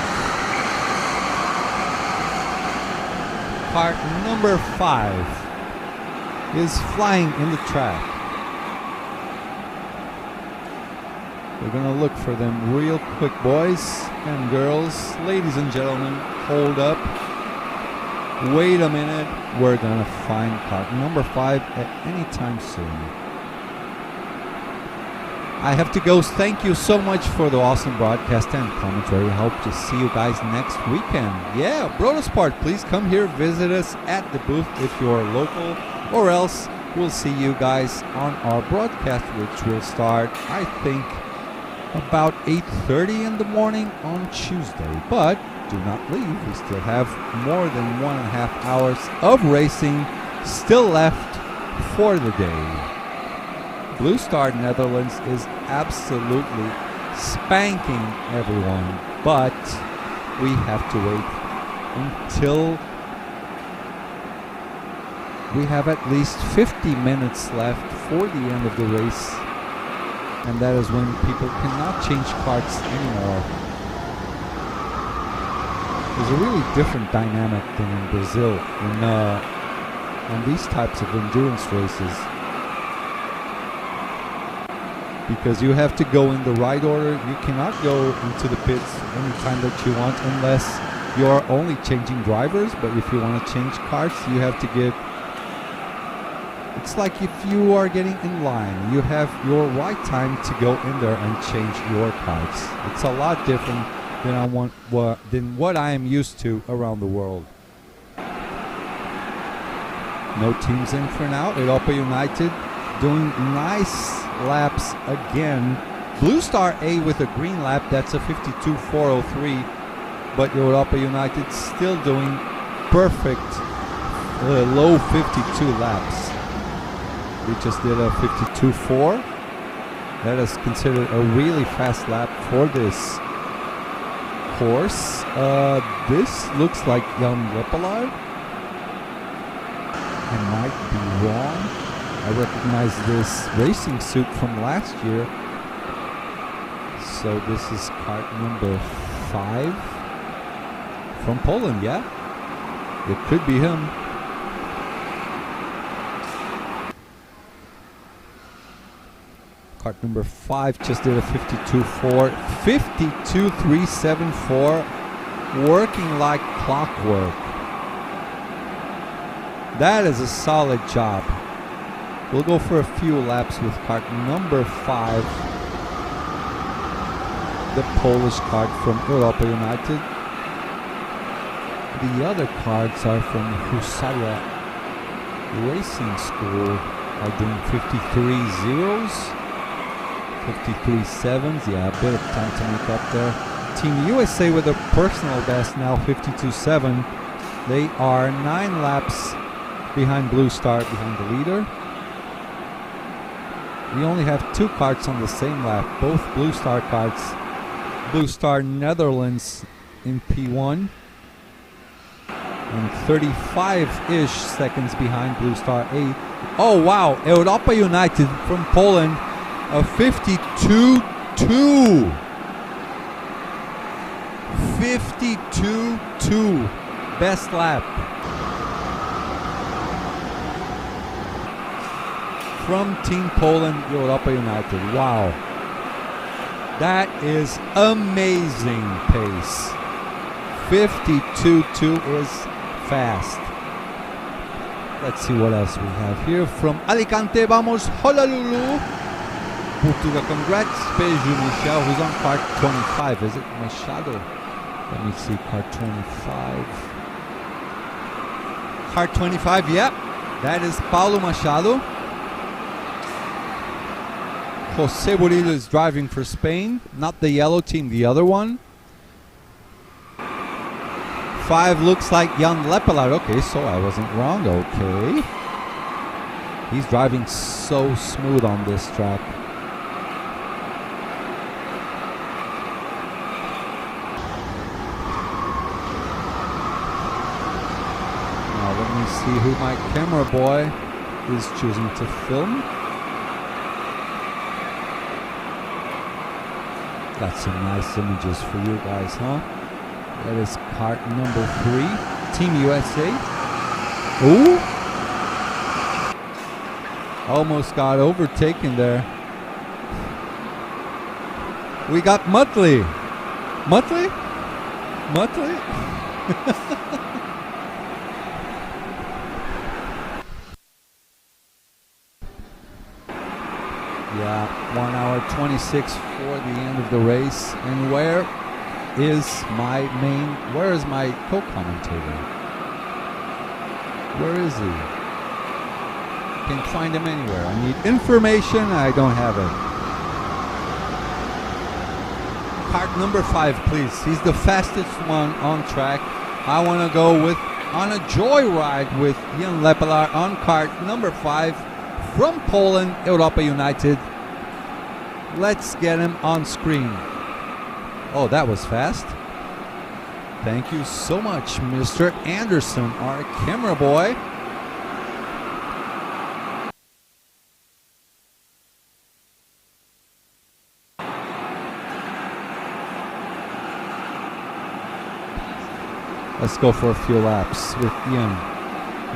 Card number 5 is flying in the track. We're gonna look for them real quick, boys and girls. Ladies and gentlemen, hold up. Wait a minute. We're gonna find card number 5 at any time soon. I have to go. Thank you so much for the awesome broadcast and commentary. I hope to see you guys next weekend. Yeah, Brodersport, please come here, visit us at the booth if you're local, or else we'll see you guys on our broadcast, which will start, I think, about 8:30 in the morning on Tuesday. But do not leave. We still have more than 1.5 hours of racing still left for the day. Blue Star Netherlands is absolutely spanking everyone, but we have to wait until we have at least 50 minutes left for the end of the race, and that is when people cannot change carts anymore. There's a really different dynamic than in Brazil on these types of endurance races. because you have to go in the right order. You cannot go into the pits anytime that you want unless you are only changing drivers. But if you want to change karts, you have to get... It's like if you are getting in line, you have your right time to go in there and change your karts. It's a lot different than what I am used to around the world. No teams in for now. Europa United doing nice laps again. Blue Star A with a green lap, that's a 52.403. But Europa United still doing perfect low 52 laps. We just did a 52.4. That is considered a really fast lap for this course. This looks like Jan Lepelaar. I might be wrong. I recognize this racing suit from last year. So this is kart number 5 from Poland, yeah? It could be him. Kart number 5 just did a 52.4, 52.374, working like clockwork. That is a solid job. We'll go for a few laps with kart number 5, the Polish kart from Europa United. The other karts are from Husaria Racing School, are doing 53 zeros, 53 sevens, yeah, a bit of time to make up there. Team USA with a personal best now, 52.7. They are 9 laps behind Blue Star, behind the leader. We only have 2 karts on the same lap, both Blue Star karts. Blue Star Netherlands in P1 and 35-ish seconds behind Blue Star A. Oh wow, Europa United from Poland, a 52.2. 52.2, best lap. From Team Poland, Europa United. Wow. That is amazing pace. 52.2 is fast. Let's see what else we have here. From Alicante, vamos, Honolulu. Portugal, congrats. Beijo, Michel, who's on kart 25. Is it Machado? Let me see, kart 25. Kart 25, yep. That is Paulo Machado. Jose Murillo is driving for Spain, not the yellow team, the other one. 5 looks like Jan Lepelaar. Okay, so I wasn't wrong. Okay. He's driving so smooth on this track. Now let me see who my camera boy is choosing to film. Got some nice images for you guys, huh? That is kart number 3, Team USA. Ooh! Almost got overtaken there. We got Muttley. Muttley? Muttley? Yeah, 1 hour 26 for the end of the race. And where is my co-commentator? Where is he? Can't find him anywhere. I need information, I don't have it. Kart number 5, please. He's the fastest one on track. I want to go on a joyride with Jan Lepelaar on kart number 5 from Poland, Europa United. Let's get him on screen. Oh, that was fast. Thank you so much, Mr. Anderson, our camera boy. Let's go for a few laps with Ian.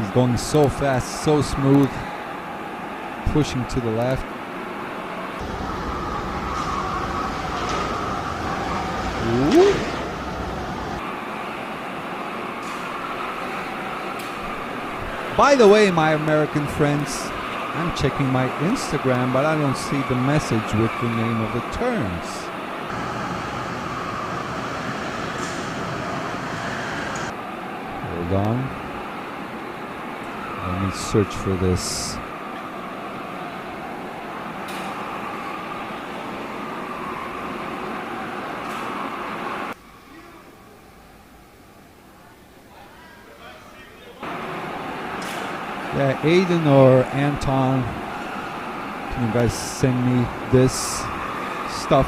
He's going so fast, so smooth, pushing to the left. By the way, my American friends, I'm checking my Instagram, but I don't see the message with the name of the turns. Hold on. Let me search for this. Yeah, Aiden or Anton, can you guys send me this stuff?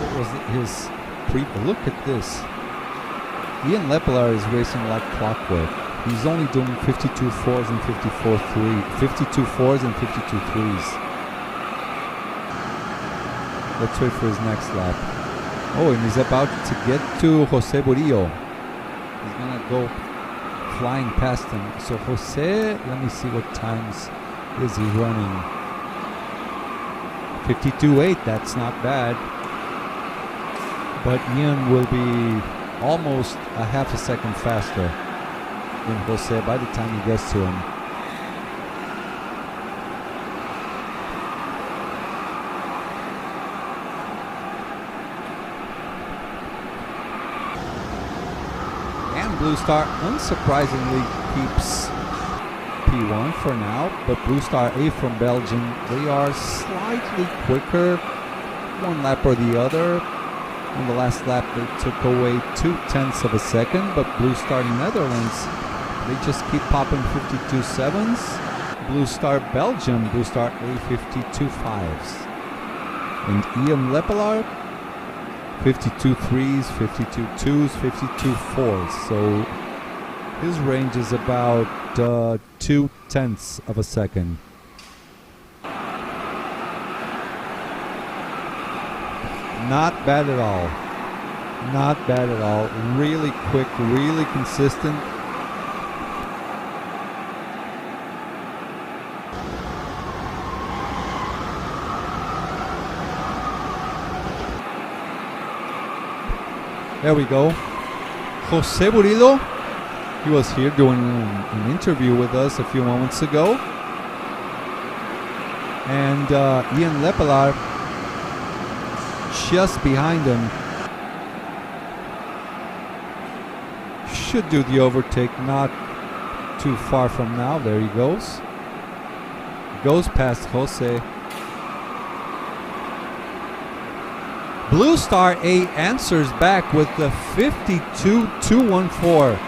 What was his look at this. Ian Lepelaar is racing like clockwork. He's only doing 52 fours and 54 52 fours and 52 threes. Let's wait for his next lap. Oh, and he's about to get to Jose Burillo. He's gonna go flying past him. So Jose, let me see what times is he running. 52.8, that's not bad. But Ian will be almost a half a second faster than Jose by the time he gets to him. Blue Star unsurprisingly keeps P1 for now, but Blue Star A from Belgium, they are slightly quicker, one lap or the other. On the last lap they took away 0.2 of a second, but Blue Star Netherlands, they just keep popping 52.7s. Blue Star Belgium, Blue Star A 52.5s. And Ian Lepelaar, 52 threes, 52 twos, 52 fours. So his range is about 0.2 of a second. Not bad at all. Not bad at all. Really quick, really consistent. There we go. Jose Burillo, he was here doing an interview with us a few moments ago. And Ian Lepelaar just behind him. Should do the overtake not too far from now. There he goes. Goes past Jose. Blue Star A answers back with the 52.214.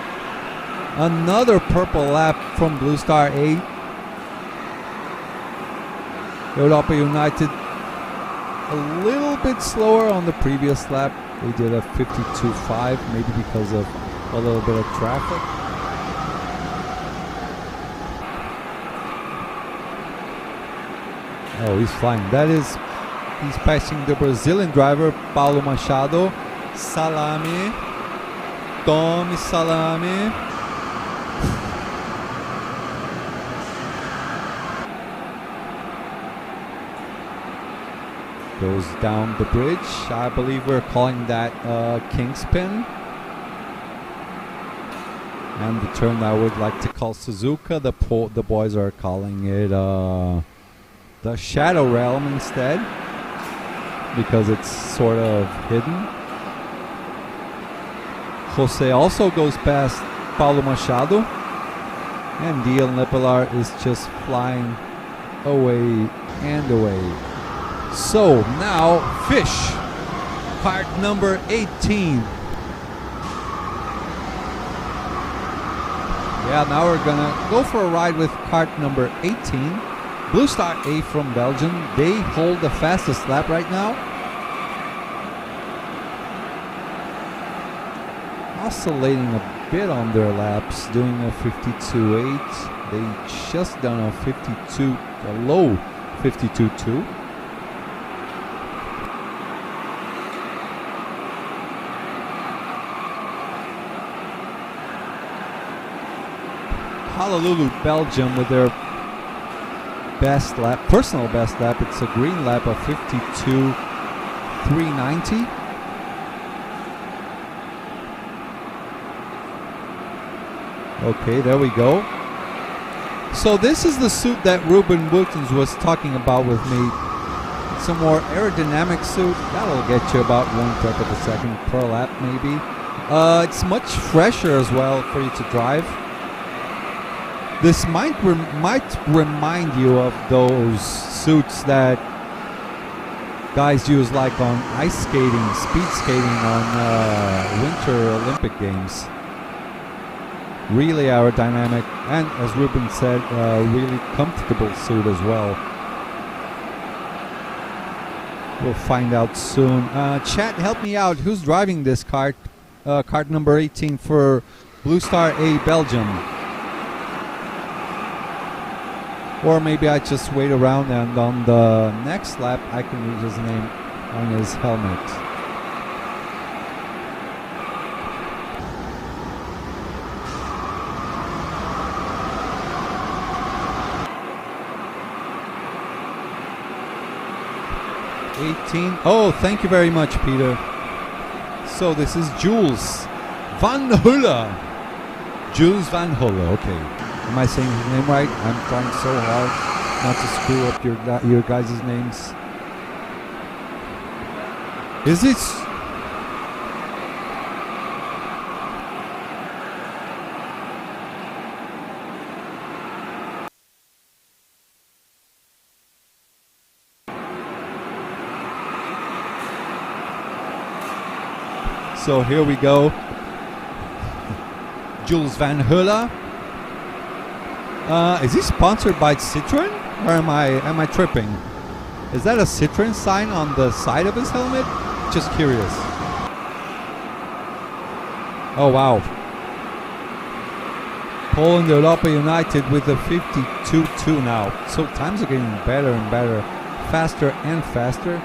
Another purple lap from Blue Star A. Europa United a little bit slower on the previous lap. They did a 52.5, maybe because of a little bit of traffic. Oh, he's flying. He's passing the Brazilian driver, Paulo Machado. Salame. Tome salame. Goes down the bridge. I believe we're calling that Kingspin. And the turn I would like to call Suzuka. The boys are calling it the Shadow Realm instead, because it's sort of hidden. Jose also goes past Paulo Machado, and Ian Lepelaar is just flying away and away. So now Fish, kart number 18. Yeah, now we're gonna go for a ride with kart number 18. Blue Star A from Belgium, they hold the fastest lap right now. Oscillating a bit on their laps, doing a 52.8. They just done a 52, a low 52.2. Honolulu, Belgium, with their best lap, personal best lap. It's a green lap of 52.390. Okay, there we go. So this is the suit that Ruben Wilkins was talking about with me. It's a more aerodynamic suit. That'll get you about 1/3 of a second per lap, maybe. It's much fresher as well for you to drive. This might remind you of those suits that guys use like on ice skating, speed skating on Winter Olympic Games. Really aerodynamic, and as Ruben said, really comfortable suit as well. We'll find out soon. Chat, help me out. Who's driving this kart? Kart number 18 for Blue Star A Belgium. Or maybe I just wait around and on the next lap I can read his name on his helmet. Oh, thank you very much, Peter. So this is Jules Van Hulle. Jules Van Hulle, okay. Am I saying his name right? I'm trying so hard not to screw up your guys' names. Is it? So here we go. Jules Van Hulle. Is he sponsored by Citroen, or am I tripping? Is that a Citroen sign on the side of his helmet? Just curious. Oh wow. Poland Europa United with a 52.2 now. So times are getting better and better, faster and faster.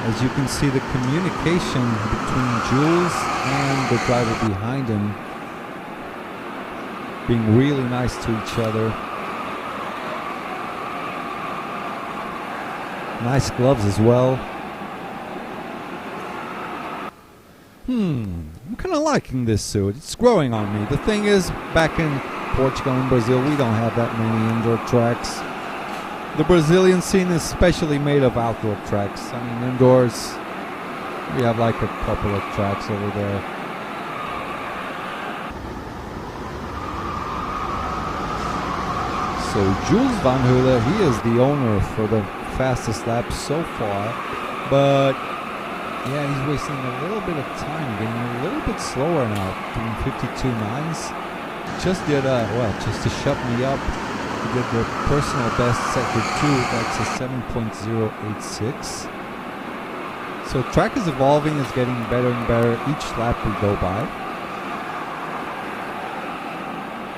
As you can see, the communication between Jules and the driver behind him being really nice to each other. Nice gloves as well. I'm kind of liking this suit. It's growing on me. The thing is, back in Portugal and Brazil, we don't have that many indoor tracks. The Brazilian scene is especially made of outdoor tracks. I mean, indoors, we have like a couple of tracks over there. So Jules Van Hulle, he is the owner for the fastest lap so far, but yeah, he's wasting a little bit of time, getting a little bit slower now, doing 52.9s. Just did just to shut me up, he did the personal best sector 2, that's a 7.086. So track is evolving, it's getting better and better each lap we go by.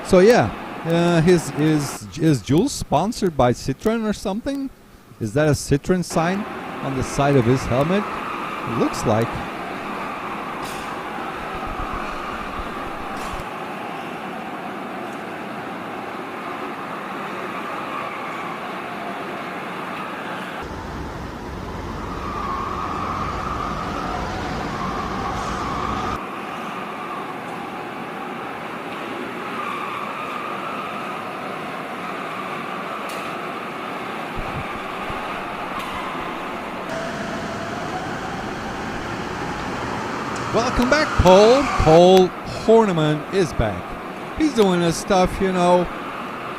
So yeah, is Jules sponsored by Citroen or something? Is that a Citroen sign on the side of his helmet? It looks like. Welcome back, Paul. Paul Horniman is back. He's doing his stuff, you know,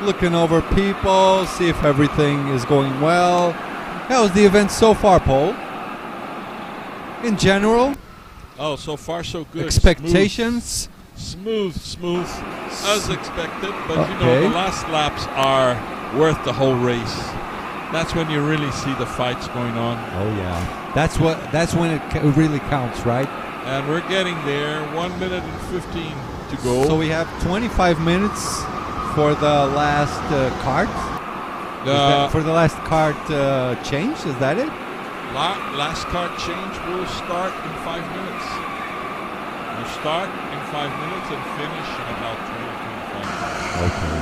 looking over people, see if everything is going well. How was the event so far, Paul? In general? Oh, so far so good. Expectations? Smooth, as expected. But you know, the last laps are worth the whole race. That's when you really see the fights going on. Oh yeah, that's when it really counts, right? And we're getting there. 1 minute and 15 to go. So we have 25 minutes for the last kart. For the last kart change, is that it? Last kart change will start in 5 minutes. You start in 5 minutes and finish in about 20, 25 minutes. Okay.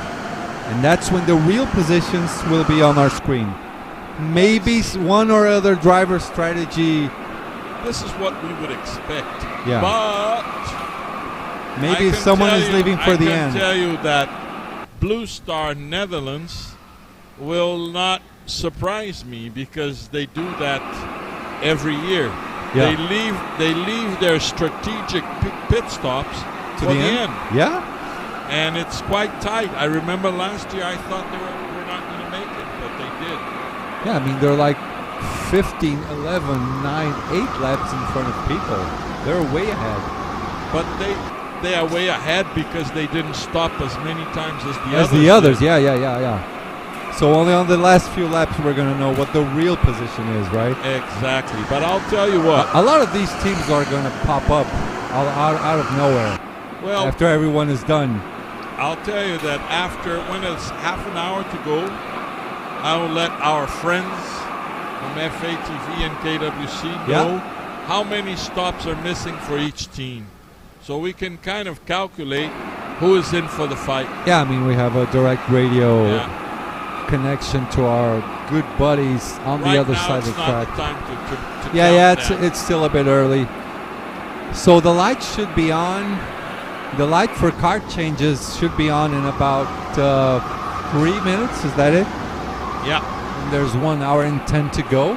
And that's when the real positions will be on our screen. Maybe one or other driver strategy. This is what we would expect. Yeah. But maybe someone is leaving for the end. I can tell you that Blue Star Netherlands will not surprise me because they do that every year. Yeah. They leave their strategic pit stops To for the the end? end. Yeah? And it's quite tight. I remember last year I thought they were not going to make it, but they did. Yeah, I mean, they're like 15, 11, 9, 8 laps in front of people. They're way ahead. But they are way ahead because they didn't stop as many times as the As others. the others, did. yeah. So only on the last few laps we're going to know what the real position is, right? Exactly. But I'll tell you what. A lot of these teams are going to pop up out of nowhere Well, after everyone is done. I'll tell you that when it's half an hour to go, I will let our friends from FATV and KWC know how many stops are missing for each team. So we can kind of calculate who is in for the fight. Yeah, I mean, we have a direct radio connection to our good buddies on the other side of the track. Right now, it's not the time to Yeah, count that. it's still a bit early. So the light should be on. The light for kart changes should be on in about 3 minutes. Is that it? Yeah. And there's 1 hour and 10 to go.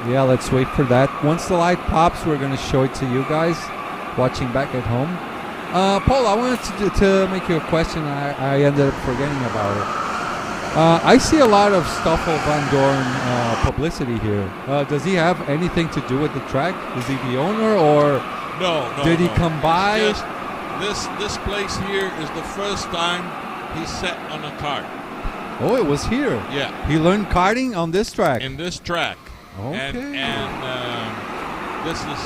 Yeah, let's wait for that. Once the light pops, we're going to show it to you guys watching back at home. Paul, I wanted to make you a question. I ended up forgetting about it. I see a lot of Stoffel Van Dorn publicity here. Does he have anything to do with the track? Is he the owner, or did he come by? This place here is the first time he sat on a kart. Oh, it was here. Yeah. He learned karting on this track. In this track. Okay. And this is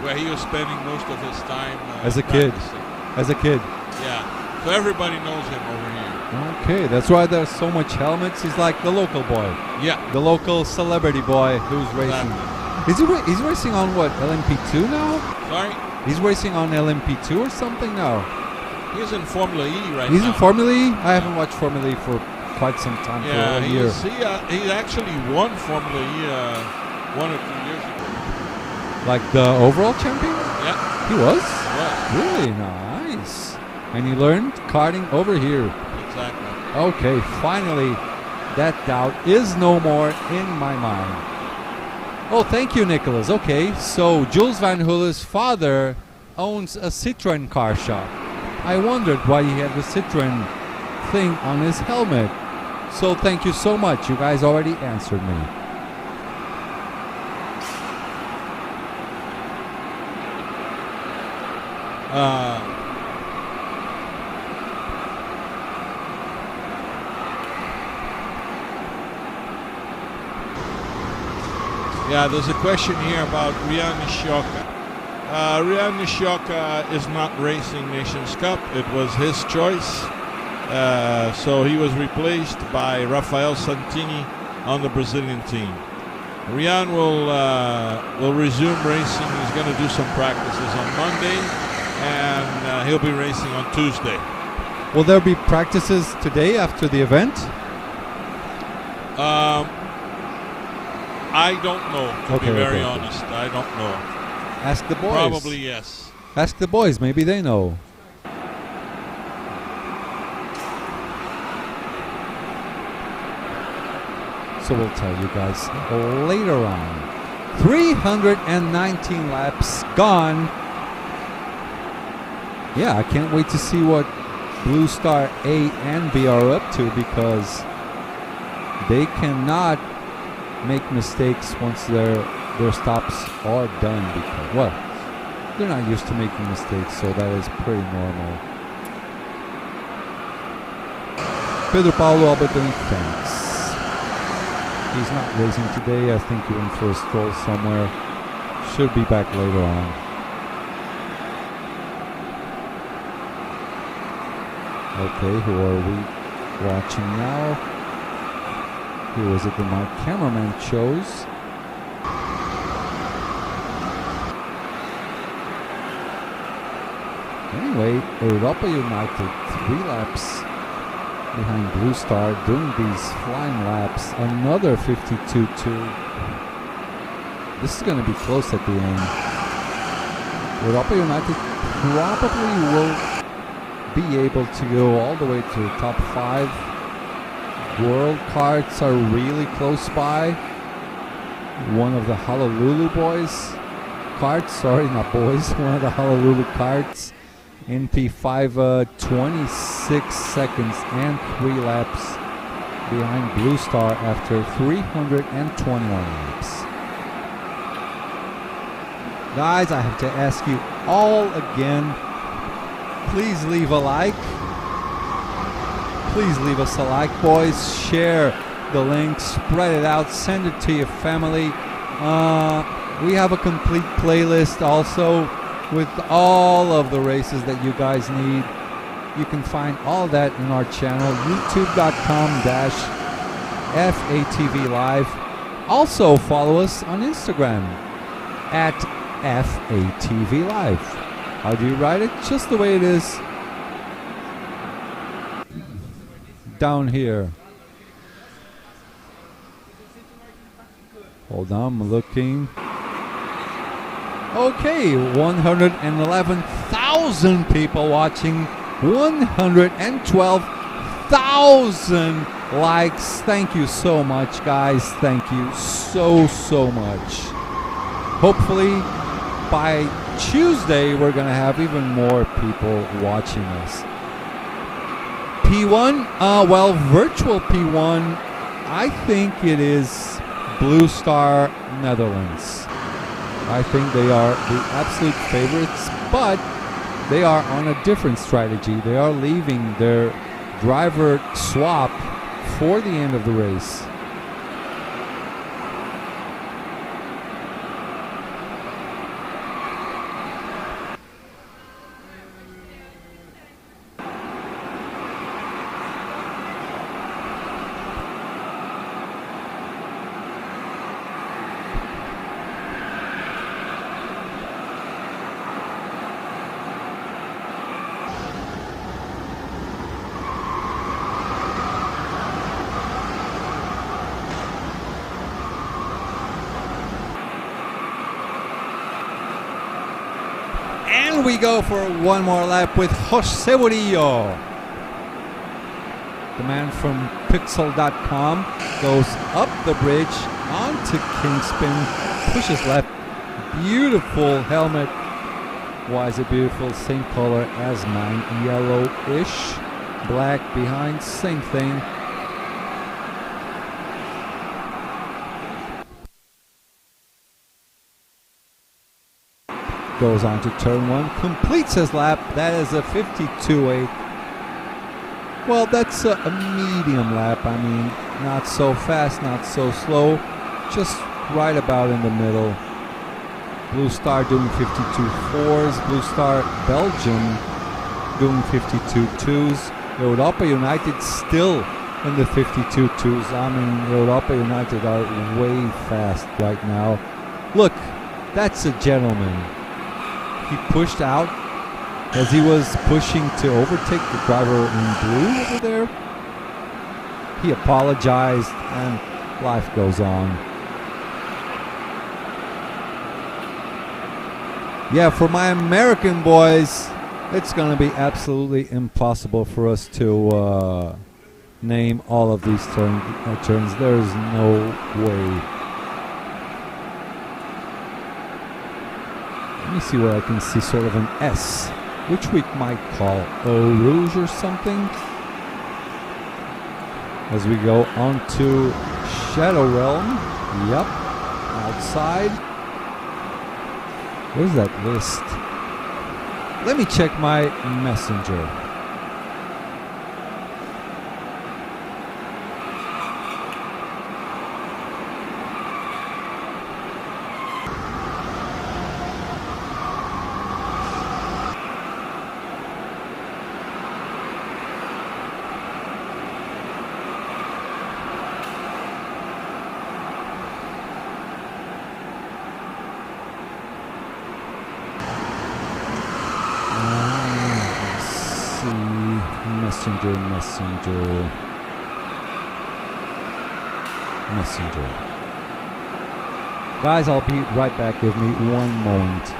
where he was spending most of his time As a kid. practicing. Yeah. So everybody knows him over here. Okay, that's why there's so much helmets. He's like the local boy. Yeah. The local celebrity boy who's racing. He's racing on what, LMP2 now? Sorry? He's racing on LMP2 or something now? He's in Formula E right now. He's in Formula E? I haven't watched Formula E for quite some time. Yeah, for a he year. actually won Formula E 1 or 2 years ago. Like the overall champion? Yeah. He was? Yeah. Really nice. And he learned karting over here. Exactly. Okay, finally, that doubt is no more in my mind. Oh, thank you, Nicholas. Okay, so Jules Van Hulle's father owns a Citroën car shop. I wondered why he had the Citroën thing on his helmet. So thank you so much. You guys already answered me. Yeah, there's a question here about Rian Nishioka. Rian Nishioka is not racing Nations Cup. It was his choice. So he was replaced by Rafael Santini on the Brazilian team. Rian will resume racing. He's going to do some practices on Monday, and he'll be racing on Tuesday. Will there be practices today after the event? I don't know, to be very honest. I don't know. Ask the boys. Probably yes. Ask the boys. Maybe they know. So we'll tell you guys later on. 319 laps gone. Yeah, I can't wait to see what Blue Star A and B are up to, because they cannot make mistakes once their stops are done, because, well, they're not used to making mistakes, so that is pretty normal. Pedro Paulo Albertoni, thanks. He's not racing today. I think he went for a stroll somewhere. Should be back later on. Okay, who are we watching now? Who is it that my cameraman chose? Anyway, Europa United 3 laps behind Blue Star, doing these flying laps. Another 52.2. This is going to be close at the end. Europa United probably will be able to go all the way to the top 5. World Karts are really close by. One of the Honolulu boys karts, sorry, not boys, one of the Honolulu karts in P5, 26 seconds and 3 laps behind Blue Star after 321 laps. Guys, I have to ask you all again, please leave a like. Please leave us a like, boys. Share the link, spread it out, send it to your family. We have a complete playlist also with all of the races that you guys need. You can find all that in our channel, youtube.com/FATV Live. Also follow us on Instagram at FATV Live. How do you write it? Just the way it is. Down here. Hold on, I'm looking. Okay, 111,000 people watching. 112,000 likes. Thank you so much, guys. Thank you so much. Hopefully, by Tuesday, we're going to have even more people watching us. P1, well, virtual P1, I think it is Blue Star Netherlands. I think they are the absolute favorites, but they are on a different strategy. They are leaving their driver swap for the end of the race. And we go for one more lap with Jose Murillo. The man from Pixel.com goes up the bridge onto Kingspin, pushes left. Beautiful helmet. Why is it beautiful? Same color as mine, yellowish. Black behind, same thing. Goes on to turn 1, completes his lap. That is a 52.8. Well, that's a medium lap. I mean, not so fast, not so slow. Just right about in the middle. Blue Star doing 52.4s. Blue Star Belgium doing 52.2s. Europa United still in the 52.2s. I mean, Europa United are way fast right now. Look, that's a gentleman. He pushed out as he was pushing to overtake the driver in blue over there. He apologized and life goes on. Yeah, for my American boys, it's going to be absolutely impossible for us to name all of these turns. There's no way. Let me see where I can see sort of an S, which we might call Eau Rouge or something. As we go on to Shadow Realm. Yep, outside. Where's that list? Let me check my messenger. Messenger. Guys, I'll be right back. Give me one moment.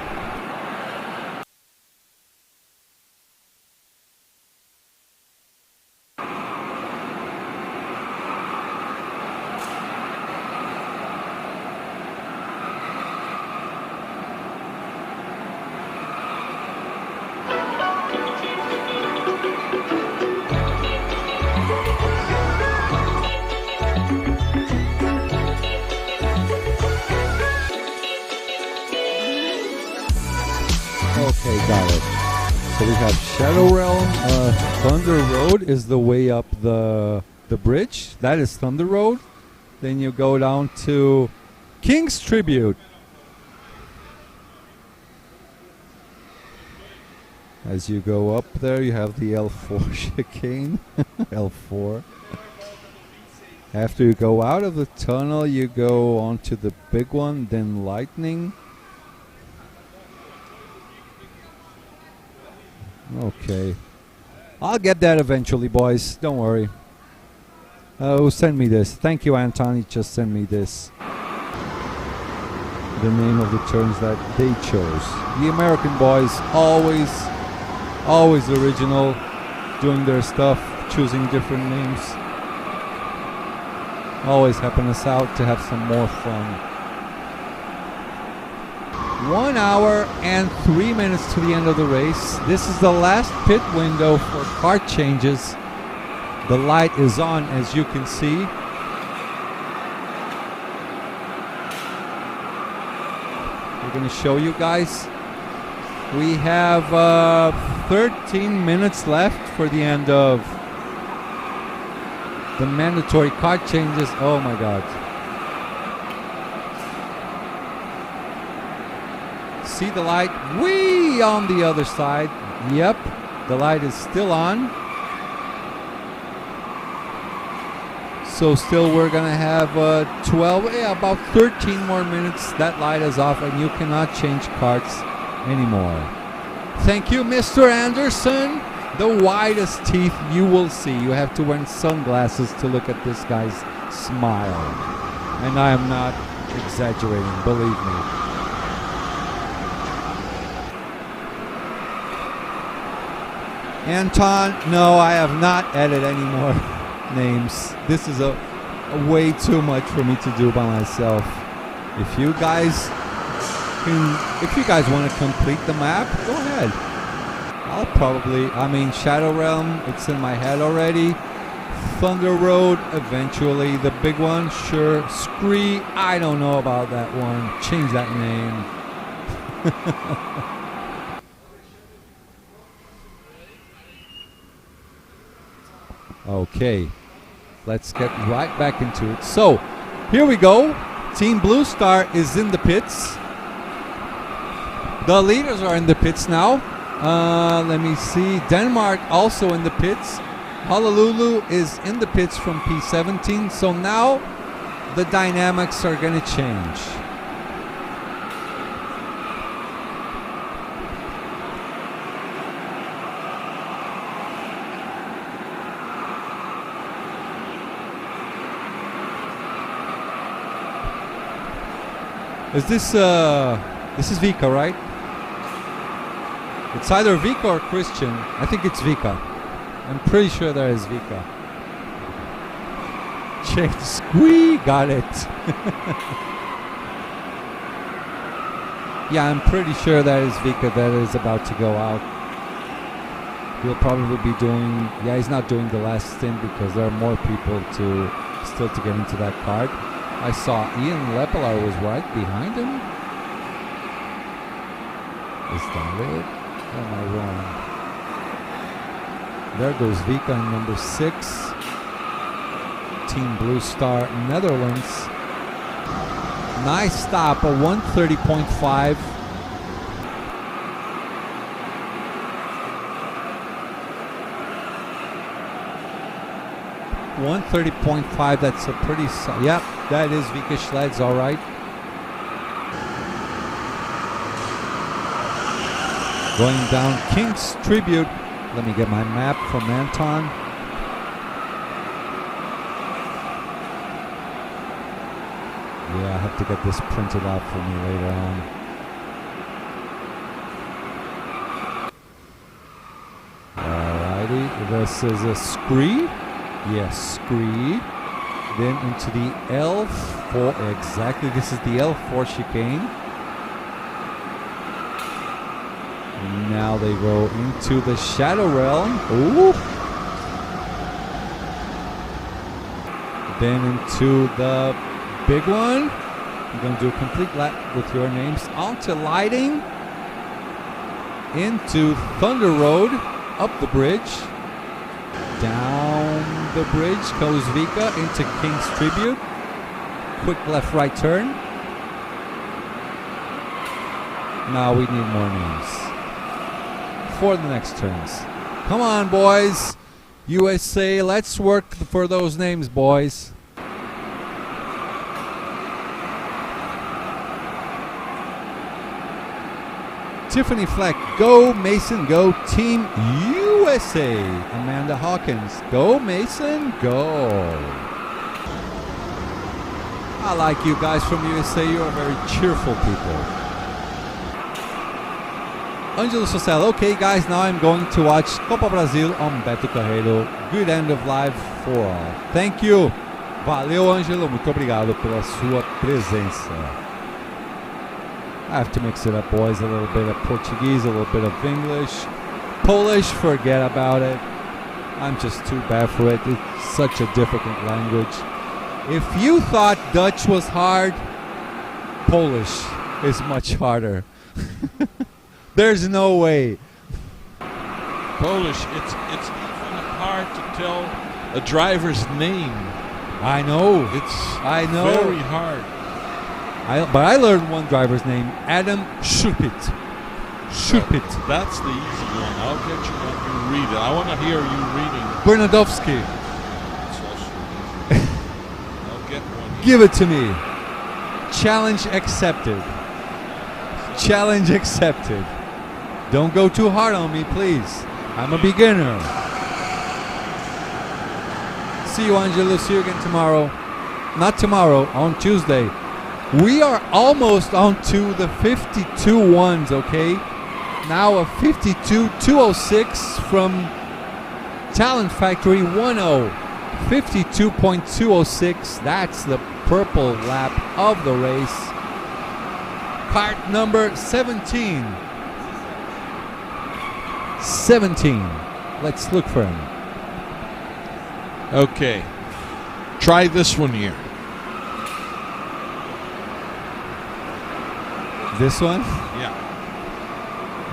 Okay, got it. So we have Shadow Realm. Thunder Road is the way up the bridge. That is Thunder Road. Then you go down to King's Tribute. As you go up there, you have the L4 chicane. L4. After you go out of the tunnel, you go onto the big one, then Lightning. Okay. I'll get that eventually, boys. Don't worry. Oh, send me this. Thank you, Anton. He just sent me this. The name of the turns that they chose. The American boys, always original, doing their stuff, choosing different names. Always helping us out to have some more fun. 1 hour and 3 minutes to the end of the race. This is the last pit window for kart changes. The light is on, as you can see. We're going to show you guys. We have 13 minutes left for the end of the mandatory kart changes. Oh my God. See the light way on the other side. Yep, the light is still on. So still we're gonna have 12, about 13 more minutes. That light is off and you cannot change karts anymore. Thank you, Mr. Anderson. The widest teeth you will see. You have to wear sunglasses to look at this guy's smile. And I am not exaggerating, believe me. Anton, no, I have not added any more names. This is a way too much for me to do by myself. If you guys want to complete the map, go ahead. I'll probably, Shadow Realm, it's in my head already. Thunder Road, eventually. The big one, sure. Scree, I don't know about that one. Change that name. Okay, let's get right back into it. So, here we go. Team Blue Star is in the pits. The leaders are in the pits now. Let me see. Denmark also in the pits. Honolulu is in the pits from P17. So now the dynamics are going to change. Is this is Vika, right? It's either Vika or Christian. I think it's Vika. I'm pretty sure there is Vika. Check the squee, got it. Yeah, I'm pretty sure that is Vika that is about to go out. He'll probably be doing, yeah, he's not doing the last stint because there are more people still to get into that card. I saw Ian Lepelar was right behind him. Is that it? Or am I wrong? There goes Vika in number 6. Team Blue Star, Netherlands. Nice stop, a 130.5. .5, that's a pretty... Yep, that is Vika Schleds, all right. Going down King's Tribute. Let me get my map from Anton. Yeah, I have to get this printed out for me later on. Alrighty, this is a scree. Yes, scree. Then into the L4. Exactly, this is the L4 chicane. Now they go into the Shadow Realm. Ooh. Then into the big one. You're going to do a complete lap with your names. Onto Lighting. Into Thunder Road. Up the bridge. Down the bridge goes Vika into King's Tribute. Quick left-right turn. Now we need more names for the next turns. Come on, boys. USA, let's work for those names, boys. Tiffany Fleck, go Mason, go Team USA. Amanda Hawkins, go Mason, go. I like you guys from USA. You are very cheerful people. Angelo Socella, okay guys, now I'm going to watch Copa Brasil on Beto Carreiro. Good end of life for all. Thank you. Valeu, Angelo. Muito obrigado pela sua presença. I have to mix it up, boys. A little bit of Portuguese, a little bit of English. Polish, forget about it. I'm just too bad for it. It's such a difficult language. If you thought Dutch was hard, Polish is much harder. There's no way. Polish, it's even hard to tell a driver's name. I know. It's very hard. But I learned one driver's name, Adam Schupit. Schupit. That's the easy one. I'll get you when you read it. I want to hear you reading. Bernadowski. It's also easy. I'll get one. Give it to me. Challenge accepted. Challenge accepted. Don't go too hard on me, please. I'm a beginner. See you, Angelo. See you again tomorrow. Not tomorrow, on Tuesday. We are almost on to the 52 ones, okay? Now a 52.206 from Talent Factory 10. 52.206. That's the purple lap of the race. Kart number 17. 17. Let's look for him. Okay. Try this one here. This one? Yeah.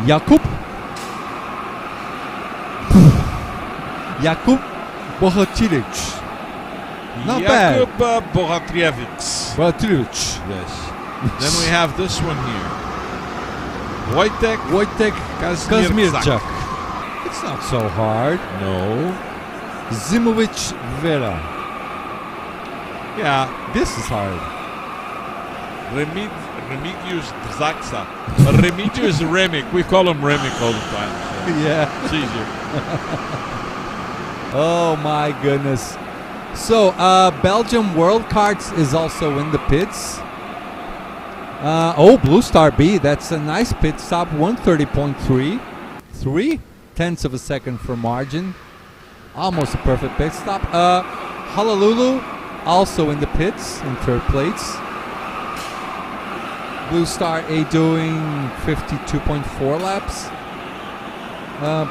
Jakub. Jakub Bohatrievich. Not bad. Jakub Bohatrievich. Bohatrievich. Yes. Then we have this one here. Wojtek Kazmierczak. It's not so hard. No. Zimovic Vera. Yeah. This is hard. Remigius Zaksa. Remigius Remick. We call him Remick all the time. So Yeah. it's easier. Oh my goodness. So Belgium World Karts is also in the pits. Blue Star B, that's a nice pit stop, 130.3. 3/10 of a second for margin. Almost a perfect pit stop. Honolulu also in the pits in third place. Blue Star A doing 52.4 laps.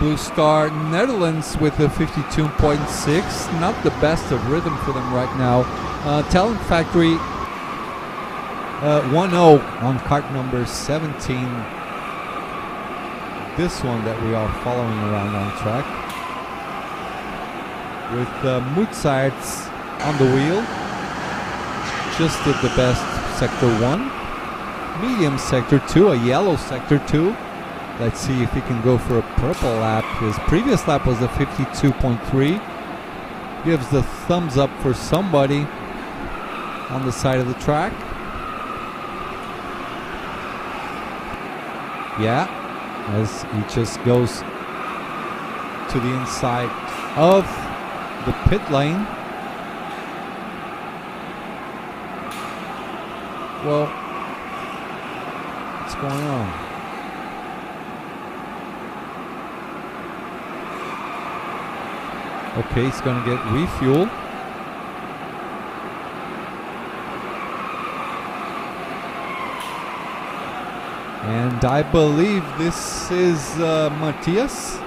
Blue Star Netherlands with a 52.6. Not the best of rhythm for them right now. Talent Factory 1-0 on kart number 17. This one that we are following around on track. With Mutsaerts on the wheel. Just did the best sector 1. Medium sector 2, a yellow sector 2. Let's see if he can go for a purple lap. His previous lap was a 52.3. Gives the thumbs up for somebody on the side of the track. Yeah, as he just goes to the inside of the pit lane. well, what's going on? Okay, he's going to get refuel. And I believe this is Matthias.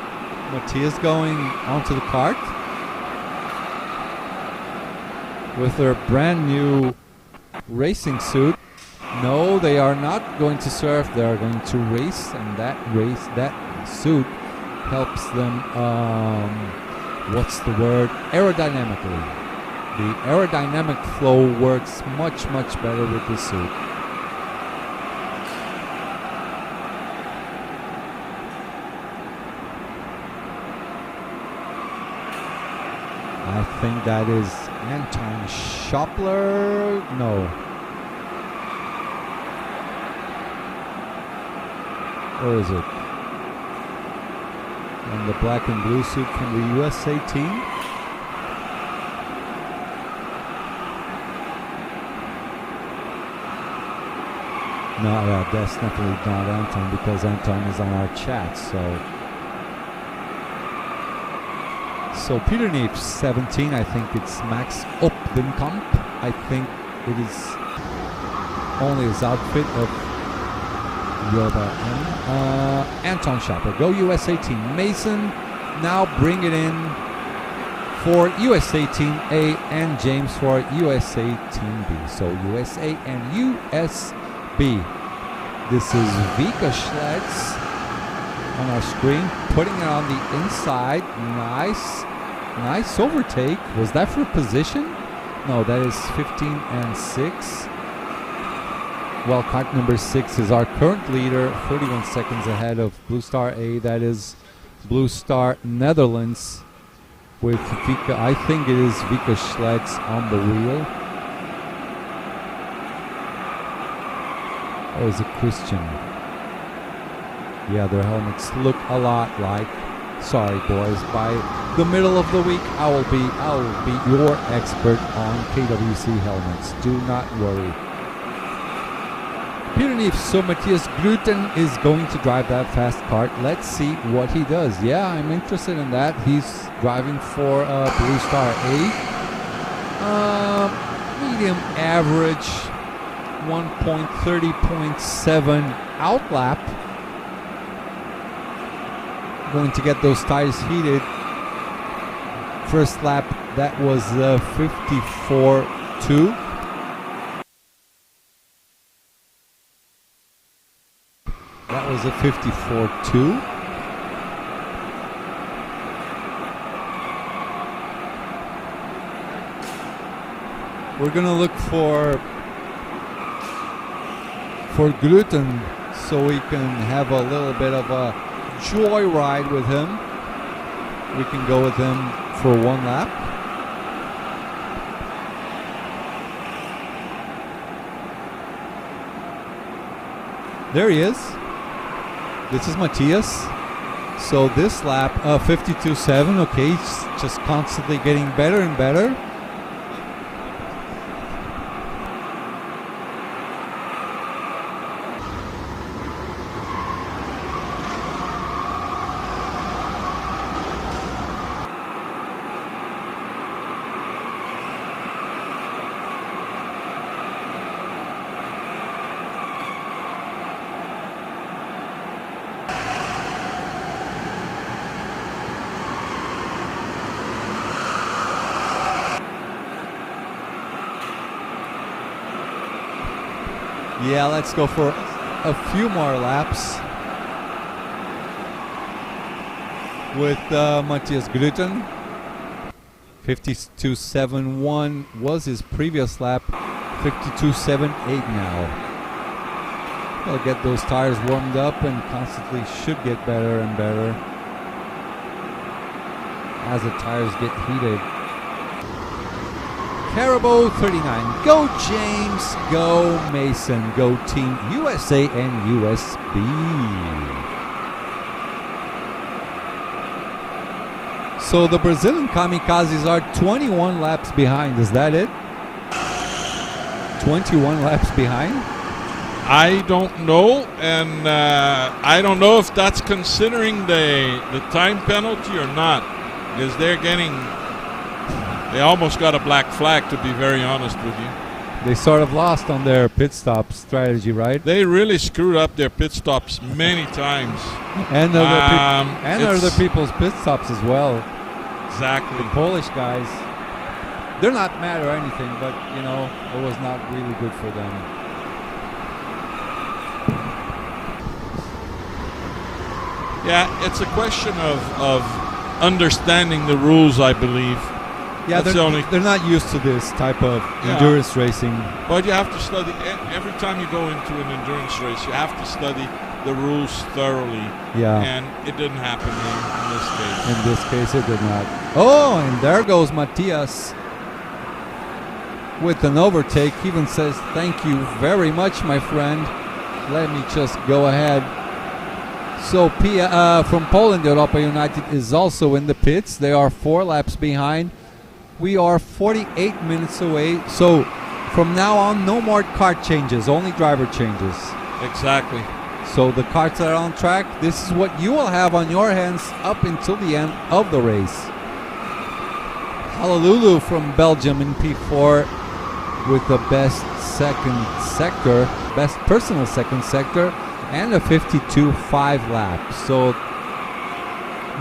Matthias going onto the kart with their brand new racing suit. No, they are not going to surf. They are going to race, and that suit helps them. What's the word? Aerodynamically. The aerodynamic flow works much better with this suit. I think that is Anton Schoppler. No. Or is it? And the black and blue suit from the USA team. No, yeah, that's definitely not Anton, because Anton is on our chat, So Peter Neefs, 17. I think it's Max Opdenkamp. I think it is only his outfit of Yoba M. Anton Schopper, go USA team. Mason now bring it in for USA team A, and James for USA team B. So USA and USB. This is Vika Schlitz on our screen, putting it on the inside. Nice overtake. Was that for position? No, that is 15 and 6. Well, kart number 6 is our current leader, 31 seconds ahead of Blue Star A. That is Blue Star Netherlands with Vika. I think it is Vika Schlitz on the wheel. Or is it Christian? Yeah, their helmets look a lot like. Sorry, boys. By the middle of the week, I will be your expert on KWC helmets. Do not worry. Peter Neefs, so Matthias Gruten is going to drive that fast kart. Let's see what he does. Yeah, I'm interested in that. He's driving for Blue Star A. Medium average, 1.30.7 outlap. Going to get those tires heated. First lap, that was 54.2. That was a 54.2. We're gonna look for Gruten so we can have a little bit of a joyride with him. We can go with him for one lap. There he is. This is Matthias. So this lap, 52.7. Okay, he's just constantly getting better and better. Yeah, let's go for a few more laps with Matthias Gruten. 52.71 was his previous lap. 52.78 now. He'll get those tires warmed up and constantly should get better and better as the tires get heated. Carabo 39. Go James, go Mason, go Team USA and USB. So the Brazilian kamikazes are 21 laps behind. Is that it? 21 laps behind? I don't know, and I don't know if that's considering the time penalty or not, because they almost got a black flag, to be very honest with you. They sort of lost on their pit stop strategy, right? They really screwed up their pit stops many times. And other people's pit stops as well. Exactly. The Polish guys, they're not mad or anything, but you know, it was not really good for them. Yeah, it's a question of understanding the rules, I believe. Yeah, they're not used to this type of endurance racing. But you have to study, every time you go into an endurance race, you have to study the rules thoroughly. Yeah. And it didn't happen in this case. In this case, it did not. Oh, and there goes Matthias with an overtake. He even says, "Thank you very much, my friend. Let me just go ahead." So from Poland, Europa United is also in the pits. They are 4 laps behind. We are 48 minutes away. So from now on, no more kart changes, only driver changes. Exactly. So the karts are on track. This is what you will have on your hands up until the end of the race. Honolulu from Belgium in P4 with the best second sector, best personal second sector, and a 52.5 lap. So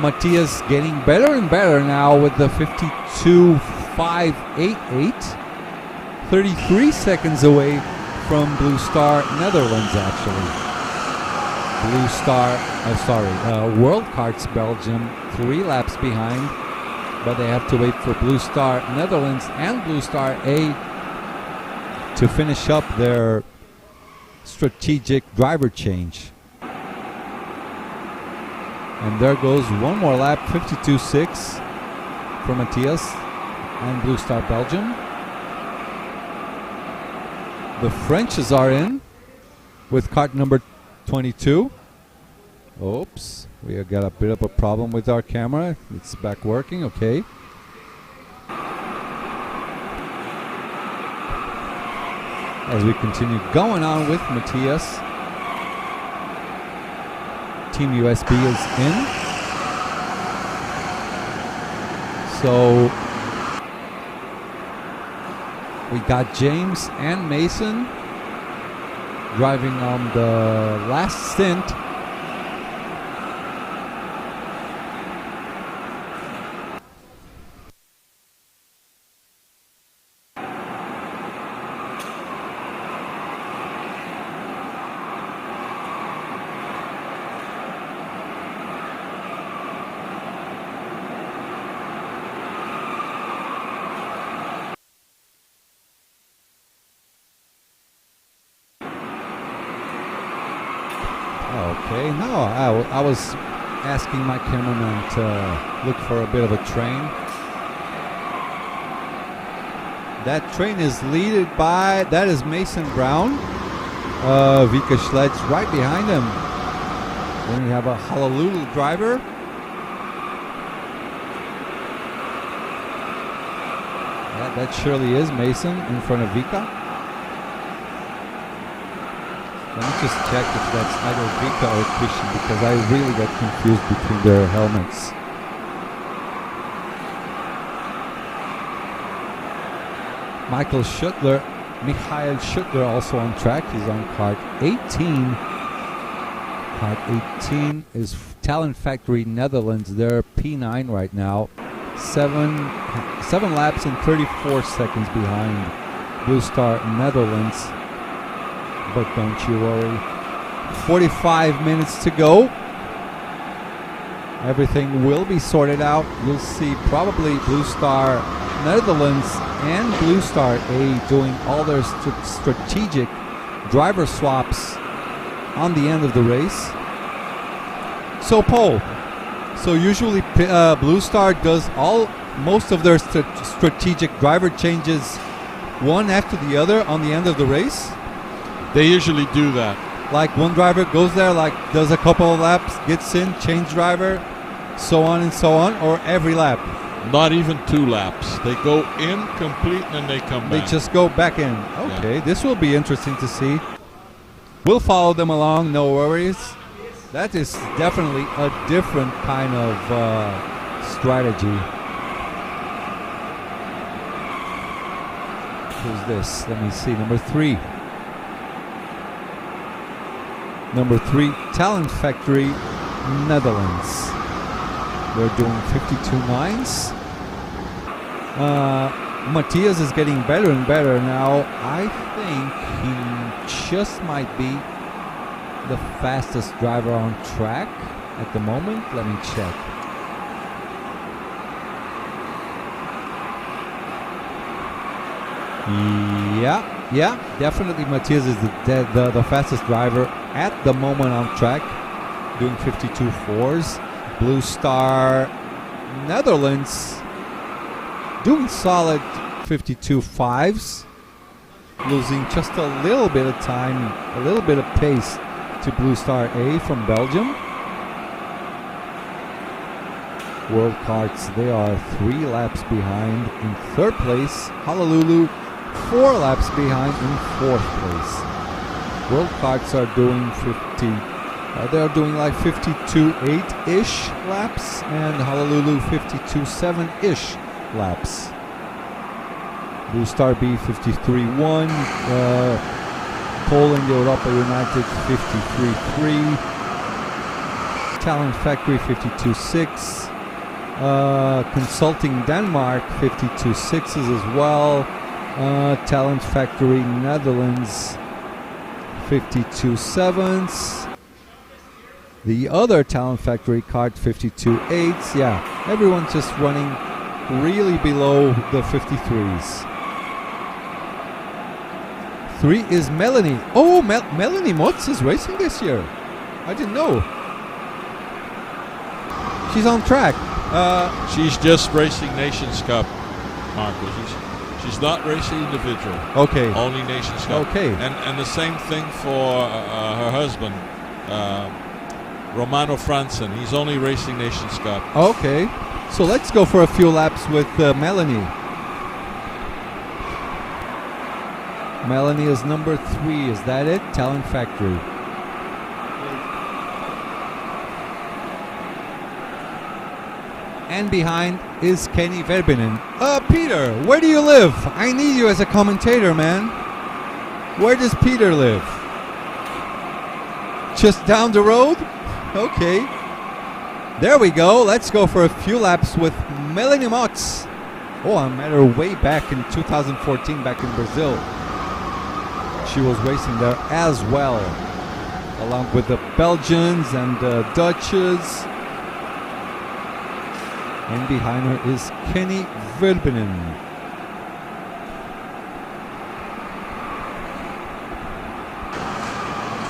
Matthias getting better and better now with the 52.588. 33 seconds away from Blue Star Netherlands, actually. Blue Star, World Karts Belgium, 3 laps behind, but they have to wait for Blue Star Netherlands and Blue Star A to finish up their strategic driver change. And there goes one more lap, 52.6 for Matthias and Blue Star Belgium. The Frenches are in with kart number 22. Oops, we got a bit of a problem with our camera. It's back working, okay. As we continue going on with Matthias, Team USB is in. So we got James and Mason driving on the last stint. Okay, no, I was asking my cameraman to look for a bit of a train. That train is leaded by, that is Mason Brown. Vika Schled's right behind him. Then we have a Honolulu driver. Yeah, that surely is Mason in front of Vika. Let me just check if that's either Vika or Christian, because I really got confused between their helmets. Mikhail Schuttler also on track. He's on kart 18. Kart 18 is Talent Factory Netherlands. They're P9 right now. 7 laps and 34 seconds behind Blue Star Netherlands. But don't you worry. 45 minutes to go. Everything will be sorted out. You'll see probably Blue Star Netherlands and Blue Star A doing all their strategic driver swaps on the end of the race. So Paul, so usually Blue Star does most of their strategic driver changes one after the other on the end of the race. They usually do that. Like one driver goes there, like does a couple of laps, gets in, change driver, so on and so on, or every lap? Not even 2 laps. They go in, complete, and then they come They back. just go back in. Okay, this will be interesting to see. We'll follow them along, no worries. That is definitely a different kind of strategy. Who's this? Let me see. Number 3. Number 3, Talent Factory, Netherlands. They're doing 52.9s. Matthias is getting better and better now. I think he just might be the fastest driver on track at the moment. Let me check. Yeah, definitely Matthias is the fastest driver at the moment on track, doing 52.4s. Blue Star Netherlands doing solid 52.5s, losing just a little bit of time, a little bit of pace to Blue Star A from Belgium. World Karts, they are 3 laps behind in 3rd place. Honolulu, 4 laps behind in 4th place. World Karts are doing they're doing like 52.8-ish laps, and Honolulu 52.7-ish laps. Blue Star B 53.1, Poland Europa United 53.3, Talent Factory 52.6, Consulting Denmark 52.6s as well, Talent Factory Netherlands 52.7s. The other Talent Factory Kart 52.8s. Yeah, everyone's just running really below the 53s. 3 is Melanie. Oh, Melanie Motz is racing this year. I didn't know. She's on track. She's just racing Nations Cup, Marcus. She's not racing individual. Okay. Only Nations Cup. Okay. And the same thing for her husband, Romano Franzen. He's only racing Nations Cup. Okay. So let's go for a few laps with Melanie. Melanie is number 3. Is that it? Talent Factory. And behind is Kenny Verbinen. Peter, where do you live? I need you as a commentator, man. Where does Peter live? Just down the road? Okay. There we go. Let's go for a few laps with Melanie Motz. Oh, I met her way back in 2014 back in Brazil. She was racing there as well, along with the Belgians and the Dutches. And behind her is Kenny Verbinen.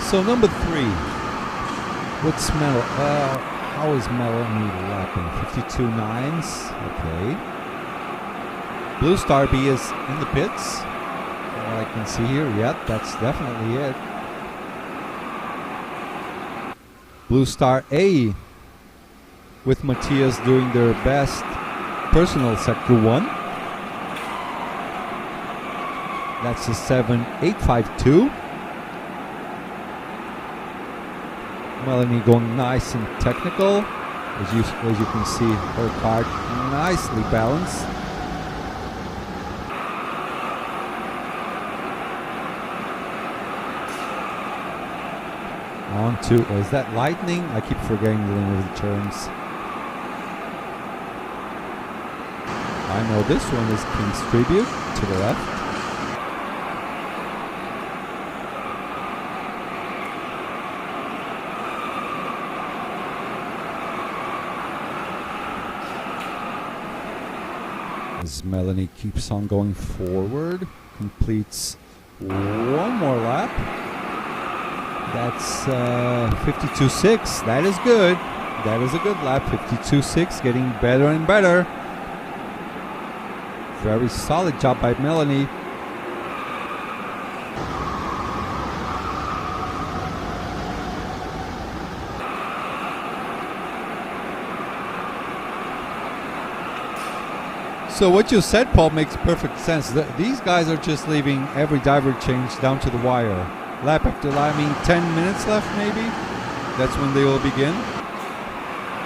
So number 3. What's Mel? How is Melanie lapping? 52.9s. Okay. Blue Star B is in the pits. From what I can see here, yep, that's definitely it. Blue Star A with Matthias doing their best personal sector 1. That's a 7.852. Melanie going nice and technical. As you can see, her kart nicely balanced. On to, is that Lightning? I keep forgetting the name of the turns. I know this one is King's Tribute to the left. As Melanie keeps on going forward, completes one more lap. That's 52.6. That is good. That is a good lap. 52.6, getting better and better. Very solid job by Melanie. So what you said, Paul, makes perfect sense. These guys are just leaving every diver change down to the wire. Lap after lap, I mean 10 minutes left maybe. That's when they will begin.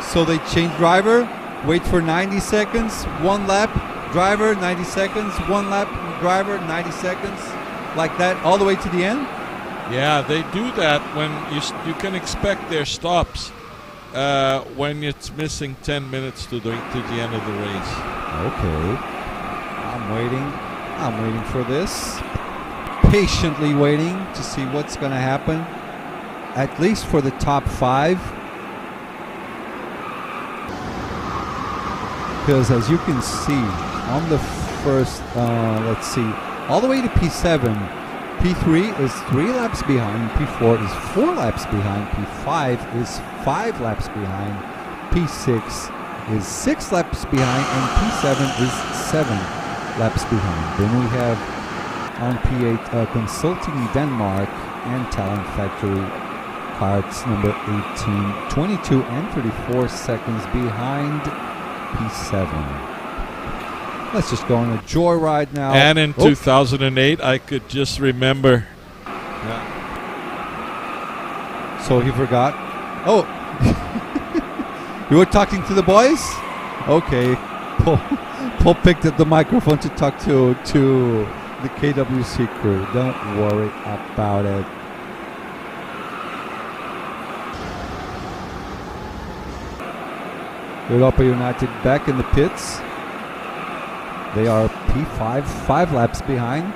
So they change driver, wait for 90 seconds, one lap, driver, 90 seconds, one lap, driver, 90 seconds, like that all the way to the end? Yeah, they do that when you can expect their stops when it's missing 10 minutes to the end of the race. Okay. I'm waiting for this. Patiently waiting to see what's going to happen. At least for the top 5. Because as you can see, on the first, let's see, all the way to P7, P3 is 3 laps behind, P4 is 4 laps behind, P5 is 5 laps behind, P6 is 6 laps behind, and P7 is 7 laps behind. Then we have on P8 Consulting Denmark and Talent Factory carts number 18, 22 and 34 seconds behind P7. Let's just go on a joyride now. And in 2008, I could just remember. Yeah. So he forgot. Oh, you were talking to the boys? Okay. Paul picked up the microphone to talk to the KWC crew. Don't worry about it. Europa United back in the pits. They are P5, 5 laps behind.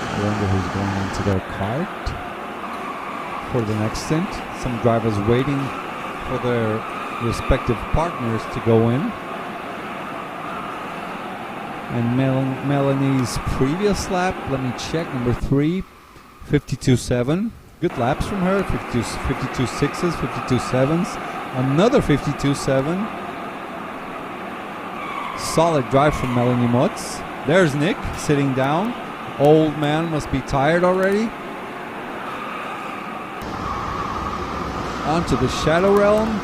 I wonder who's going into their cart for the next stint. Some drivers waiting for their respective partners to go in. And Melanie's previous lap, let me check, number 3, 52.7. Good laps from her, 52 sixes, 52 sevens, another 52.7. Solid drive from Melanie Motz. There's Nick sitting down. Old man must be tired already. Onto the Shadow Realm.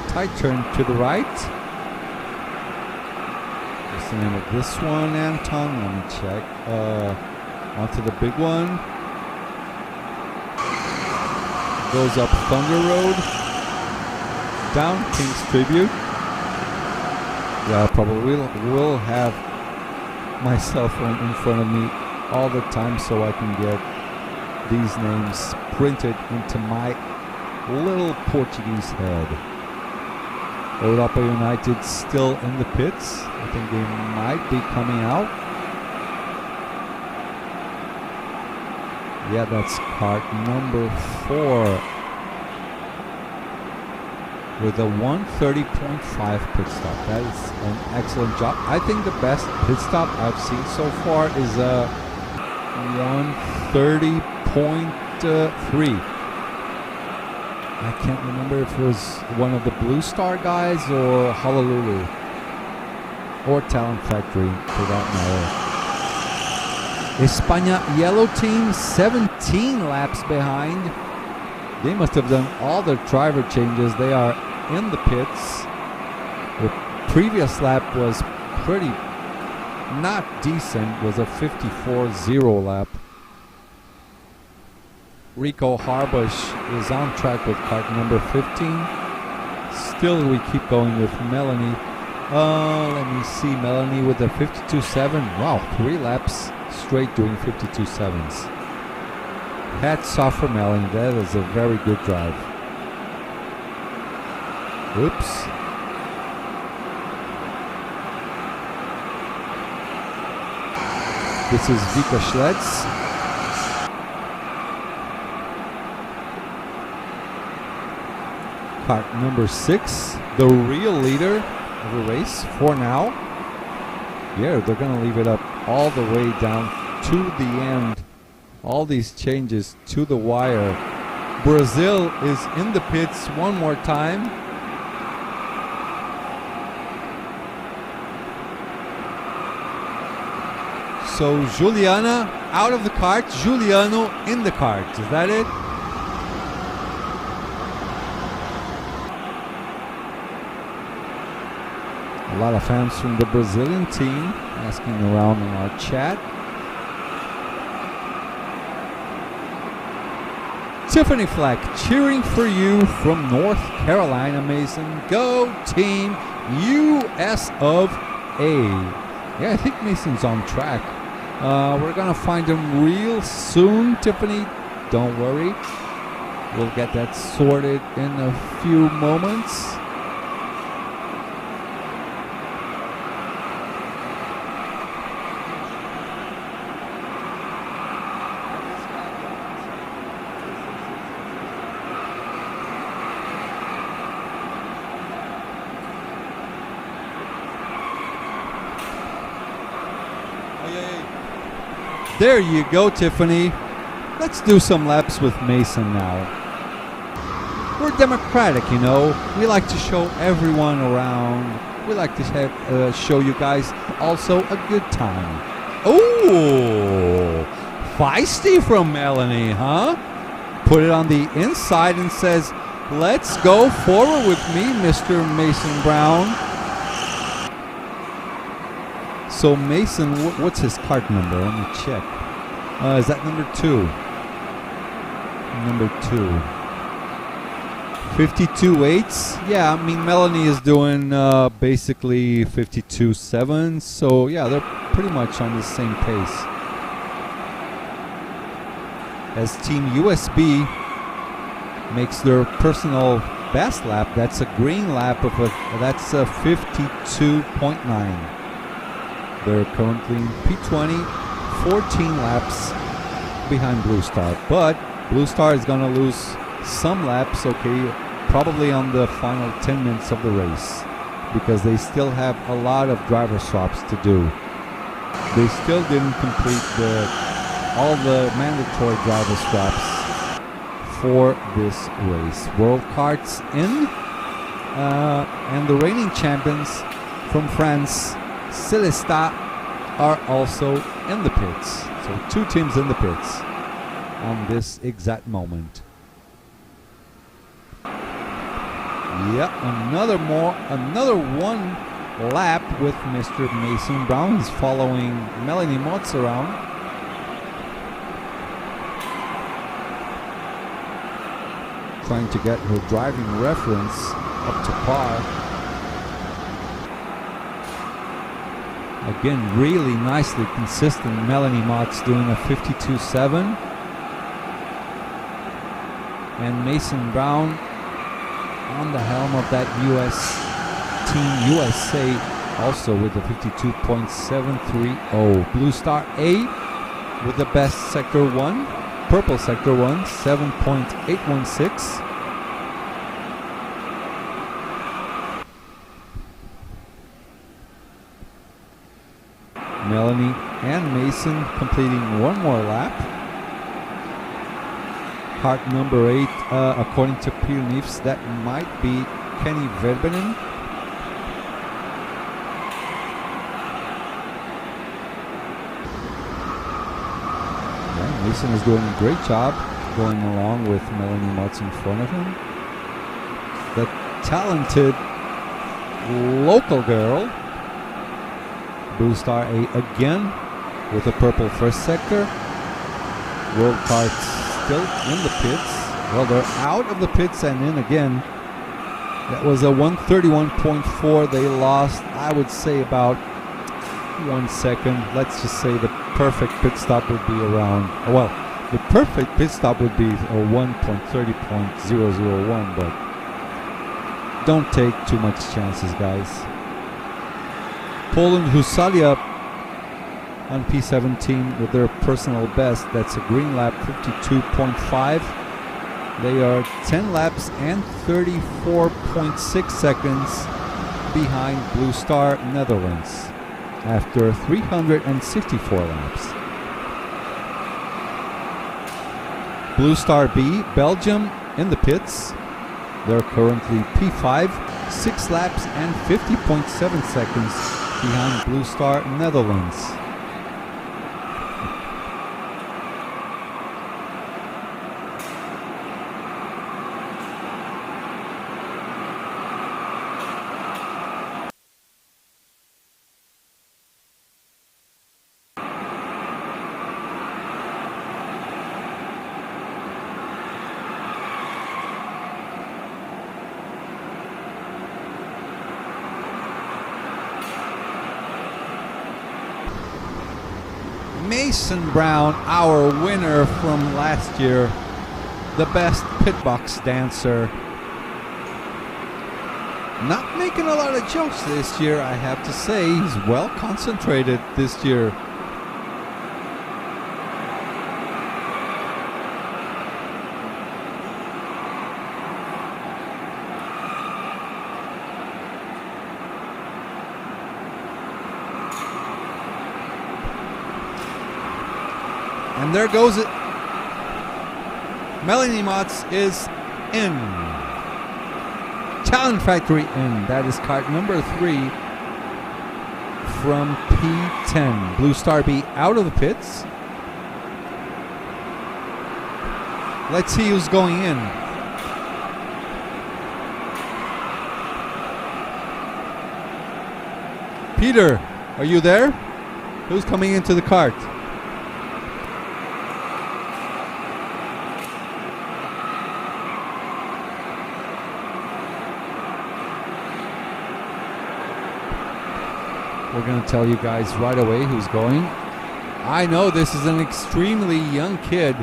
Tight turn to the right. What's the name of this one, Anton? Let me check. Onto the big one. Goes up Thunder Road. Down King's Tribute. Yeah, probably will have my cell phone in front of me all the time so I can get these names printed into my little Portuguese head. Europa United still in the pits. I think they might be coming out. Yeah, that's cart number 4 with a 1:30.5 pit stop. That is an excellent job. I think the best pit stop I've seen so far is a 1:30.3. I can't remember if it was one of the Blue Star guys or Honolulu or Talent Factory for that matter. España yellow team 17 laps behind. They must have done all their driver changes. They are in the pits. The previous lap was pretty not decent, was a 54.0 lap. Rico Harbush is on track with cart number 15. Still we keep going with Melanie. Let me see, Melanie with a 52.7. Wow, 3 laps straight doing 52.7s. Hats off for Melanie. That is a very good drive. Oops. This is Vika Schlitz. Cart number 6, the real leader of the race for now. Yeah, they're going to leave it up all the way down to the end. All these changes to the wire. Brazil is in the pits one more time. So Juliana out of the cart, Giuliano in the cart. Is that it? A lot of fans from the Brazilian team asking around in our chat. Tiffany Fleck cheering for you from North Carolina, Mason. Go Team US of A. Yeah, I think Mason's on track. We're going to find him real soon, Tiffany. Don't worry. We'll get that sorted in a few moments. There you go, Tiffany. Let's do some laps with Mason now. We're democratic, you know. We like to show everyone around. We like to show you guys also a good time. Oh, feisty from Melanie, huh? Put it on the inside and says, let's go forward with me, Mr. Mason Brown. So Mason, what's his cart number? Let me check. Is that number 2? Number 2. 52.8s. Yeah, I mean Melanie is doing basically 52.7. So yeah, they're pretty much on the same pace. As Team USB makes their personal best lap, that's a green lap of that's a 52.9. They're currently in P20, 14 laps behind Blue Star. But Blue Star is going to lose some laps, okay, probably on the final 10 minutes of the race, because they still have a lot of driver swaps to do. They still didn't complete all the mandatory driver swaps for this race. World Karts in, and the reigning champions from France, Celesta, are also in the pits. So 2 teams in the pits on this exact moment. Yeah, another one lap with Mr. Mason Brown. He's following Melanie Motz around. Trying to get her driving reference up to par. Again, really nicely consistent. Melanie Motz doing a 52.7. And Mason Brown on the helm of that Team USA also with a 52.730. Blue Star A with the best Sector 1. Purple Sector 1, 7.816. Melanie and Mason completing one more lap. Cart number 8, according to Peter Neefs, that might be Kenny Verbenen. Yeah, Mason is doing a great job going along with Melanie Motz in front of him. The talented local girl, Blue Star A again with a purple first sector. World Karts still in the pits. Well, they're out of the pits and in again. That was a 131.4. They lost, I would say, about 1 second. Let's just say the perfect pit stop would be around, well, the perfect pit stop would be a 1.30.001, but don't take too much chances, guys. Poland Husalia on P17 with their personal best. That's a green lap, 52.5. They are 10 laps and 34.6 seconds behind Blue Star Netherlands after 364 laps. Blue Star B, Belgium in the pits. They're currently P5, 6 laps and 50.7 seconds behind Blue Star Netherlands. Mason Brown, our winner from last year, the best pit box dancer. Not making a lot of jokes this year, I have to say. He's well concentrated this year. And there goes it. Melanie Motz is in. Talent Factory in. That is cart number 3 from P10. Blue Star B out of the pits. Let's see who's going in. Peter, are you there? Who's coming into the cart? We're going to tell you guys right away who's going. I know this is an extremely young kid.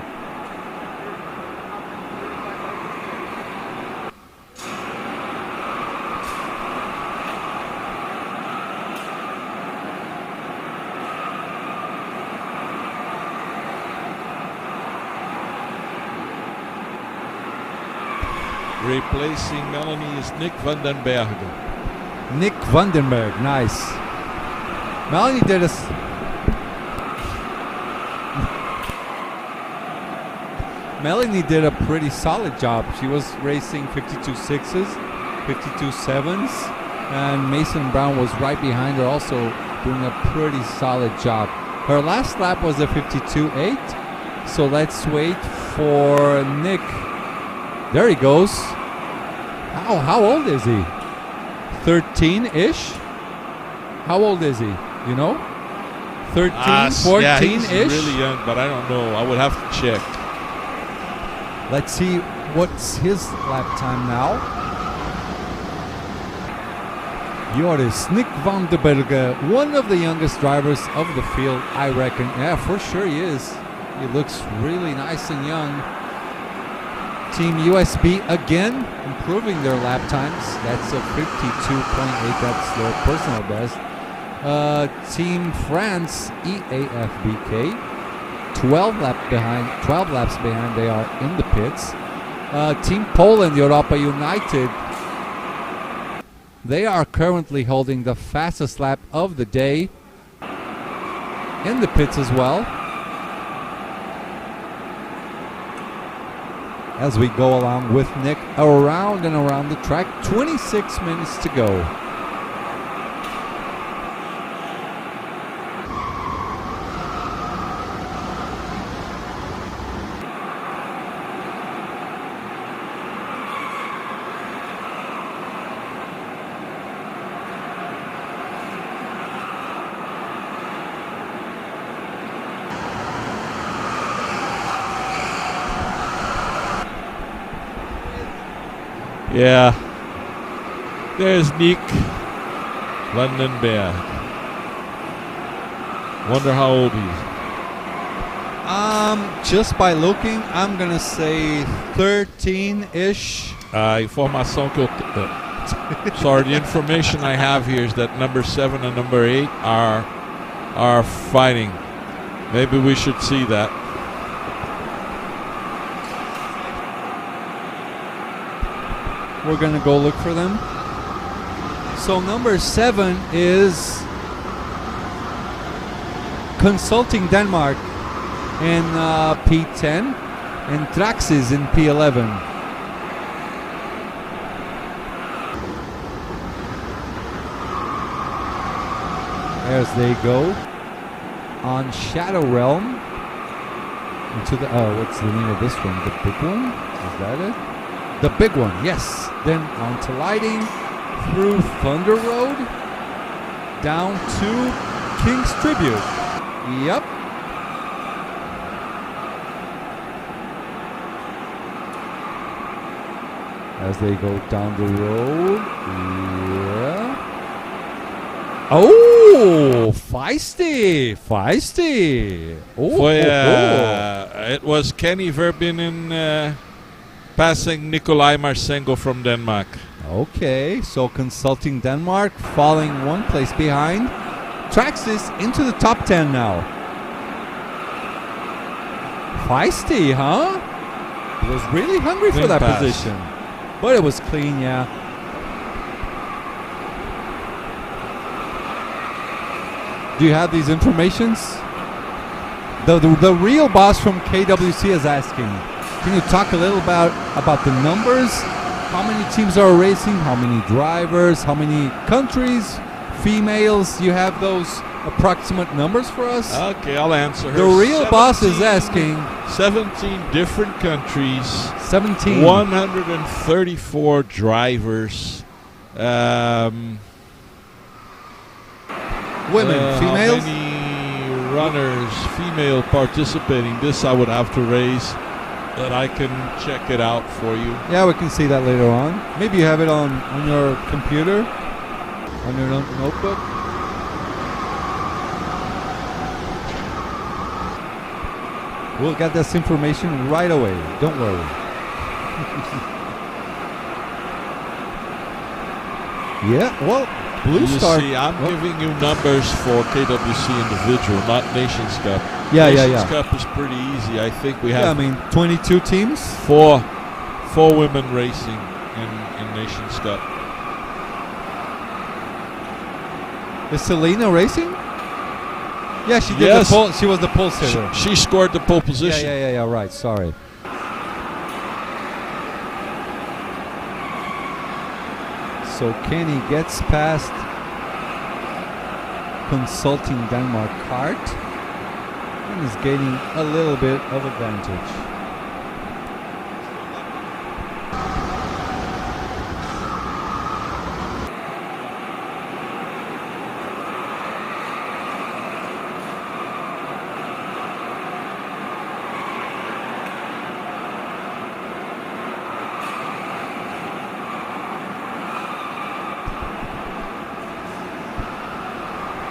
Replacing Melanie is Nick Vandenberg. Nick Vandenberg, nice. Melanie did Melanie did a pretty solid job. She was racing 52 6s, 52 7s, and Mason Brown was right behind her, also doing a pretty solid job. Her last lap was a 52 8, so let's wait for Nick. There he goes. How old is he? 13-ish? How old is he? You know? 13, 14-ish? Yeah, he's really young, but I don't know. I would have to check. Let's see what's his lap time now. Joris Nick Vandenberg, one of the youngest drivers of the field, I reckon. Yeah, for sure he is. He looks really nice and young. Team USB again improving their lap times. That's a 52.8. That's their personal best. Team France EAFBK 12 laps behind. They are in the pits. Team Poland Europa United, they are currently holding the fastest lap of the day in the pits as well. As we go along with Nick around and around the track, 26 minutes to go. Yeah. There's Nick Vandenberg. Wonder how old he is. Just by looking, I'm gonna say 13-ish. Informação que eu sorry, the information I have here is that number 7 and number 8 are fighting. Maybe we should see that. We're going to go look for them. So number 7 is Consulting Denmark in P10 and Traxxas in P11. As they go on Shadow Realm into the what's the name of this one? The big one? Is that it? The big one, yes. Then on to Lighting, through Thunder Road, down to King's Tribute. Yep. As they go down the road, yeah. Oh, Feisty. Oh, It was Kenny Verbinen passing Nikolai Marsengo from Denmark. Okay, so Consulting Denmark falling one place behind. Tracks this into the top 10 now. Feisty, huh? Was really hungry for Clean that pass. position. But it was clean, yeah. Do you have these informations? The real boss from KWC is asking, can you talk a little about the numbers? How many teams are racing? How many drivers? How many countries? Females? You have those approximate numbers for us? Okay, I'll answer her. The real boss is asking. 17 different countries. 17. 134 drivers. Women, females? How many runners, female participating? This I would have to raise, but I can check it out for you. Yeah, we can see that later on. Maybe you have it on your computer, on your notebook. We'll get this information right away. Don't worry. Yeah, well, Blue You Star. see, I'm giving you numbers for KWC individual, not Nations Cup. Yeah, Nations Cup is pretty easy. I think we have Yeah, I mean, 22 teams. four women racing in Nations Cup. Is Selena racing? Yeah, she did Yes. the pole. She was the pole sitter. She scored the pole position. Yeah, right. Sorry. So Kenny gets past Consulting Denmark Kart and is gaining a little bit of advantage.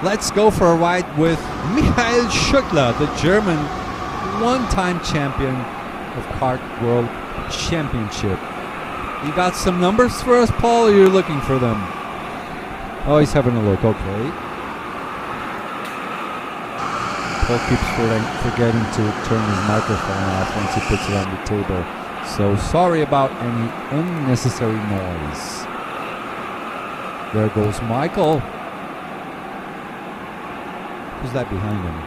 Let's go for a ride with Michael Schüttler, the German one-time champion of Kart World Championship. You got some numbers for us, Paul, or you're looking for them? Oh, he's having a look, okay. Paul keeps forgetting to turn his microphone off once he puts it on the table. So sorry about any unnecessary noise. There goes Michael. Who's that behind him?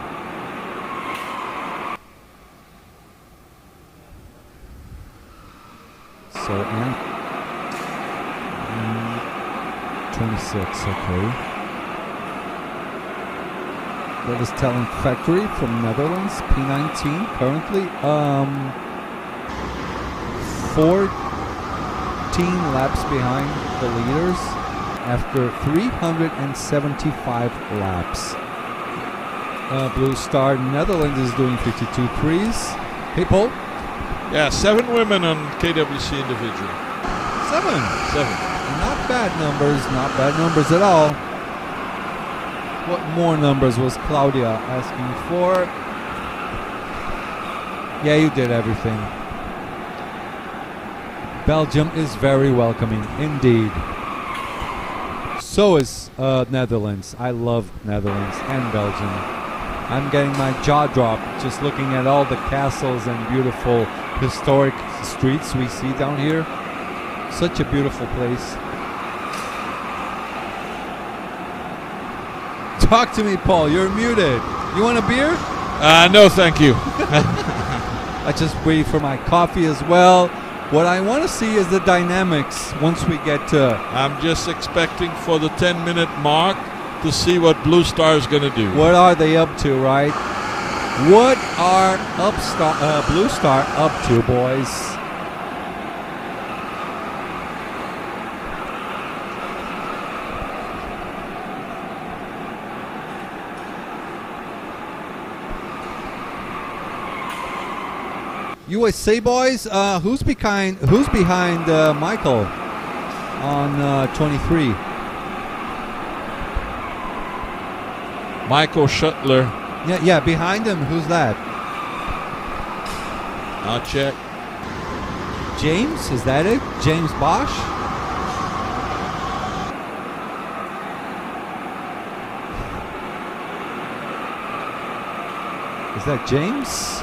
So, 26, okay. That is Talent Factory from Netherlands, P19 currently. 14 laps behind the leaders after 375 laps. Blue Star Netherlands is doing 52 threes. Hey, Paul. Yeah, 7 women on KWC individual. 7. 7. Not bad numbers at all. What more numbers was Claudia asking for? Yeah, you did everything. Belgium is very welcoming, indeed. So is Netherlands. I love Netherlands and Belgium. I'm getting my jaw dropped just looking at all the castles and beautiful historic streets we see down here. Such a beautiful place. Talk to me, Paul. You're muted. You want a beer? No, thank you. I just wait for my coffee as well. What I want to see is the dynamics once we get to... I'm just expecting for the 10-minute mark to see what Blue Star is going to do. What are they up to, right? What are Blue Star up to, boys? USA boys, who's behind Michael on 23? Michael Schuttler. Yeah, behind him, who's that? I'll check. James, is that it? James Bosch? Is that James?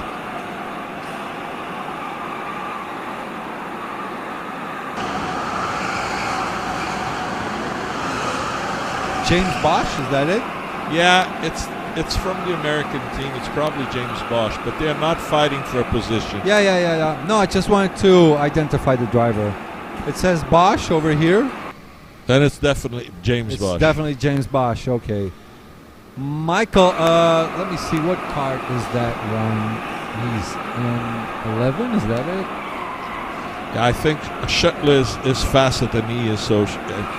James Bosch, is that it? Yeah, it's from the American team. It's probably James Bosch, but they're not fighting for a position. Yeah. No, I just wanted to identify the driver. It says Bosch over here. Then it's definitely James It's Bosch. definitely James Bosch, okay. Michael, let me see, what card is that one? He's in 11, is that it? Yeah, I think Schuttler is faster than he is, so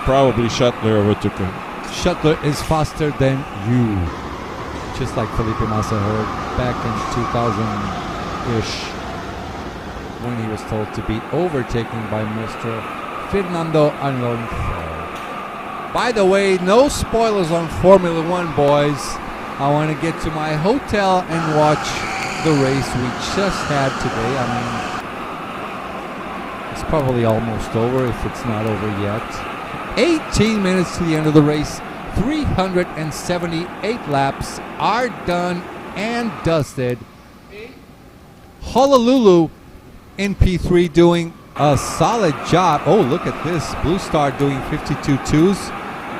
probably Schuttler overtook him. Schuttler is faster than you. Just like Felipe Massa heard back in 2000-ish when he was told to be overtaken by Mr. Fernando Alonso. By the way, no spoilers on Formula One, boys. I want to get to my hotel and watch the race we just had today. I mean, it's probably almost over if it's not over yet. 18 minutes to the end of the race. 378 laps are done and dusted. Honolulu in P3 doing a solid job. Oh, look at this. Blue Star doing 52.2s.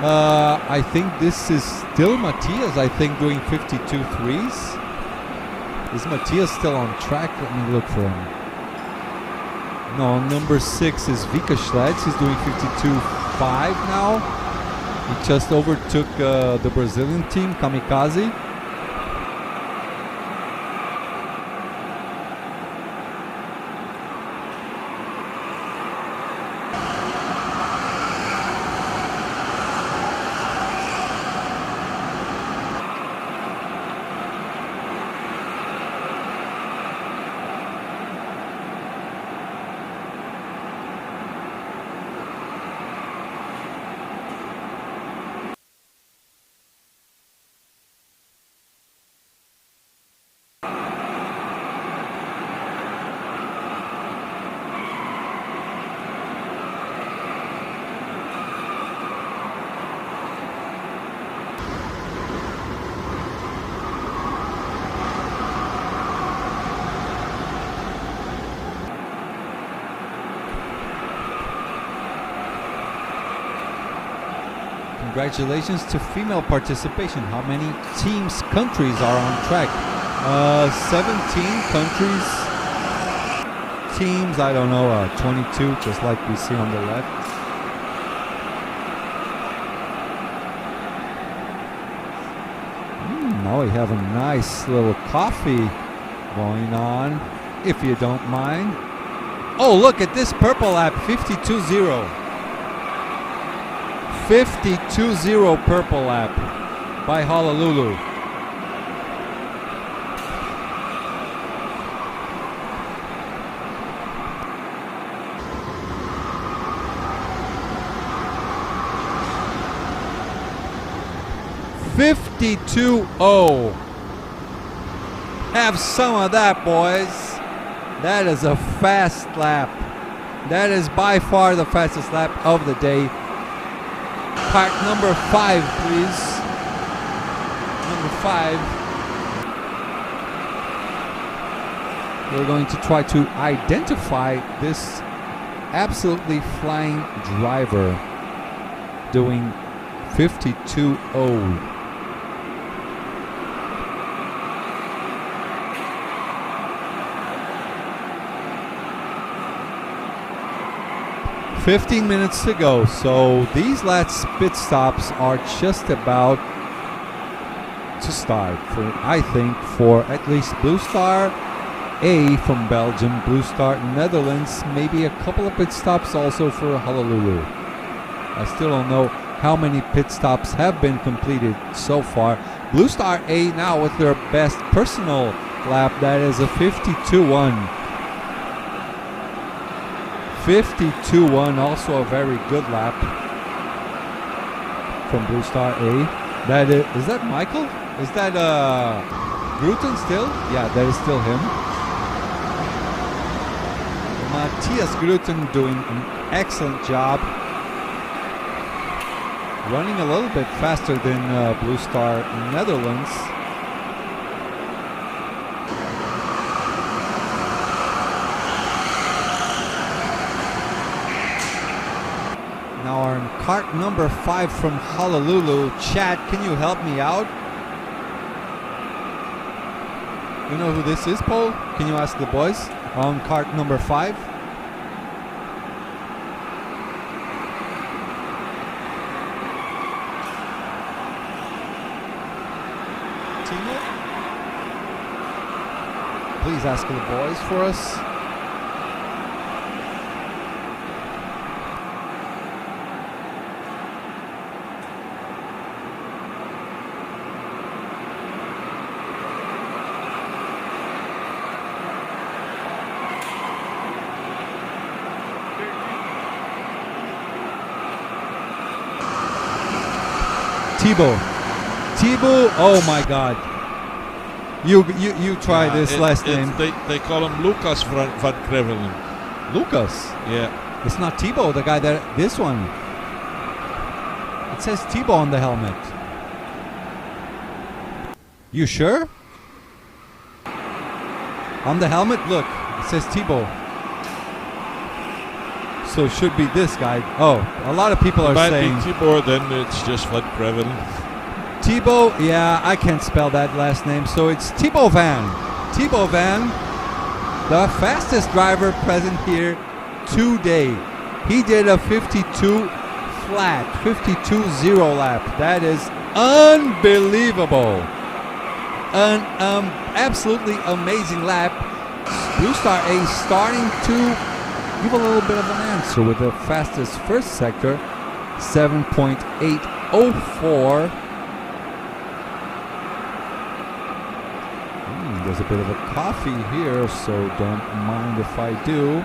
I think this is still Matthias, I think, doing 52.3s. Is Matthias still on track? Let me look for him. No, number 6 is Vika Schlitz. He's doing 52.5 now. He just overtook the Brazilian team, Kamikaze. Congratulations to female participation. How many teams, countries are on track? 17 countries. Teams, I don't know, 22, just like we see on the left. Now we have a nice little coffee going on, if you don't mind. Oh, look at this purple lap, 52.0. 52.0 purple lap by Honolulu. Have some of that, boys. That is a fast lap. That is by far the fastest lap of the day. Part number 5, please. Number 5. We're going to try to identify this absolutely flying driver doing 52.0. 15 minutes to go, so these last pit stops are just about to start for, I think, for at least Blue Star A from Belgium, Blue Star Netherlands, maybe a couple of pit stops also for Honolulu. I still don't know how many pit stops have been completed so far. Blue Star A now with their best personal lap, that is a 52.1. 52.1, also a very good lap from Blue Star A. That is that Michael? Is that Gruten still? Yeah, that is still him. Matthias Gruten doing an excellent job. Running a little bit faster than Blue Star Netherlands. Now on cart number 5 from Honolulu. Chad, can you help me out? You know who this is, Paul? Can you ask the boys? On cart number 5. Timo? Please ask the boys for us. Thibaut, oh my God! You try this last name. They call him Lucas van Krevelen. Lucas. Yeah. It's not Thibaut, the guy that this one. It says Thibaut on the helmet. You sure? On the helmet, look, it says Thibaut. So it should be this guy. Oh, a lot of people are saying Might be Thibaut, then it's just van Krevelen. Thibaut, yeah, I can't spell that last name, so it's Thibaut Van. Thibaut Van, the fastest driver present here today. He did a 52 flat, 52.0 lap. That is unbelievable. An absolutely amazing lap. Blue Star A starting to give a little bit of an answer with the fastest first sector, 7.804. There's a bit of a coffee here, so don't mind if I do.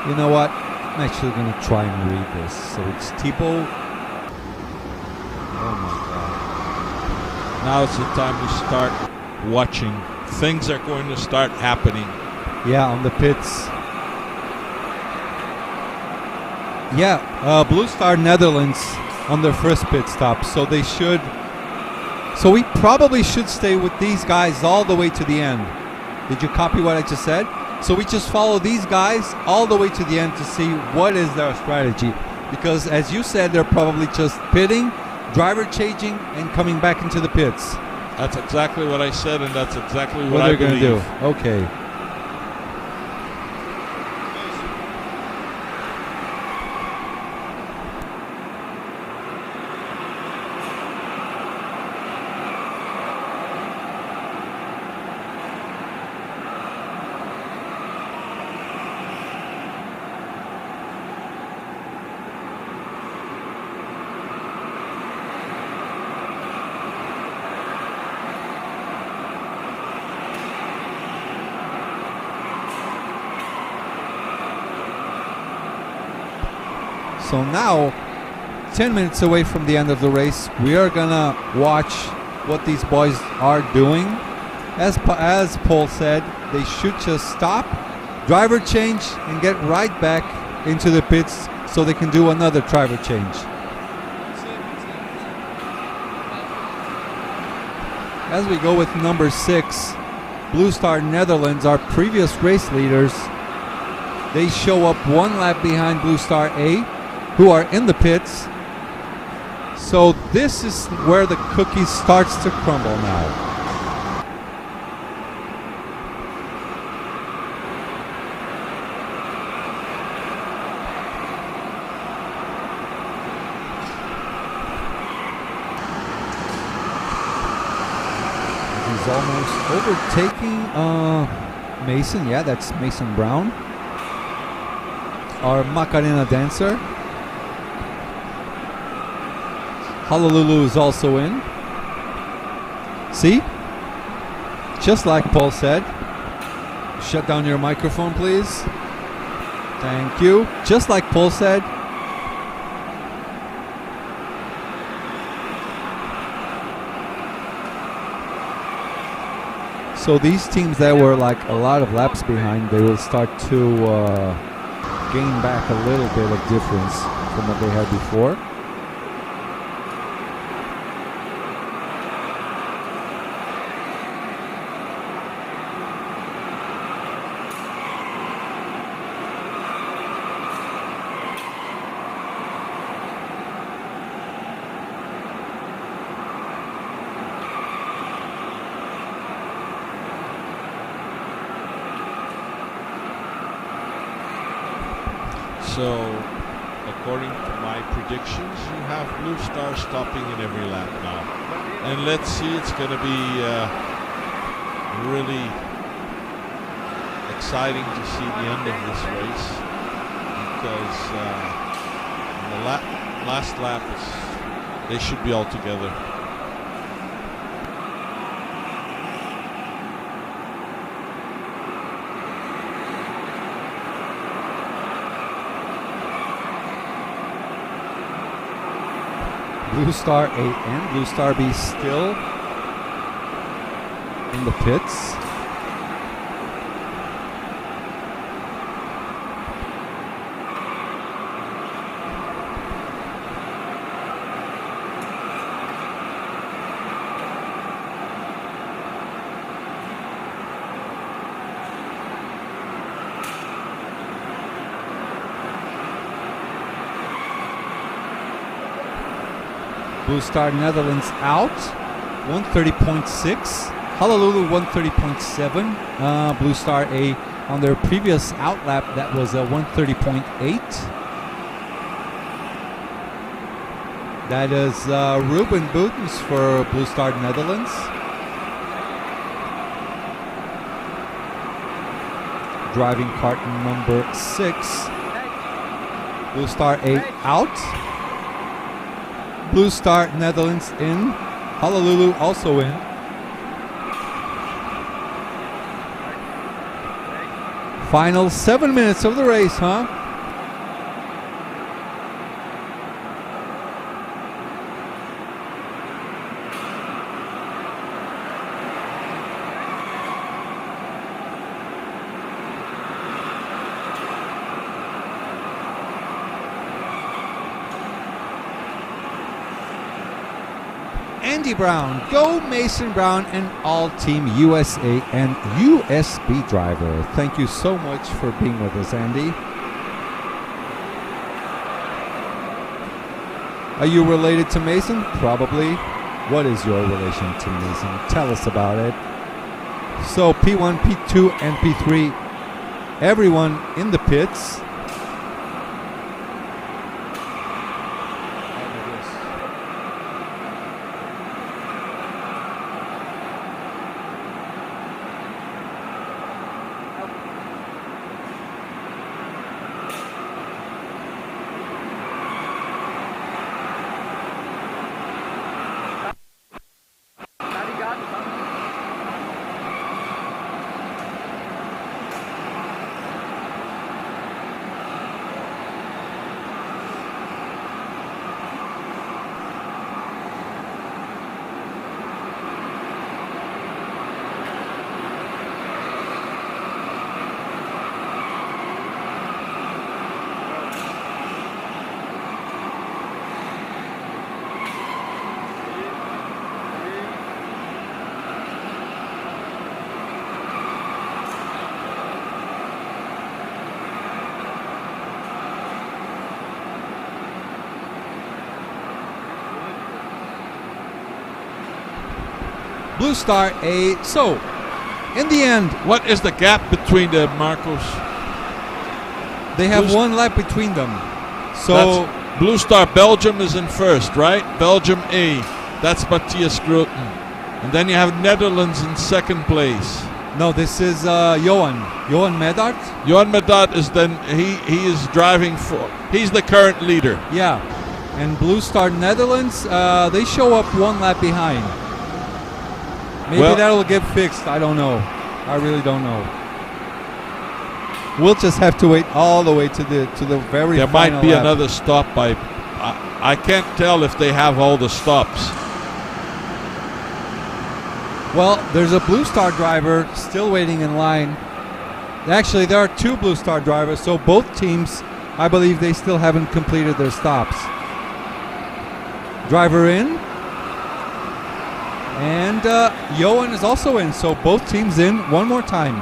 You know what? I'm actually going to try and read this. So it's Thibaut. Oh my God. Now it's the time to start watching. Things are going to start happening. Yeah, on the pits. Yeah, Blue Star Netherlands on their first pit stop. So they should. So we probably should stay with these guys all the way to the end. Did you copy what I just said? So we just follow these guys all the way to the end to see what is their strategy. Because as you said, they're probably just pitting, driver changing, and coming back into the pits. That's exactly what I said, and that's exactly What I they're going to do. believe. Okay. So now, 10 minutes away from the end of the race, we are gonna watch what these boys are doing. As Paul said, they should just stop, driver change, and get right back into the pits so they can do another driver change. As we go with number 6, Blue Star Netherlands, our previous race leaders, they show up one lap behind Blue Star A, who are in the pits. So this is where the cookie starts to crumble now. He's almost overtaking Mason. Yeah, that's Mason Brown, our Macarena dancer. Honolulu is also in. See? Just like Paul said. Shut down your microphone, please. Thank you. Just like Paul said. So these teams that were like a lot of laps behind, they will start to gain back a little bit of difference from what they had before. So, according to my predictions, you have Blue Star stopping in every lap now. And let's see, it's going to be really exciting to see the end of this race, because in the last lap, they should be all together. Blue Star A and Blue Star B still in the pits. Blue Star Netherlands out, 130.6. Honolulu 130.7. Blue Star A on their previous out lap, that was a 130.8. That is Ruben Boutens for Blue Star Netherlands. Driving kart number 6. Blue Star A out. Blue Star Netherlands in. Honolulu also in. Final 7 minutes of the race, huh? Andy Brown, go Mason Brown, and all Team USA and USB driver. Thank you so much for being with us, Andy. Are you related to Mason? Probably. What is your relation to Mason? Tell us about it. So P1, P2, and P3, everyone in the pits. Blue Star A. So, in the end, what is the gap between the Marcos? They have one lap between them. So that's Blue Star Belgium is in first, right? Belgium A. That's Matthias Groten. And then you have Netherlands in second place. No, this is Johan Medart. Johan Medart is then he is driving for. He's the current leader. Yeah, and Blue Star Netherlands, they show up one lap behind. Maybe that'll get fixed. I don't know. I really don't know. We'll just have to wait all the way to the very There final might be lap. another stop by. I can't tell if they have all the stops. Well, there's a Blue Star driver still waiting in line. Actually, there are two Blue Star drivers, so both teams, I believe, they still haven't completed their stops. Driver in. And Johan is also in, so both teams in one more time.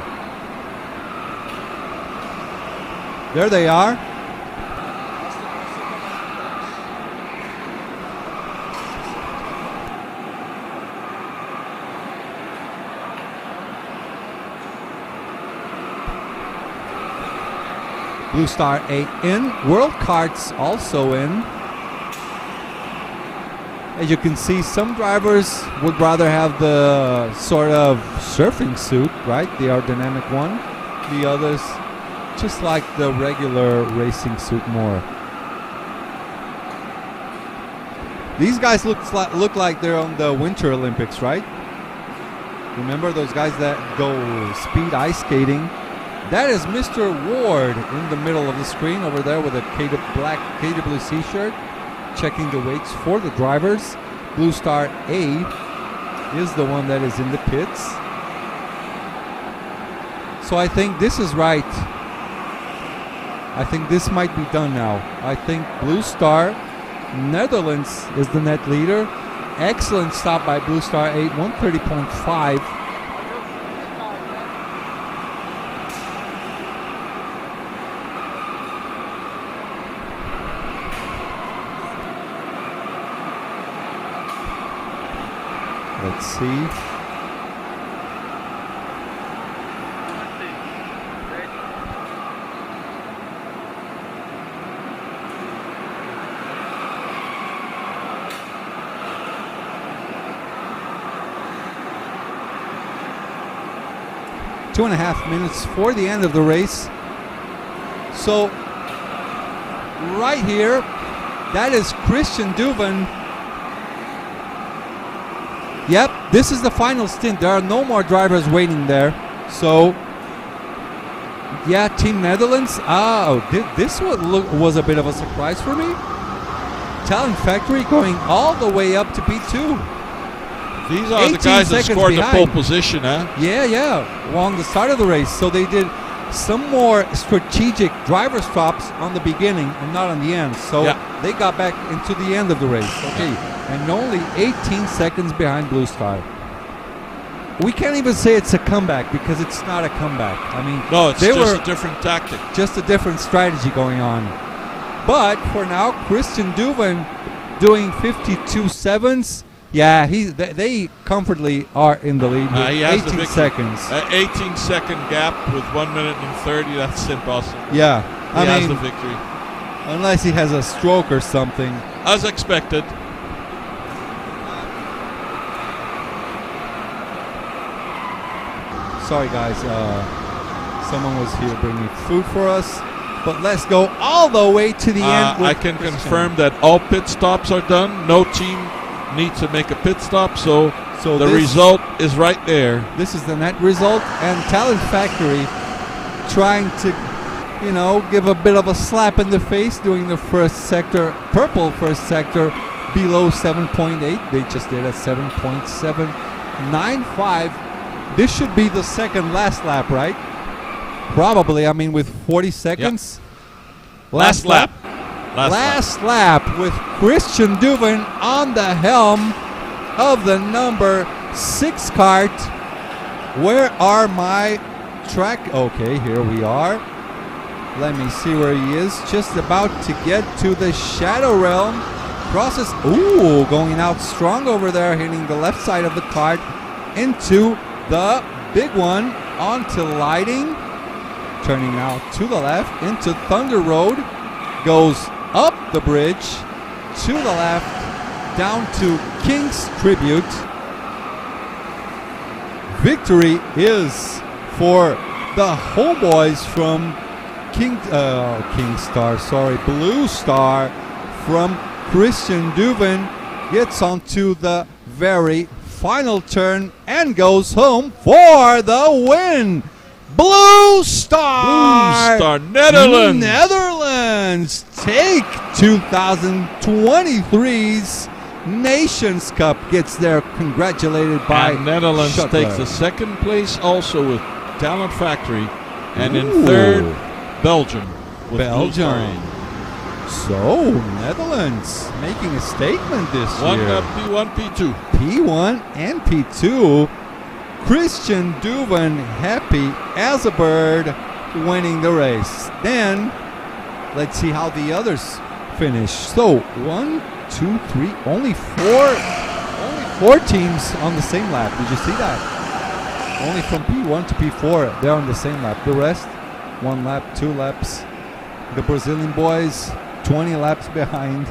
There they are. Blue Star 8 in. World Karts also in. As you can see, some drivers would rather have the sort of surfing suit, right? The aerodynamic one. The others just like the regular racing suit more. These guys look like they're on the Winter Olympics, right? Remember those guys that go speed ice skating? That is Mr. Ward in the middle of the screen over there with a black KWC shirt, checking the weights for the drivers. Blue Star A is the one that is in the pits. So I think this is right. I think this might be done now. I think Blue Star Netherlands is the net leader. Excellent stop by Blue Star 8, 130.5. Let's see. Two and a half minutes for the end of the race. So right here, that is Christian Duven. Yep, this is the final stint. There are no more drivers waiting there. So, yeah, Team Netherlands. Oh, this was a bit of a surprise for me. Talent Factory going all the way up to P2. These are the guys that scored the pole position, huh? Yeah, on the start of the race. So they did some more strategic driver stops on the beginning and not on the end. So they got back into the end of the race. Okay. And only 18 seconds behind Blue Star. We can't even say it's a comeback because it's not a comeback. I mean, no, it's just a different tactic. Just a different strategy going on. But for now, Christian Duven doing 52.7s. Yeah, they comfortably are in the lead with he has 18 seconds. 18-second gap with 1 minute and 30. That's impossible. Yeah, he has the victory. Unless he has a stroke or something. As expected. Sorry, guys. Someone was here bringing food for us. But let's go all the way to the end. I can confirm that all pit stops are done. No team needs to make a pit stop. So the result is right there. This is the net result. And Talent Factory trying to, give a bit of a slap in the face doing the first sector, purple first sector below 7.8. They just did a 7.795. This should be the second last lap, right? Probably. I mean, with 40 seconds. Yep. Last lap. Last lap with Christian Duven on the helm of the number 6 kart. Where are my track? Okay, here we are. Let me see where he is. Just about to get to the Shadow Realm. Crosses. Ooh, going out strong over there, hitting the left side of the kart into the big one onto lighting, turning now to the left into Thunder Road, goes up the bridge to the left down to King's Tribute. Victory is for the homeboys from Blue Star from Christian Duven. Gets onto the very final turn and goes home for the win. Blue Star. Blue Star, Netherlands. Netherlands take 2023's Nations Cup. Gets there, congratulated by And Netherlands Schuttler. takes the second place also with Talent Factory. And in Ooh. third, Belgium. With Blue Star Belgium. So, Netherlands making a statement this One year. P1, P2. P1 and P2. Christian Duven happy as a bird winning the race. Then, let's see how the others finish. So, 1, 2, 3, only four teams on the same lap. Did you see that? Only from P1 to P4, they're on the same lap. The rest, 1 lap, 2 laps. The Brazilian boys, 20 laps behind.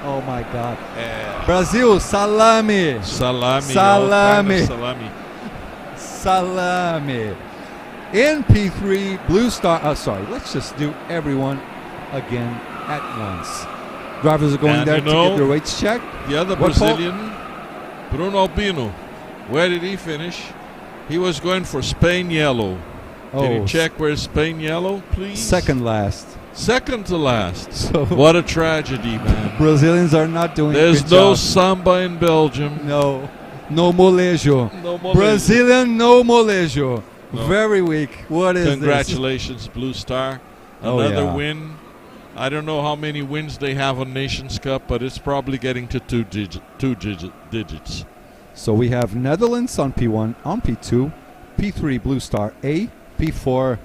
Oh my God. Brazil, salami. Salami. Salami. All kind of salami. Salami. In P3, Blue Star. Sorry, let's just do everyone again at once. Drivers are going And there you to know, get their weights checked. The other What, Paul? Brazilian, Bruno Albino. Where did he finish? He was going for Spain yellow. Can you check where's Spain yellow, please? Second last. Second to last. So What a tragedy, man. Brazilians are not doing There's good no job. samba in Belgium. No molejo. No molejo. Brazilian no molejo. No. Very weak. What is Congratulations, Blue Star. Oh, Another yeah. win. I don't know how many wins they have on Nations Cup, but it's probably getting to two digits. So we have Netherlands on P1, on P2, P3 Blue Star A, P4.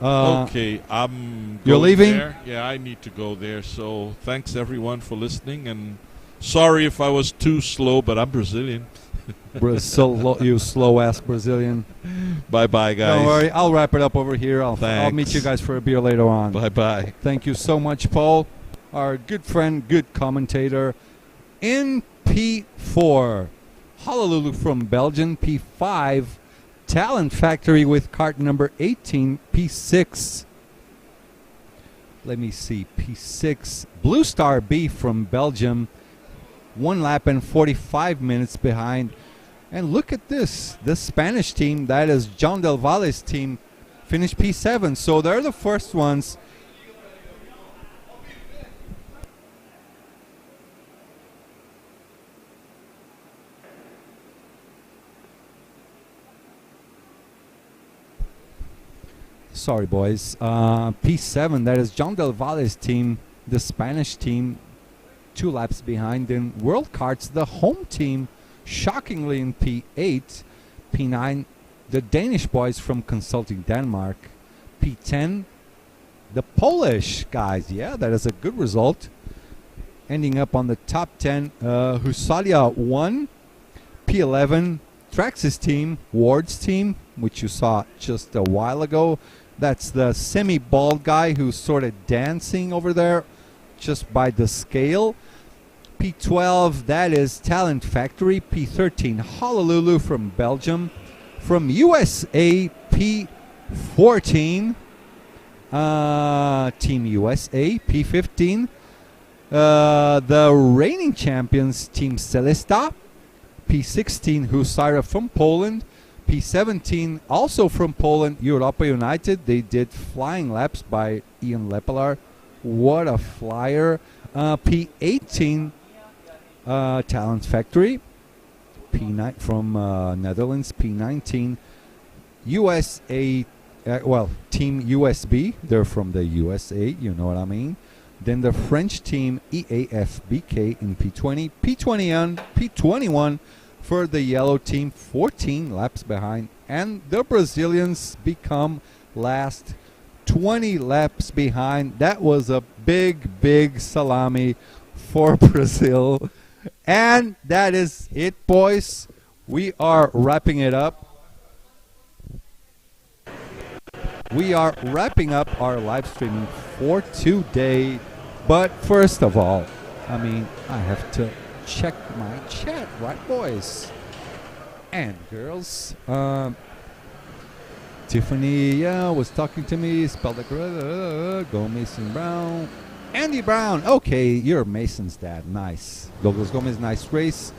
Okay, I'm You're going leaving? there. Yeah, I need to go there. So thanks everyone for listening, and sorry if I was too slow, but I'm Brazilian. You slow ass Brazilian. Bye bye, guys. Don't worry, I'll wrap it up over here. I'll Thanks. meet you guys for a beer later on. Bye bye. Thank you so much, Paul, our good friend, good commentator. In P4, Honolulu from Belgium. P5, Talent Factory with cart number 18. P6, let me see, P6, Blue Star B from Belgium. 1 lap and 45 minutes behind. And look at this Spanish team, that is John Del Valle's team, finished P7. So they're the first ones. Sorry, boys. P7, that is John Del Valle's team, the Spanish team, 2 laps behind. In World Karts, the home team, shockingly in P8. P9, the Danish boys from Consulting Denmark. P10, the Polish guys. Yeah, that is a good result. Ending up on the top 10, Husalia 1. P11, Traxxas team, Ward's team, which you saw just a while ago. That's the semi-bald guy who's sort of dancing over there just by the scale. P12, that is Talent Factory. P13, Honolulu from Belgium. From USA, P14, Team USA. P15, the reigning champions, Team Celesta. P16, Husara from Poland. P17, also from Poland, Europa United. They did flying laps by Ian Lepelar. What a flyer. P18, Talent Factory. P9 from Netherlands. P19, USA, Team USB. They're from the USA, you know what I mean. Then the French team EAFBK in P20. P21 for the yellow team, 14 laps behind. And the Brazilians become last, 20 laps behind. That was a big salami for Brazil. And that is it, boys. We are wrapping it up. We are wrapping up our live streaming for today. But first of all, I have to check my chat, right, boys and girls? Tiffany, was talking to me. Spelled it correct. Go Mason Brown. Andy Brown. Okay, you're Mason's dad. Nice. Douglas Gomez, nice race.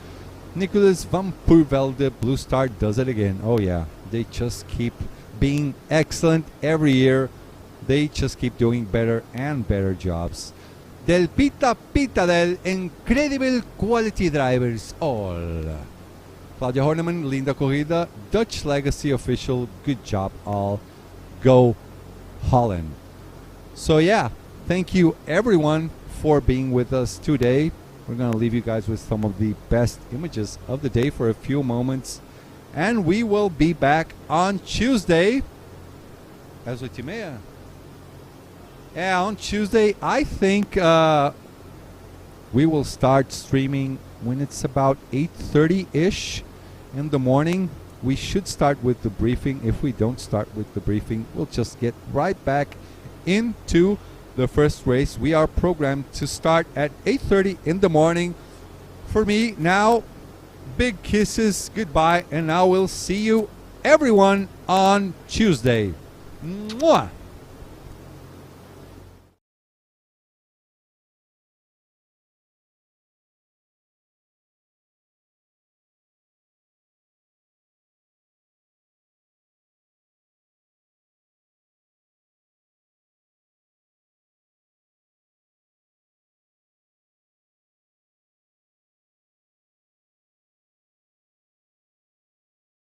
Nicholas Van Purvelde, Blue Star does it again. Oh yeah, they just keep being excellent every year. They just keep doing better and better jobs. Del Pita Pita del Incredible Quality Drivers All. Claudia Horneman, Linda Corrida, Dutch Legacy Official. Good job all. Go Holland. So yeah, thank you everyone for being with us today. We're going to leave you guys with some of the best images of the day for a few moments. And we will be back on Tuesday. Às 8:30? Yeah, on Tuesday, I think we will start streaming when it's about 8:30-ish in the morning. We should start with the briefing. If we don't start with the briefing, we'll just get right back into the first race. We are programmed to start at 8:30 in the morning. For me, now, big kisses, goodbye, and now we'll see you, everyone, on Tuesday. Mwah!